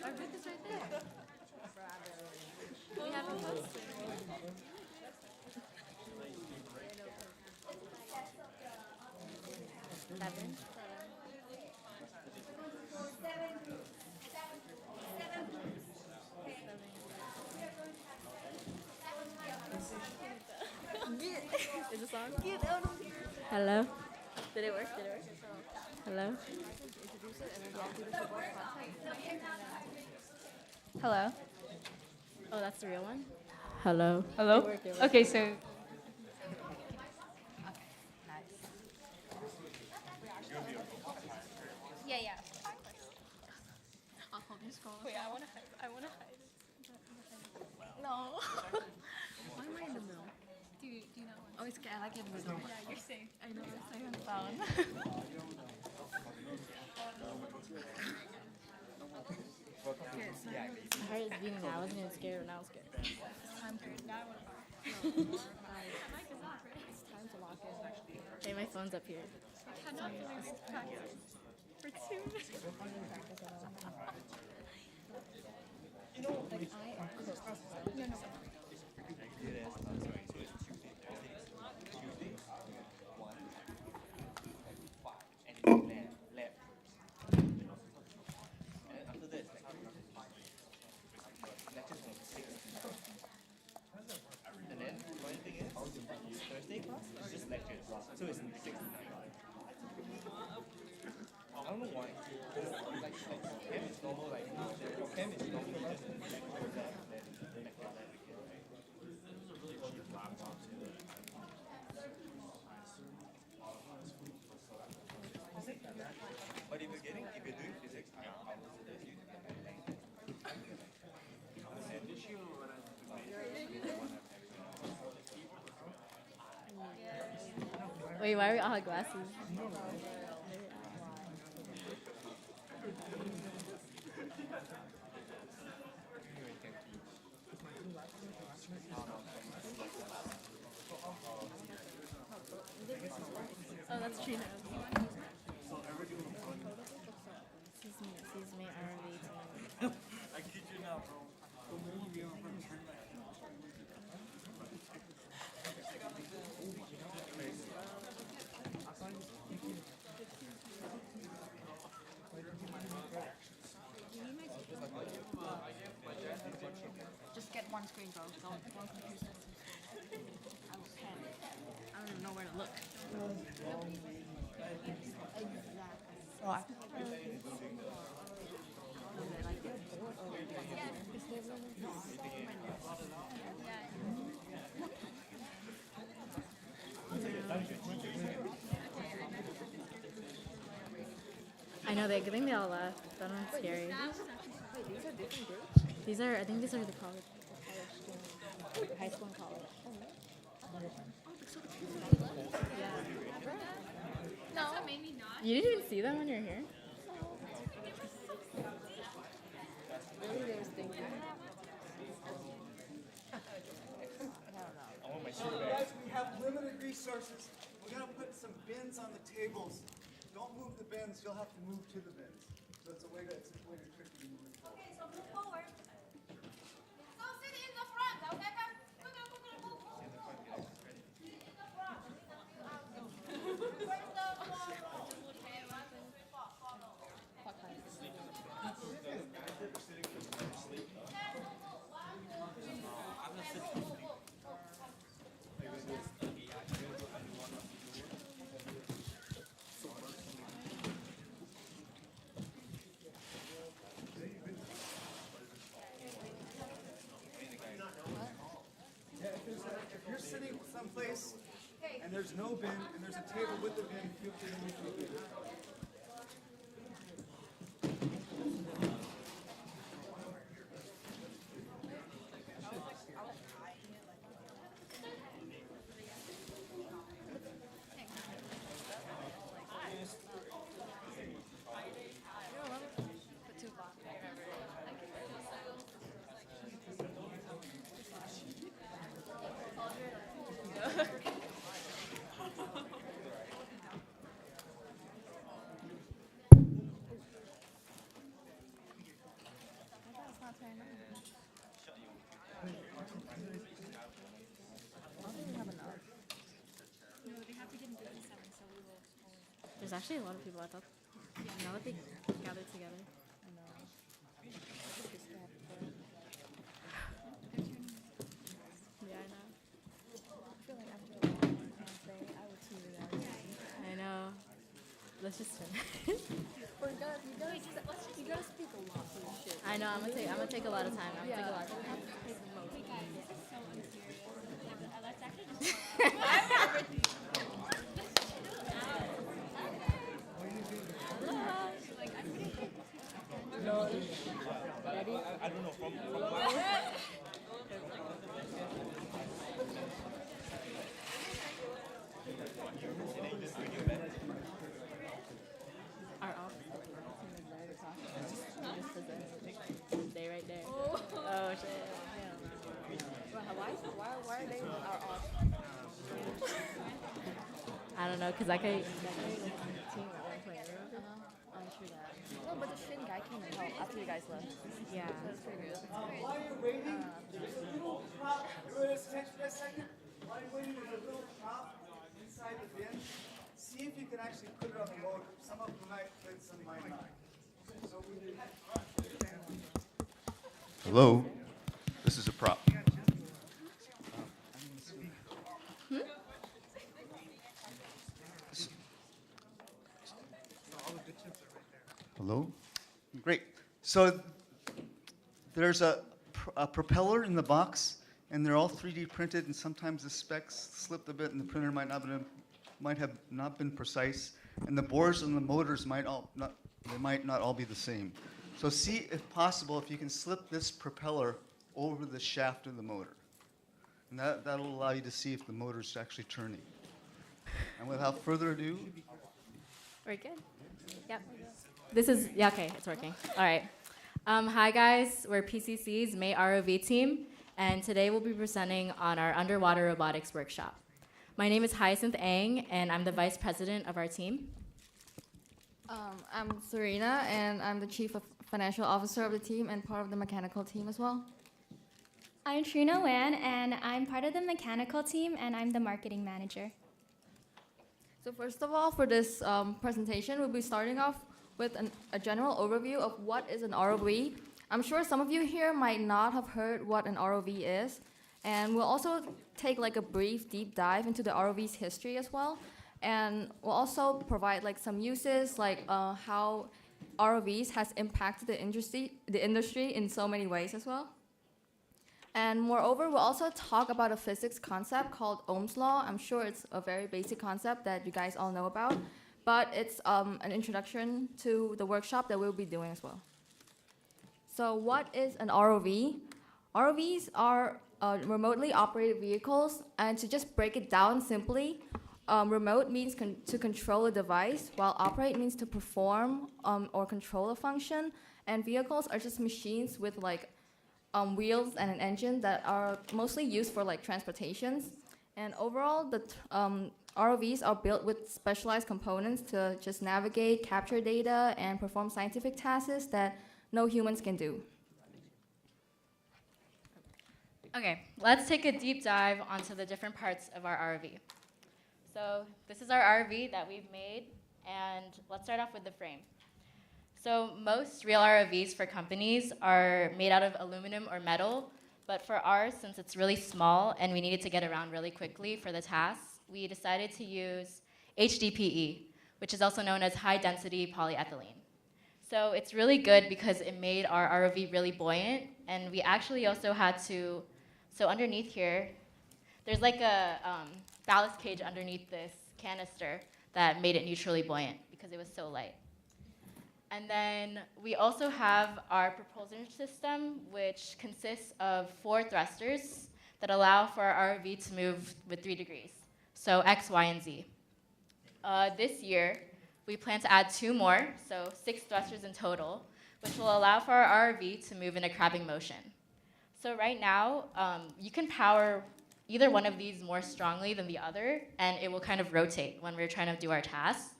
our booth is right there. We have a poster. Seven. Is this on? Get out of here. Hello? Did it work? Did it work? Hello? Hello? Oh, that's the real one? Hello? Hello? It worked, it worked. Okay, so... Okay, nice. Yeah, yeah. I'll hold your scroll. Wait, I want to hide. I want to hide. No. Why am I in the middle? Do you know what? Oh, it's good. I like it in the middle. Yeah, you're safe. I know. I'm safe on the phone. I heard it's beating now. I wasn't even scared, and now I'm scared. I'm scared. Now I want to It's time to lock in. Okay, my phone's up here. I cannot do this practice for 2 minutes. You know, like I am cooked. No, no. And then, funny thing is, Thursday class is just lectures. So it's 6 to 9. I don't know why. Like chem is normal, like, chem is normally just lecture lab, then lecture lab again. But if you're doing physics, I will suggest you to get Wait, why are we all have glasses? Oh, that's Trina. Excuse me, RV team. I kid you not, bro. I don't even know where to look. I know, I think they all left. That one's scary. Wait, these are different groups? These are, I think these are the college students. High school and college. Yeah. No. You didn't even see them when you were here? So guys, we have limited resources. We're gonna put some bins on the tables. Don't move the bins, you'll have to move to the bins. So it's a way to trick you to move forward. Okay, so move forward. So sit in the front, okay? Quickly, move. Sit in the front. Where's the If you're sitting someplace and there's no bin and there's a table with the bin, feel free to move to the bin. There's actually a lot of people. I thought now that they gathered together. Yeah, I know. I know. Let's just finish. You gotta speak a lot for this shit. I know. I'm gonna take a lot of time. I'm gonna take a lot of time. I don't know from Our office. They right there. Oh shit. Why are they our off? I don't know, cause I could. No, but the Shin guy came and helped after you guys left. Yeah. That's pretty good. While you're waiting, there's a little prop. Let's catch for a second. While you're waiting, there's a little prop inside the bin. See if you can actually put it on the motor. Some of them might fit, some might not. So we Hello, this is a prop. Hello? Great. So there's a propeller in the box, and they're all 3D printed, and sometimes the specs slipped a bit, and the printer might have not been precise, and the bores and the motors might not all be the same. So see, if possible, if you can slip this propeller over the shaft of the motor. And that'll allow you to see if the motor's actually turning. And without further ado. We're good. Yep. This is, yeah, okay, it's working. All right. Hi guys, we're PCC's May ROV team, and today we'll be presenting on our underwater robotics workshop. My name is Hyacinth Ang, and I'm the vice president of our team. I'm Serena, and I'm the chief financial officer of the team and part of the mechanical team as well. I'm Trina Wan, and I'm part of the mechanical team, and I'm the marketing manager. So first of all, for this presentation, we'll be starting off with a general overview of what is an ROV. I'm sure some of you here might not have heard what an ROV is. And we'll also take like a brief deep dive into the ROV's history as well. And we'll also provide like some uses, like how ROVs has impacted the industry in so many ways as well. And moreover, we'll also talk about a physics concept called Ohm's law. I'm sure it's a very basic concept that you guys all know about, but it's an introduction to the workshop that we'll be doing as well. So what is an ROV? ROVs are remotely operated vehicles, and to just break it down simply, remote means to control a device, while operate means to perform or control a function, and vehicles are just machines with like wheels and an engine that are mostly used for like transportations. And overall, the ROVs are built with specialized components to just navigate, capture data, and perform scientific tasks that no humans can do. Okay, let's take a deep dive onto the different parts of our ROV. So this is our ROV that we've made, and let's start off with the frame. So most real ROVs for companies are made out of aluminum or metal, but for ours, since it's really small and we needed to get around really quickly for the tasks, we decided to use HDPE, which is also known as high-density polyethylene. So it's really good because it made our ROV really buoyant, and we actually also had to, so underneath here, there's like a ballast cage underneath this canister that made it neutrally buoyant because it was so light. And then we also have our propulsion system, which consists of 4 thrusters that allow for our ROV to move with 3 degrees, so X, Y, and Z. This year, we plan to add 2 more, so 6 thrusters in total, which will allow for our ROV to move in a crabbing motion. So right now, you can power either one of these more strongly than the other, and it will kind of rotate when we're trying to do our tasks,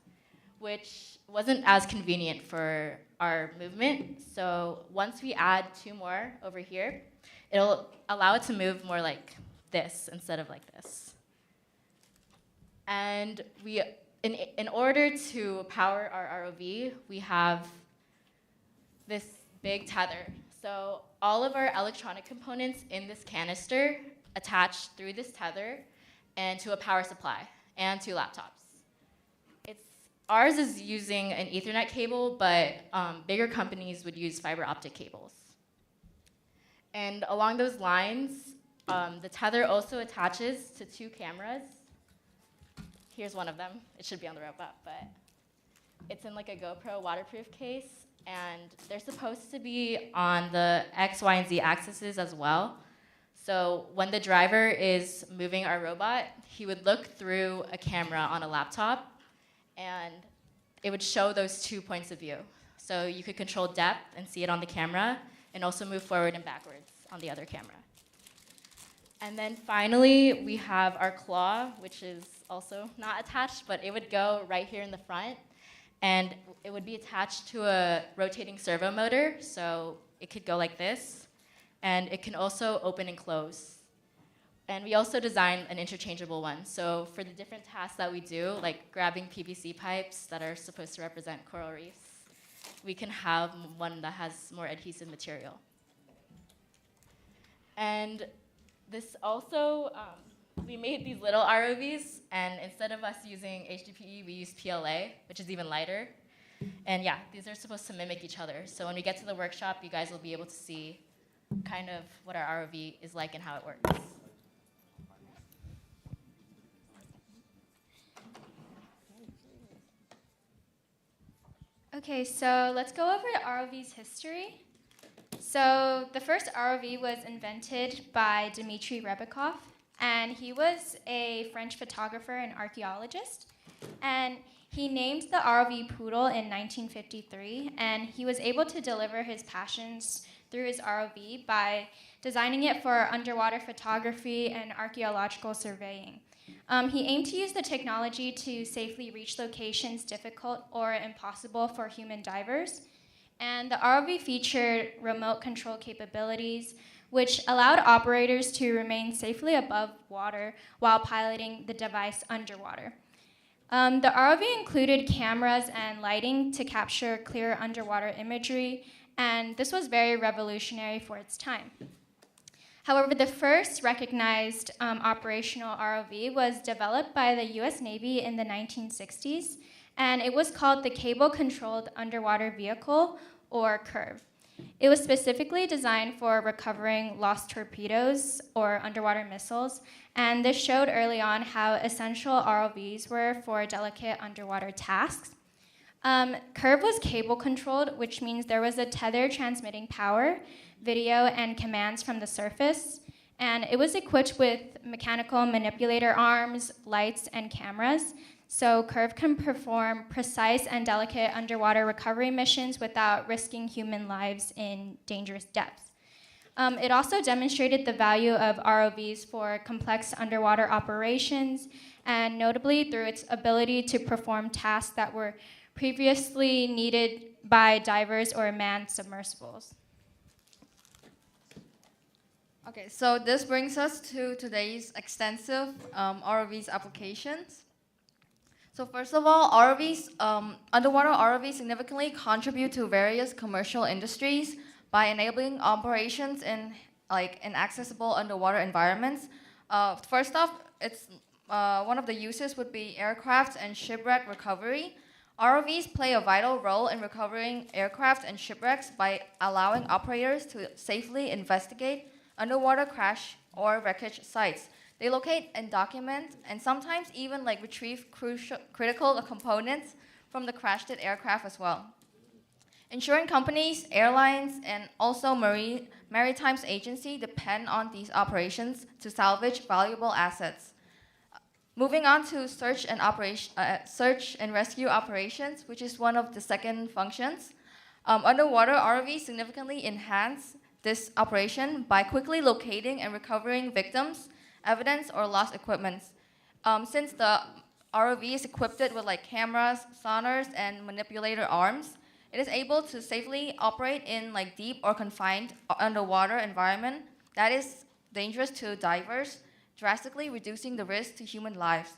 which wasn't as convenient for our movement. So once we add 2 more over here, it'll allow it to move more like this instead of like this. And we, in order to power our ROV, we have this big tether. So all of our electronic components in this canister attach through this tether and to a power supply and 2 laptops. Ours is using an Ethernet cable, but bigger companies would use fiber optic cables. And along those lines, the tether also attaches to 2 cameras. Here's one of them. It should be on the robot, but it's in like a GoPro waterproof case, and they're supposed to be on the X, Y, and Z axes as well. So when the driver is moving our robot, he would look through a camera on a laptop, and it would show those 2 points of view. So you could control depth and see it on the camera, and also move forward and backwards on the other camera. And then finally, we have our claw, which is also not attached, but it would go right here in the front, and it would be attached to a rotating servo motor, so it could go like this, and it can also open and close. And we also designed an interchangeable one. So for the different tasks that we do, like grabbing PVC pipes that are supposed to represent coral reefs, we can have one that has more adhesive material. And this also, we made these little ROVs, and instead of us using HDPE, we used PLA, which is even lighter. And yeah, these are supposed to mimic each other. So when we get to the workshop, you guys will be able to see kind of what our ROV is like and how it works. Okay, so let's go over the ROV's history. So the first ROV was invented by Dmitry Rebikov, and he was a French photographer and archaeologist. And he named the ROV Poodle in 1953, and he was able to deliver his passions through his ROV by designing it for underwater photography and archaeological surveying. He aimed to use the technology to safely reach locations difficult or impossible for human divers. And the ROV featured remote control capabilities, which allowed operators to remain safely above water while piloting the device underwater. The ROV included cameras and lighting to capture clear underwater imagery, and this was very revolutionary for its time. However, the first recognized operational ROV was developed by the US Navy in the 1960s, and it was called the Cable Controlled Underwater Vehicle, or CURV. It was specifically designed for recovering lost torpedoes or underwater missiles, and this showed early on how essential ROVs were for delicate underwater tasks. CURV was cable controlled, which means there was a tether transmitting power, video, and commands from the surface, and it was equipped with mechanical manipulator arms, lights, and cameras. So CURV can perform precise and delicate underwater recovery missions without risking human lives in dangerous depths. It also demonstrated the value of ROVs for complex underwater operations, and notably through its ability to perform tasks that were previously needed by divers or manned submersibles. Okay, so this brings us to today's extensive ROVs applications. So first of all, ROVs, underwater ROVs significantly contribute to various commercial industries by enabling operations in inaccessible underwater environments. First off, it's one of the uses would be aircraft and shipwreck recovery. ROVs play a vital role in recovering aircraft and shipwrecks by allowing operators to safely investigate underwater crash or wreckage sites. They locate and document, and sometimes even retrieve critical components from the crashed aircraft as well. Insurance companies, airlines, and also maritime agencies depend on these operations to salvage valuable assets. Moving on to search and rescue operations, which is one of the second functions. Underwater ROVs significantly enhance this operation by quickly locating and recovering victims, evidence, or lost equipment. Since the ROV is equipped with cameras, sonars, and manipulator arms, it is able to safely operate in deep or confined underwater environment that is dangerous to divers, drastically reducing the risk to human lives.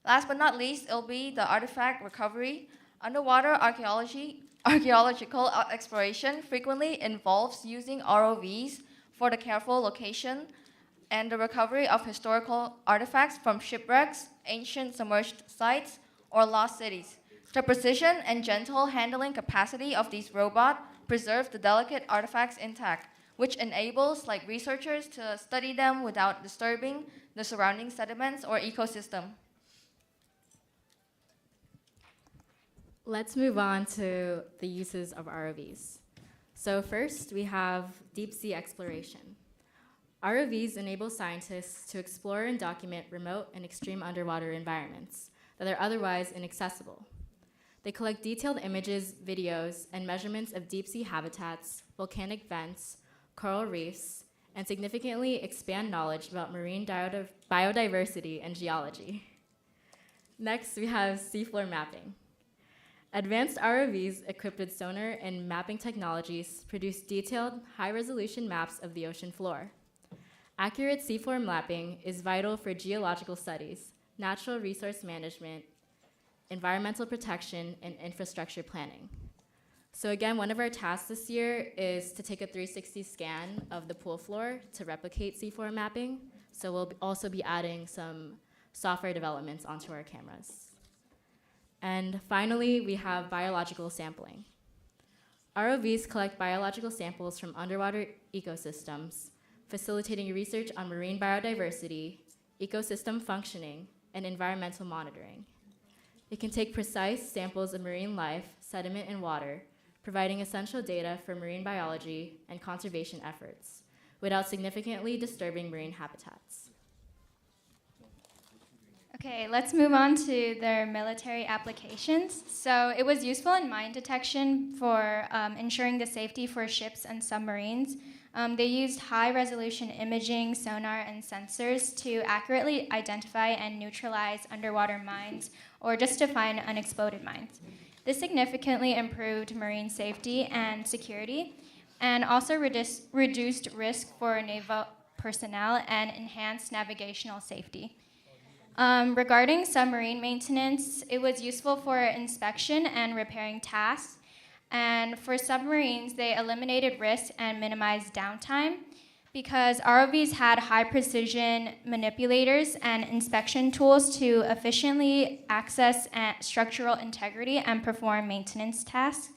Last but not least, it'll be the artifact recovery. Underwater archaeological exploration frequently involves using ROVs for the careful location and the recovery of historical artifacts from shipwrecks, ancient submerged sites, or lost cities. The precision and gentle handling capacity of these robots preserve the delicate artifacts intact, which enables researchers to study them without disturbing the surrounding sediments or ecosystem. Let's move on to the uses of ROVs. So first, we have deep sea exploration. ROVs enable scientists to explore and document remote and extreme underwater environments that are otherwise inaccessible. They collect detailed images, videos, and measurements of deep sea habitats, volcanic vents, coral reefs, and significantly expand knowledge about marine biodiversity and geology. Next, we have seafloor mapping. Advanced ROVs equipped with sonar and mapping technologies produce detailed, high-resolution maps of the ocean floor. Accurate seafloor mapping is vital for geological studies, natural resource management, environmental protection, and infrastructure planning. So again, one of our tasks this year is to take a 360 scan of the pool floor to replicate seafloor mapping. So we'll also be adding some software developments onto our cameras. And finally, we have biological sampling. ROVs collect biological samples from underwater ecosystems, facilitating research on marine biodiversity, ecosystem functioning, and environmental monitoring. It can take precise samples of marine life, sediment, and water, providing essential data for marine biology and conservation efforts, without significantly disturbing marine habitats. Okay, let's move on to their military applications. So it was useful in mine detection for ensuring the safety for ships and submarines. They used high-resolution imaging, sonar, and sensors to accurately identify and neutralize underwater mines or just to find unexploded mines. This significantly improved marine safety and security and also reduced risk for naval personnel and enhanced navigational safety. Regarding submarine maintenance, it was useful for inspection and repairing tasks. And for submarines, they eliminated risk and minimized downtime. because ROVs had high precision manipulators and inspection tools to efficiently access structural integrity and perform maintenance tasks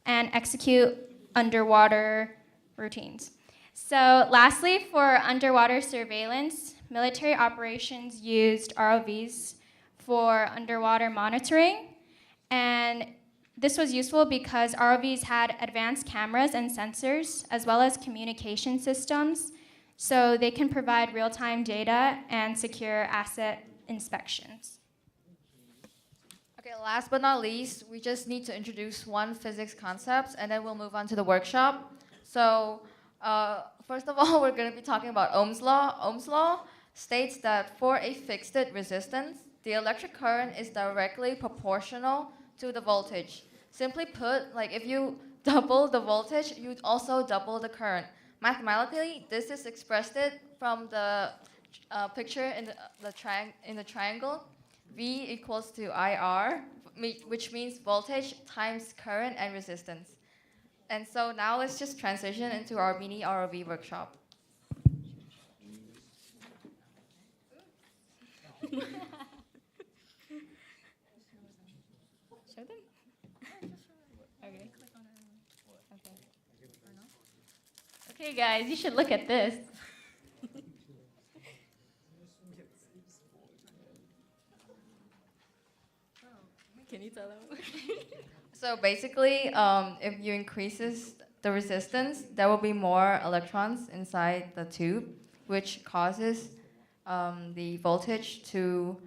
and execute underwater routines. So lastly, for underwater surveillance, military operations used ROVs for underwater monitoring, and this was useful because ROVs had advanced cameras and sensors, as well as communication systems, so they can provide real-time data and secure asset inspections. Okay, last but not least, we just need to introduce one physics concept, and then we'll move on to the workshop. So, first of all, we're going to be talking about Ohm's law. Ohm's law states that for a fixed resistance, the electric current is directly proportional to the voltage. Simply put, like if you double the voltage, you'd also double the current. Mathematically, this is expressed from the picture in the triangle. V equals to IR, which means voltage times current and resistance. And so now let's just transition into our mini ROV workshop. Show them? Okay. Okay, guys, you should look at this. Can you tell them? So basically, if you increases the resistance, there will be more electrons inside the tube, which causes the voltage to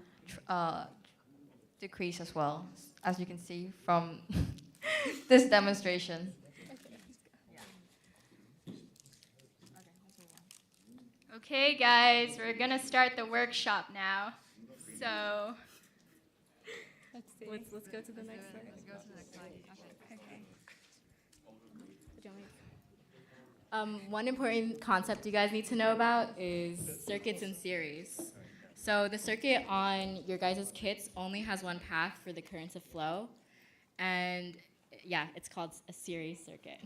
decrease as well, as you can see from this demonstration. Okay, guys, we're gonna start the workshop now. So, Let's go to the next slide. Let's go to the next slide. Okay. One important concept you guys need to know about is circuits in series. So the circuit on your guys' kits only has one path for the current to flow. And yeah, it's called a series circuit.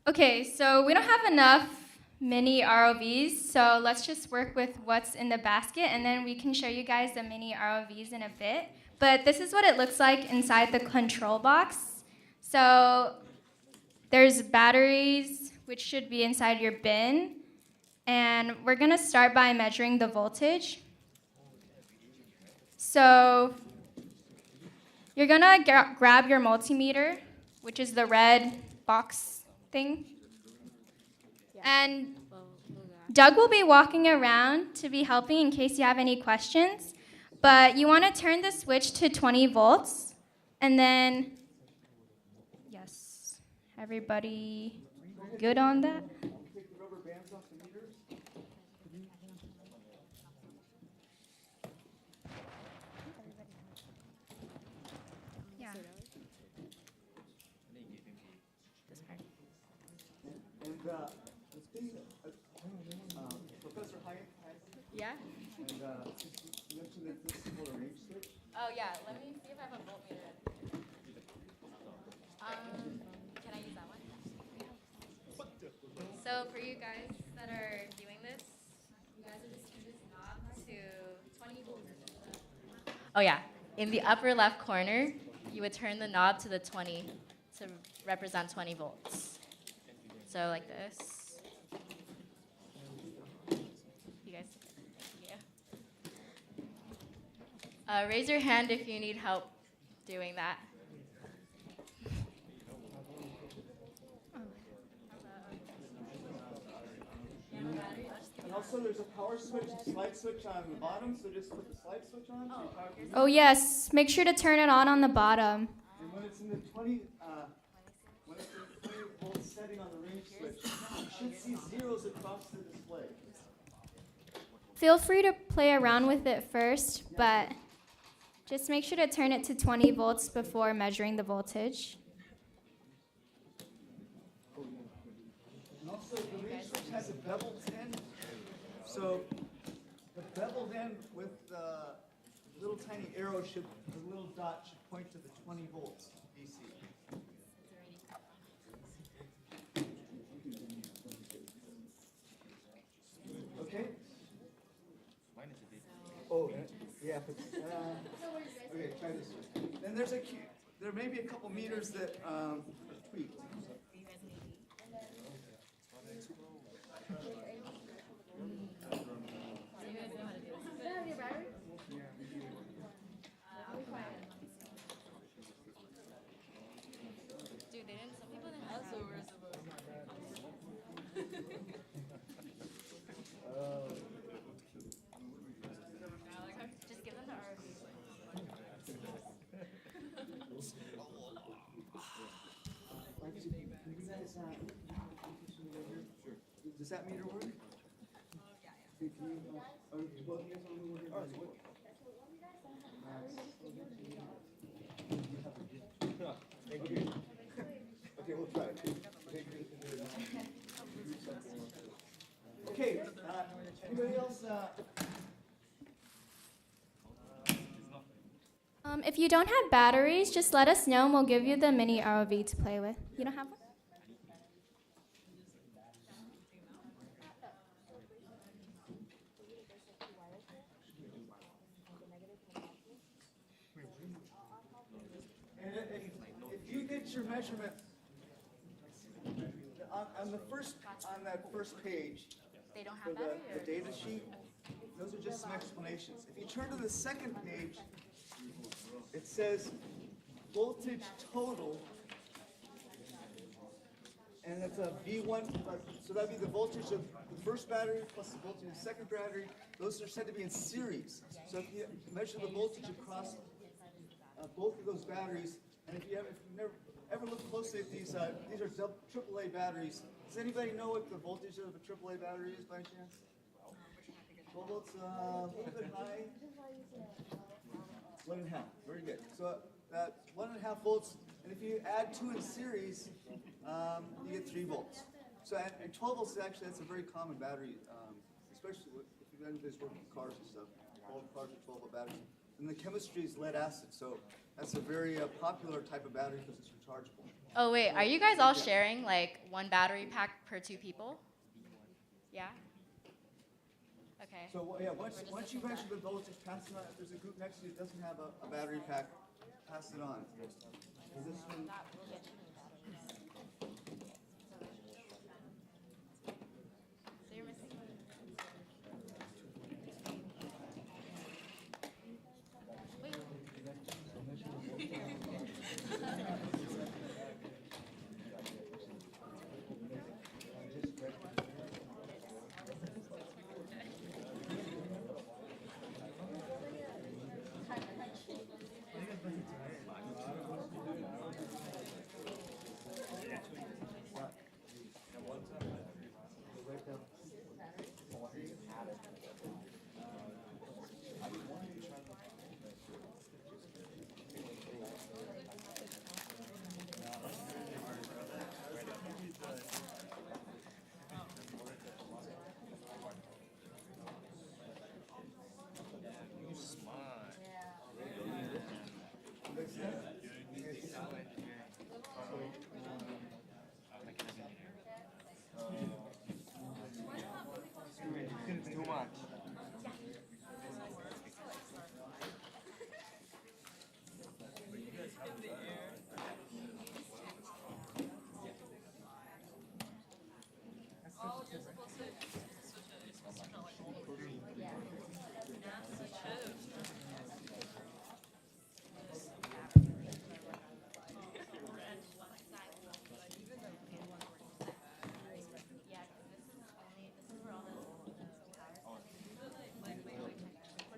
Okay, so we don't have enough mini ROVs, so let's just work with what's in the basket, and then we can show you guys the mini ROVs in a bit. But this is what it looks like inside the control box. So there's batteries, which should be inside your bin, and we're gonna start by measuring the voltage. So you're gonna grab your multimeter, which is the red box thing. And Doug will be walking around to be helping in case you have any questions. But you want to turn the switch to 20 volts. And then, yes, everybody good on that? Yeah. And the thing, Professor Hyatt, Yeah? and you mentioned that this is called a range switch. Oh yeah, let me see if I have a voltmeter. Can I use that one? So for you guys that are doing this, you guys will just turn this knob to 20 volts. Oh yeah, in the upper left corner, you would turn the knob to the 20 to represent 20 volts. So like this. You guys, yeah. Raise your hand if you need help doing that. And also there's a power switch, slide switch on the bottom, so just put the slide switch on. So Oh, yes. Make sure to turn it on the bottom. and when it's in the 20, when it's in the 20 volt setting on the range switch, you should see zeros across the display. Feel free to play around with it first, but just make sure to turn it to 20 volts before measuring the voltage. And also the range switch has a beveled end, so the beveled end with the little tiny arrow should, the little dot should point to the 20 volts DC. Yeah. Okay, try this one. Then there's there may be a couple meters that are tweaked. Dude, they didn't. Some people didn't. That's what we're supposed to. Just give them the Does that meter work? Can you, both of you guys want to work? All right. Thank you. Okay, we'll try it. Okay, anybody else? If you don't have batteries, just let us know and we'll give you the mini ROV to play with. You don't have one? And if you get your measurement on that first page, They don't for have battery? the data sheet, those are just some explanations. If you turn to the second page, it says voltage total, and it's a V1, so that'd be the voltage of the first battery plus the voltage of the second battery. Those are said to be in series. So if you measure the voltage across both of those batteries, and if you've never ever looked closely at these are AAA batteries. Does anybody know what the voltage of a AAA battery is by chance? 12 volts, a little bit high. 1.5. Very good. So 1.5 volts, and if you add 2 in series, you get 3 volts. So and 12 volts actually that's a very common battery, especially if anybody's working with cars and stuff. All cars are 12 volt batteries. And the chemistry is lead acid, so that's a very popular type of battery because it's rechargeable. Oh wait, are you guys all sharing like one battery pack per 2 people? Yeah? Okay. So yeah, once you measure the voltage, pass it on. If there's a group next to you that doesn't have a battery pack, pass it on. This one, So you're missing. Too much.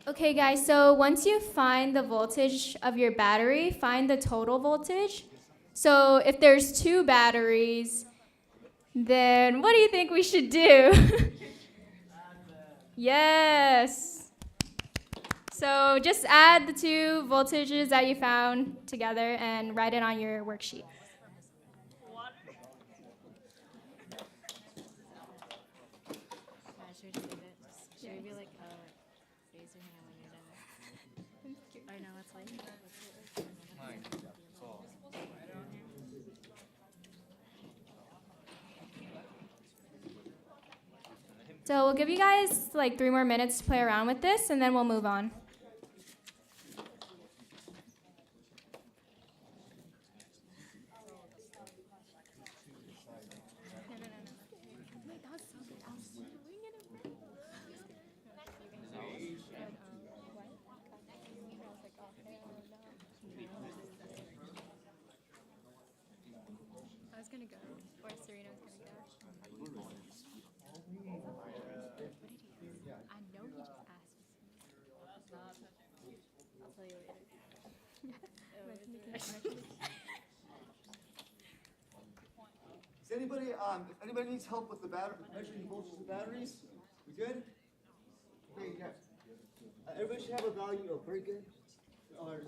Okay guys, so once you find the voltage of your battery, find the total voltage. So if there's 2 batteries, then what do you think we should do? Yes. So just add the 2 voltages that you found together and write it on your worksheet. Should we be like, raise your hand when you're done? Or no, it's like. So we'll give you guys like 3 more minutes to play around with this and then we'll move on. tell you later. Does anybody, if anybody needs help with the measuring the voltage of the batteries, we good? Okay, yeah. Everybody should have a value. Oh, very good. Or,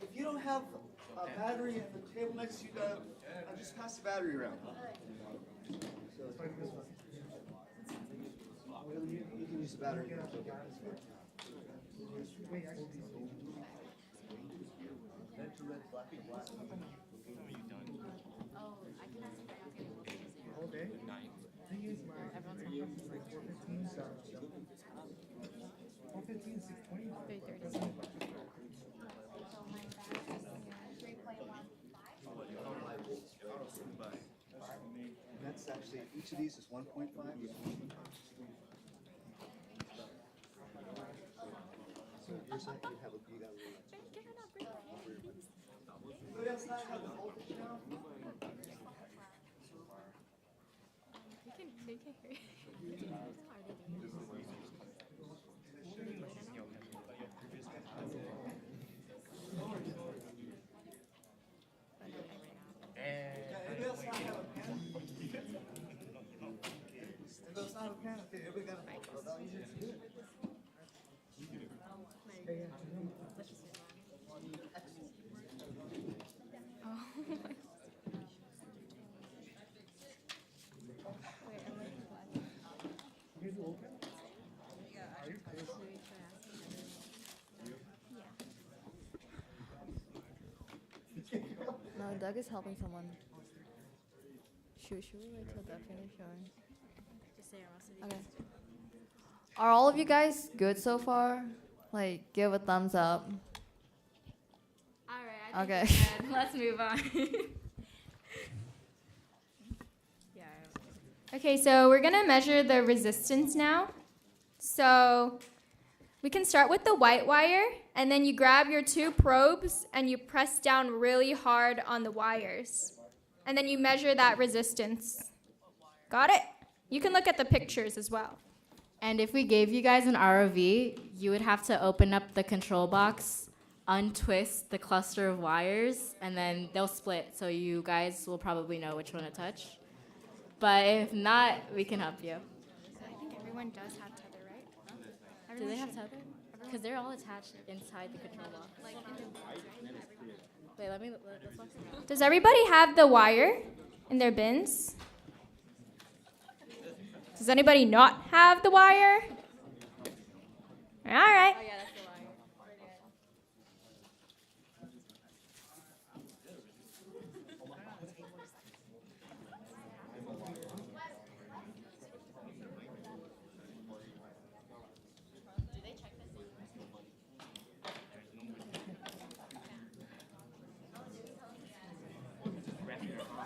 if you don't have a battery at the table next to you, just pass the battery around. You can use the battery. Okay. That's actually, each of these is 1.5. So here's how you have a, you got a little. Anybody else not have the voltage now? They can hear you. Anybody else not have a pen? Anybody else not have a pen? Okay, everybody got a pen. No, Doug is helping someone. Should we wait till Doug finish or? Just say Okay. Are all of you guys good so far? Like, give a thumbs up. Alright, I think Okay. we're good. Let's move on. Yeah. Okay, so we're gonna measure the resistance now. So we can start with the white wire, and then you grab your two probes and you press down really hard on the wires. And then you measure that resistance. Got it? You can look at the pictures as well. And if we gave you guys an ROV, you would have to open up the control box, untwist the cluster of wires, and then they'll split, so you guys will probably know which one to touch. But if not, we can help you. So I think everyone does have tether, right? Do they have tether? Because they're all attached inside the control box. Wait, let's walk around. Does everybody have the wire in their bins? Does anybody not have the wire? All right. Oh yeah, that's the wire.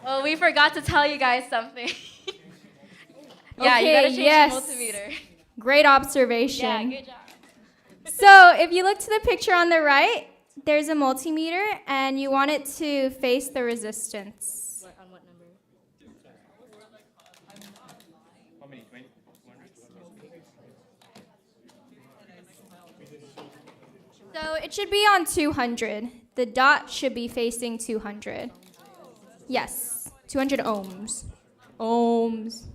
Well, we forgot to tell you guys something. Yeah, you gotta change yes. the multimeter. Great observation. Yeah, good job. So if you look to the picture on the right, there's a multimeter, and you want it to face the resistance. On what number? How many? 20? So it should be on 200. The dot should be facing 200. Yes, 200 ohms. Ohms.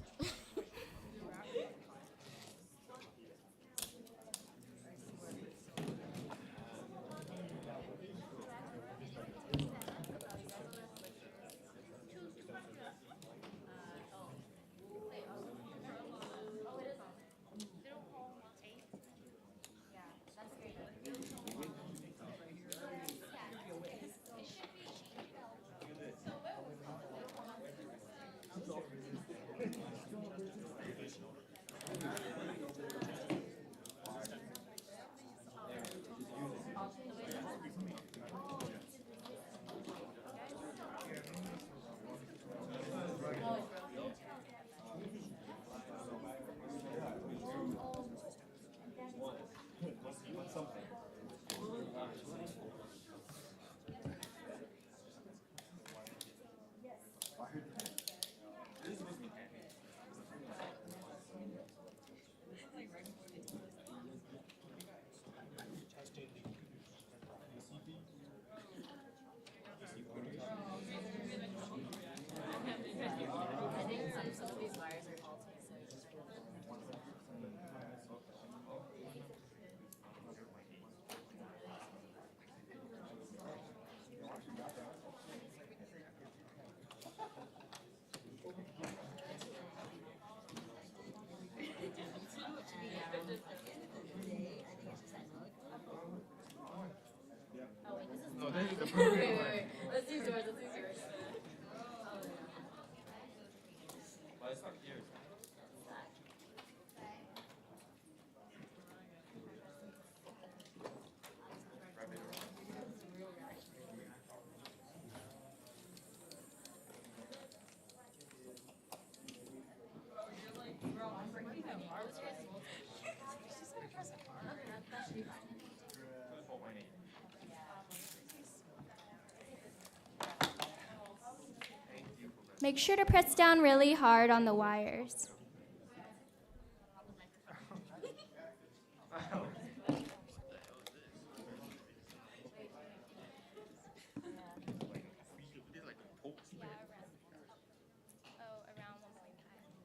Make sure to press down really hard on the wires.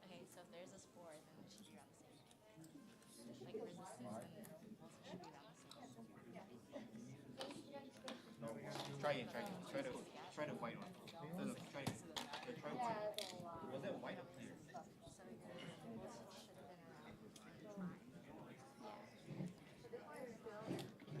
Okay, so if there's a spore, then it should be around the same. Like resistance and also should be around the same. No, try again, try again. Try the white one. No, try white. Was it white up here?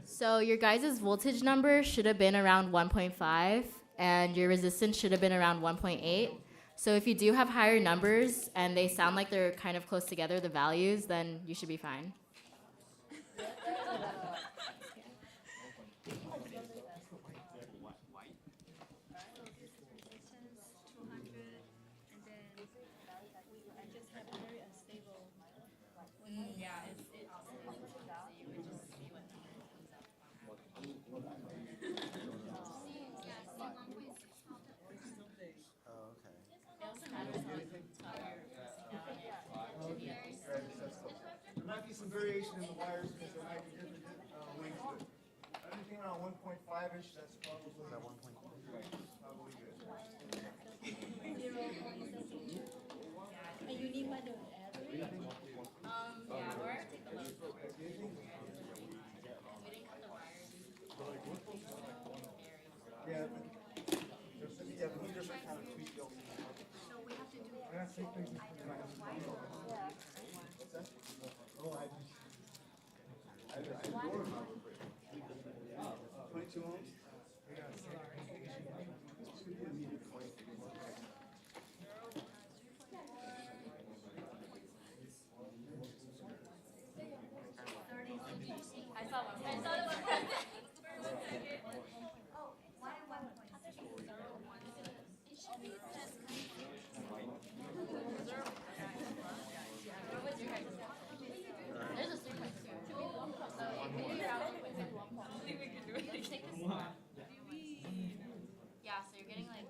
So your guys' voltage number should have been around 1.5, and your resistance should have been around 1.8. So if you do have higher numbers and they sound like they're kind of close together, the values, then you should be fine. There might be some variation in the wires because there might be different lengths to it. Anything around 1.5-ish, that's probably probably good. And you need one to add. Yeah, or take the load. Yeah, but we just kind of tweak those. So we have to do I gotta take things with my What's that? Oh, I 22 ohms? I saw one. There's a 3.2. Yeah, so you're getting like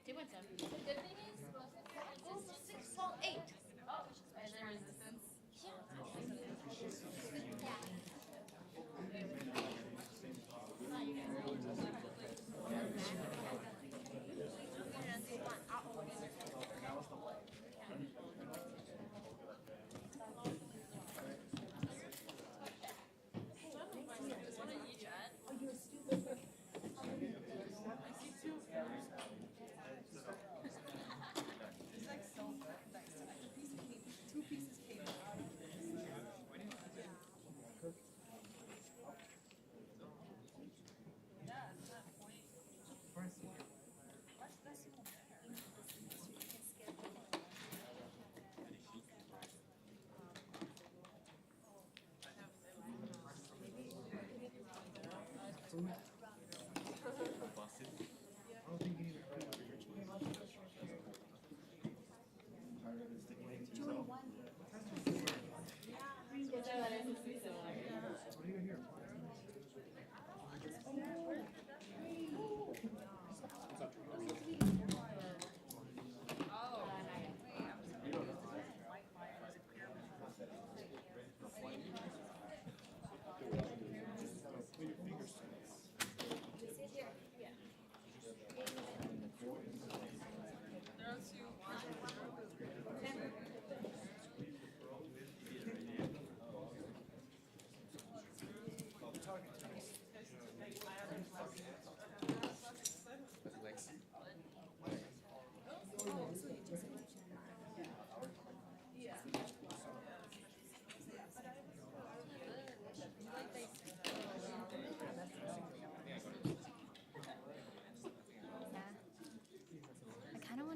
2.7. The good thing is, it's 6.8. Oh, is there resistance?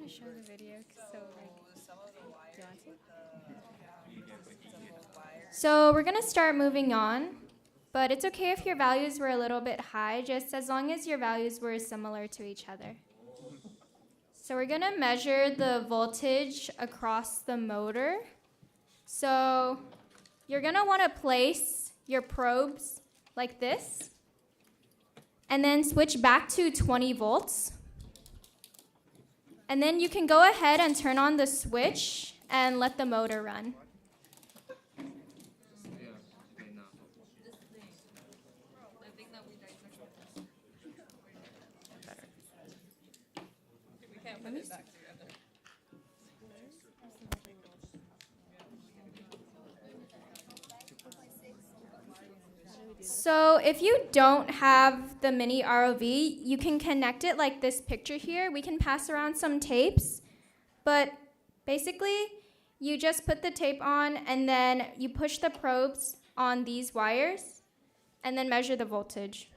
to show the video, so like, do you want to? So we're gonna start moving on, but it's okay if your values were a little bit high, just as long as your values were similar to each other. So we're gonna measure the voltage across the motor. So you're gonna wanna place your probes like this, and then switch back to 20 volts. And then you can go ahead and turn on the switch and let the motor run. So if you don't have the mini ROV, you can connect it like this picture here. We can pass around some tapes, but basically you just put the tape on and then you push the probes on these wires and then measure the voltage.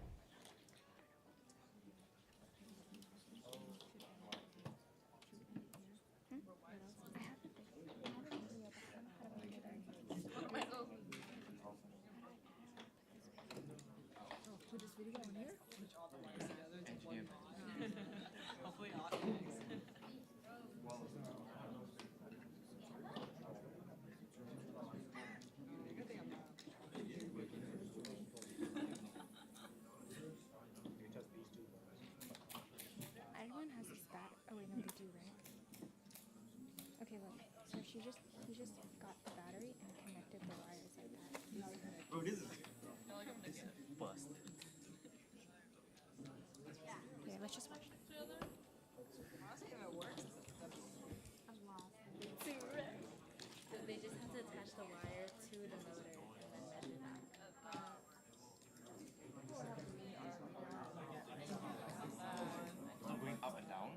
Everyone has this bat. Oh wait, no, they do, right? Okay, look. So he just got the battery and connected the wires like that. Bro, this is bust. Yeah, let's just watch. So they just have to attach the wire to the motor and then measure that. Going up and down.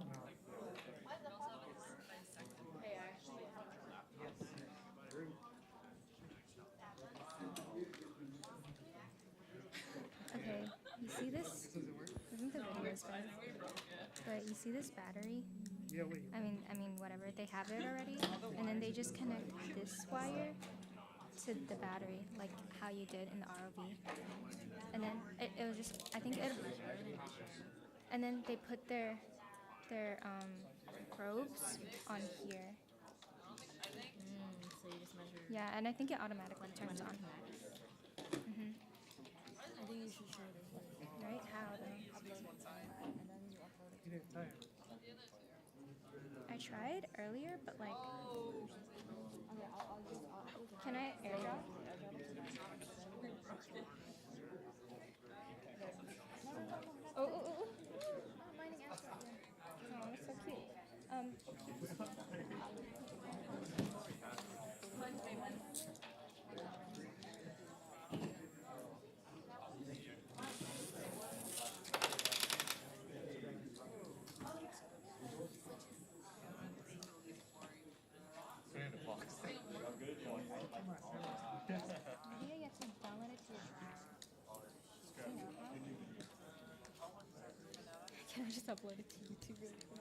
Okay, you see this? I think the video is bad. But you see this battery? Yeah, wait. I mean, whatever. They have it already, and then they just connect this wire to the battery, like how you did in the ROV. And then it was just, I think it. And then they put their probes on here. So you just measure. Yeah, and I think it automatically turns on. Mhm. I think you should show this. Right? How though? And then you upload it. I tried earlier, but like, can I airdrop? Oh, mining asset. Oh, that's so cute. Maybe you have to download it to your Can I just upload it to YouTube really quick?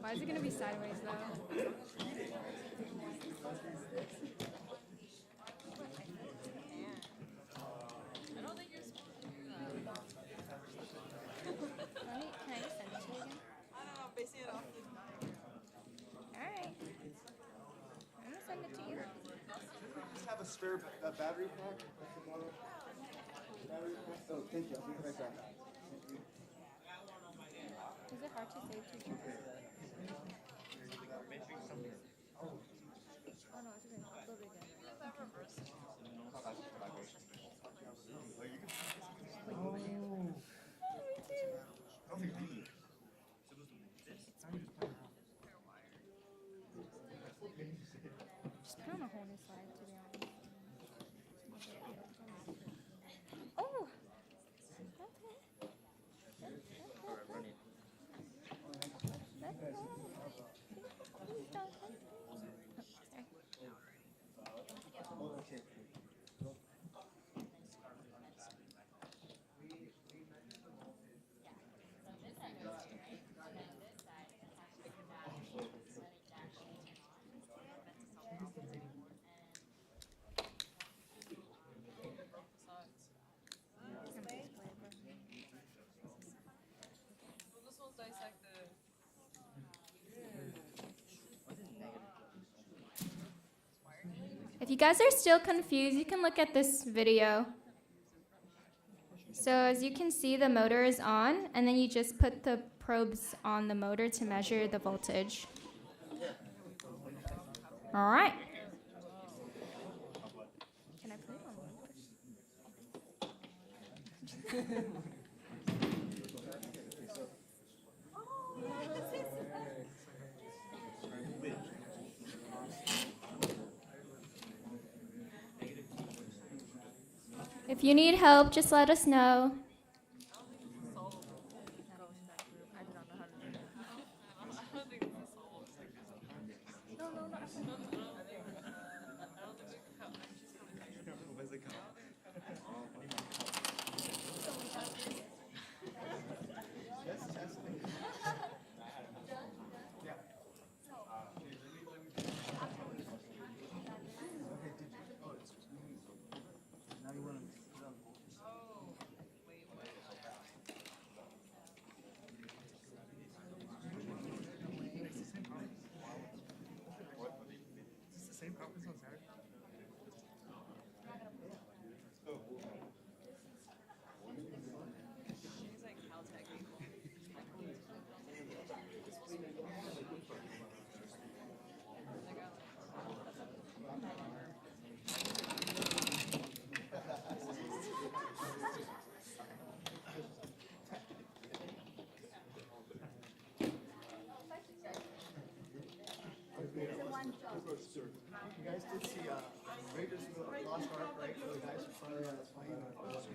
Why is it gonna be sideways though? Can I just send it to you again? I don't know, basing it off the. Alright. I'm gonna send it to you. spare battery pack? Battery pack? Oh, thank you. I'll be right back. Thank you. Is it hard to save teacher? Oh no, it's okay. Upload it again. Just put on a whole new slide, to be honest. Oh! If you guys are still confused, you can look at this video. So as you can see, the motor is on, and then you just put the probes on the motor to measure the voltage. All right. Can I put it on loop? If you need help, just let us know. You guys did see Raiders of the Lost Ark, right? Where the guys are flying on a plane.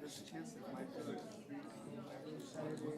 There's a chance that it might be Saturday.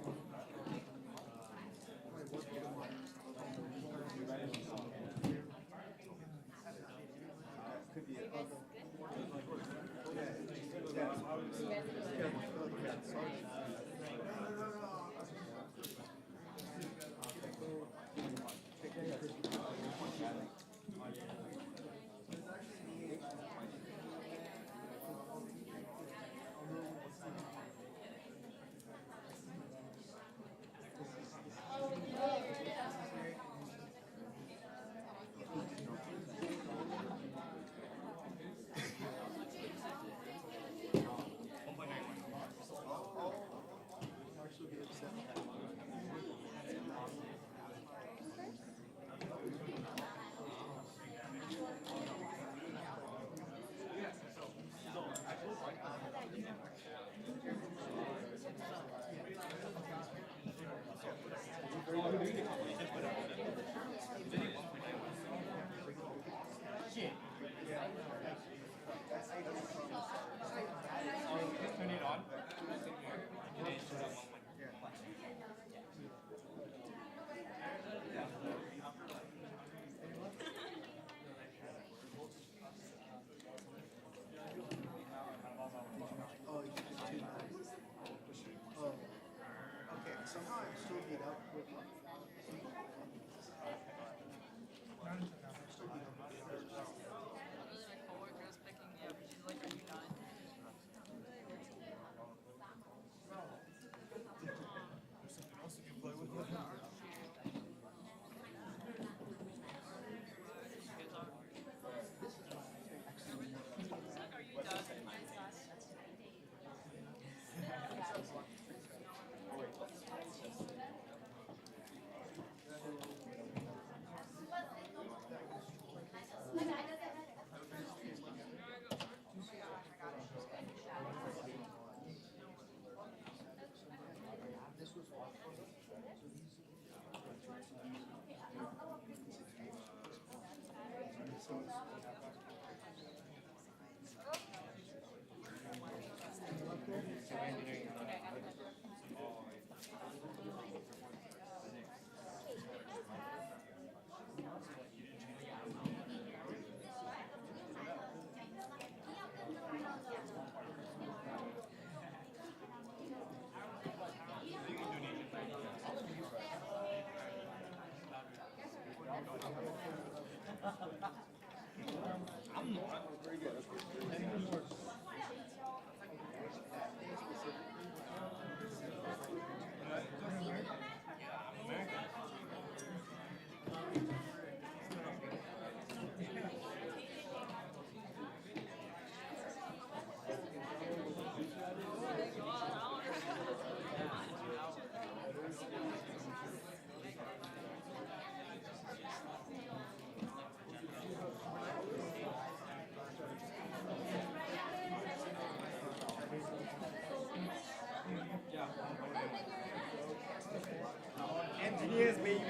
Engineers, baby.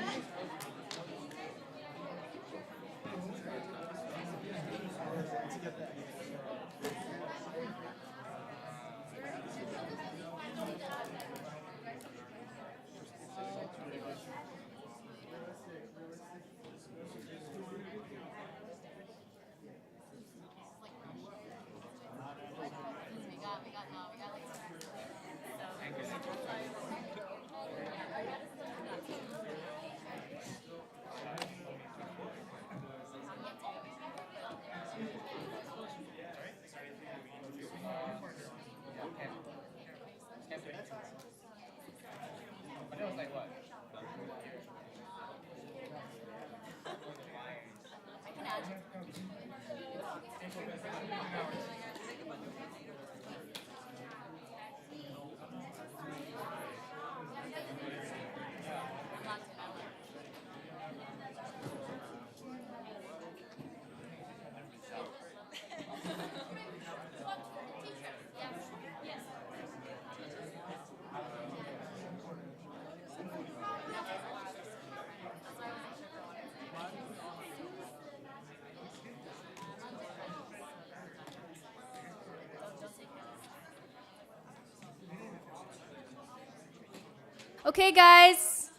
Okay, guys,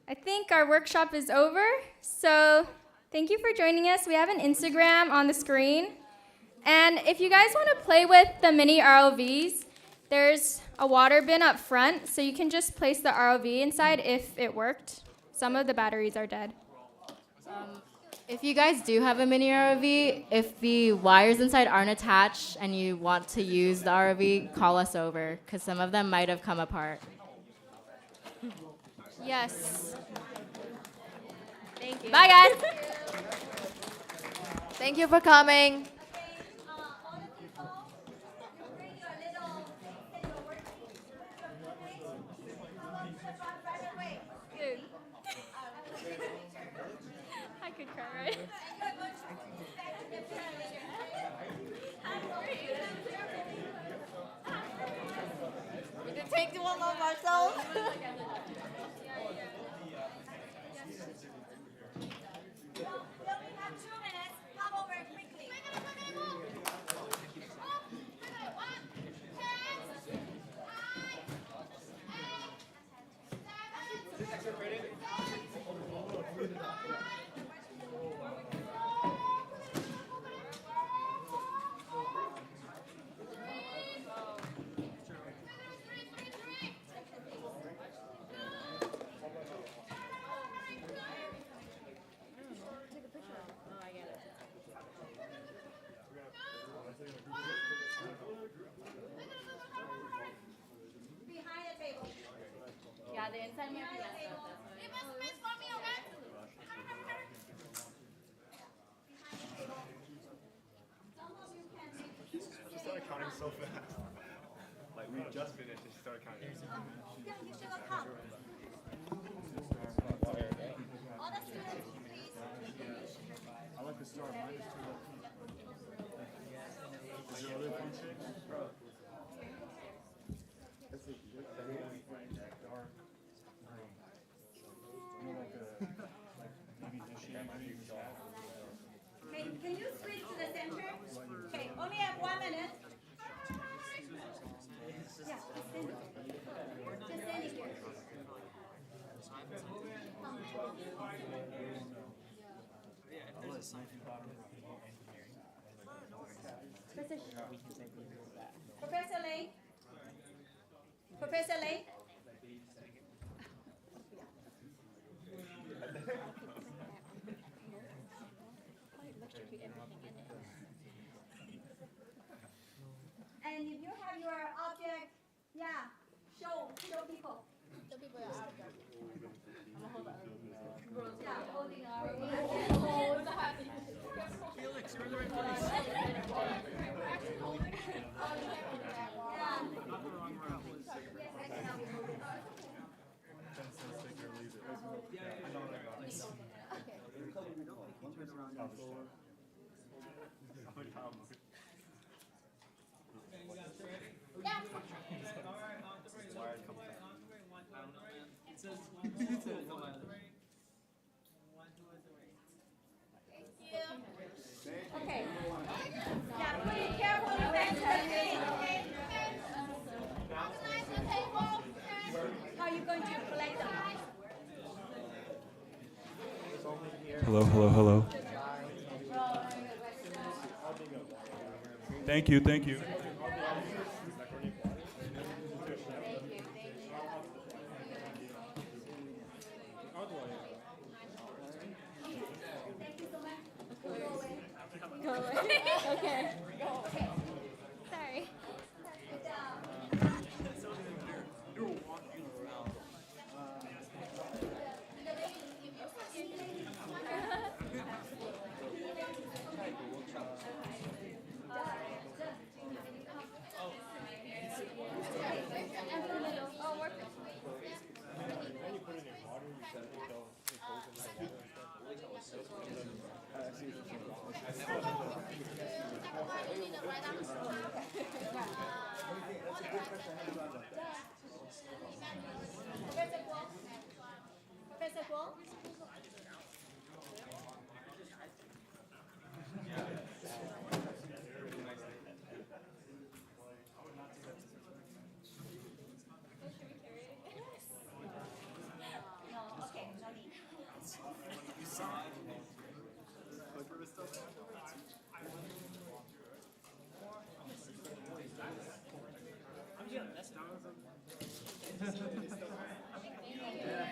I think our workshop is over. So thank you for joining us. We have an Instagram on the screen. And if you guys want to play with the mini ROVs, there's a water bin up front, so you can just place the ROV inside if it worked. Some of the batteries are dead. If you guys do have a mini ROV, if the wires inside aren't attached and you want to use the ROV, call us over, because some of them might have come apart. Yes. Thank you. Bye, guys. Thank you for coming. Dude. I could cry, right? We did take one of ourselves. Yeah, the inside might be She started counting so fast. Like we just finished and she started counting. Yeah, you should have come. All the students, please. I like the star. Mine is too. Is there other function? That's a good dark green. You know, like maybe this year might be soft. Okay, can you switch to the center? Okay, only have 1 minute. Yeah, just stand it. Just stand it here. Professor Lane. Professor Lane. have your object, yeah, show people. Show people your object. Yeah, holding our Felix, you're in the right place. Not the wrong route. Okay. Yeah, please carefully face the me, okay? How are you going to collect them? Hello, hello, hello. Thank you, thank you. Go away. Okay. Sorry.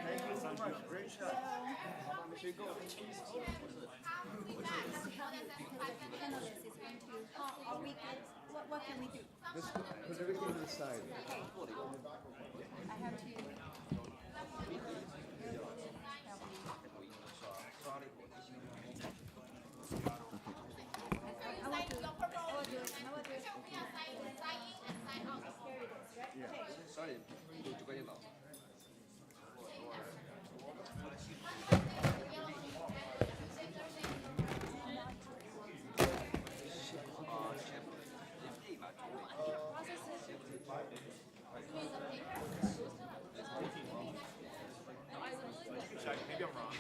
Thank you so much. Great shot. What can we do? Let's put everything to the side. I have to. Sorry. Maybe I'm wrong.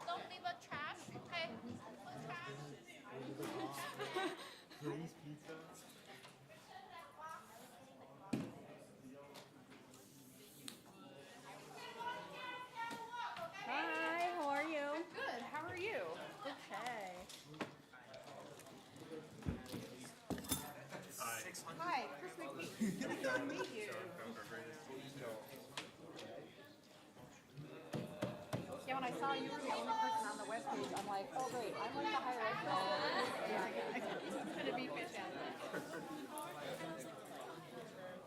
Don't leave a trash, okay? No trash. Please, pizza. Hi, how are you? Good, how are you? Okay. Hi, Chris McPhee. Good to meet you. Yeah, when I saw you were the only person on the webpage, I'm like, oh great, I'm like the highlight. Yeah, it's gonna be fantastic.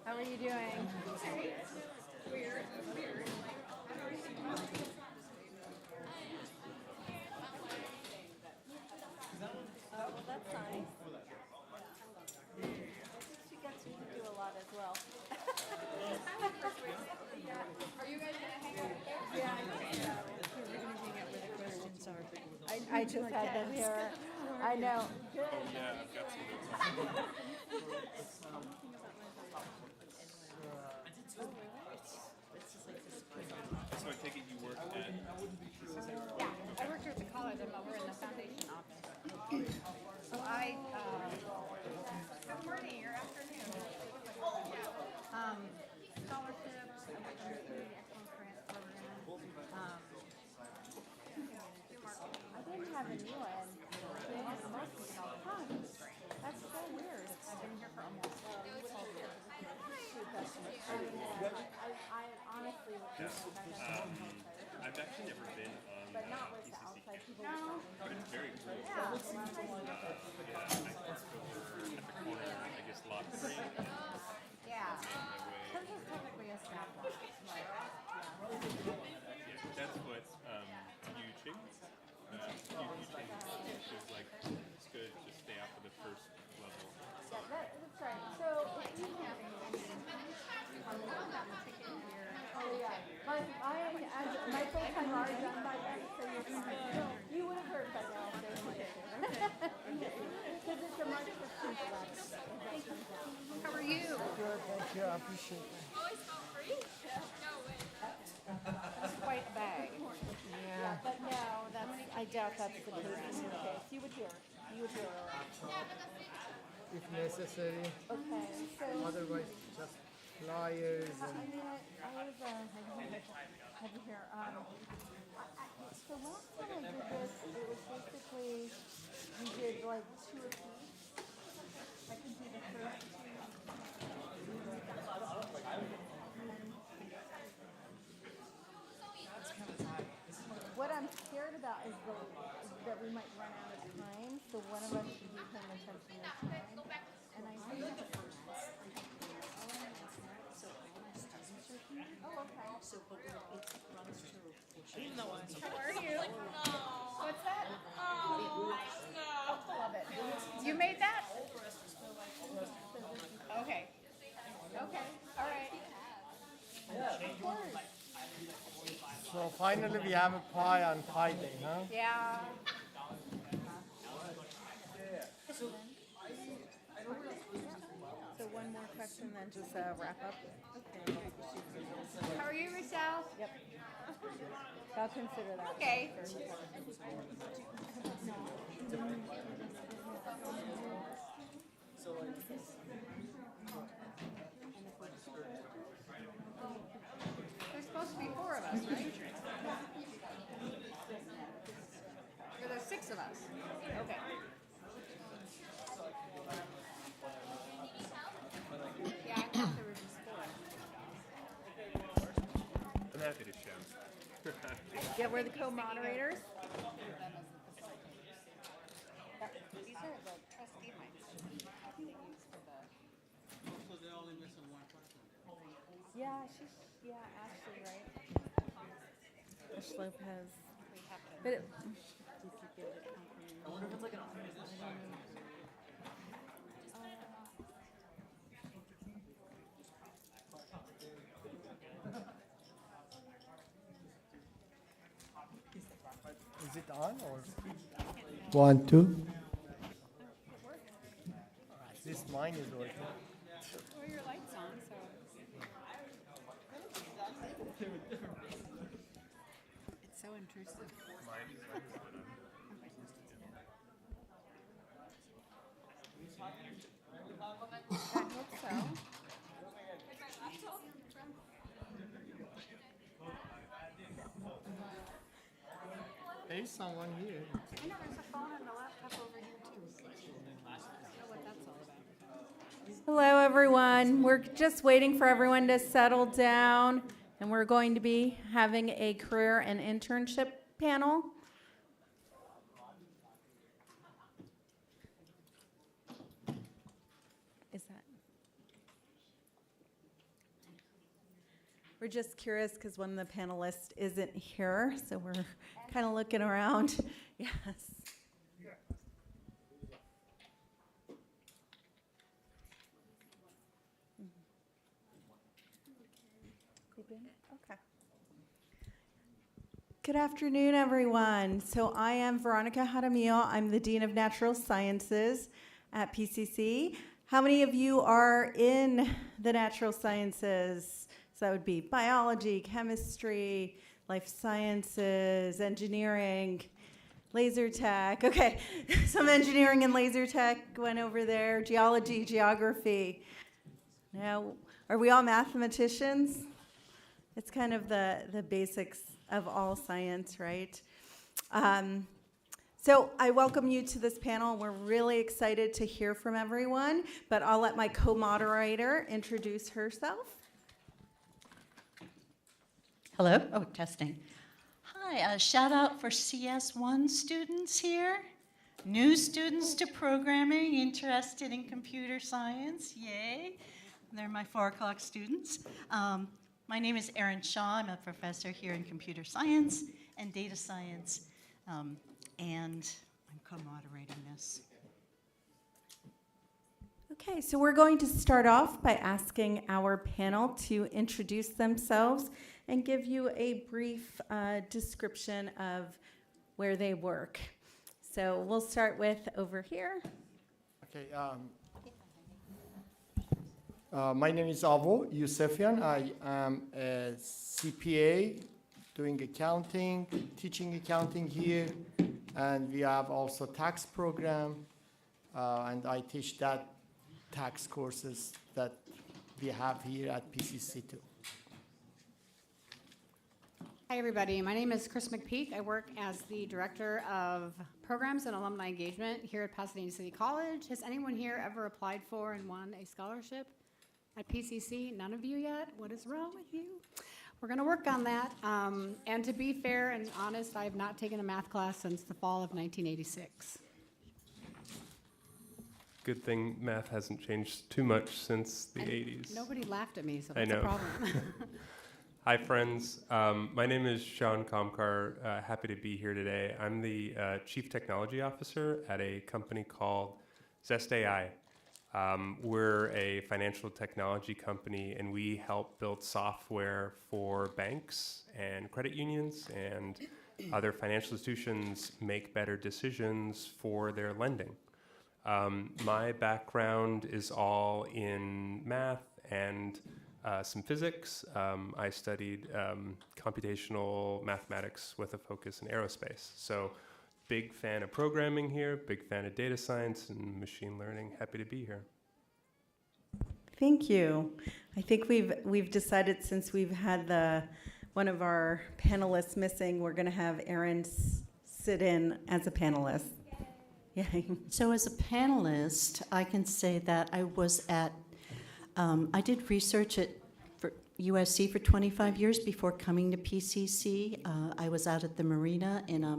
How are you doing? Weird. Oh, well, that's nice. She gets you to do a lot as well. Are you guys gonna hang out there? Yeah, I think so. We're gonna hang out where the questions are. I just had them here. I know. Good. Yeah, I've got some. So I take it you work at Yeah, I work Manila and they have most of it all the time. That's so weird. I've been here for almost 12 years. I honestly would Yeah. think like I don't know. I've actually never been on But not with the PCC outside people. campus, but it's very cool. Yeah. Yeah, I parked over at the corner, I guess, lot 3. Yeah. Made my way. This is technically a staff lot. Yeah, that's what Yuching. Yuching is like, it's good to stay out for the first level. Yeah, that's right. So if you have oh yeah, my full-time are done by then, so you're fine. You would have heard by now if there's my because it's a March 15th election. How are you? Good, thank you. I appreciate it. Always felt free? No way. That's quite a bag. Yeah. But no, I doubt that's the case in your case. You would hear. If necessary. Okay, so. Otherwise, just flyers I and. mean, I was, have you here, so last time I did this, it was basically, you did like 2 or 3. I could do the first 2. What I'm scared about is that we might run out of time, so one of us should be paying attention this time. And I think oh, okay. So, but it runs through. How are you? What's that? Oh, no. Love it. You made that? Okay. Okay. All right. Of course. So finally, we have a pie on Pie Day, huh? Yeah. So one more question, then just wrap up. Okay. How are you, Rochelle? Yep. I'll consider that. Okay. There's supposed to be 4 of us, right? Or there's 6 of us. Okay. Yeah, I thought there were just 4. I'm happy to show. Yeah, we're the co-moderators. These are the trustee mics. So they're only missing one person. Yeah, Ashley, right? Ash Lopez. But it, I wonder if it's like an Is it on or? 1, 2. This mine is working. well, your light's on, so. It's so intrusive. I hope so. There's someone here. I know there's a phone and a laptop over here too. I don't know what that's all about. Hello, everyone. We're just waiting for everyone to settle down, and we're going to be having a career and internship panel. Is that? We're just curious because one of the panelists isn't here, so we're kind of looking around. Yes. Okay. Good afternoon, everyone. So I am Veronica Jaramillo. I'm the Dean of Natural Sciences at PCC. How many of you are in the natural sciences? So that would be biology, chemistry, life sciences, engineering, laser tech. Okay, some engineering and laser tech went over there. Geology, geography. Now, are we all mathematicians? It's kind of the basics of all science, right? So I welcome you to this panel. We're really excited to hear from everyone, but I'll let my co-moderator introduce herself. Hello? Oh, testing. Hi, shout out for CS1 students here. New students to programming, interested in computer science, yay. They're my 4 o'clock students. My name is Erin Shaw. I'm a professor here in computer science and data science, and I'm co-moderating this. Okay, so we're going to start off by asking our panel to introduce themselves and give you a brief description of where they work. So we'll start with over here. Okay. My name is Avo Yusefian. I am a CPA doing accounting, teaching accounting here, and we have also tax program, and I teach that tax courses that we have here at PCC too. Hi, everybody. My name is Chris McPeak. I work as the Director of Programs and Alumni Engagement here at Pasadena City College. Has anyone here ever applied for and won a scholarship at PCC? None of you yet? What is wrong with you? We're going to work on that. And to be fair and honest, I have not taken a math class since the fall of 1986. Good thing math hasn't changed too much since the 80s. Nobody laughed at me, so I that's know. a problem. Hi, friends. My name is Sean Comcar. Happy to be here today. I'm the Chief Technology Officer at a company called Zest AI. We're a financial technology company, and we help build software for banks and credit unions and other financial institutions make better decisions for their lending. My background is all in math and some physics. I studied computational mathematics with a focus in aerospace. So big fan of programming here, big fan of data science and machine learning. Happy to be here. Thank you. I think we've decided, since we've had one of our panelists missing, we're going to have Erin sit in as a panelist. Yay. So as a panelist, I can say that I was at I did research at USC for 25 years before coming to PCC. I was out at the Marina in a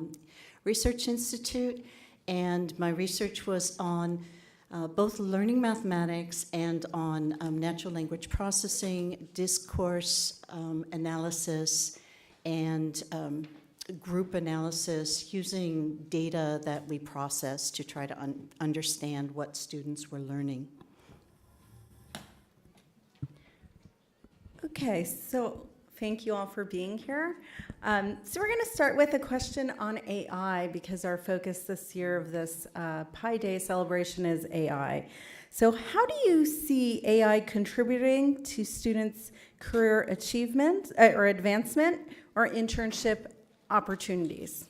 research institute, and my research was on both learning mathematics and on natural language processing, discourse analysis, and group analysis using data that we process to try to understand what students were learning. Okay, so thank you all for being here. So we're going to start with a question on AI, because our focus this year of this Pi Day celebration is AI. So how do you see AI contributing to students' career achievement or advancement or internship opportunities?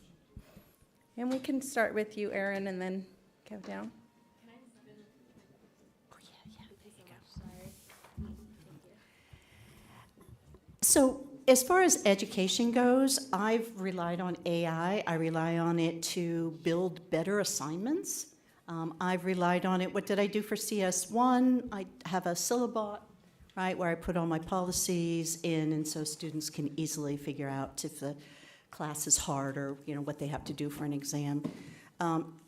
And we can start with you, Erin, and then go down. So as far as education goes, I've relied on AI. I rely on it to build better assignments. I've relied on it. What did I do for CS1? I have a syllabus, right, where I put all my policies in, and so students can easily figure out if the class is hard or what they have to do for an exam.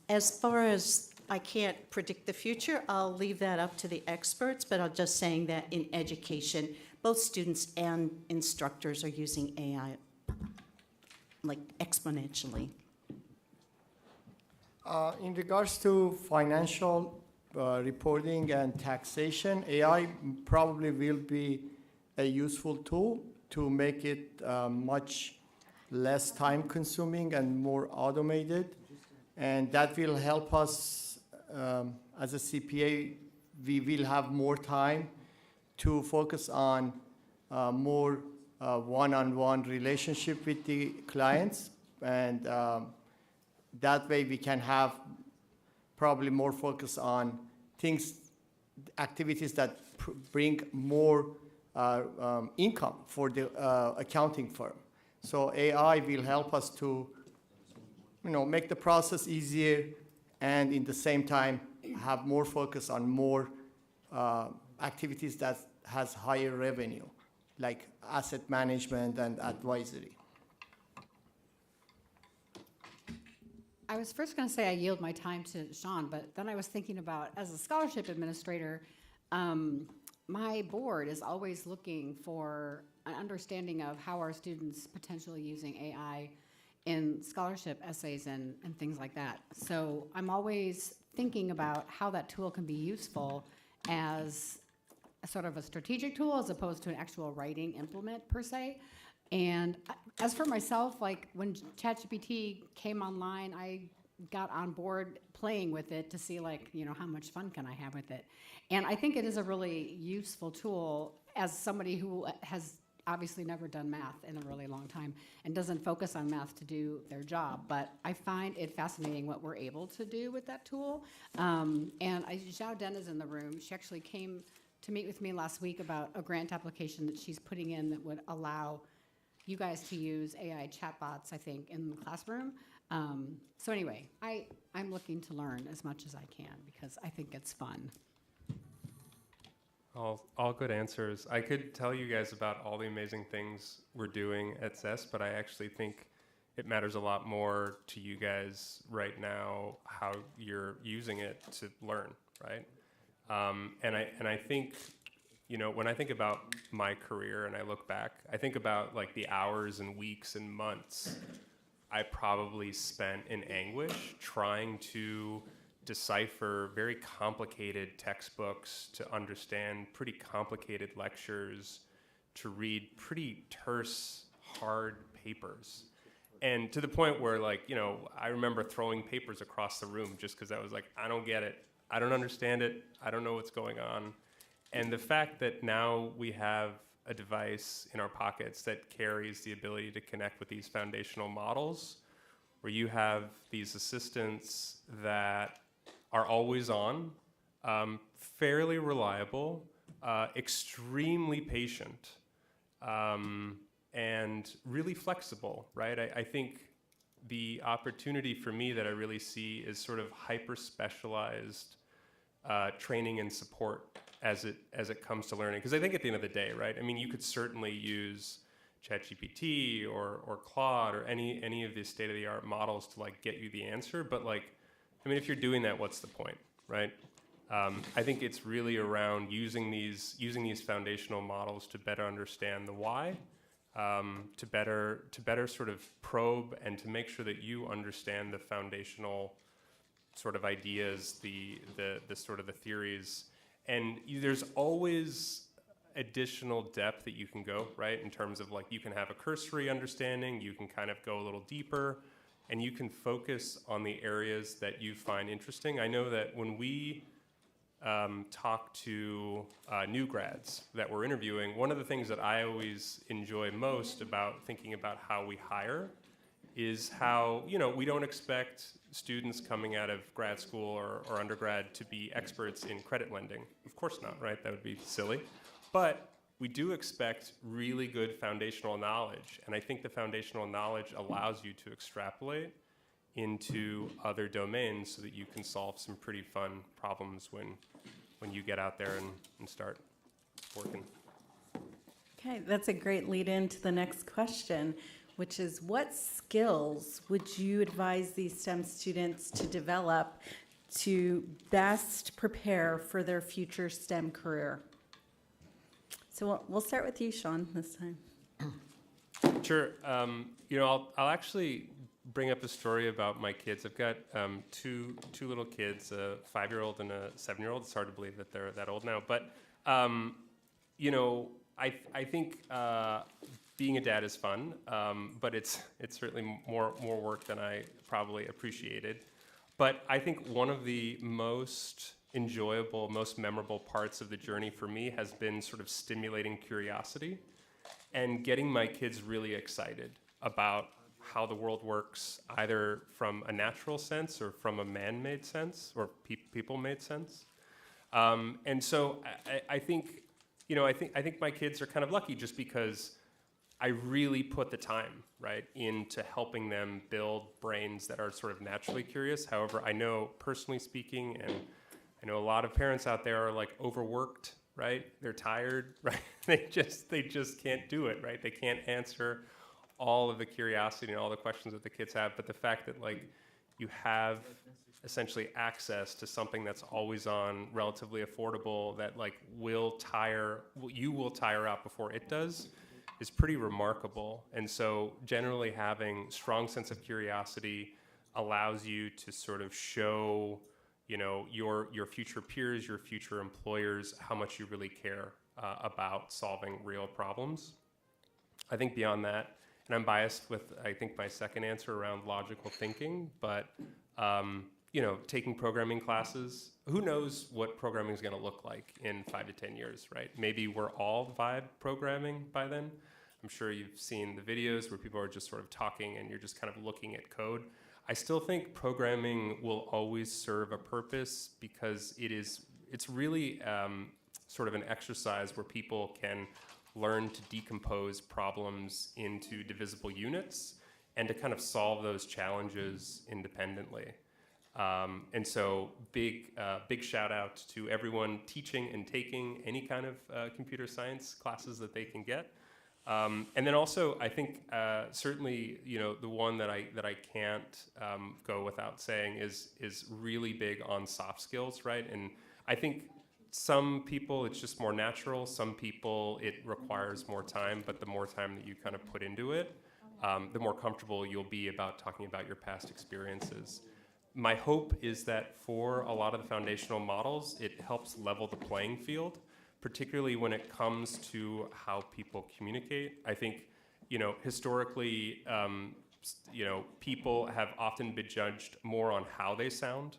As far as I can't predict the future, I'll leave that up to the experts, but I'm just saying that in education, both students and instructors are using AI like exponentially. In regards to financial reporting and taxation, AI probably will be a useful tool to make it much less time consuming and more automated. And that will help us as a CPA, we will have more time to focus on more one-on-one relationship with the clients, and that way we can have probably more focus on activities that bring more income for the accounting firm. So AI will help us to make the process easier, and in the same time have more focus on more activities that has higher revenue, like asset management and advisory. I was first going to say I yield my time to Sean, but then I was thinking about, as a scholarship administrator, my board is always looking for an understanding of how our students potentially using AI in scholarship essays and things like that. So I'm always thinking about how that tool can be useful as a sort of a strategic tool as opposed to an actual writing implement per se. And as for myself, like when ChatGPT came online, I got on board playing with it to see how much fun can I have with it. And I think it is a really useful tool as somebody who has obviously never done math in a really long time and doesn't focus on math to do their job. But I find it fascinating what we're able to do with that tool. And Zhao Den is in the room. She actually came to meet with me last week about a grant application that she's putting in that would allow you guys to use AI chatbots, I think, in the classroom. So anyway, I'm looking to learn as much as I can because I think it's fun. All good answers. I could tell you guys about all the amazing things we're doing at ZEST, but I actually think it matters a lot more to you guys right now how you're using it to learn, right? And I think, when I think about my career and I look back, I think about the hours and weeks and months I probably spent in anguish trying to decipher very complicated textbooks, to understand pretty complicated lectures, to read pretty terse, hard papers. And to the point where, I remember throwing papers across the room just because I was like, I don't get it. I don't understand it. I don't know what's going on. And the fact that now we have a device in our pockets that carries the ability to connect with these foundational models, where you have these assistants that are always on, fairly reliable, extremely patient, and really flexible, right? I think the opportunity for me that I really see is sort of hyper-specialized training and support as it comes to learning. Because I think at the end of the day, right? I mean, you could certainly use ChatGPT or Claude or any of these state-of-the-art models to get you the answer, but if you're doing that, what's the point, right? I think it's really around using these foundational models to better understand the why, to better sort of probe and to make sure that you understand the foundational sort of ideas, the sort of the theories, and there's always additional depth that you can go, right? In terms of you can have a cursory understanding, you can kind of go a little deeper, and you can focus on the areas that you find interesting. I know that when we talk to new grads that we're interviewing, one of the things that I always enjoy most about thinking about how we hire is how, we don't expect students coming out of grad school or undergrad to be experts in credit lending. Of course not, right? That would be silly. But we do expect really good foundational knowledge. And I think the foundational knowledge allows you to extrapolate into other domains so that you can solve some pretty fun problems when you get out there and start working. Okay, that's a great lead in to the next question, which is what skills would you advise these STEM students to develop to best prepare for their future STEM career? So we'll start with you, Sean, this time. Sure. I'll actually bring up a story about my kids. I've got two little kids, a 5-year-old and a 7-year-old. It's hard to believe that they're that old now. But, I think being a dad is fun, but it's certainly more work than I probably appreciated. But I think one of the most enjoyable, most memorable parts of the journey for me has been sort of stimulating curiosity and getting my kids really excited about how the world works, either from a natural sense or from a man-made sense or people-made sense. And so I think my kids are kind of lucky just because I really put the time, right, into helping them build brains that are sort of naturally curious. However, I know, personally speaking, and I know a lot of parents out there are like overworked, right? They're tired, right? They just can't do it, right? They can't answer all of the curiosity and all the questions that the kids have. But the fact that like you have essentially access to something that's always on, relatively affordable, that like you will tire out before it does, is pretty remarkable. And so generally having strong sense of curiosity allows you to sort of show, you know, your future peers, your future employers, how much you really care about solving real problems. I think beyond that, and I'm biased with, I think, my second answer around logical thinking, but you know, taking programming classes, who knows what programming is going to look like in 5 to 10 years, right? Maybe we're all vibe programming by then. I'm sure you've seen the videos where people are just sort of talking and you're just kind of looking at code. I still think programming will always serve a purpose because it's really sort of an exercise where people can learn to decompose problems into divisible units and to kind of solve those challenges independently. And so big shout out to everyone teaching and taking any kind of computer science classes that they can get. And then also, I think certainly, you know, the one that I can't go without saying is really big on soft skills, right? And I think some people it's just more natural. Some people it requires more time. But the more time that you kind of put into it, the more comfortable you'll be about talking about your past experiences. My hope is that for a lot of the foundational models, it helps level the playing field, particularly when it comes to how people communicate. I think, you know, historically, you know, people have often been judged more on how they sound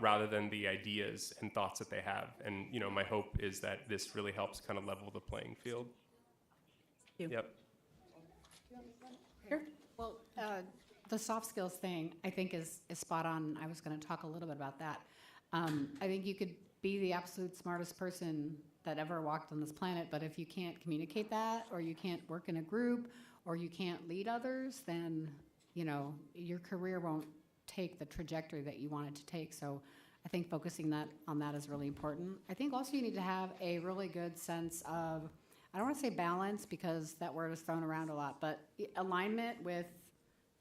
rather than the ideas and thoughts that they have. And, you know, my hope is that this really helps kind of level the playing field. Thank you. Yep. Here? Well, the soft skills thing, I think, is spot on. I was going to talk a little bit about that. I think you could be the absolute smartest person that ever walked on this planet, but if you can't communicate that, or you can't work in a group, or you can't lead others, then, you know, your career won't take the trajectory that you want it to take. So I think focusing on that is really important. I think also you need to have a really good sense of, I don't want to say balance because that word is thrown around a lot, but alignment with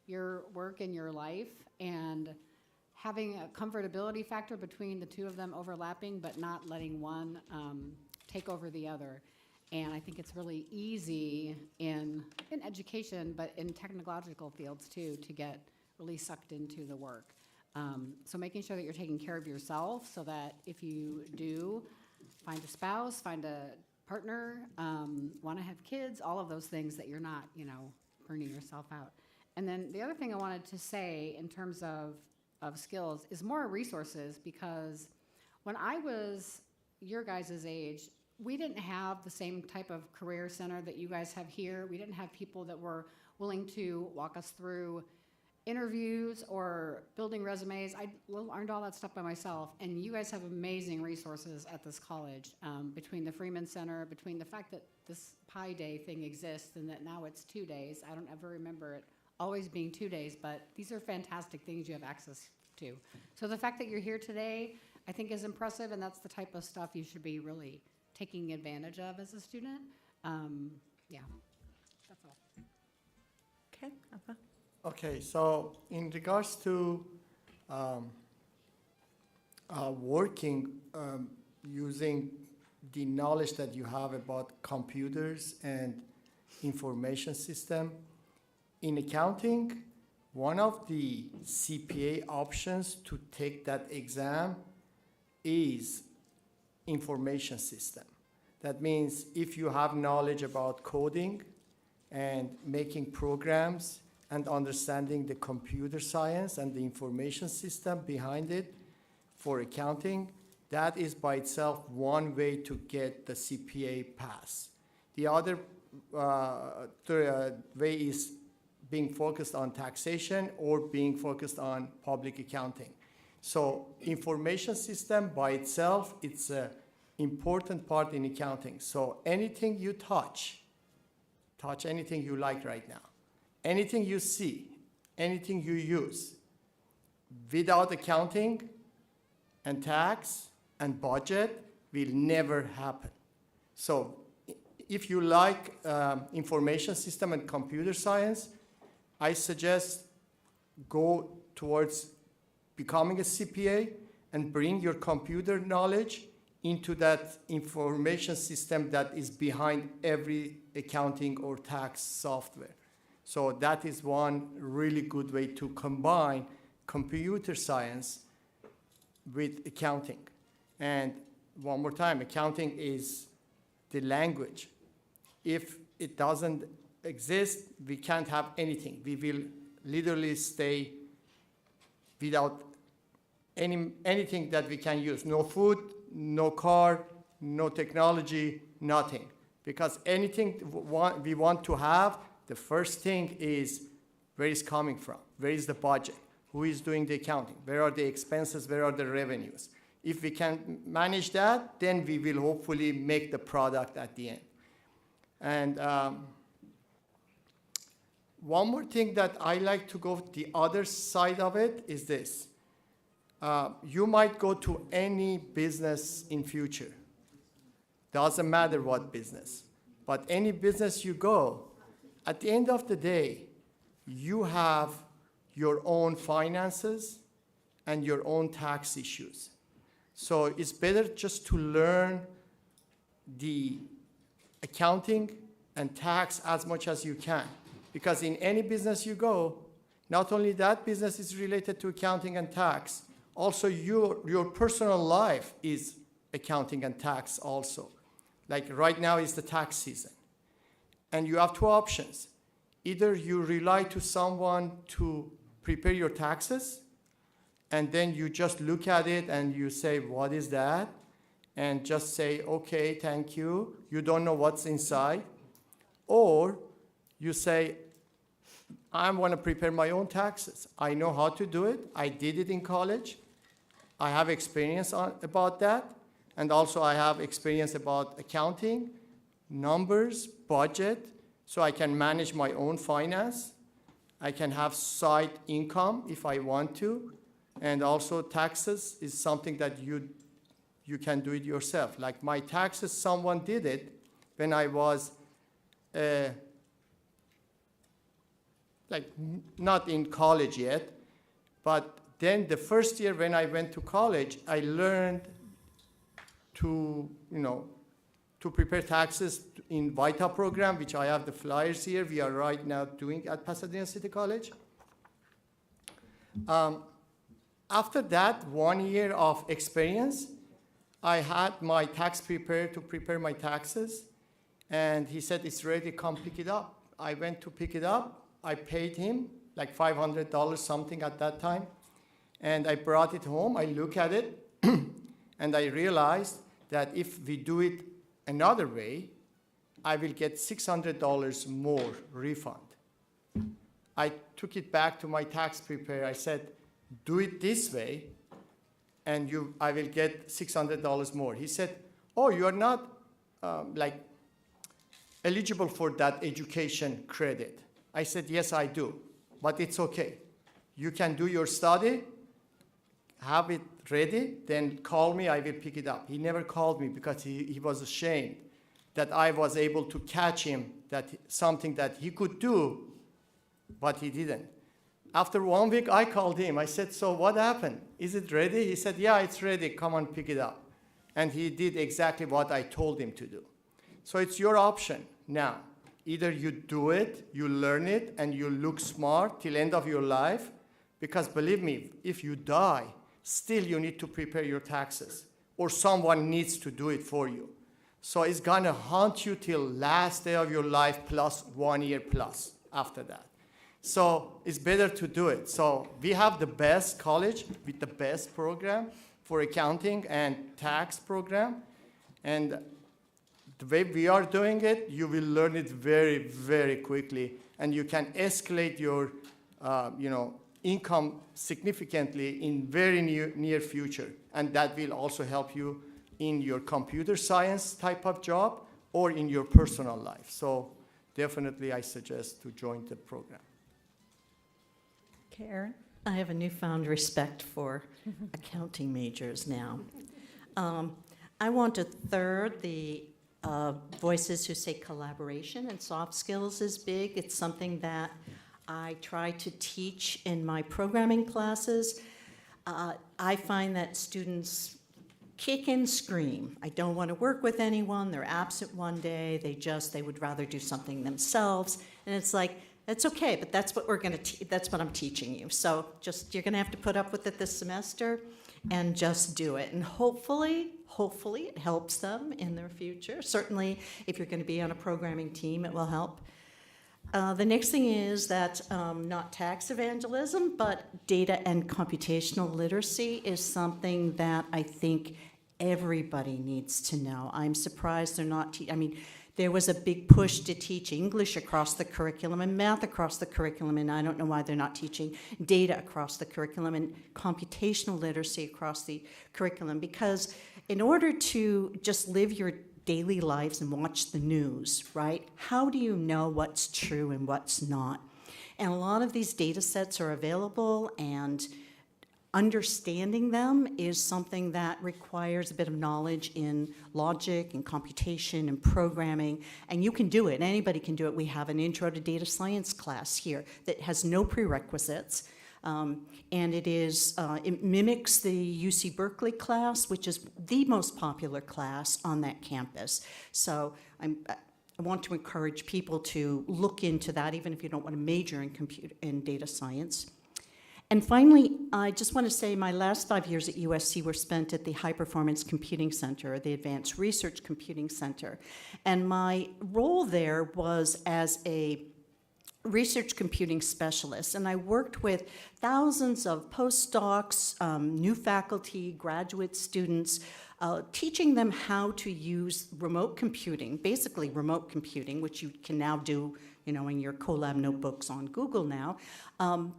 your work and your life, and having a comfortability factor between the two of them overlapping, but not letting one take over the other. And I think it's really easy in education, but in technological fields too, to get really sucked into the work. So making sure that you're taking care of yourself so that if you do find a spouse, find a partner, want to have kids, all of those things, that you're not, you know, burning yourself out. And then the other thing I wanted to say in terms of skills is more resources, because when I was your guys' age, we didn't have the same type of career center that you guys have here. We didn't have people that were willing to walk us through interviews or building resumes. I learned all that stuff by myself, and you guys have amazing resources at this college, between the Freeman Center, between the fact that this Pi Day thing exists and that now it's 2 days. I don't ever remember it always being 2 days, but these are fantastic things you have access to. So the fact that you're here today, I think, is impressive, and that's the type of stuff you should be really taking advantage of as a student. Yeah, that's all. Okay, Alpha. Okay, so in regards to working using the knowledge that you have about computers and information system, in accounting, one of the CPA options to take that exam is information system. That means if you have knowledge about coding and making programs and understanding the computer science and the information system behind it for accounting, that is by itself one way to get the CPA pass. The other way is being focused on taxation or being focused on public accounting. So information system by itself, it's an important part in accounting. So anything you touch touch anything you like right now. Anything you see, anything you use, without accounting and tax and budget will never happen. So if you like information system and computer science, I suggest go towards becoming a CPA and bring your computer knowledge into that information system that is behind every accounting or tax software. So that is one really good way to combine computer science with accounting. And one more time, accounting is the language. If it doesn't exist, we can't have anything. We will literally stay without anything that we can use. No food, no car, no technology, nothing. Because anything we want to have, the first thing is where it's coming from, where is the budget, who is doing the accounting, where are the expenses, where are the revenues. If we can manage that, then we will hopefully make the product at the end. And one more thing that I like to go the other side of it is this. You might go to any business in future. Doesn't matter what business. But any business you go, at the end of the day, you have your own finances and your own tax issues. So it's better just to learn the accounting and tax as much as you can. Because in any business you go, not only that business is related to accounting and tax, also your personal life is accounting and tax also. Like right now is the tax season. And you have two options. Either you rely to someone to prepare your taxes, and then you just look at it and you say, what is that? And just say, okay, thank you. You don't know what's inside. Or you say, I want to prepare my own taxes. I know how to do it. I did it in college. I have experience about that. And also I have experience about accounting, numbers, budget, so I can manage my own finance. I can have side income if I want to. And also taxes is something that you can do it yourself. Like my taxes, someone did it when I was not in college yet, but then the first year when I went to college, I learned to prepare taxes in VITA program, which I have the flyers here. We are right now doing at Pasadena City College. After that 1 year of experience, I had my tax preparer to prepare my taxes, and he said, it's ready, come pick it up. I went to pick it up. I paid him like $500 something at that time, and I brought it home. I look at it, and I realized that if we do it another way, I will get $600 more refund. I took it back to my tax preparer. I said, do it this way, and I will get $600 more. He said, oh, you are not eligible for that education credit. I said, yes, I do, but it's okay. You can do your study, have it ready, then call me, I will pick it up. He never called me because he was ashamed that I was able to catch him, that something that he could do, but he didn't. After 1 week, I called him. I said, so what happened? Is it ready? He said, yeah, it's ready. Come on, pick it up. And he did exactly what I told him to do. So it's your option now. Either you do it, you learn it, and you look smart till end of your life, because believe me, if you die, still you need to prepare your taxes, or someone needs to do it for you. So it's gonna haunt you till last day of your life plus 1 year plus after that. So it's better to do it. So we have the best college with the best program for accounting and tax program. And the way we are doing it, you will learn it very, very quickly. And you can escalate your income significantly in very near future. And that will also help you in your computer science type of job or in your personal life. So definitely I suggest to join the program. Karen? I have a newfound respect for accounting majors now. I want to third the voices who say collaboration and soft skills is big. It's something that I try to teach in my programming classes. I find that students kick and scream. I don't want to work with anyone. They're absent one day. They would rather do something themselves. And it's like, it's okay, but that's what we're going to that's what I'm teaching you. So just you're going to have to put up with it this semester and just do it. And hopefully it helps them in their future. Certainly, if you're going to be on a programming team, it will help. The next thing is that not tax evangelism, but data and computational literacy is something that I think everybody needs to know. I'm surprised they're not there was a big push to teach English across the curriculum and math across the curriculum, and I don't know why they're not teaching data across the curriculum and computational literacy across the curriculum, because in order to just live your daily lives and watch the news, right, how do you know what's true and what's not? And a lot of these data sets are available, and understanding them is something that requires a bit of knowledge in logic and computation and programming, and you can do it. Anybody can do it. We have an intro to data science class here that has no prerequisites, and it mimics the UC Berkeley class, which is the most popular class on that campus. So I want to encourage people to look into that, even if you don't want to major in data science. And finally, I just want to say my last 5 years at USC were spent at the High Performance Computing Center, or the Advanced Research Computing Center. And my role there was as a research computing specialist, and I worked with thousands of postdocs, new faculty, graduate students, teaching them how to use remote computing, basically remote computing, which you can now do in your Colab notebooks on Google now.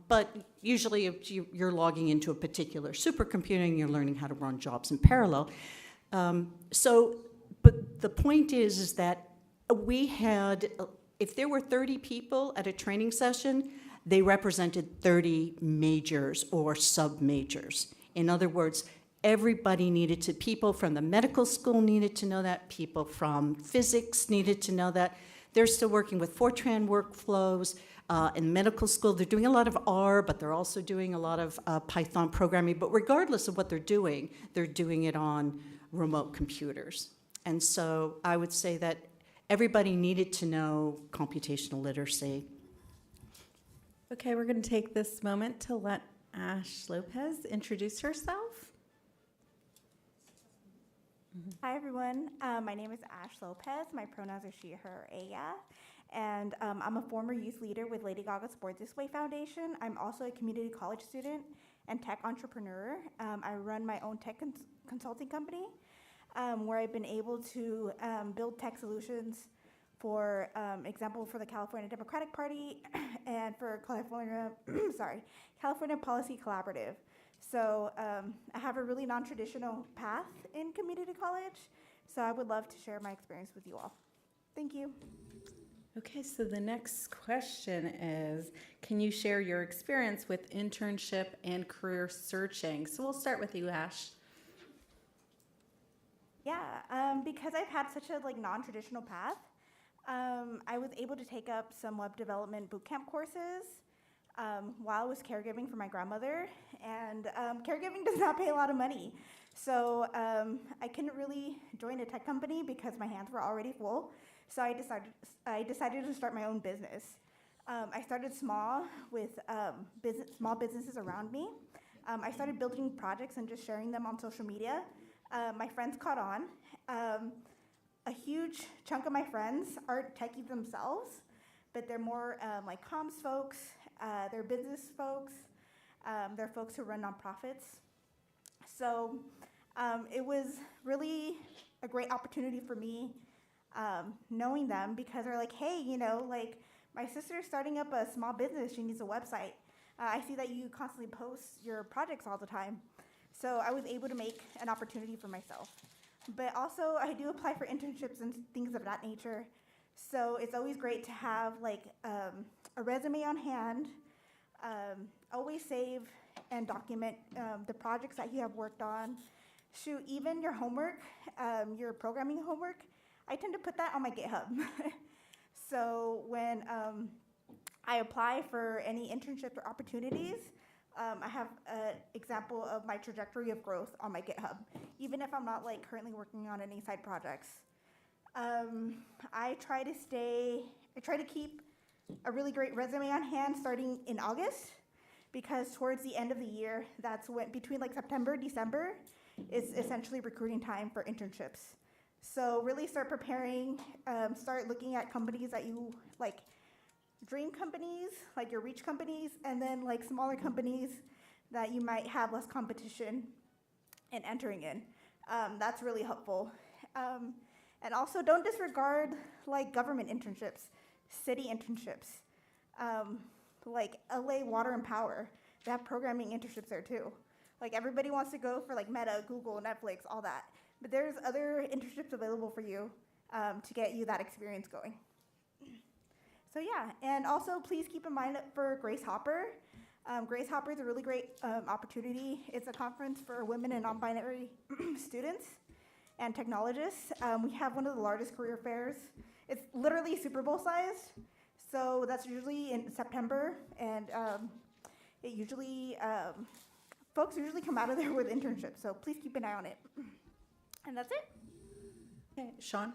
But usually if you're logging into a particular supercomputer and you're learning how to run jobs in parallel. But the point is that we had, if there were 30 people at a training session, they represented 30 majors or sub-majors. In other words, everybody needed to, people from the medical school needed to know that, people from physics needed to know that. They're still working with Fortran workflows. In medical school, they're doing a lot of R, but they're also doing a lot of Python programming. But regardless of what they're doing it on remote computers. And so I would say that everybody needed to know computational literacy. Okay, we're going to take this moment to let Ash Lopez introduce herself. Hi, everyone. My name is Ash Lopez. My pronouns are she, her, ella. And I'm a former youth leader with Lady Gaga Sport This Way Foundation. I'm also a community college student and tech entrepreneur. I run my own tech consulting company where I've been able to build tech solutions for example, for the California Democratic Party and for California, California Policy Collaborative. So I have a really non-traditional path in community college, so I would love to share my experience with you all. Thank you. Okay, so the next question is, can you share your experience with internship and career searching? So we'll start with you, Ash. Yeah, because I've had such a non-traditional path, I was able to take up some web development bootcamp courses while I was caregiving for my grandmother, and caregiving does not pay a lot of money. So I couldn't really join a tech company because my hands were already full. So I decided to start my own business. I started small with small businesses around me. I started building projects and just sharing them on social media. My friends caught on. A huge chunk of my friends aren't techies themselves, but they're more like comms folks, they're business folks, they're folks who run nonprofits. So it was really a great opportunity for me knowing them, because they're like, hey, my sister's starting up a small business, she needs a website. I see that you constantly post your projects all the time. So I was able to make an opportunity for myself. But also I do apply for internships and things of that nature. So it's always great to have like a resume on hand. Always save and document the projects that you have worked on. Shoot, even your homework, your programming homework, I tend to put that on my GitHub. So when I apply for any internships or opportunities, I have an example of my trajectory of growth on my GitHub, even if I'm not like currently working on any side projects. I try to keep a really great resume on hand starting in August, because towards the end of the year, that's when, between like September, December, is essentially recruiting time for internships. So really start preparing, start looking at companies that you like, dream companies, like your reach companies, and then like smaller companies that you might have less competition in entering in. That's really helpful. And also don't disregard like government internships, city internships, like LA Water and Power. They have programming internships there too. Like everybody wants to go for like Meta, Google, Netflix, all that. But there's other internships available for you to get you that experience going. So yeah, and also please keep in mind for Grace Hopper. Grace Hopper is a really great opportunity. It's a conference for women and non-binary students and technologists. We have one of the largest career fairs. It's literally Super Bowl sized. So that's usually in September, and it usually, folks usually come out of there with internships. So please keep an eye on it. And that's it. Okay, Sean?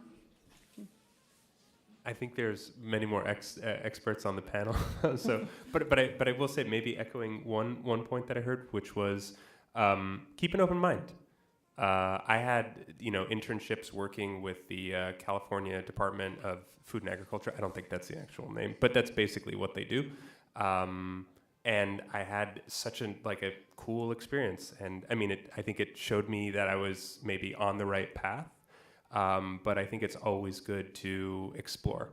I think there's many more experts on the panel. So, but I will say, maybe echoing one point that I heard, which was keep an open mind. I had internships working with the California Department of Food and Agriculture. I don't think that's the actual name, but that's basically what they do. And I had such a cool experience, and I mean, I think it showed me that I was maybe on the right path. But I think it's always good to explore,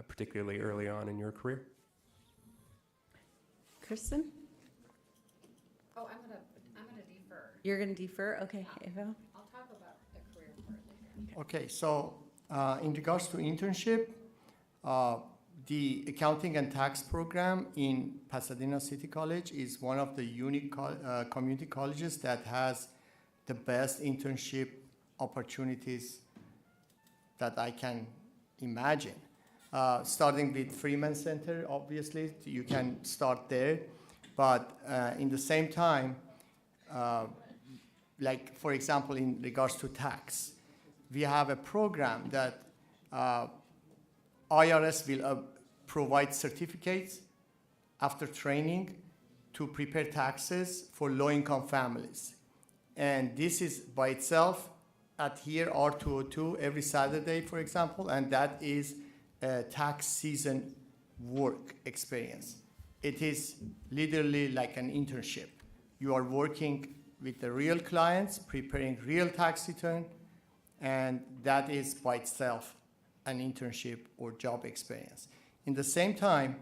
particularly early on in your career. Kristen? Oh, I'm gonna defer. You're going to defer? Okay, Eva? I'll talk about the career part later. Okay, so in regards to internship, the accounting and tax program in Pasadena City College is one of the unique community colleges that has the best internship opportunities that I can imagine. Starting with Freeman Center, obviously, you can start there. But in the same time, like for example, in regards to tax, we have a program that IRS will provide certificates after training to prepare taxes for low-income families. And this is by itself at here R202 every Saturday, for example, and that is a tax season work experience. It is literally like an internship. You are working with the real clients, preparing real tax return, and that is by itself an internship or job experience. In the same time,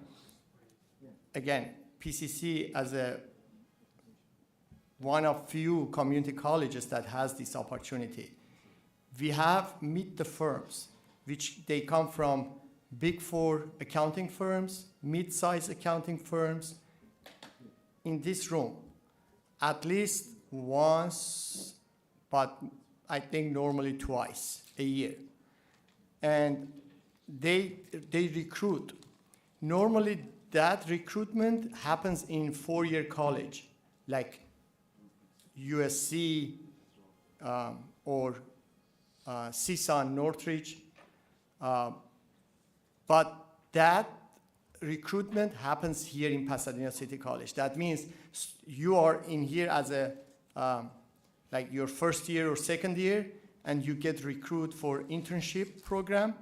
again, PCC as one of few community colleges that has this opportunity. We have Meet the Firms, which they come from Big Four accounting firms, mid-size accounting firms. In this room, at least once, but I think normally twice a year. And they recruit. Normally, that recruitment happens in four-year college, like USC or CSUN, Northridge. But that recruitment happens here in Pasadena City College. That means you are in here as like your first year or second year, and you get recruited for internship program.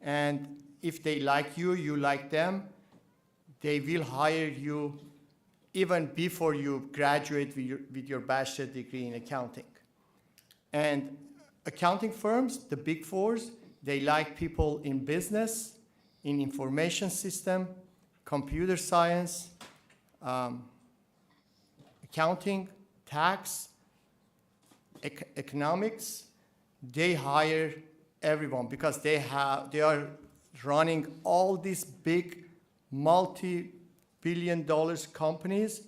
And if they like you, you like them, they will hire you even before you graduate with your bachelor degree in accounting. And accounting firms, the big fours, they like people in business, in information system, computer science, accounting, tax, economics. They hire everyone because they are running all these big multi-billion dollars companies.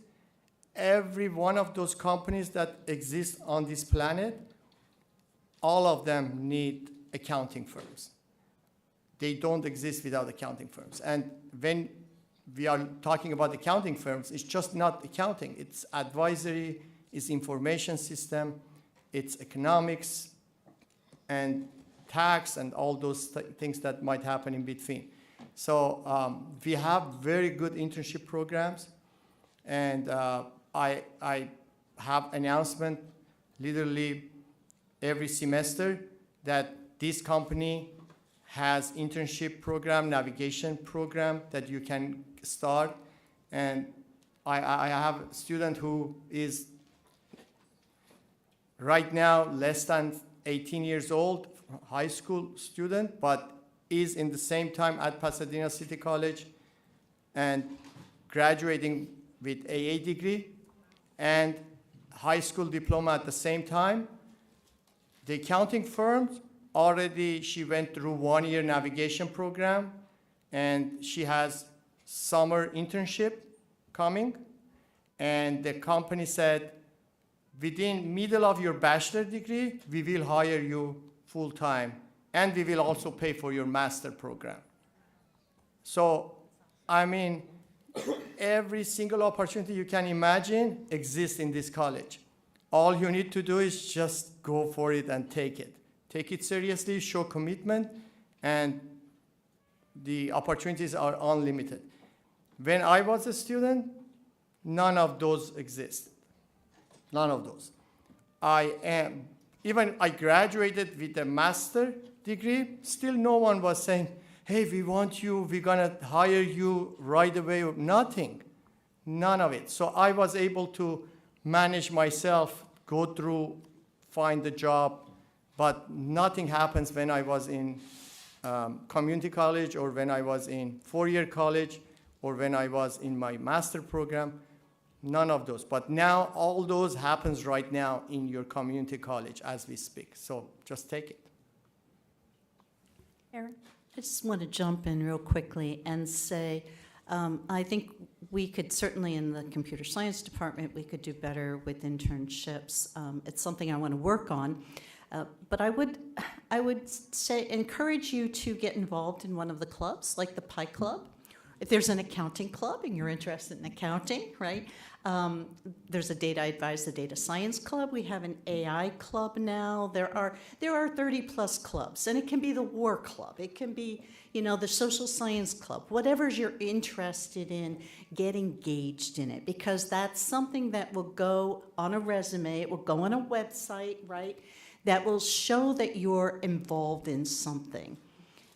Every one of those companies that exist on this planet, all of them need accounting firms. They don't exist without accounting firms. And when we are talking about accounting firms, it's just not accounting. It's advisory, it's information system, it's economics, and tax, and all those things that might happen in between. So we have very good internship programs, and I have announcement literally every semester that this company has internship program, navigation program that you can start. And I have a student who is right now less than 18 years old, high school student, but is in the same time at Pasadena City College and graduating with AA degree and high school diploma at the same time. The accounting firms already, she went through 1-year navigation program, and she has summer internship coming. And the company said, within middle of your bachelor degree, we will hire you full-time, and we will also pay for your master program. So, I mean, every single opportunity you can imagine exists in this college. All you need to do is just go for it and take it. Take it seriously, show commitment, and the opportunities are unlimited. When I was a student, none of those existed. None of those. Even I graduated with a master degree, still no one was saying, hey, we want you, we're gonna hire you right away. Nothing, none of it. So I was able to manage myself, go through, find a job, but nothing happens when I was in community college, or when I was in 4-year college, or when I was in my master program. None of those. But now all those happens right now in your community college as we speak. So just take it. Erin? I just want to jump in real quickly and say, I think we could certainly in the computer science department, we could do better with internships. It's something I want to work on. But I would say encourage you to get involved in one of the clubs, like the Pi Club. If there's an accounting club and you're interested in accounting, right? There's a the Data Science Club. We have an AI club now. There are 30 plus clubs, and it can be the War Club. It can be, the Social Science Club. Whatever you're interested in, get engaged in it, because that's something that will go on a resume. It will go on a website, right? That will show that you're involved in something.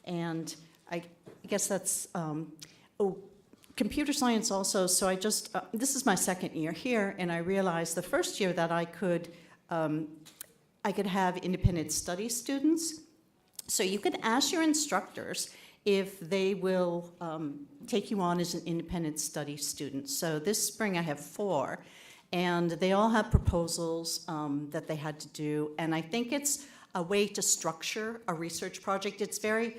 And I guess that's, computer science also, so I just, this is my second year here, and I realized the first year that I could have independent study students. So you could ask your instructors if they will take you on as an independent study student. So this spring I have 4. And they all have proposals that they had to do. And I think it's a way to structure a research project. It's very,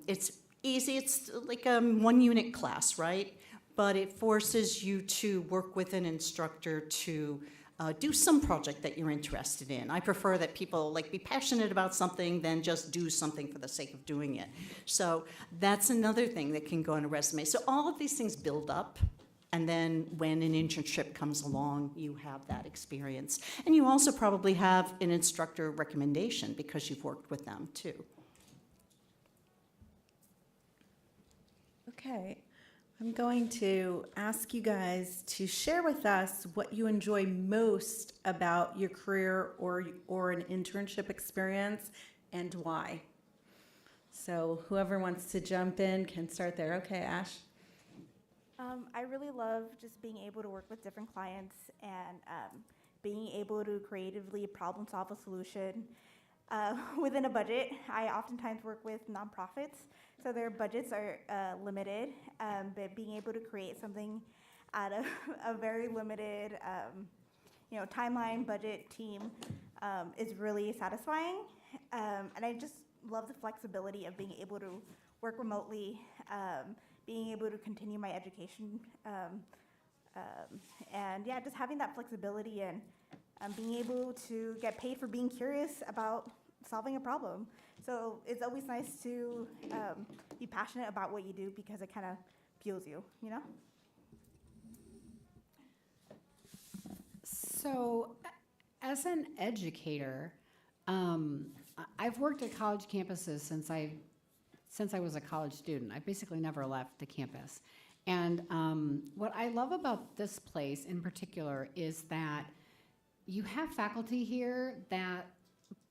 it's easy. It's like a 1-unit class, right? But it forces you to work with an instructor to do some project that you're interested in. I prefer that people be passionate about something than just do something for the sake of doing it. So that's another thing that can go on a resume. So all of these things build up. And then when an internship comes along, you have that experience. And you also probably have an instructor recommendation because you've worked with them too. Okay, I'm going to ask you guys to share with us what you enjoy most about your career or an internship experience and why. So whoever wants to jump in can start there. Okay, Ash. I really love just being able to work with different clients and being able to creatively problem solve a solution within a budget. I oftentimes work with nonprofits, so their budgets are limited, but being able to create something out of a very limited timeline, budget, team is really satisfying. And I just love the flexibility of being able to work remotely, being able to continue my education, and yeah, just having that flexibility and being able to get paid for being curious about solving a problem. So it's always nice to be passionate about what you do because it kind of fuels you, you know? So, as an educator, I've worked at college campuses since I was a college student. I basically never left the campus. And what I love about this place in particular is that you have faculty here that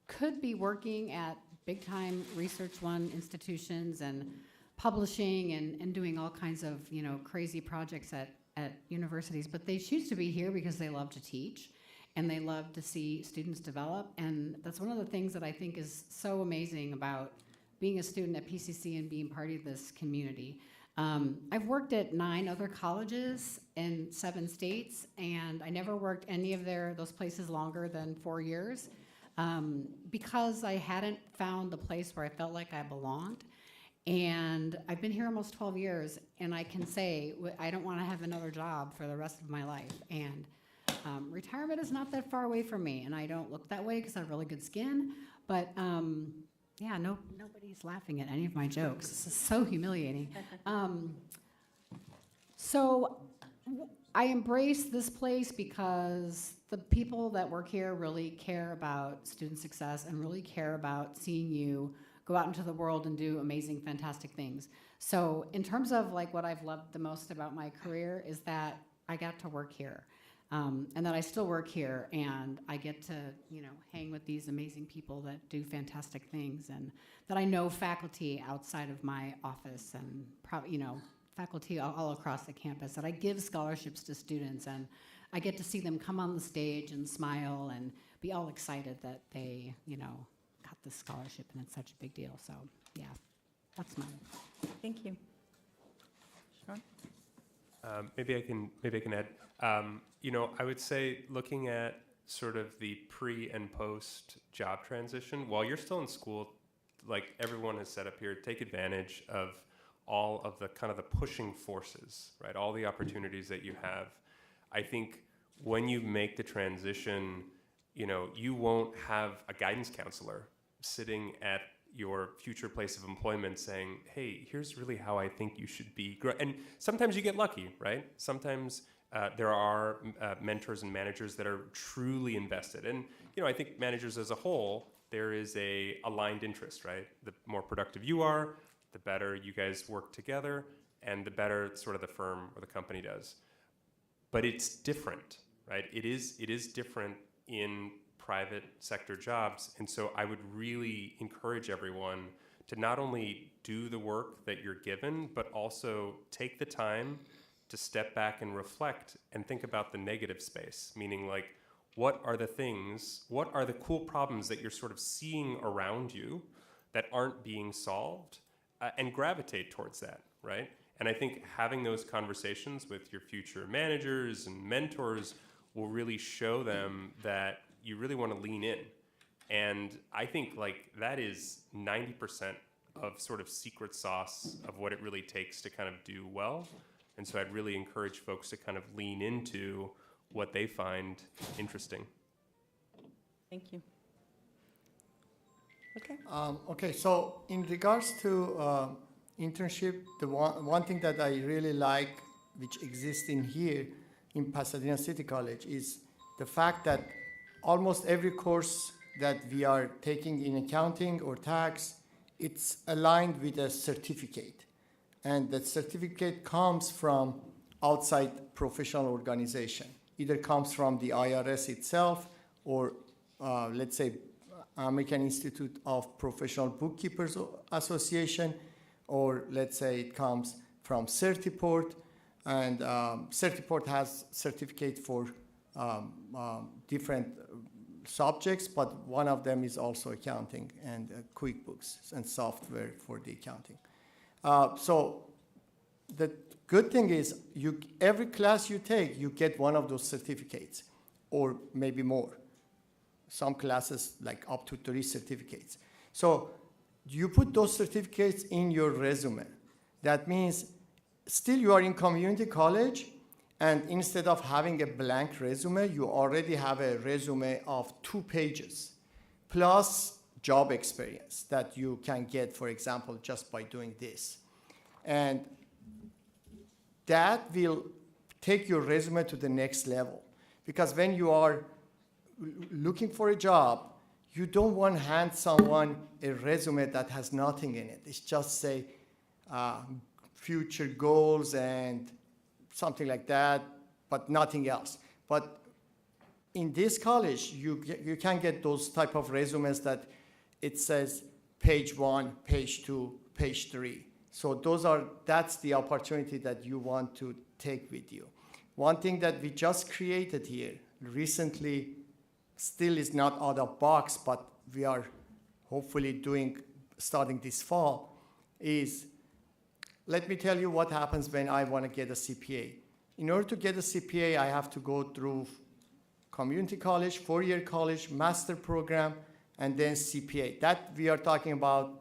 could be working at big-time Research One institutions and publishing and doing all kinds of, you know, crazy projects at universities, but they choose to be here because they love to teach and they love to see students develop. And that's one of the things that I think is so amazing about being a student at PCC and being part of this community. I've worked at 9 other colleges in 7 states, and I never worked any of those places longer than 4 years because I hadn't found the place where I felt like I belonged. And I've been here almost 12 years, and I can say I don't want to have another job for the rest of my life. And retirement is not that far away from me, and I don't look that way because I have really good skin. But yeah, nobody's laughing at any of my jokes. This is so humiliating. So I embrace this place because the people that work here really care about student success and really care about seeing you go out into the world and do amazing, fantastic things. So in terms of like what I've loved the most about my career is that I got to work here. And that I still work here, and I get to, you know, hang with these amazing people that do fantastic things, and that I know faculty outside of my office, and you know, faculty all across the campus. That I give scholarships to students, and I get to see them come on the stage and smile and be all excited that they, you know, got this scholarship, and it's such a big deal. So yeah, that's mine. Thank you. Sean? Maybe I can add. You know, I would say looking at sort of the pre and post job transition, while you're still in school, like everyone has set up here, take advantage of all of the kind of the pushing forces, right? All the opportunities that you have. I think when you make the transition, you know, you won't have a guidance counselor sitting at your future place of employment saying, hey, here's really how I think you should be. And sometimes you get lucky, right? Sometimes there are mentors and managers that are truly invested. And, you know, I think managers as a whole, there is a aligned interest, right? The more productive you are, the better you guys work together, and the better sort of the firm or the company does. But it's different, right? It is different in private sector jobs. And so I would really encourage everyone to not only do the work that you're given, but also take the time to step back and reflect and think about the negative space, meaning like, what are the cool problems that you're sort of seeing around you that aren't being solved, and gravitate towards that, right? And I think having those conversations with your future managers and mentors will really show them that you really want to lean in. And I think like that is 90% of sort of secret sauce of what it really takes to kind of do well. And so I'd really encourage folks to kind of lean into what they find interesting. Thank you. Okay. Okay, so in regards to internship, the one thing that I really like, which exists in here in Pasadena City College, is the fact that almost every course that we are taking in accounting or tax, it's aligned with a certificate. And that certificate comes from outside professional organization. Either comes from the IRS itself or let's say American Institute of Professional Bookkeepers Association, or let's say it comes from Certiport. And Certiport has certificate for different subjects, but one of them is also accounting and QuickBooks and software for the accounting. So the good thing is every class you take, you get one of those certificates or maybe more. Some classes like up to 3 certificates. So you put those certificates in your resume. That means still you are in community college, and instead of having a blank resume, you already have a resume of 2 pages, plus job experience that you can get, for example, just by doing this. And that will take your resume to the next level. Because when you are looking for a job, you don't want to hand someone a resume that has nothing in it. It's just say future goals and something like that, but nothing else. But in this college, you can get those type of resumes that it says page 1, page 2, page 3. So that's the opportunity that you want to take with you. One thing that we just created here recently, still is not out of box, but we are hopefully starting this fall, is let me tell you what happens when I want to get a CPA. In order to get a CPA, I have to go through community college, 4-year college, master program, and then CPA. That we are talking about,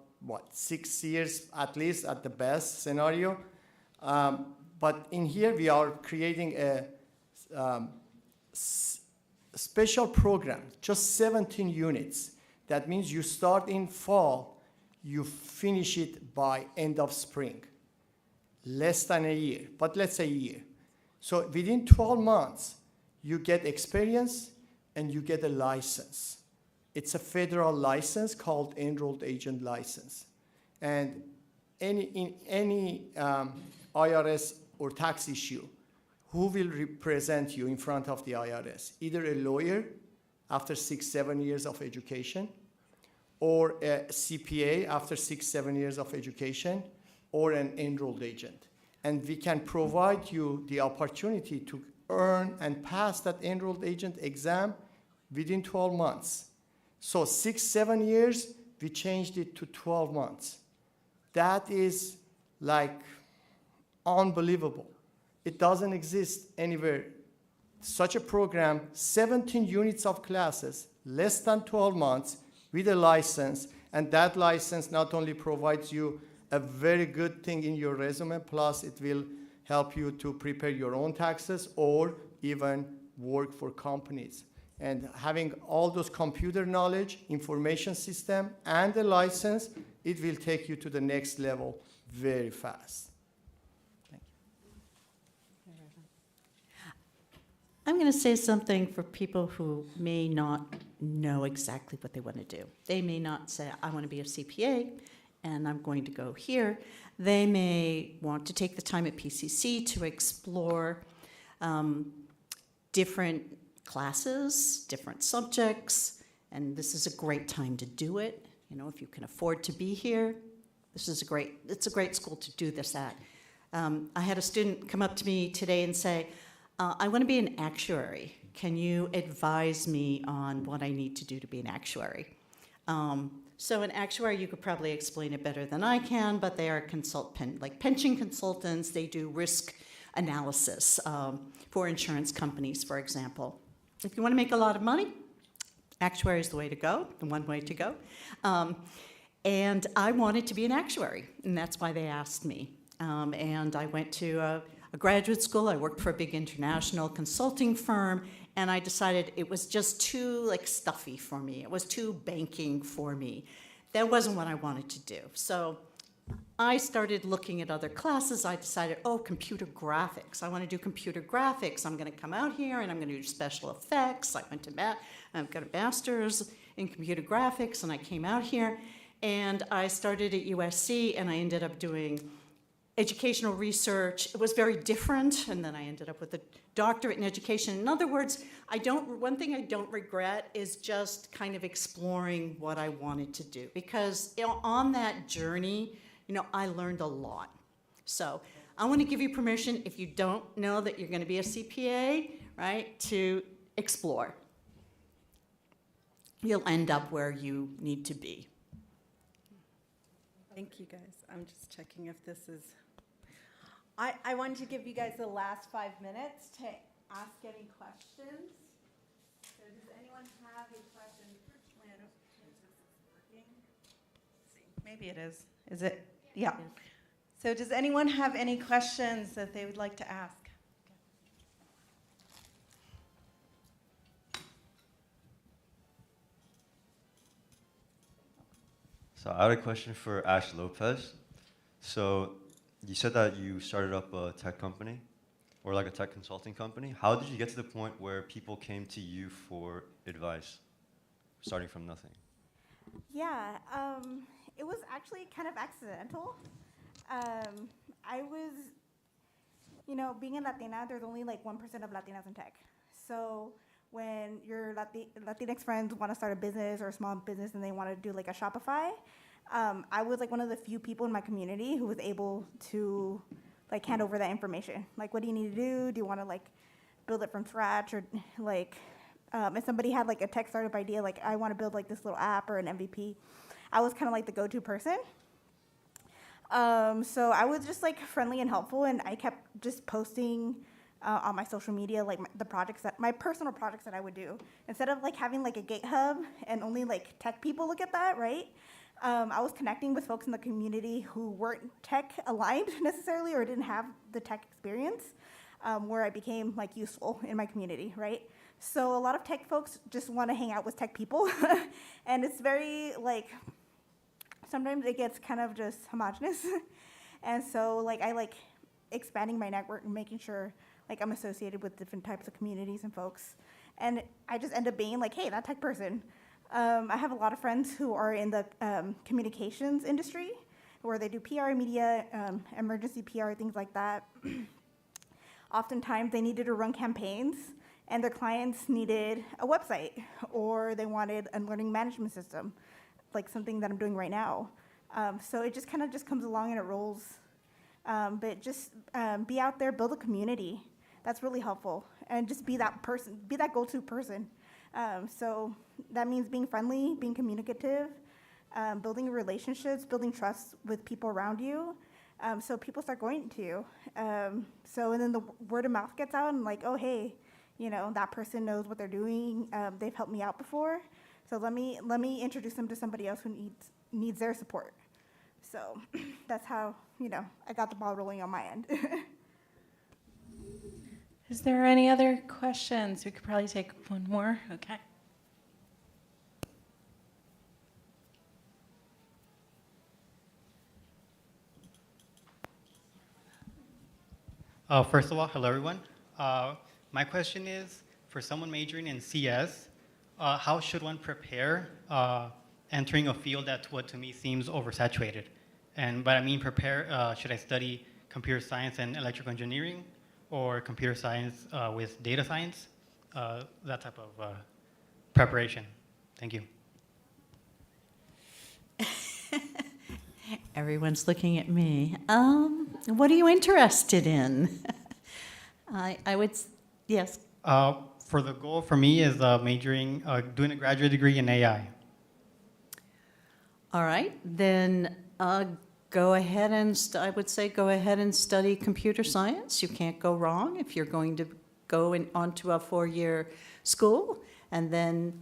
6 years at least at the best scenario. But in here, we are creating a special program, just 17 units. That means you start in fall, you finish it by end of spring. Less than a year, but let's say a year. So within 12 months, you get experience and you get a license. It's a federal license called Enrolled Agent License. And in any IRS or tax issue, who will represent you in front of the IRS? Either a lawyer after 6-7 years of education, or a CPA after 6-7 years of education, or an enrolled agent. And we can provide you the opportunity to earn and pass that enrolled agent exam within 12 months. So 6-7 years, we changed it to 12 months. That is like unbelievable. It doesn't exist anywhere. Such a program, 17 units of classes, less than 12 months with a license, and that license not only provides you a very good thing in your resume, plus it will help you to prepare your own taxes or even work for companies. And having all those computer knowledge, information system, and the license, it will take you to the next level very fast. Thank you. I'm going to say something for people who may not know exactly what they want to do. They may not say, I want to be a CPA, and I'm going to go here. They may want to take the time at PCC to explore different classes, different subjects, and this is a great time to do it. You know, if you can afford to be here, it's a great school to do this at. I had a student come up to me today and say, I want to be an actuary. Can you advise me on what I need to do to be an actuary? So an actuary, you could probably explain it better than I can, but they are like pension consultants. They do risk analysis for insurance companies, for example. If you want to make a lot of money, actuary is the way to go, the one way to go. And I wanted to be an actuary, and that's why they asked me. And I went to a graduate school. I worked for a big international consulting firm, and I decided it was just too stuffy for me. It was too banking for me. That wasn't what I wanted to do. So I started looking at other classes. I decided, computer graphics. I want to do computer graphics. I'm going to come out here and I'm going to do special effects. I've got a master's in computer graphics, and I came out here and I started at USC, and I ended up doing educational research. It was very different, and then I ended up with a doctorate in education. In other words, one thing I don't regret is just kind of exploring what I wanted to do, because on that journey, I learned a lot. So I want to give you permission, if you don't know that you're going to be a CPA, right, to explore. You'll end up where you need to be. Thank you, guys. I'm just checking if this is... I wanted to give you guys the last 5 minutes to ask any questions. So does anyone have a question? I don't think this is working. Let's see. Maybe it is. Is it? Yeah. So does anyone have any questions that they would like to ask? So I had a question for Ash Lopez. So you said that you started up a tech company, or like a tech consulting company. How did you get to the point where people came to you for advice, starting from nothing? Yeah, it was actually kind of accidental. I was, being a Latina, there's only like 1% of Latinas in tech. So when your Latinx friends want to start a business or a small business and they want to do like a Shopify, I was like one of the few people in my community who was able to like hand over that information. Like, what do you need to do? Do you want to like build it from scratch, or like if somebody had like a tech startup idea, like I want to build like this little app or an MVP, I was kind of like the go-to person. So I was just like friendly and helpful, and I kept just posting on my social media like my personal projects that I would do, instead of like having like a GitHub and only like tech people look at that, right? I was connecting with folks in the community who weren't tech aligned necessarily or didn't have the tech experience, where I became like useful in my community, right? So a lot of tech folks just want to hang out with tech people, and it's very like, sometimes it gets kind of just homogenous. And so like I like expanding my network and making sure like I'm associated with different types of communities and folks. And I just end up being like, hey, that tech person. I have a lot of friends who are in the communications industry, where they do PR, media, emergency PR, things like that. Oftentimes they needed to run campaigns, and their clients needed a website, or they wanted a learning management system, like something that I'm doing right now. So it just kind of just comes along and it rolls. But just be out there, build a community. That's really helpful. And just be that person, be that go-to person. So that means being friendly, being communicative, building relationships, building trust with people around you. So people start going to you. And then the word of mouth gets out, and like, oh, hey, that person knows what they're doing. They've helped me out before. So let me introduce them to somebody else who needs their support. So that's how, I got the ball rolling on my end. Is there any other questions? We could probably take one more. Okay. First of all, hello everyone. My question is, for someone majoring in CS, how should one prepare entering a field that what to me seems oversaturated? And by I mean prepare, should I study computer science and electrical engineering, or computer science with data science? That type of preparation. Thank you. Everyone's looking at me. What are you interested in? I would, yes. For the goal for me is majoring, doing a graduate degree in AI. All right, then go ahead and, I would say go ahead and study computer science. You can't go wrong if you're going to go onto a 4-year school, and then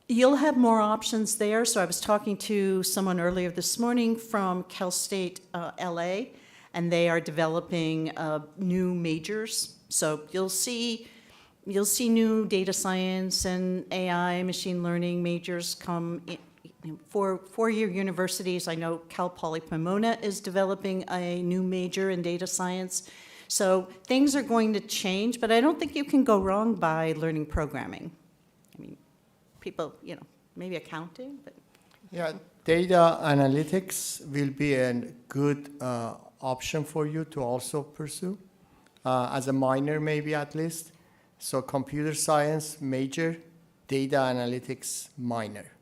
you'll have more options there. So I was talking to someone earlier this morning from Cal State LA, and they are developing new majors. So you'll see new data science and AI, machine learning majors come in. For 4-year universities, I know Cal Poly Pomona is developing a new major in data science. So things are going to change, but I don't think you can go wrong by learning programming. I mean, people, maybe accounting, but. Yeah, data analytics will be a good option for you to also pursue, as a minor maybe at least. So computer science major, data analytics minor.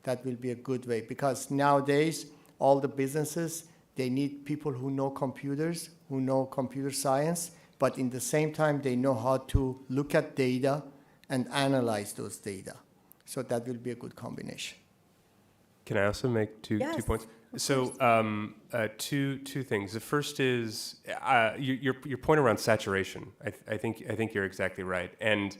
That will be a good way, because nowadays all the businesses, they need people who know computers, who know computer science, but in the same time they know how to look at data and analyze those data. So that will be a good combination. Can I also make two points? So two things. The first is your point around saturation. I think you're exactly right. And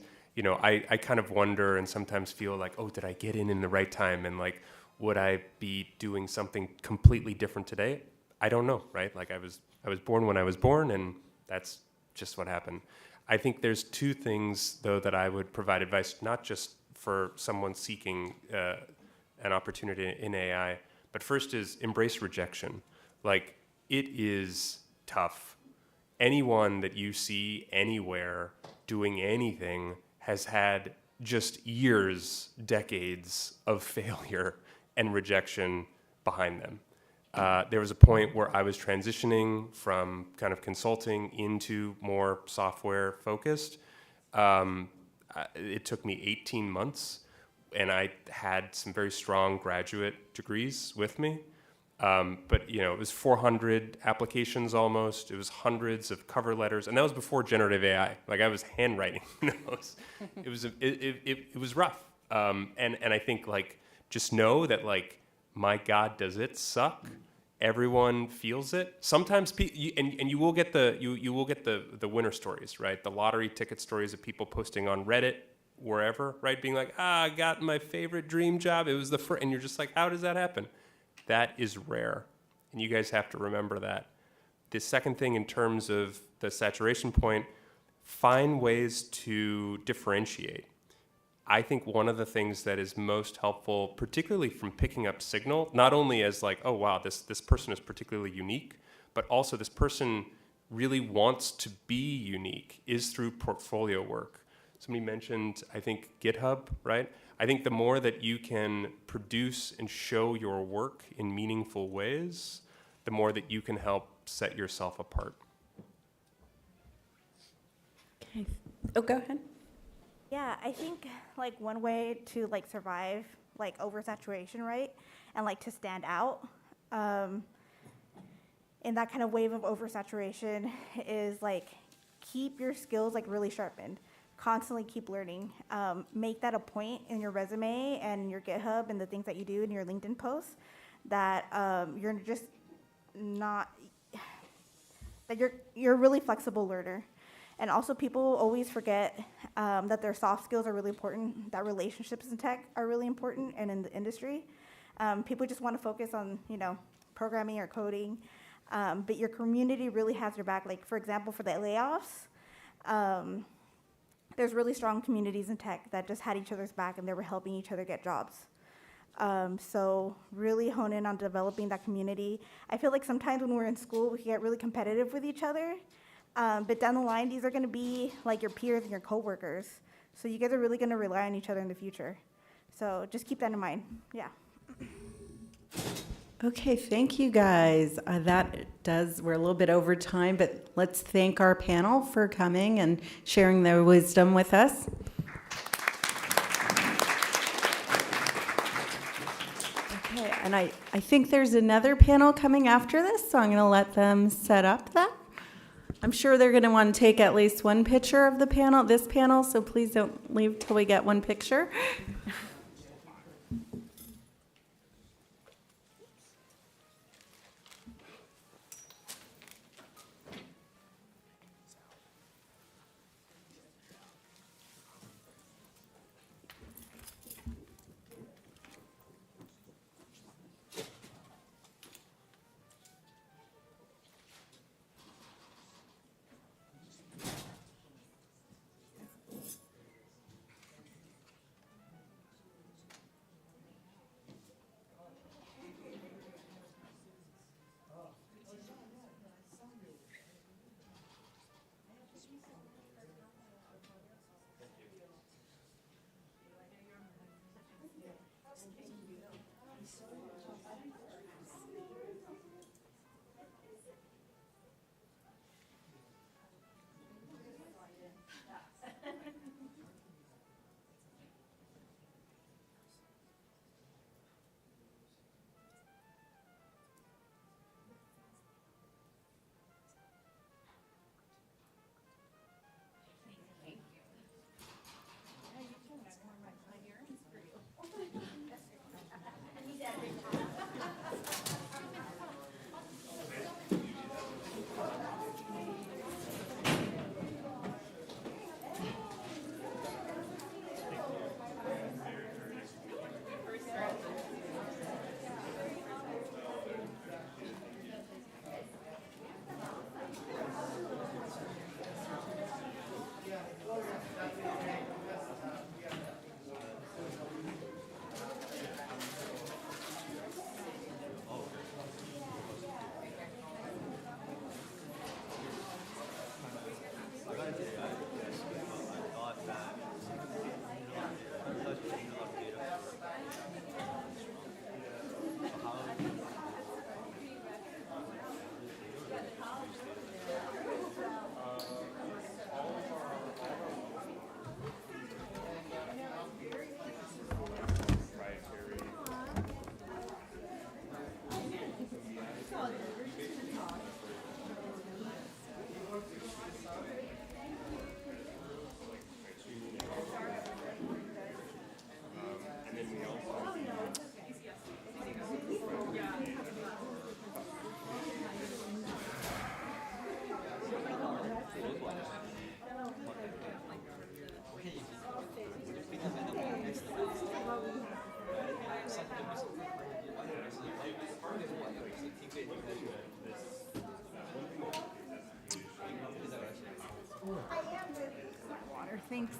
I kind of wonder and sometimes feel like, oh, did I get in the right time? And like, Would I be doing something completely different today? I don't know, right? Like I was born when I was born, and that's just what happened. I think there's two things, though, that I would provide advice, not just for someone seeking an opportunity in AI, but first is embrace rejection. Like, it is tough. Anyone that you see anywhere doing anything has had just years, decades of failure and rejection behind them. There was a point where I was transitioning from kind of consulting into more software focused. It took me 18 months, and I had some very strong graduate degrees with me. But you know, it was 400 applications almost. It was hundreds of cover letters, and that was before generative AI. Like, I was handwriting notes. It was rough. And I think, like, just know that, like, my God, does it suck? Everyone feels it. Sometimes you will get the winner stories, right? The lottery ticket stories of people posting on Reddit, wherever, right? Being like, I got my favorite dream job. It was the first, and you're just like, how does that happen? That is rare, and you guys have to remember that. The second thing, in terms of the saturation point, find ways to differentiate. I think one of the things that is most helpful, particularly from picking up signal, not only as like, oh wow, this person is particularly unique, but also this person really wants to be unique, is through portfolio work. Somebody mentioned, I think, GitHub, right? I think the more that you can produce and show your work in meaningful ways, the more that you can help set yourself apart. Okay. Oh, go ahead. Yeah, I think like one way to like survive like oversaturation, right, and like to stand out in that kind of wave of oversaturation is like keep your skills like really sharpened. Constantly keep learning. Make that a point in your resume and your GitHub and the things that you do in your LinkedIn posts, that you're just not, that you're a really flexible learner. And also, people always forget that their soft skills are really important, that relationships in tech are really important and in the industry. People just want to focus on, you know, programming or coding, but your community really has your back. Like, for example, for the layoffs, there's really strong communities in tech that just had each other's back and they were helping each other get jobs. So really hone in on developing that community. I feel like sometimes when we're in school, we get really competitive with each other. But down the line, these are going to be like your peers and your coworkers. So you guys are really going to rely on each other in the future. So just keep that in mind. Yeah. Okay, thank you guys. We're a little bit over time, but let's thank our panel for coming and sharing their wisdom with us. Okay, and I think there's another panel coming after this, so I'm going to let them set up that. I'm sure they're going to want to take at least one picture of this panel, so please don't leave till we get one picture. Water, thanks.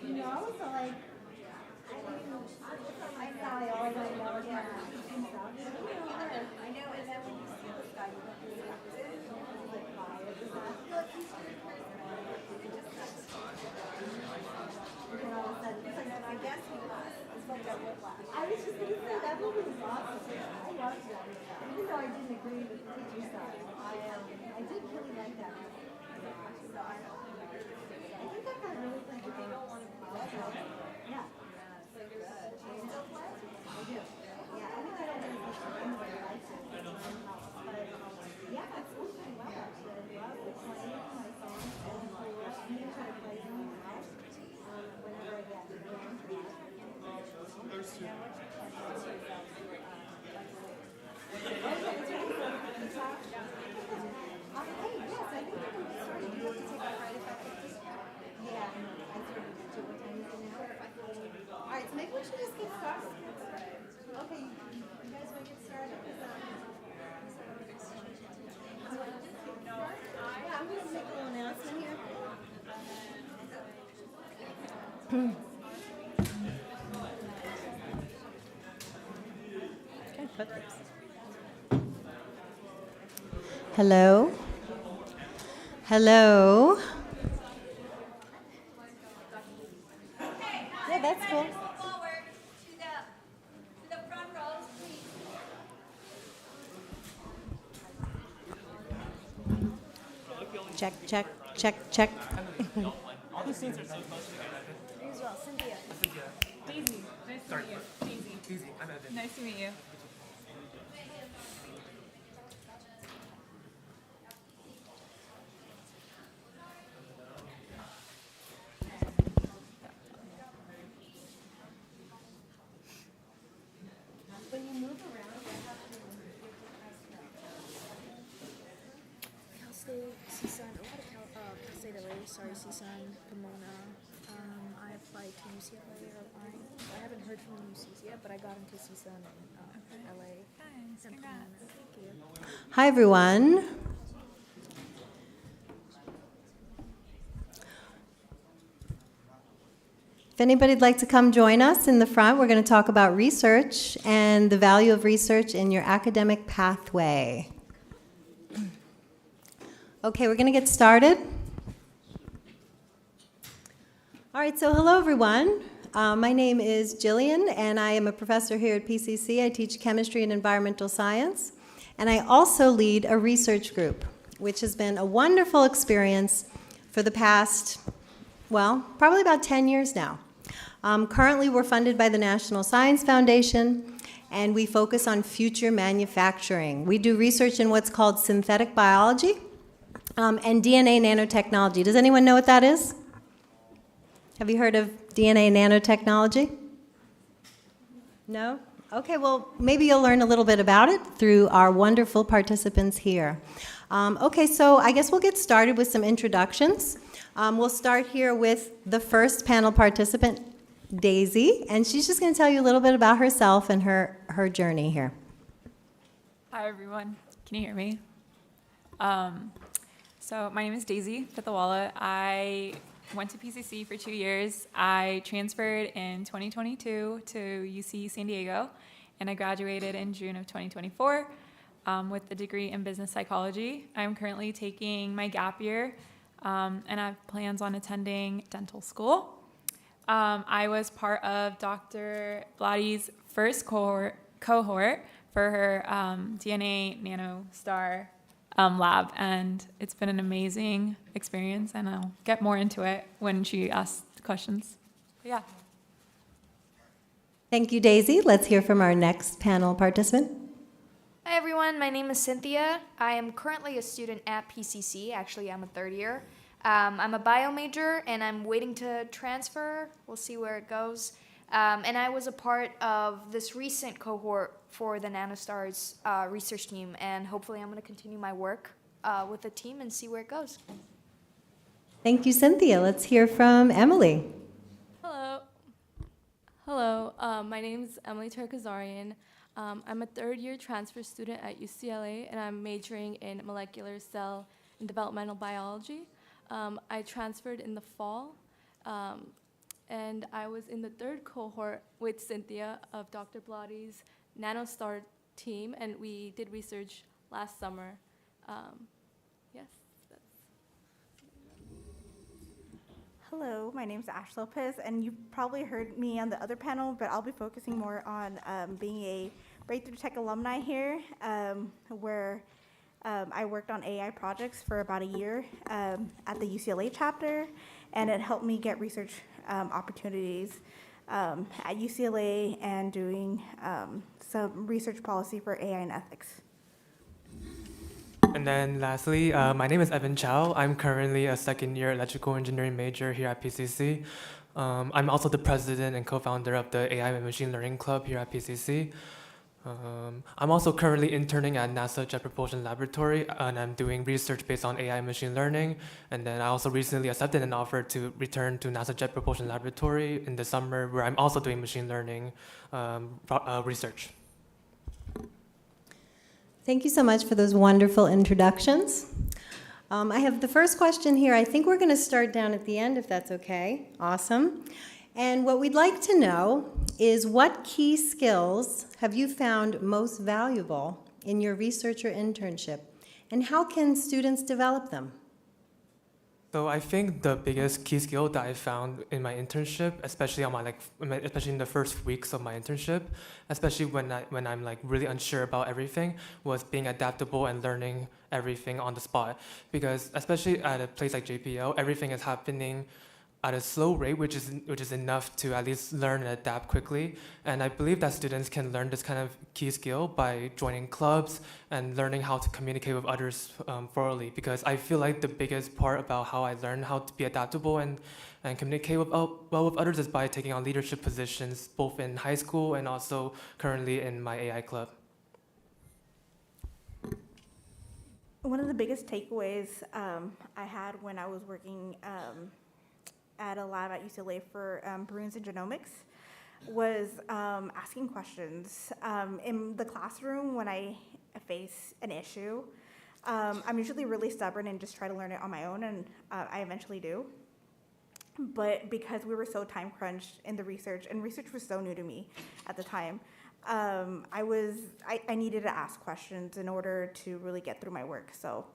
You know, so like, I know, I always know, yeah. I know, and then when you see this guy, you don't really have to like buy it. Look, he's pretty and all of a sudden, it's like, I guess he was. It's like that whiplash. I was just gonna say, that movie was awesome. I loved that. Even though I didn't agree with the teacher side, I did really like that movie. So I think that got really good. They don't want to be yeah. So you're still play? I do. Yeah, I mean, I don't really think anybody likes it. But yeah, it's going pretty well actually. I love the playing my songs and the chorus. I'm gonna try to play them in the house whenever I get to the dance class. There's two. Alright, so maybe we should just get started. Okay, you guys want to get started? Yeah, I'm going to make a little announcement here. Okay, put this. Hello? Hello? Yeah, that's cool. Check, check, check, check. All the scenes are so close together. As well, Cynthia. Daisy, nice to meet you. Daisy. Daisy, I'm Evan. Nice to meet you. When you move around, Cal State, CSUN, a lot of Cal State LA, sorry, CSUN, Pomona. I applied to UCLA or I haven't heard from the UCs yet, but I got into CSUN in LA. Nice, and Pomona. Thank you. Hi, everyone. If anybody'd like to come join us in the front, we're going to talk about research and the value of research in your academic pathway. Okay, we're going to get started. All right, so hello, everyone. My name is Jillian, and I am a professor here at PCC. I teach chemistry and environmental science, and I also lead a research group, which has been a wonderful experience for the past, well, probably about 10 years now. Currently, we're funded by the National Science Foundation, and we focus on future manufacturing. We do research in what's called synthetic biology and DNA nanotechnology. Does anyone know what that is? Have you heard of DNA nanotechnology? No? Okay, well, maybe you'll learn a little bit about it through our wonderful participants here. Okay, so I guess we'll get started with some introductions. We'll start here with the first panel participant, Daisy, and she's just going to tell you a little bit about herself and her journey here. Hi, everyone. Can you hear me? So my name is Daisy Pitawala. I went to PCC for 2 years. I transferred in 2022 to UC San Diego, and I graduated in June of 2024 with a degree in business psychology. I'm currently taking my gap year, and I have plans on attending dental school. I was part of Dr. Blatty's first cohort for her DNA NanoStar lab, and it's been an amazing experience, and I'll get more into it when she asks questions. But yeah. Thank you, Daisy. Let's hear from our next panel participant. Hi everyone, my name is Cynthia. I am currently a student at PCC. Actually, I'm a third year. I'm a bio major and I'm waiting to transfer. We'll see where it goes. And I was a part of this recent cohort for the NanoStars research team, and hopefully I'm going to continue my work with the team and see where it goes. Thank you, Cynthia. Let's hear from Emily. Hello. Hello. My name is Emily Terkazarian. I'm a third-year transfer student at UCLA, and I'm majoring in molecular cell and developmental biology. I transferred in the fall, and I was in the third cohort with Cynthia of Dr. Blotty's NanoStar team, and we did research last summer. Yes, that's. Hello, my name is Ash Lopez, and you've probably heard me on the other panel, but I'll be focusing more on being a Breakthrough Tech alumni here, where I worked on AI projects for about a year at the UCLA chapter, and it helped me get research opportunities at UCLA and doing some research policy for AI and ethics. And then lastly, my name is Evan Chow. I'm currently a second-year electrical engineering major here at PCC. I'm also the president and co-founder of the AI and Machine Learning Club here at PCC. I'm also currently interning at NASA Jet Propulsion Laboratory, and I'm doing research based on AI and machine learning. And then I also recently accepted an offer to return to NASA Jet Propulsion Laboratory in the summer, where I'm also doing machine learning research. Thank you so much for those wonderful introductions. I have the first question here. I think we're going to start down at the end, if that's okay. Awesome. And what we'd like to know is, what key skills have you found most valuable in your research or internship, and how can students develop them? So I think the biggest key skill that I found in my internship, especially especially in the first weeks of my internship, especially when I'm like really unsure about everything, was being adaptable and learning everything on the spot. Because especially at a place like JPL, everything is happening at a slow rate, which is enough to at least learn and adapt quickly. And I believe that students can learn this kind of key skill by joining clubs and learning how to communicate with others thoroughly. Because I feel like the biggest part about how I learn how to be adaptable and communicate well with others is by taking on leadership positions, both in high school and also currently in my AI club. One of the biggest takeaways I had when I was working at a lab at UCLA for Bruins and Genomics was asking questions. In the classroom, when I face an issue, I'm usually really stubborn and just try to learn it on my own, and I eventually do. But because we were so time crunched in the research, and research was so new to me at the time, I needed to ask questions in order to really get through my work. So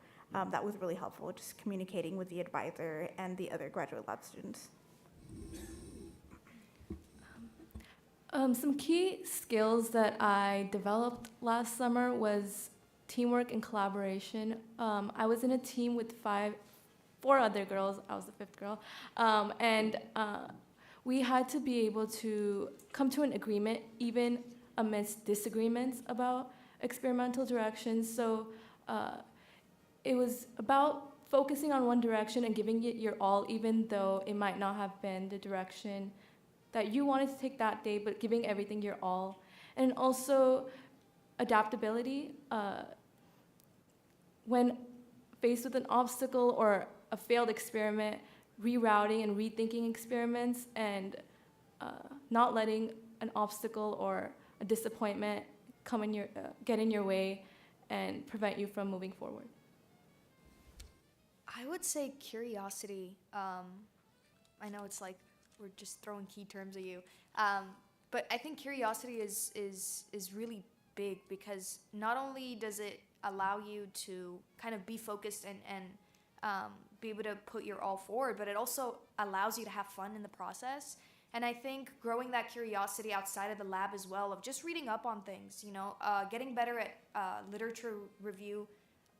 that was really helpful, just communicating with the advisor and the other graduate lab students. Some key skills that I developed last summer was teamwork and collaboration. I was in a team with four other girls. I was the fifth girl. And we had to be able to come to an agreement even amidst disagreements about experimental directions. So it was about focusing on one direction and giving it your all, even though it might not have been the direction that you wanted to take that day, but giving everything your all. And also adaptability. When faced with an obstacle or a failed experiment, rerouting and rethinking experiments, and not letting an obstacle or a disappointment get in your way and prevent you from moving forward. I would say curiosity. I know it's like we're just throwing key terms at you, but I think curiosity is really big, because not only does it allow you to kind of be focused and be able to put your all forward, but it also allows you to have fun in the process. And I think growing that curiosity outside of the lab as well, of just reading up on things, getting better at literature review,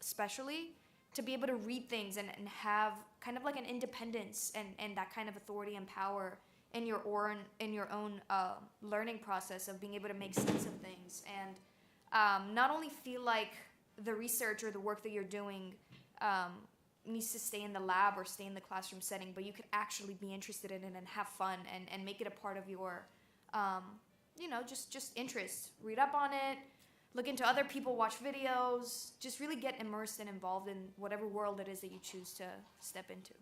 especially, to be able to read things and have kind of like an independence and that kind of authority and power in your own learning process of being able to make sense of things, and not only feel like the research or the work that you're doing needs to stay in the lab or stay in the classroom setting, but you could actually be interested in it and have fun and make it a part of your, just interest. Read up on it, look into other people, watch videos, just really get immersed and involved in whatever world it is that you choose to step into.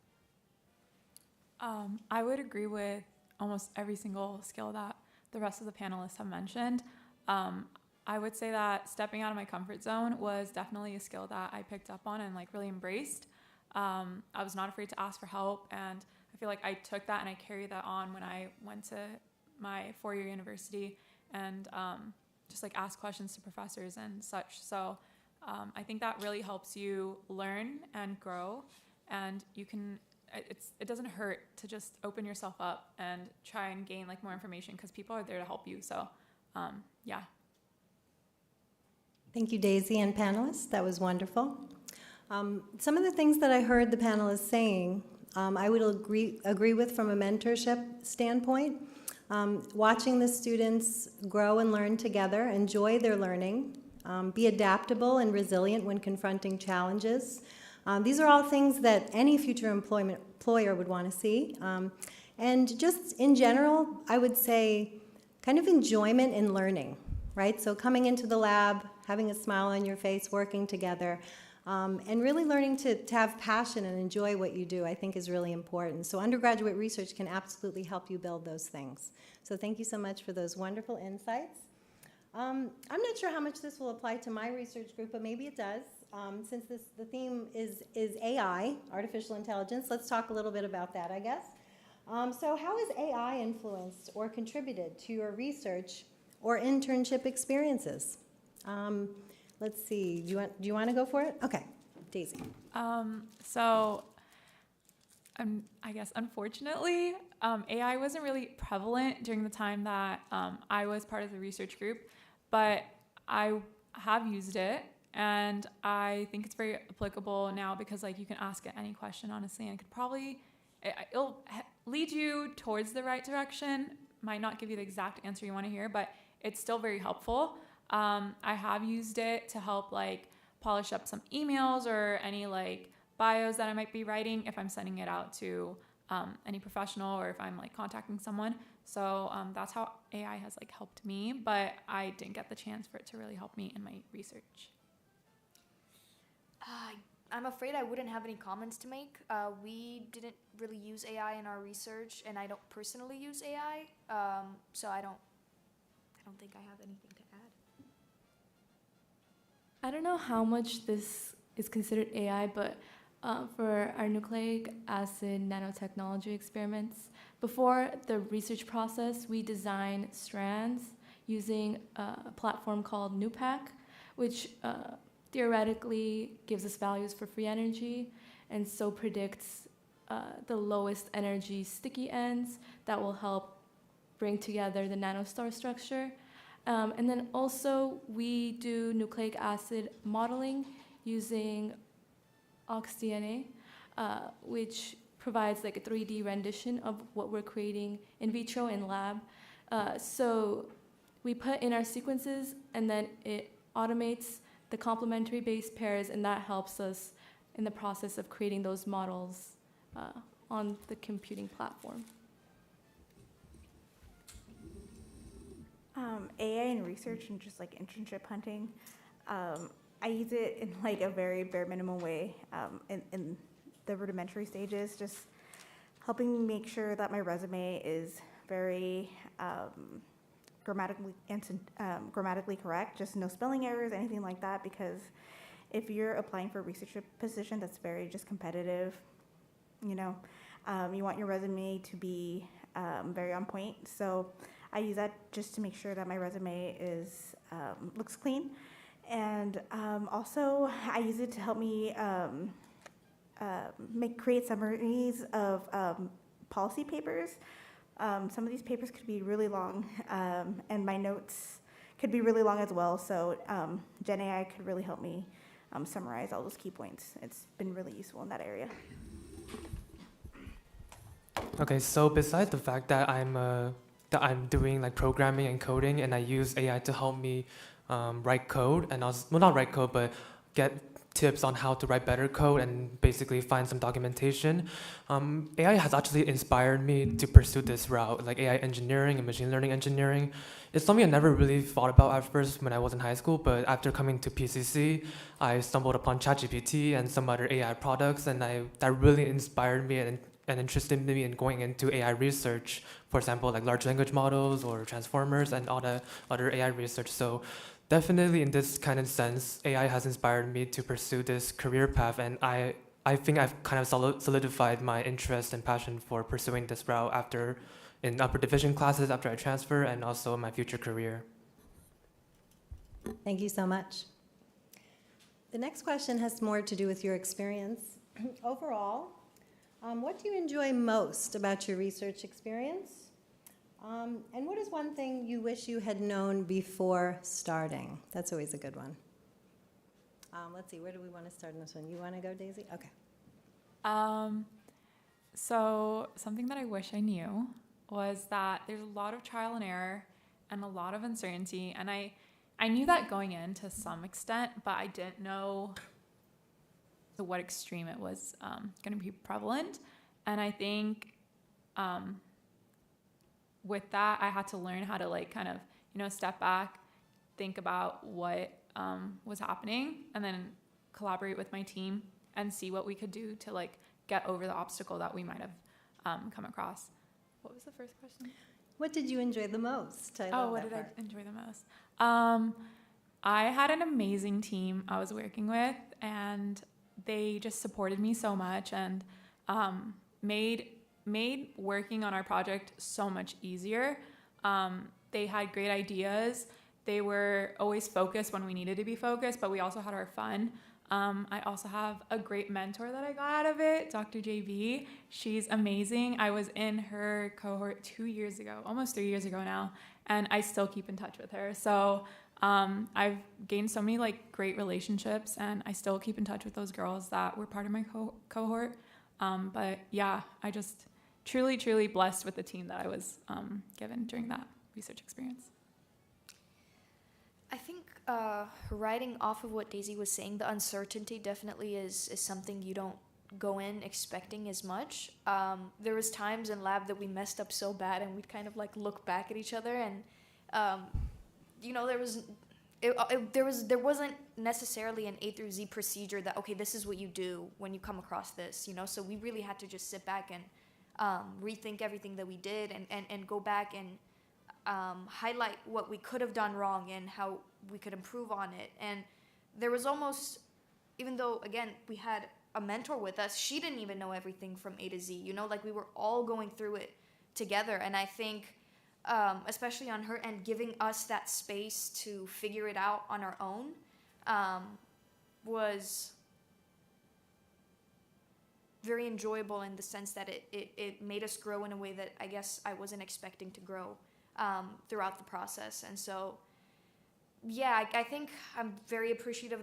I would agree with almost every single skill that the rest of the panelists have mentioned. I would say that stepping out of my comfort zone was definitely a skill that I picked up on and really embraced. I was not afraid to ask for help, and I feel like I took that and I carried that on when I went to my four-year university and just like ask questions to professors and such. So I think that really helps you learn and grow, and you can. It doesn't hurt to just open yourself up and try and gain like more information because people are there to help you. So yeah. Thank you, Daisy and panelists. That was wonderful. Some of the things that I heard the panelists saying, I would agree with from a mentorship standpoint. Watching the students grow and learn together, enjoy their learning, be adaptable and resilient when confronting challenges. These are all things that any future employer would want to see. And just in general, I would say kind of enjoyment in learning, right? So coming into the lab, having a smile on your face, working together, and really learning to have passion and enjoy what you do, I think is really important. So undergraduate research can absolutely help you build those things. So thank you so much for those wonderful insights. I'm not sure how much this will apply to my research group, but maybe it does. Since the theme is AI, artificial intelligence, let's talk a little bit about that, I guess. So how has AI influenced or contributed to your research or internship experiences? Let's see, do you want to go for it? Okay, Daisy. So I guess unfortunately, AI wasn't really prevalent during the time that I was part of the research group, but I have used it, and I think it's very applicable now because like you can ask it any question honestly, and it could probably it'll lead you towards the right direction. Might not give you the exact answer you want to hear, but it's still very helpful. I have used it to help like polish up some emails or any like bios that I might be writing if I'm sending it out to any professional or if I'm like contacting someone. So that's how AI has like helped me, but I didn't get the chance for it to really help me in my research. I'm afraid I wouldn't have any comments to make. We didn't really use AI in our research, and I don't personally use AI, so I don't think I have anything to add. I don't know how much this is considered AI, but for our nucleic acid nanotechnology experiments, before the research process, we design strands using a platform called NUPAC, which theoretically gives us values for free energy and so predicts the lowest energy sticky ends that will help bring together the nanostar structure. And then also we do nucleic acid modeling using oxDNA, which provides like a 3D rendition of what we're creating in vitro in lab. So we put in our sequences and then it automates the complementary base pairs, and that helps us in the process of creating those models on the computing platform. AI in research and just like internship hunting, I use it in like a very bare minimum way in the rudimentary stages, just helping make sure that my resume is very grammatically correct, just no spelling errors, anything like that, because if you're applying for a research position that's very just competitive, you want your resume to be very on point. So I use that just to make sure that my resume looks clean. And also I use it to help me create summaries of policy papers. Some of these papers could be really long, and my notes could be really long as well. So Gen AI could really help me summarize all those key points. It's been really useful in that area. Okay, so besides the fact that I'm doing like programming and coding, and I use AI to help me write code, and not write code, but get tips on how to write better code and basically find some documentation. AI has actually inspired me to pursue this route, like AI engineering and machine learning engineering. It's something I never really thought about at first when I was in high school, but after coming to PCC, I stumbled upon ChatGPT and some other AI products, and that really inspired me and interested me in going into AI research, for example, like large language models or transformers and all the other AI research. So definitely in this kind of sense, AI has inspired me to pursue this career path, and I I think I've kind of solidified my interest and passion for pursuing this route after in upper division classes after I transfer and also in my future career. Thank you so much. The next question has more to do with your experience. Overall, what do you enjoy most about your research experience? And what is one thing you wish you had known before starting? That's always a good one. Let's see, where do we want to start in this one? You want to go, Daisy? Okay. So something that I wish I knew was that there's a lot of trial and error and a lot of uncertainty. And I knew that going in to some extent, but I didn't know to what extreme it was going to be prevalent. And I think with that, I had to learn how to like kind of, step back, think about what was happening, and then collaborate with my team and see what we could do to like get over the obstacle that we might have come across. What was the first question? What did you enjoy the most? I love that part. I enjoy the most? I had an amazing team I was working with, and they just supported me so much and made working on our project so much easier. They had great ideas. They were always focused when we needed to be focused, but we also had our fun. I also have a great mentor that I got out of it, Dr. JB. She's amazing. I was in her cohort 2 years ago, almost 3 years ago now, and I still keep in touch with her. So I've gained so many like great relationships, and I still keep in touch with those girls that were part of my cohort. But yeah, I just truly, truly blessed with the team that I was given during that research experience. I think riding off of what Daisy was saying, the uncertainty definitely is something you don't go in expecting as much. There was times in lab that we messed up so bad, and we'd kind of like look back at each other, and there wasn't necessarily an A through Z procedure that, okay, this is what you do when you come across this, so we really had to just sit back and rethink everything that we did and go back and highlight what we could have done wrong and how we could improve on it. And there was almost, even though, again, we had a mentor with us, she didn't even know everything from A to Z, like we were all going through it together. And I think, especially on her end, giving us that space to figure it out on our own was very enjoyable in the sense that it made us grow in a way that I guess I wasn't expecting to grow throughout the process. And so, yeah, I think I'm very appreciative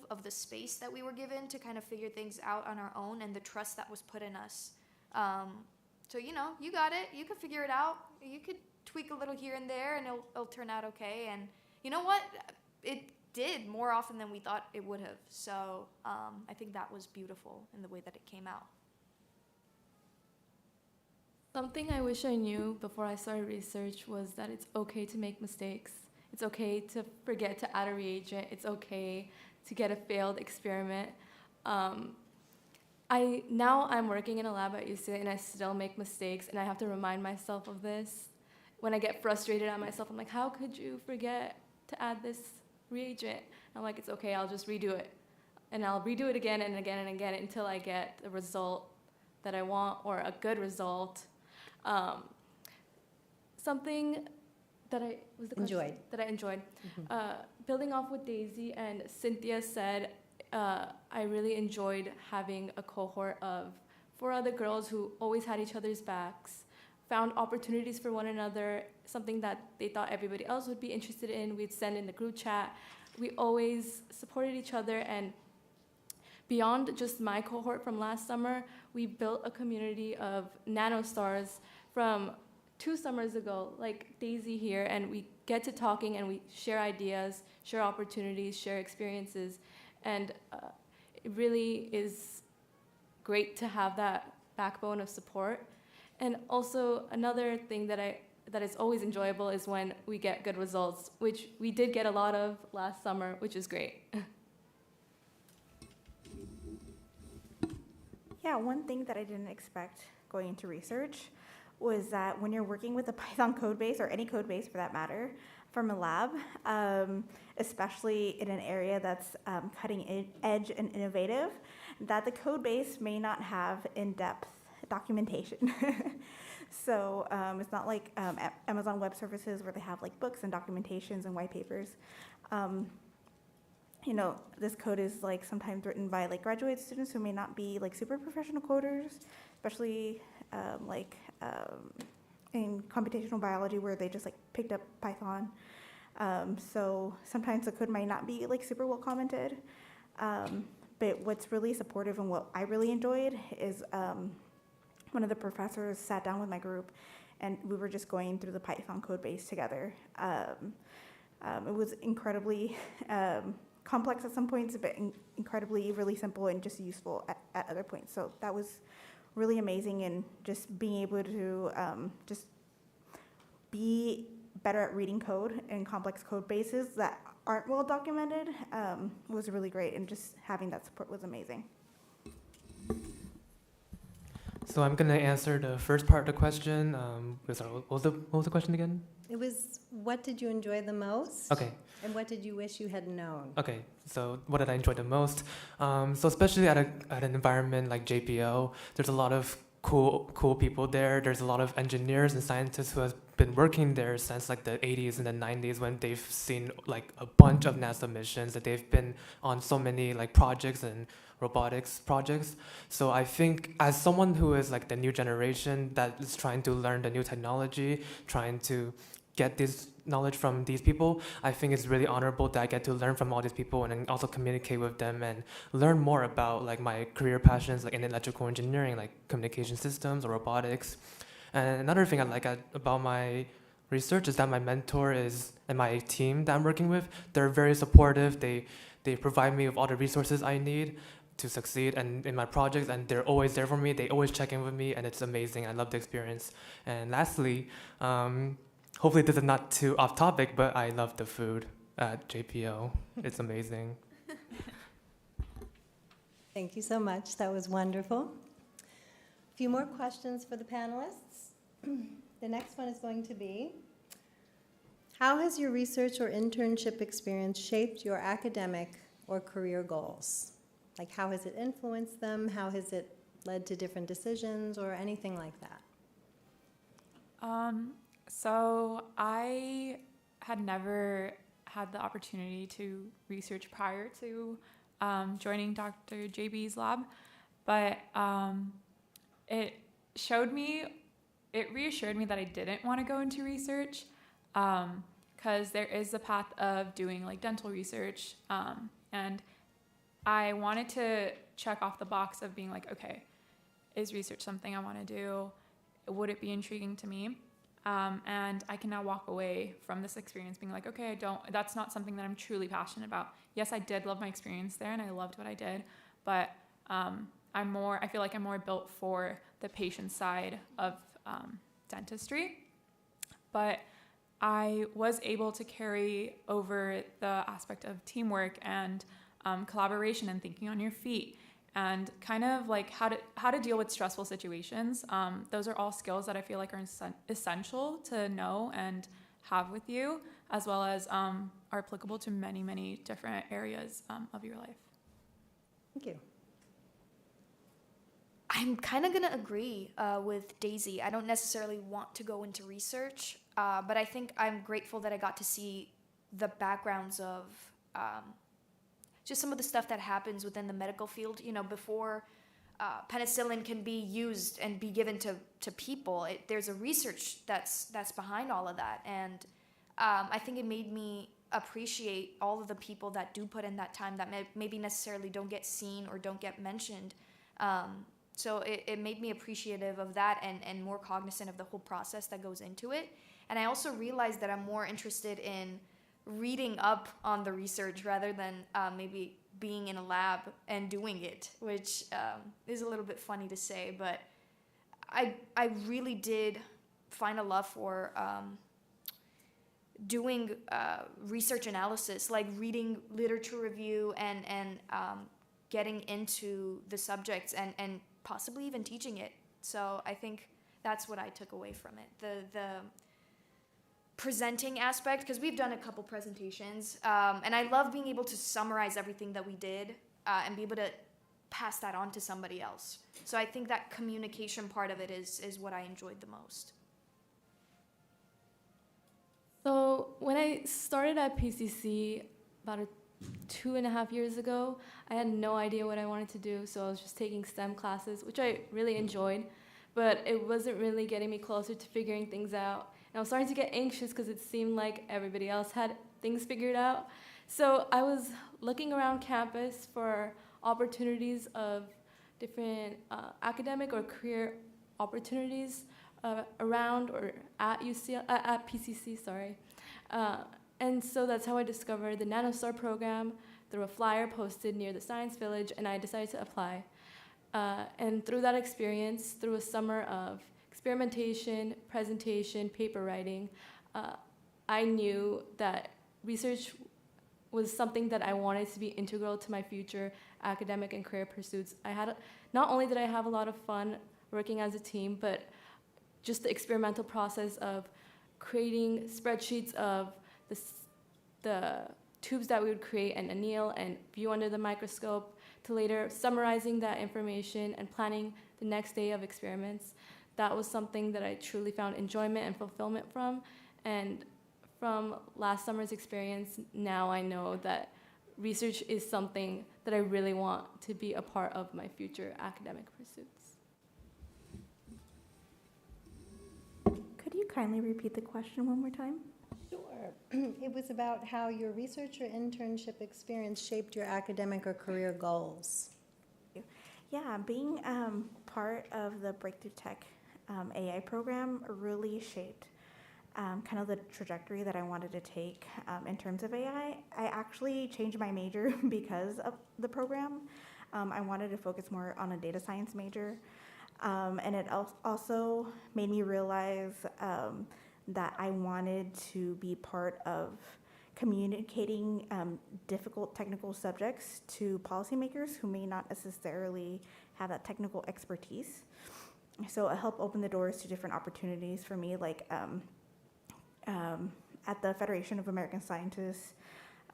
of the space that we were given to kind of figure things out on our own, and the trust that was put in us. So, you got it. You could figure it out. You could tweak a little here and there, and it'll turn out okay. And you know what? It did more often than we thought it would have. So I think that was beautiful in the way that it came out. Something I wish I knew before I started research was that it's okay to make mistakes. It's okay to forget to add a reagent. It's okay to get a failed experiment. Now I'm working in a lab at UCLA, and I still make mistakes, and I have to remind myself of this. When I get frustrated at myself, I'm like, how could you forget to add this reagent? And I'm like, it's okay, I'll just redo it. And I'll redo it again and again and again until I get the result that I want, or a good result. Something that I enjoyed. Mm-hmm. Building off what Daisy and Cynthia said, I really enjoyed having a cohort of 4 other girls who always had each other's backs, found opportunities for one another, something that they thought everybody else would be interested in. We'd send in the group chat. We always supported each other, and beyond just my cohort from last summer, we built a community of nanostars from 2 summers ago, like Daisy here, and we get to talking and we share ideas, share opportunities, share experiences, and it really is great to have that backbone of support. And also another thing that is always enjoyable is when we get good results, which we did get a lot of last summer, which is great. Yeah, one thing that I didn't expect going into research was that when you're working with a Python code base, or any code base for that matter, from a lab, especially in an area that's cutting edge and innovative, that the code base may not have in-depth documentation. So it's not like Amazon Web Services where they have like books and documentations and white papers. You know, this code is like sometimes written by like graduate students who may not be like super professional coders, especially in computational biology where they just like picked up Python. So sometimes the code might not be like super well commented. But what's really supportive and what I really enjoyed is one of the professors sat down with my group and we were just going through the Python code base together. It was incredibly complex at some points, but incredibly really simple and just useful at other points. So that was really amazing, and just being able to just be better at reading code and complex code bases that aren't well documented was really great, and just having that support was amazing. So I'm gonna answer the first part of the question. What was the question again? It was, what did you enjoy the most? Okay. And what did you wish you had known? Okay, so what did I enjoy the most? So especially at an environment like JPO, there's a lot of cool people there. There's a lot of engineers and scientists who have been working there since like the 80s and the 90s, when they've seen like a bunch of NASA missions, that they've been on so many like projects and robotics projects. So I think as someone who is like the new generation that is trying to learn the new technology, trying to get this knowledge from these people, I think it's really honorable that I get to learn from all these people and then also communicate with them and learn more about like my career passions, like in electrical engineering, like communication systems or robotics. And another thing I like about my research is that my mentor and my team that I'm working with, they're very supportive. They provide me with all the resources I need to succeed and in my projects, and they're always there for me. They always check in with me, and it's amazing. I love the experience. And lastly, hopefully this is not too off topic, but I love the food at JPO. It's amazing. Thank you so much. That was wonderful. A few more questions for the panelists. The next one is going to be, how has your research or internship experience shaped your academic or career goals? Like, how has it influenced them? How has it led to different decisions or anything like that? So I had never had the opportunity to research prior to joining Dr. JB's lab, but it reassured me that I didn't want to go into research, because there is a path of doing like dental research, and I wanted to check off the box of being like, okay, is research something I want to do? Would it be intriguing to me? And I can now walk away from this experience being like, okay, that's not something that I'm truly passionate about. Yes, I did love my experience there and I loved what I did, but I feel like I'm more built for the patient side of dentistry. But I was able to carry over the aspect of teamwork and collaboration and thinking on your feet, and kind of like how to deal with stressful situations. Those are all skills that I feel like are essential to know and have with you, as well as are applicable to many, many different areas of your life. Thank you. I'm kind of going to agree with Daisy. I don't necessarily want to go into research, but I think I'm grateful that I got to see the backgrounds of just some of the stuff that happens within the medical field. You know, before penicillin can be used and be given to people, there's a research that's behind all of that. And I think it made me appreciate all of the people that do put in that time that maybe necessarily don't get seen or don't get mentioned. So it made me appreciative of that and more cognizant of the whole process that goes into it. And I also realized that I'm more interested in reading up on the research rather than maybe being in a lab and doing it, which is a little bit funny to say, but I really did find a love for doing research analysis, like reading literature review and getting into the subjects and possibly even teaching it. So I think that's what I took away from it. presenting aspect, because we've done a couple presentations, and I love being able to summarize everything that we did and be able to pass that on to somebody else. So I think that communication part of it is what I enjoyed the most. So when I started at PCC about 2.5 years ago, I had no idea what I wanted to do, so I was just taking STEM classes, which I really enjoyed, but it wasn't really getting me closer to figuring things out. And I was starting to get anxious because it seemed like everybody else had things figured out. So I was looking around campus for opportunities of different academic or career opportunities around or at at PCC, sorry. And so that's how I discovered the NanoStar program through a flyer posted near the Science Village, and I decided to apply. And through that experience, through a summer of experimentation, presentation, paper writing, I knew that research was something that I wanted to be integral to my future academic and career pursuits. Not only did I have a lot of fun working as a team, but just the experimental process of creating spreadsheets of the tubes that we would create and anneal and view under the microscope, to later summarizing that information and planning the next day of experiments. That was something that I truly found enjoyment and fulfillment from. And from last summer's experience, now I know that research is something that I really want to be a part of my future academic pursuits. Could you kindly repeat the question one more time? Sure. It was about how your research or internship experience shaped your academic or career goals. Yeah, being part of the Breakthrough Tech AI program really shaped kind of the trajectory that I wanted to take in terms of AI. I actually changed my major because of the program. I wanted to focus more on a data science major. And it also made me realize that I wanted to be part of communicating difficult technical subjects to policymakers who may not necessarily have that technical expertise. So it helped open the doors to different opportunities for me, like at the Federation of American Scientists,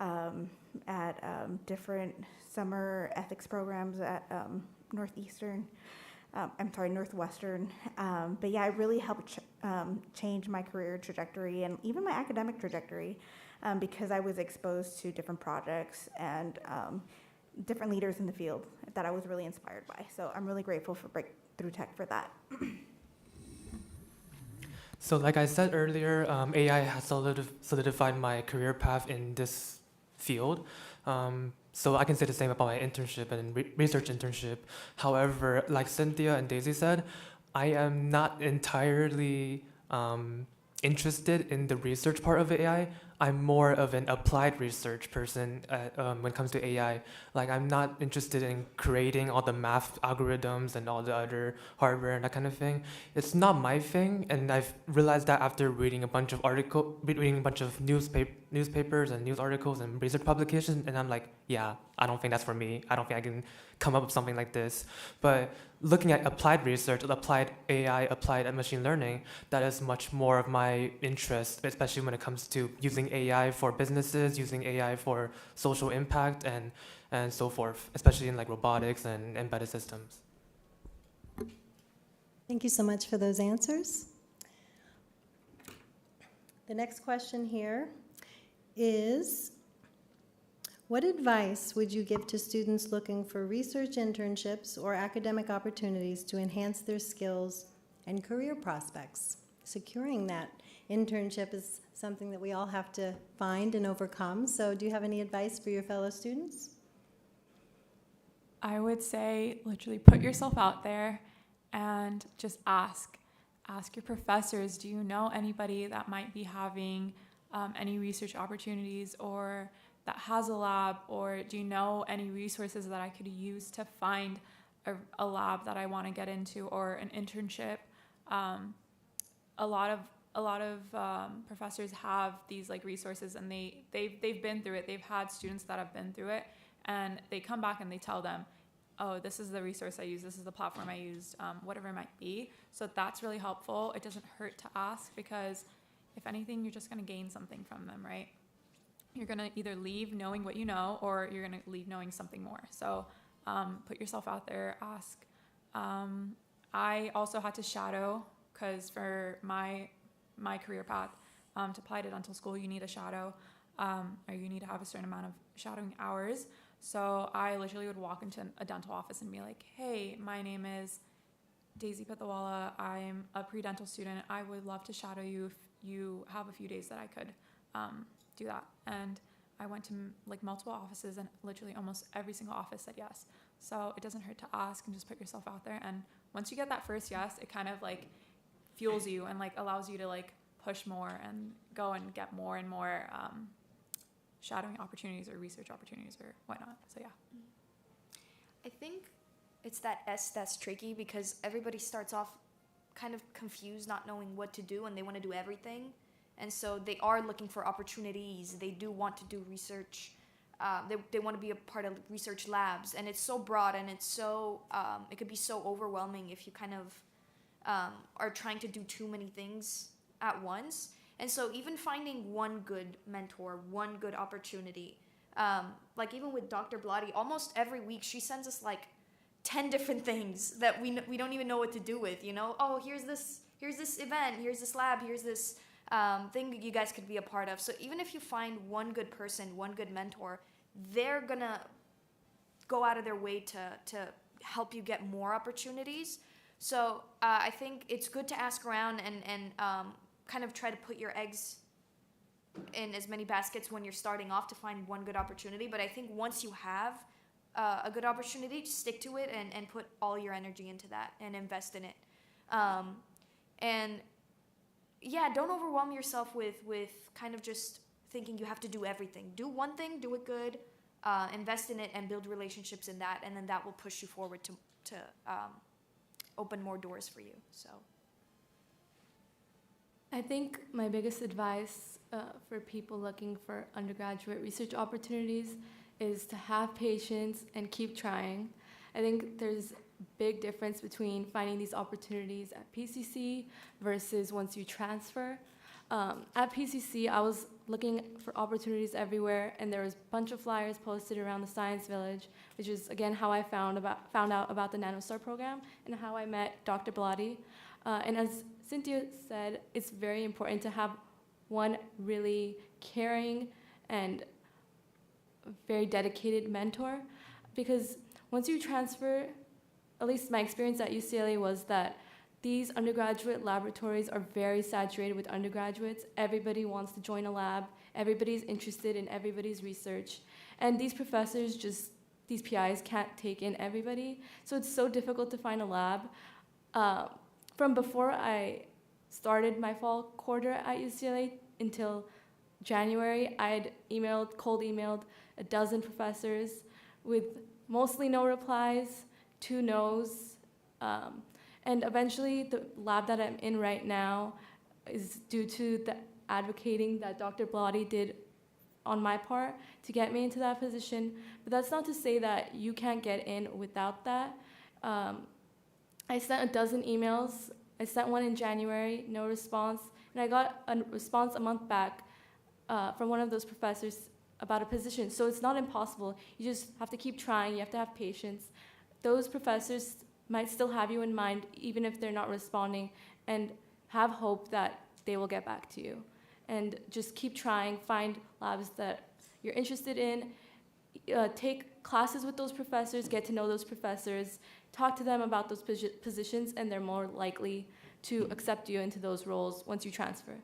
at different summer ethics programs at Northwestern. But yeah, it really helped change my career trajectory and even my academic trajectory because I was exposed to different projects and different leaders in the field that I was really inspired by. So I'm really grateful for Breakthrough Tech for that. So like I said earlier, AI has solidified my career path in this field. So I can say the same about my internship and research internship. However, like Cynthia and Daisy said, I am not entirely interested in the research part of AI. I'm more of an applied research person when it comes to AI. Like, I'm not interested in creating all the math algorithms and all the other hardware and that kind of thing. It's not my thing, and I've realized that after reading a bunch of newspapers and news articles and research publications, and I'm like, yeah, I don't think that's for me. I don't think I can come up with something like this. But looking at applied research, applied AI, applied machine learning, that is much more of my interest, especially when it comes to using AI for businesses, using AI for social impact and so forth, especially in like robotics and embedded systems. Thank you so much for those answers. The next question here is, what advice would you give to students looking for research internships or academic opportunities to enhance their skills and career prospects? Securing that internship is something that we all have to find and overcome. So do you have any advice for your fellow students? I would say literally put yourself out there and just ask. Ask your professors, do you know anybody that might be having any research opportunities or that has a lab, or do you know any resources that I could use to find a lab that I want to get into or an internship? A lot of professors have these like resources, and they've been through it. They've had students that have been through it, and they come back and they tell them, oh, this is the resource I used, this is the platform I used, whatever it might be. So that's really helpful. It doesn't hurt to ask, because if anything, you're just going to gain something from them, right? You're going to either leave knowing what you know, or you're going to leave knowing something more. So put yourself out there, ask. I also had to shadow, because for my career path, to apply to dental school, you need a shadow, or you need to have a certain amount of shadowing hours. So I literally would walk into a dental office and be like, hey, my name is Daisy Pitawala. I'm a pre-dental student. I would love to shadow you if you have a few days that I could do that. And I went to like multiple offices, and literally almost every single office said yes. So it doesn't hurt to ask and just put yourself out there. And once you get that first yes, it kind of like fuels you and like allows you to like push more and go and get more and more shadowing opportunities or research opportunities or whatnot. So yeah. I think it's that S that's tricky, because everybody starts off kind of confused, not knowing what to do, and they want to do everything. And so they are looking for opportunities. They do want to do research. They want to be a part of research labs. And it's so broad, and it's so, it could be so overwhelming if you kind of are trying to do too many things at once. And so even finding one good mentor, one good opportunity, like even with Dr. Blotti, almost every week she sends us like 10 different things that we don't even know what to do with, you know? Oh, here's this event, here's this lab, here's this thing that you guys could be a part of. So even if you find one good person, one good mentor, they're gonna go out of their way to help you get more opportunities. So I think it's good to ask around and kind of try to put your eggs in as many baskets when you're starting off to find one good opportunity. But I think once you have a good opportunity, just stick to it and put all your energy into that and invest in it. And yeah, don't overwhelm yourself with kind of just thinking you have to do everything. Do one thing, do it good, invest in it, and build relationships in that, and then that will push you forward to open more doors for you. So I think my biggest advice for people looking for undergraduate research opportunities is to have patience and keep trying. I think there's a big difference between finding these opportunities at PCC versus once you transfer. At PCC, I was looking for opportunities everywhere, and there was a bunch of flyers posted around the Science Village, which is, again, how I found out about the NanoStar program and how I met Dr. Blotti. And as Cynthia said, it's very important to have one really caring and very dedicated mentor, because once you transfer, at least my experience at UCLA was that these undergraduate laboratories are very saturated with undergraduates. Everybody wants to join a lab. Everybody's interested in everybody's research. And these professors these PIs can't take in everybody. So it's so difficult to find a lab. From before I started my fall quarter at UCLA until January, I had cold emailed a dozen professors with mostly no replies, 2 no's. And eventually, the lab that I'm in right now is due to the advocating that Dr. Blotti did on my part to get me into that position. But that's not to say that you can't get in without that. I sent a dozen emails. I sent one in January, no response. And I got a response a month back from one of those professors about a position. So it's not impossible. You just have to keep trying. You have to have patience. Those professors might still have you in mind, even if they're not responding, and have hope that they will get back to you. And just keep trying, find labs that you're interested in, take classes with those professors, get to know those professors, talk to them about those positions, and they're more likely to accept you into those roles once you transfer.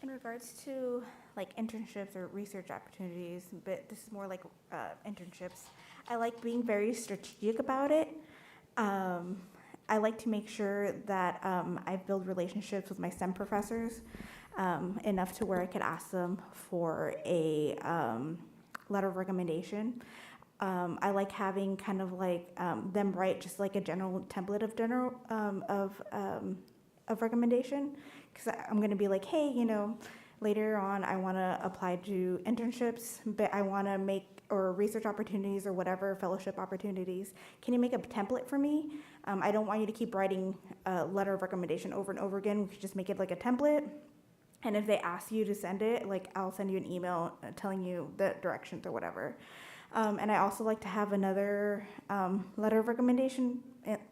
In regards to like internships or research opportunities, but this is more like internships, I like being very strategic about it. I like to make sure that I build relationships with my STEM professors enough to where I could ask them for a letter of recommendation. I like having kind of like them write just like a general template of recommendation, because I'm going to be like, hey, later on I want to apply to internships, but I want to make, or research opportunities or whatever, fellowship opportunities. Can you make a template for me? I don't want you to keep writing a letter of recommendation over and over again. We could just make it like a template. And if they ask you to send it, like I'll send you an email telling you the directions or whatever. And I also like to have another letter of recommendation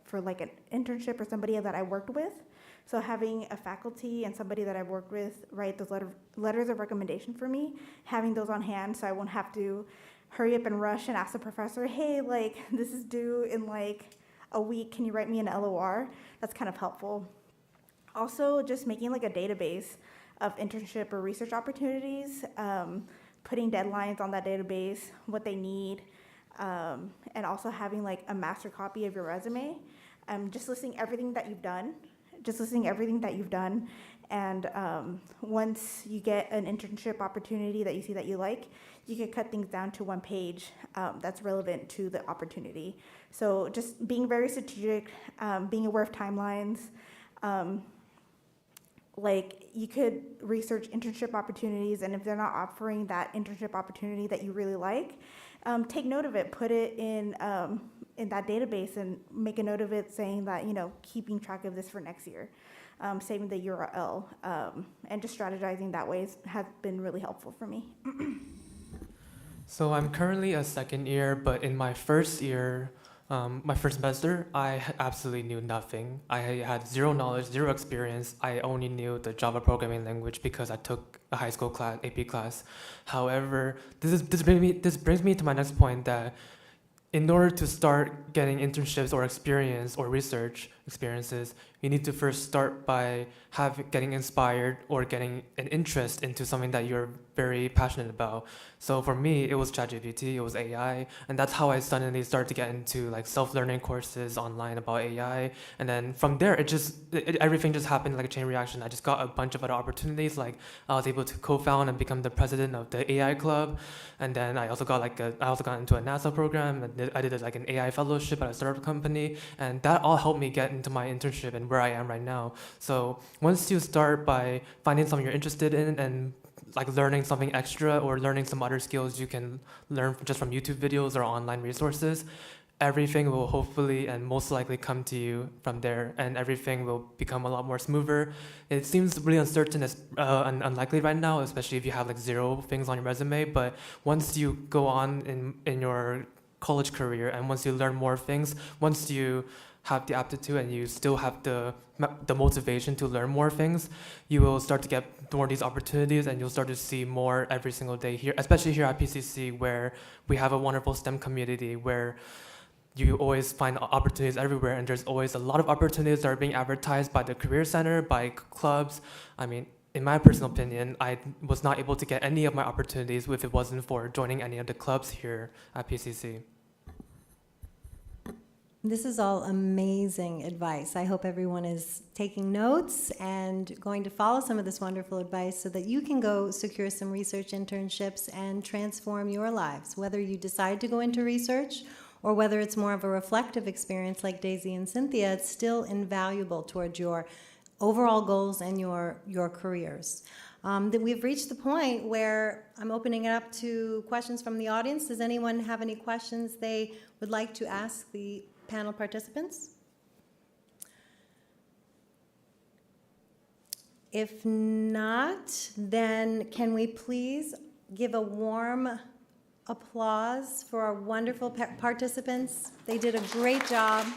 for like an internship or somebody that I worked with. So having a faculty and somebody that I've worked with write those letters of recommendation for me, having those on hand so I won't have to hurry up and rush and ask the professor, hey, like this is due in like a week, can you write me an LOR? That's kind of helpful. Also, just making like a database of internship or research opportunities, putting deadlines on that database, what they need, and also having like a master copy of your resume, just listing everything that you've done, and once you get an internship opportunity that you see that you like, you can cut things down to one page that's relevant to the opportunity. So just being very strategic, being aware of timelines. Like you could research internship opportunities, and if they're not offering that internship opportunity that you really like, take note of it, put it in that database, and make a note of it saying that, you know, keeping track of this for next year, saving the URL, and just strategizing that way has been really helpful for me. So I'm currently a second year, but in my first year, my first semester, I absolutely knew nothing. I had zero knowledge, zero experience. I only knew the Java programming language because I took a high school class, AP class. However, this brings me to my next point, that in order to start getting internships or experience or research experiences, you need to first start by getting inspired or getting an interest into something that you're very passionate about. So for me, it was ChatGPT, it was AI, and that's how I suddenly started to get into like self-learning courses online about AI. And then from there, everything just happened like a chain reaction. I just got a bunch of other opportunities. Like I was able to co-found and become the president of the AI club, and then I also got into a NASA program, and I did like an AI fellowship at a startup company, and that all helped me get into my internship and where I am right now. So once you start by finding something you're interested in and like learning something extra or learning some other skills you can learn just from YouTube videos or online resources, everything will hopefully and most likely come to you from there, and everything will become a lot more smoother. It seems really uncertain and unlikely right now, especially if you have like zero things on your resume, but once you go on in your college career and once you learn more things, once you have the aptitude and you still have the motivation to learn more things, you will start to get more of these opportunities, and you'll start to see more every single day here, especially here at PCC, where we have a wonderful STEM community where you always find opportunities everywhere, and there's always a lot of opportunities that are being advertised by the Career Center, by clubs. I mean, in my personal opinion, I was not able to get any of my opportunities if it wasn't for joining any of the clubs here at PCC. This is all amazing advice. I hope everyone is taking notes and going to follow some of this wonderful advice so that you can go secure some research internships and transform your lives, whether you decide to go into research or whether it's more of a reflective experience like Daisy and Cynthia. It's still invaluable towards your overall goals and your careers. That we've reached the point where I'm opening it up to questions from the audience. Does anyone have any questions they would like to ask the panel participants? If not, then can we please give a warm applause for our wonderful participants? They did a great job.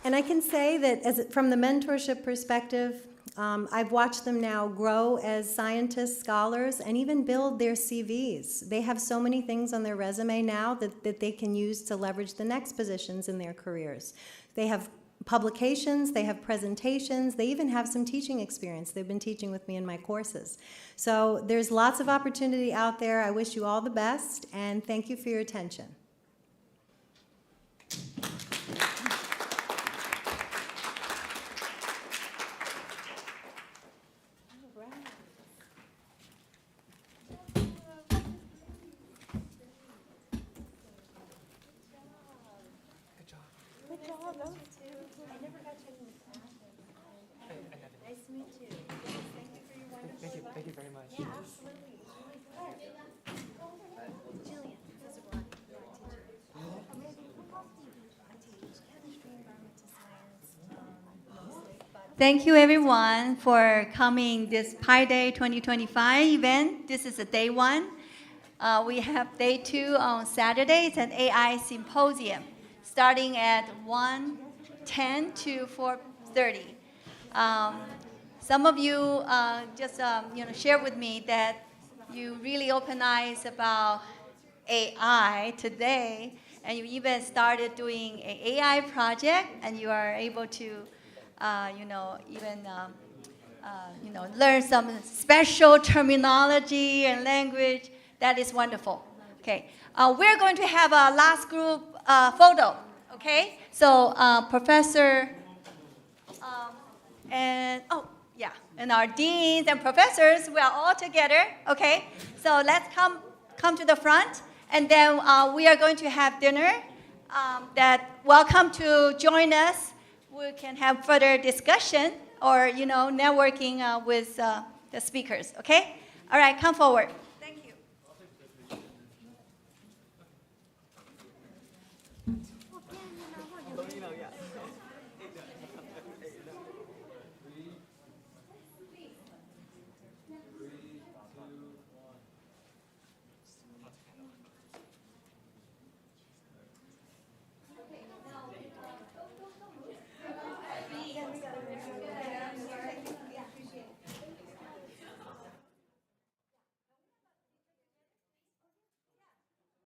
And I can say that from the mentorship perspective, I've watched them now grow as scientists, scholars, and even build their CVs. They have so many things on their resume now that they can use to leverage the next positions in their careers. They have publications, they have presentations, they even have some teaching experience. They've been teaching with me in my courses. So there's lots of opportunity out there. I wish you all the best, and thank you for your attention. Thank you very much. Yeah, absolutely. Jillian, this is Veronica, I teach chemistry, environmental science, mostly, but Thank you everyone for coming this Pi Day 2025 event. This is a day one. We have day two on Saturday. It's an AI symposium starting at 1:10 to 4:30. Some of you just share with me that you really open eyes about AI today, and you even started doing an AI project, and you are able to, learn some special terminology and language. That is wonderful. Okay, we're going to have a last group photo. Okay, so Professor and our deans and professors, we are all together. Okay, so let's come to the front, and then we are going to have dinner. Welcome to join us. We can have further discussion or networking with the speakers. Okay, all right, come forward.